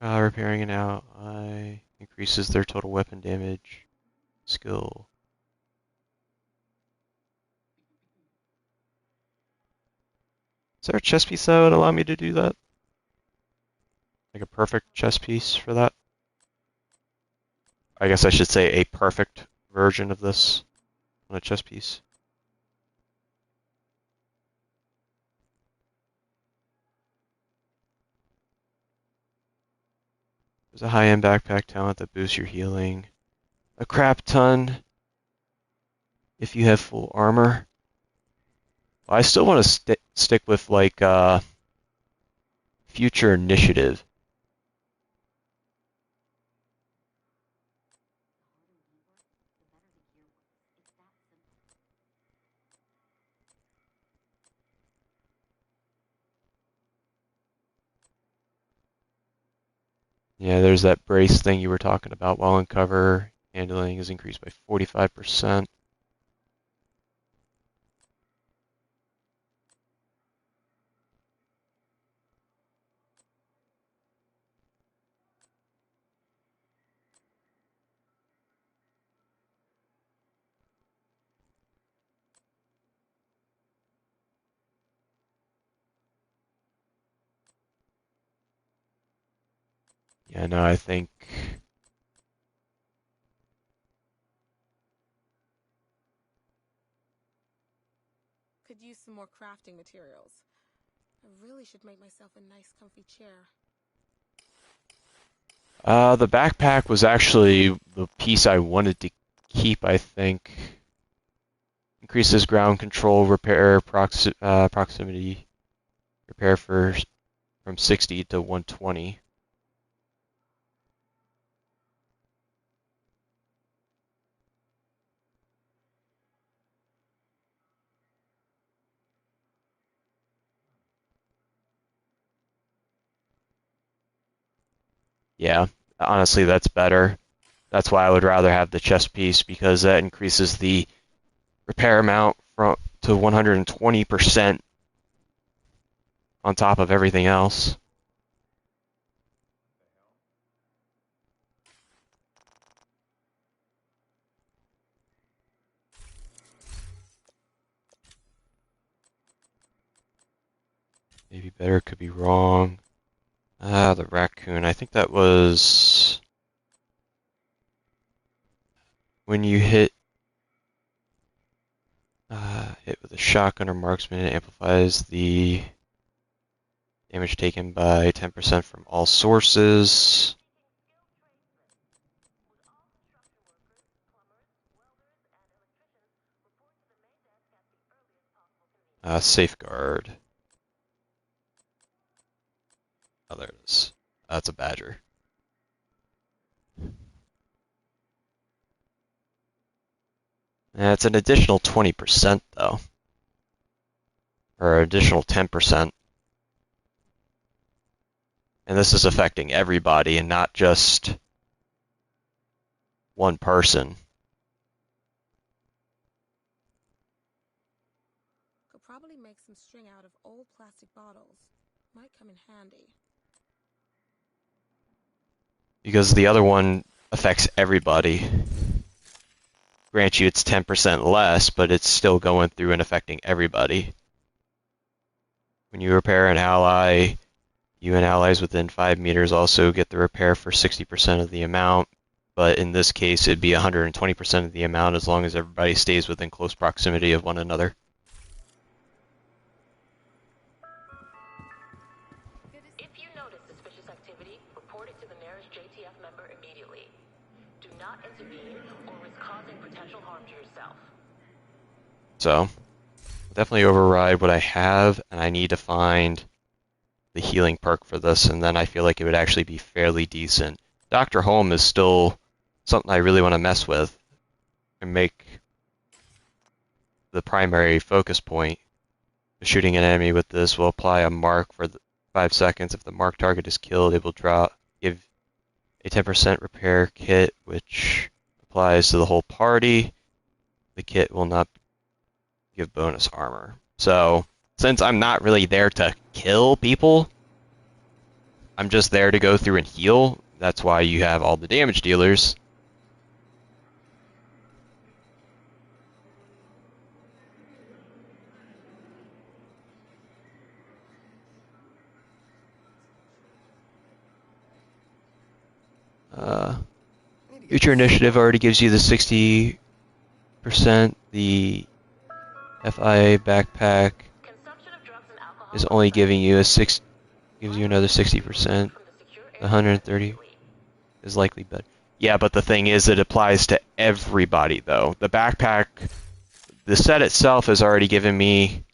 repairing an ally increases their total weapon damage skill. Is there a chess piece that would allow me to do that? Like a perfect chess piece for that? I guess I should say a perfect version of this on a chess piece. There's a high-end backpack talent that boosts your healing. A crap ton if you have full armor. Well, I still want to stick with like future initiative. Yeah, there's that brace thing you were talking about. While in cover, handling is increased by 45%. Yeah, no, I think Could use some more crafting materials. I really should make myself a nice comfy chair. The backpack was actually the piece I wanted to keep, I think. Increases ground control, repair, proximity, repair from 60 to 120. Yeah, honestly, that's better. That's why I would rather have the chest piece, because that increases the repair amount to 120% on top of everything else. Maybe better, could be wrong. The raccoon. I think that was when you hit with a shotgun or marksman, it amplifies the damage taken by 10% from all sources. Safeguard. Oh, there it is. That's a badger. It's an additional 20% though. Or additional 10%. And this is affecting everybody and not just one person. Could probably make some string out of old plastic bottles. Might come in handy. Because the other one affects everybody. Grant you it's 10% less, but it's still going through and affecting everybody. When you repair an ally, you and allies within 5 meters also get the repair for 60% of the amount, but in this case it'd be 120% of the amount as long as everybody stays within close proximity of one another. If you notice suspicious activity, report it to the nearest JTF member immediately. Do not intervene or risk causing potential harm to yourself. So, definitely override what I have, and I need to find the healing perk for this, and then I feel like it would actually be fairly decent. Dr. Home is still something I really want to mess with and make the primary focus point. Shooting an enemy with this will apply a mark for 5 seconds. If the marked target is killed, it will give a 10% repair kit, which applies to the whole party. The kit will not give bonus armor. So, since I'm not really there to kill people, I'm just there to go through and heal. That's why you have all the damage dealers. Future initiative already gives you the 60%. The FIA backpack is only giving you gives you another 60%. The 130 is likely better. Yeah, but the thing is, it applies to everybody though. The backpack, the set itself has already given me.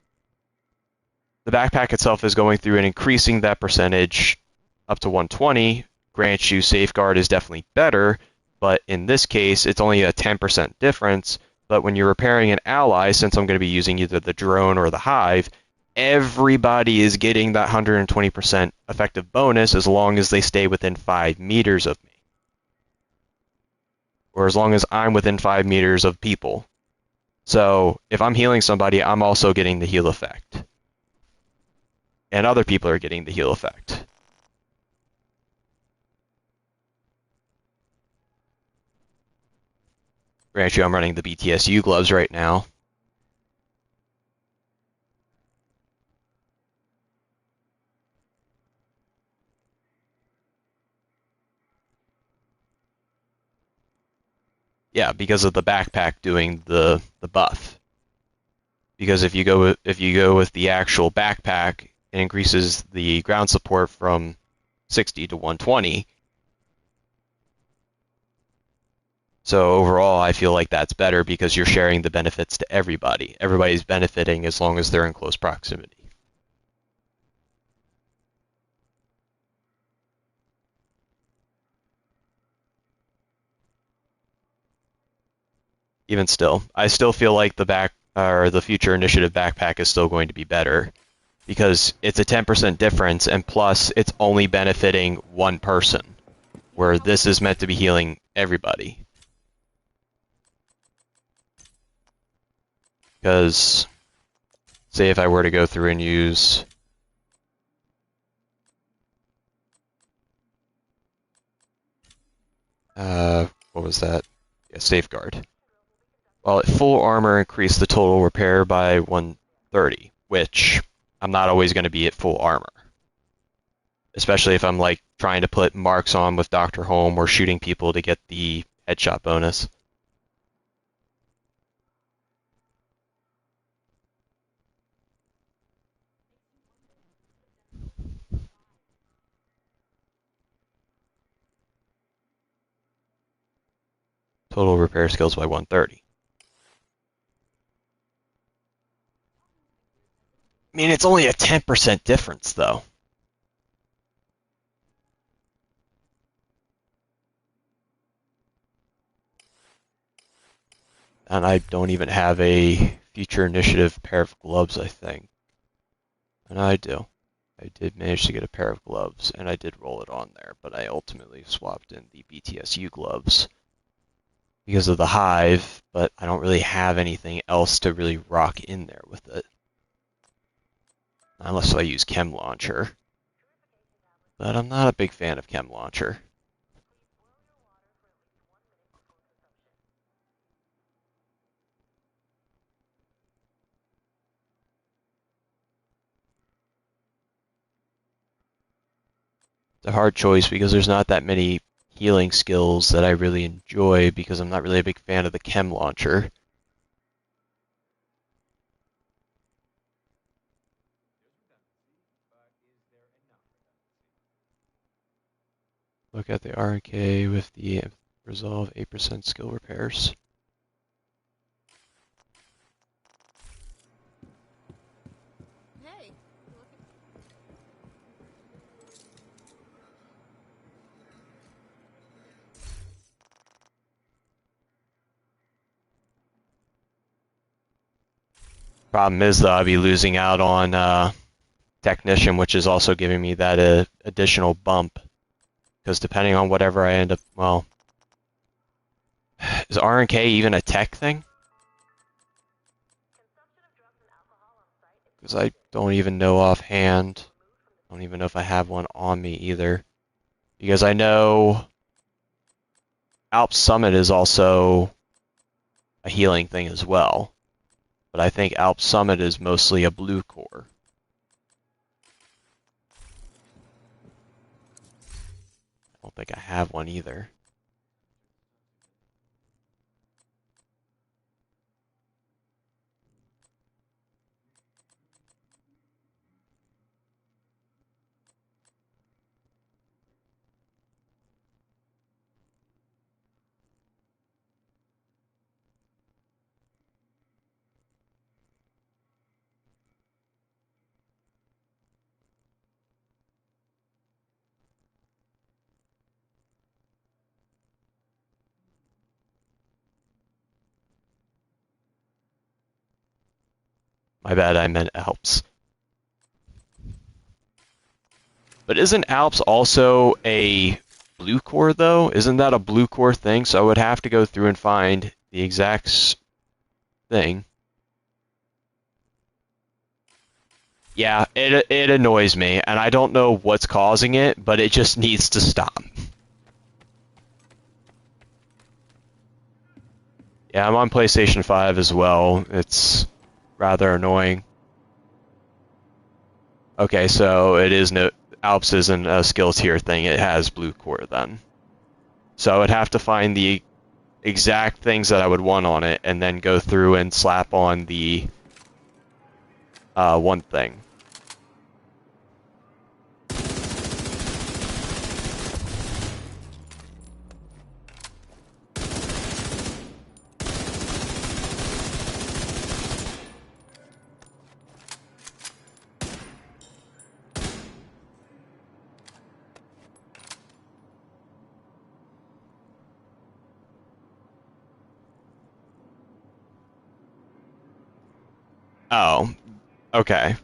The backpack itself is going through and increasing that percentage up to 120. Grant you safeguard is definitely better, but in this case, it's only a 10% difference. But when you're repairing an ally, since I'm going to be using either the drone or the hive, everybody is getting that 120% effective bonus as long as they stay within 5 meters of me. Or as long as I'm within 5 meters of people. So if I'm healing somebody, I'm also getting the heal effect. And other people are getting the heal effect. Grant you, I'm running the BTSU gloves right now. Yeah, because of the backpack doing the buff. Because if you go with the actual backpack, it increases the ground support from 60 to 120. So overall, I feel like that's better because you're sharing the benefits to everybody. Everybody's benefiting as long as they're in close proximity. Even still, I still feel like the future initiative backpack is still going to be better because it's a 10% difference, and plus it's only benefiting one person, where this is meant to be healing everybody. Because, say if I were to go through and use what was that? Yeah, safeguard. Well, at full armor, increase the total repair by 130, which I'm not always going to be at full armor. Especially if I'm like trying to put marks on with Dr. Home or shooting people to get the headshot bonus. Total repair skills by 130. I mean, it's only a 10% difference, though. And I don't even have a future initiative pair of gloves, I think. And I do. I did manage to get a pair of gloves, and I did roll it on there, but I ultimately swapped in the BTSU gloves because of the hive, but I don't really have anything else to really rock in there with it. Unless I use Chem Launcher. But I'm not a big fan of Chem Launcher. It's a hard choice because there's not that many healing skills that I really enjoy because I'm not really a big fan of the Chem Launcher. Look at the RK with the resolve 8% skill repairs. Hey, Problem is, though, I'll be losing out on Technician, which is also giving me that additional bump. Because depending on whatever I end up, well, is R&K even a tech thing? Because I don't even know offhand. I don't even know if I have one on me either. Because I know Alp Summit is also a healing thing as well. But I think Alp Summit is mostly a blue core. I don't think I have one either. My bad, I meant Alps. But isn't Alps also a blue core, though? Isn't that a blue core thing? So I would have to go through and find the exact thing. Yeah, it annoys me, and I don't know what's causing it, but it just needs to stop. Yeah, I'm on PlayStation 5 as well. It's rather annoying. Okay, so it is no Alps isn't a skill tier thing. It has blue core then. So I would have to find the exact things that I would want on it, and then go through and slap on the one thing. Oh, okay.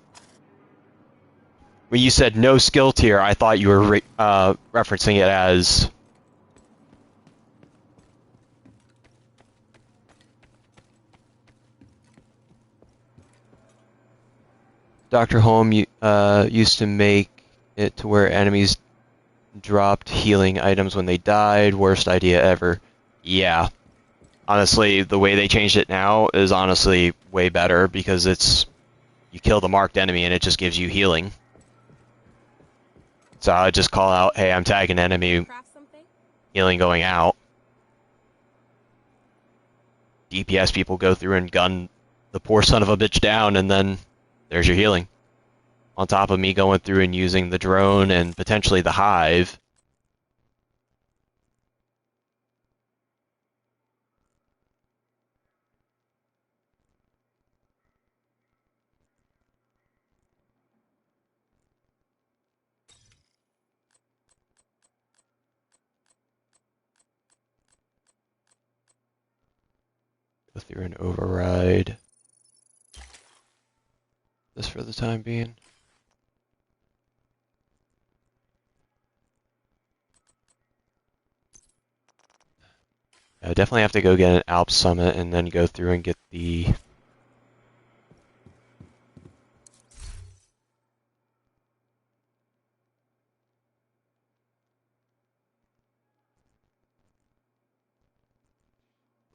When you said no skill tier, I thought you were referencing it as... Dr. Holm used to make it to where enemies dropped healing items when they died. Worst idea ever. Yeah. Honestly, the way they changed it now is honestly way better because it's... You kill the marked enemy and it just gives you healing. So I would just call out, hey, I'm tagging enemy, healing going out. DPS people go through and gun the poor son of a bitch down, and then there's your healing. On top of me going through and using the drone and potentially the hive. Go through and override this for the time being. I definitely have to go get an Alp Summit and then go through and get the...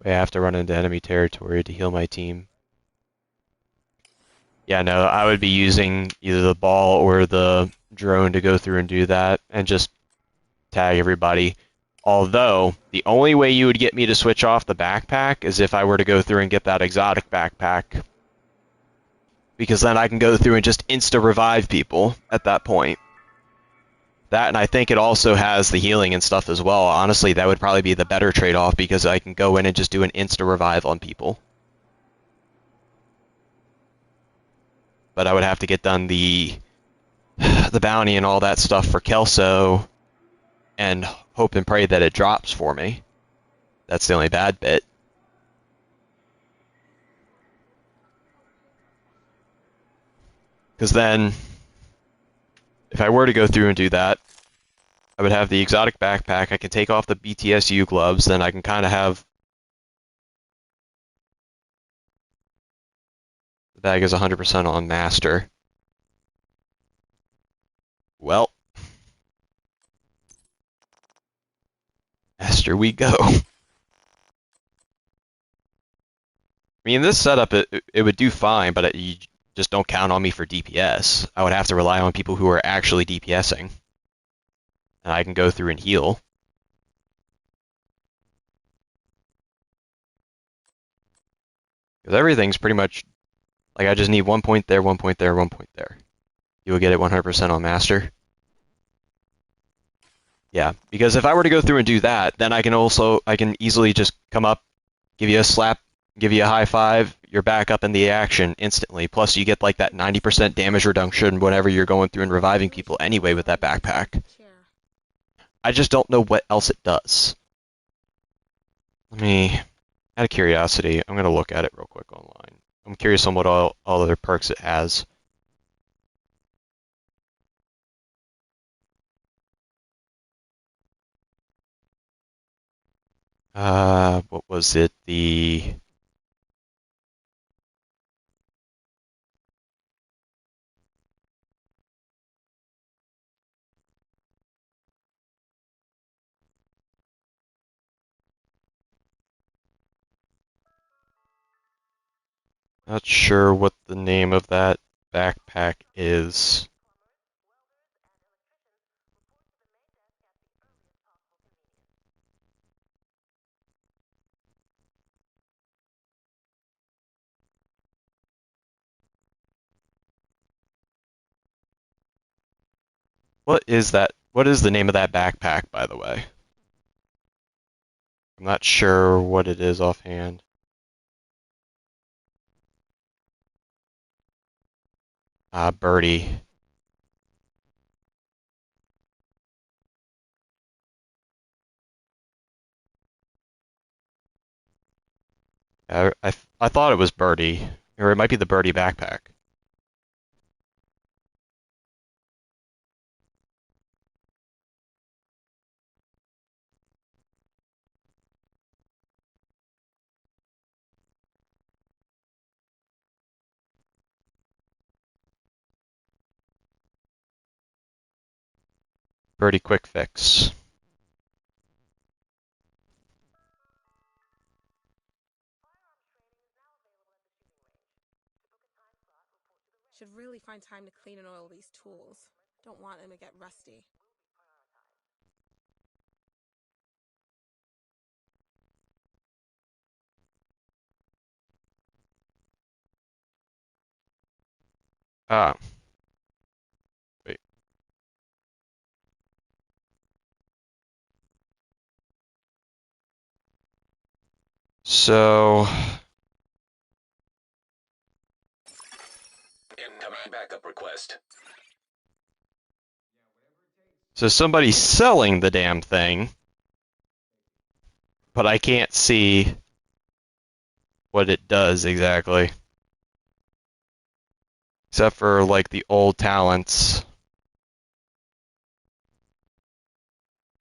I have to run into enemy territory to heal my team. Yeah, no, I would be using either the ball or the drone to go through and do that, and just tag everybody. Although, the only way you would get me to switch off the backpack is if I were to go through and get that exotic backpack. Because then I can go through and just insta-revive people at that point. That, and I think it also has the healing and stuff as well. Honestly, that would probably be the better trade-off because I can go in and just do an insta-revive on people. But I would have to get done the bounty and all that stuff for Kelso and hope and pray that it drops for me. That's the only bad bit. Because then, if I were to go through and do that, I would have the exotic backpack, I can take off the BTSU gloves, then I can kind of have... The bag is 100% on master. Well, master we go. I mean, this setup, it would do fine, but you just don't count on me for DPS. I would have to rely on people who are actually DPSing. And I can go through and heal. Because everything's pretty much... Like, I just need 1 point there, 1 point there, 1 point there. You will get it 100% on master. Yeah, because if I were to go through and do that, then I can easily just come up, give you a slap, give you a high five, you're back up in the action instantly. Plus you get like that 90% damage reduction whenever you're going through and reviving people anyway with that backpack. I just don't know what else it does. Let me, out of curiosity, I'm going to look at it real quick online. I'm curious on what all other perks it has. What was it? Not sure what the name of that backpack is. What is that? What is the name of that backpack, by the way? I'm not sure what it is offhand. Birdie. I thought it was Birdie. Or it might be the birdie backpack. Birdie quick fix. Should really find time to clean and oil these tools. Don't want them to get rusty. Ah. Wait. So... Incoming backup request. So somebody's selling the damn thing, but I can't see what it does exactly. Except for, like, the old talents.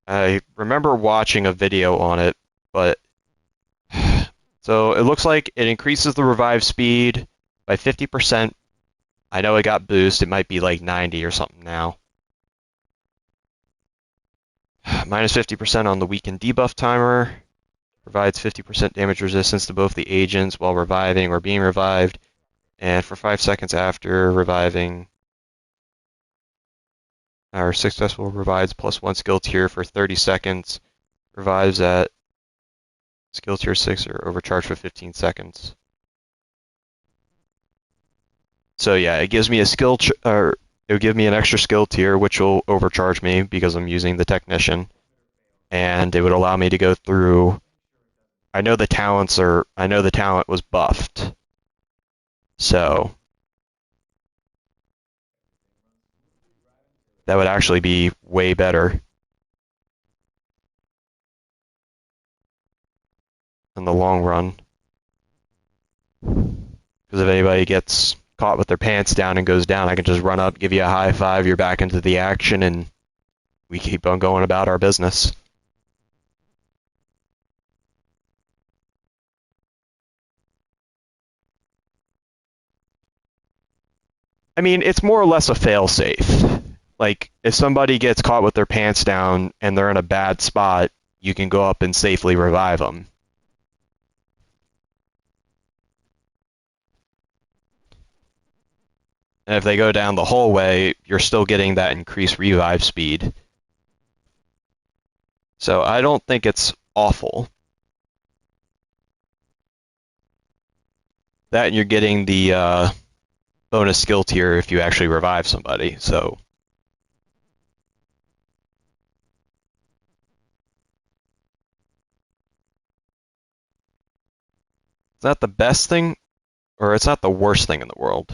I remember watching a video on it, but... So it looks like it increases the revive speed by 50%. I know it got boost. It might be like 90 or something now. Minus 50% on the weakened debuff timer. Provides 50% damage resistance to both the agents while reviving or being revived. And for 5 seconds after reviving, our successful revives plus 1 skill tier for 30 seconds. Revives at skill tier 6 or overcharged for 15 seconds. So yeah, it gives me a skill, or it would give me an extra skill tier, which will overcharge me because I'm using the technician, and it would allow me to go through. I know the talents are. I know the talent was buffed, so that would actually be way better in the long run. Because if anybody gets caught with their pants down and goes down, I can just run up, give you a high five, you're back into the action, and we keep on going about our business. I mean, it's more or less a fail-safe. Like, if somebody gets caught with their pants down and they're in a bad spot, you can go up and safely revive them. And if they go down the hallway, you're still getting that increased revive speed. So I don't think it's awful. That and you're getting the bonus skill tier if you actually revive somebody, so... It's not the best thing, or it's not the worst thing in the world.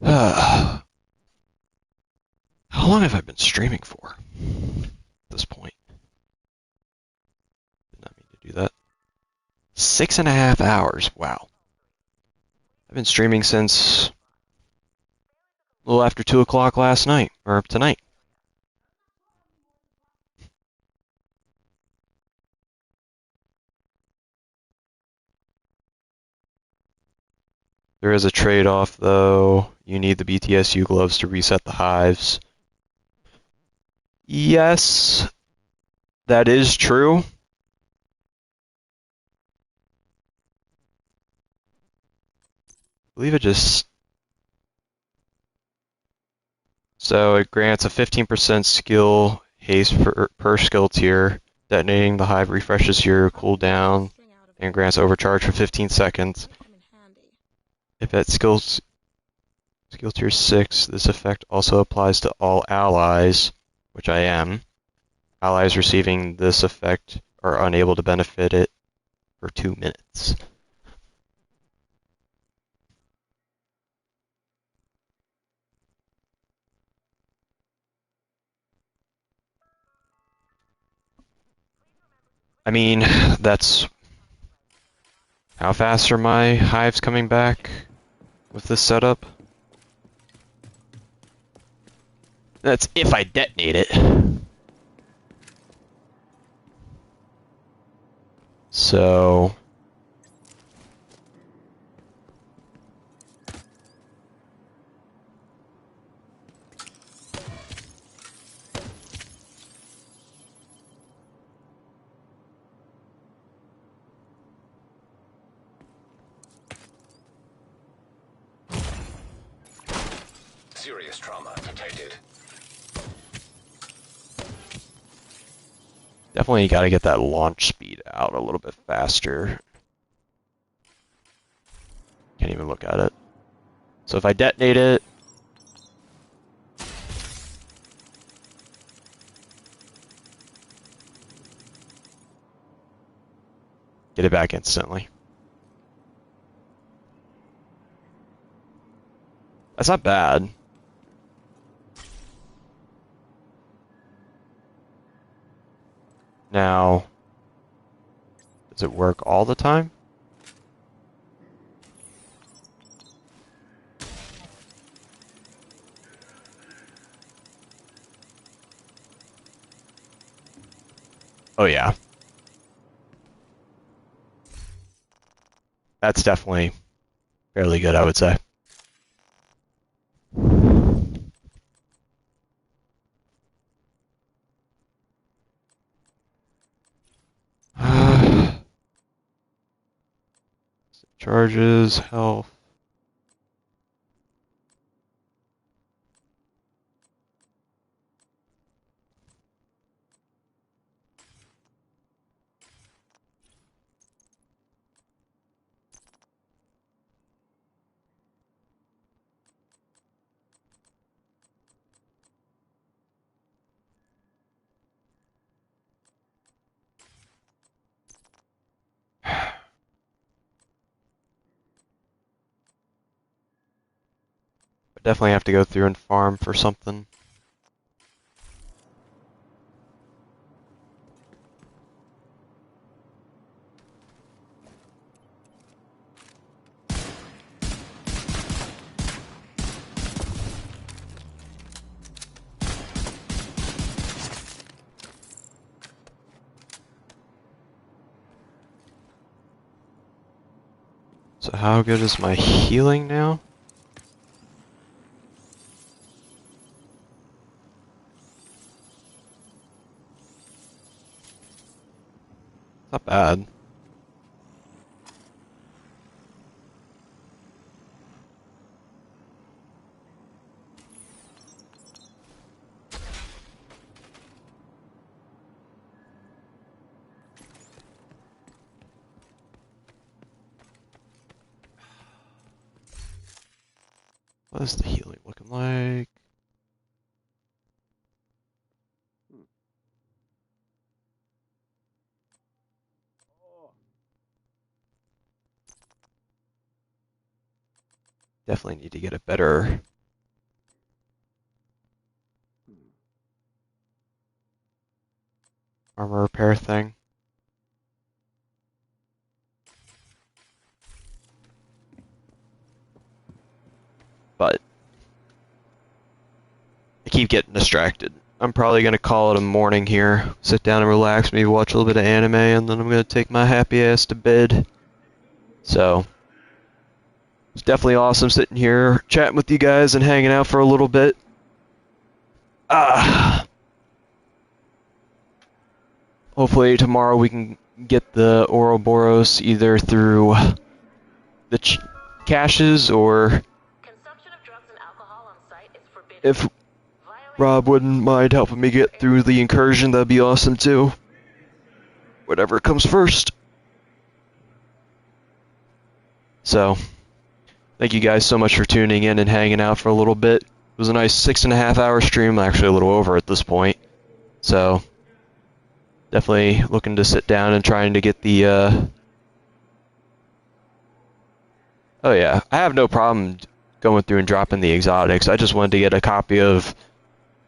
How long have I been streaming for at this point? Did not mean to do that. 6.5 hours. Wow. I've been streaming since a little after 2 o'clock last night, or tonight. There is a trade-off, though. You need the BTSU gloves to reset the hives. Yes, that is true. I believe it just... So it grants a 15% skill haste per skill tier. Detonating the hive refreshes your cooldown and grants overcharge for 15 seconds. If at skill tier 6, this effect also applies to all allies, which I am. Allies receiving this effect are unable to benefit it for 2 minutes. I mean, that's... How fast are my hives coming back with this setup? That's if I detonate it. So... Serious trauma detected. Definitely gotta get that launch speed out a little bit faster. Can't even look at it. So if I detonate it... Get it back instantly. That's not bad. Now, does it work all the time? Oh yeah. That's definitely fairly good, I would say. Charges, health. Definitely have to go through and farm for something. So how good is my healing now? Not bad. What is the healing looking like? Definitely need to get a better armor repair thing. But I keep getting distracted. I'm probably going to call it a morning here. Sit down and relax, maybe watch a little bit of anime, and then I'm going to take my happy ass to bed. So, it's definitely awesome sitting here, chatting with you guys and hanging out for a little bit. Hopefully tomorrow we can get the Ouroboros either through the caches or if Rob wouldn't mind helping me get through the incursion, that'd be awesome too. Whatever comes first. So, thank you guys so much for tuning in and hanging out for a little bit. It was a nice 6.5 hour stream, actually a little over at this point. So, definitely looking to sit down and trying to get the, Oh yeah, I have no problem going through and dropping the exotics. I just wanted to get a copy of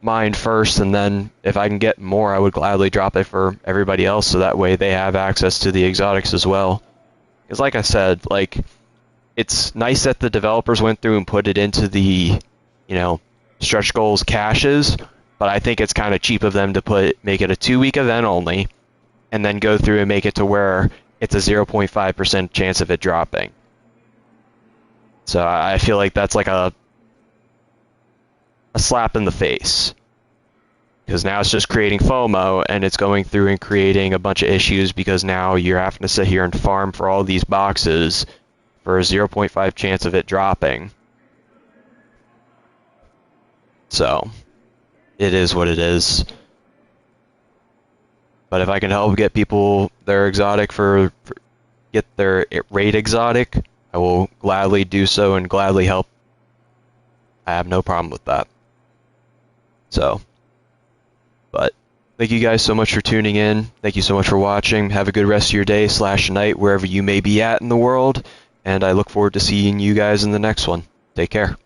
mine first, and then if I can get more, I would gladly drop it for everybody else, so that way they have access to the exotics as well. Because like I said, like, it's nice that the developers went through and put it into the, you know, stretch goals caches, but I think it's kind of cheap of them to make it a 2-week event only, and then go through and make it to where it's a 0.5% chance of it dropping. So I feel like that's like a slap in the face. Because now it's just creating FOMO, and it's going through and creating a bunch of issues, because now you're having to sit here and farm for all these boxes for a 0.5 chance of it dropping. So, it is what it is. But if I can help get people their exotic get their raid exotic, I will gladly do so and gladly help. I have no problem with that. So, but thank you guys so much for tuning in. Thank you so much for watching. Have a good rest of your day / night wherever you may be at in the world. And I look forward to seeing you guys in the next one. Take care.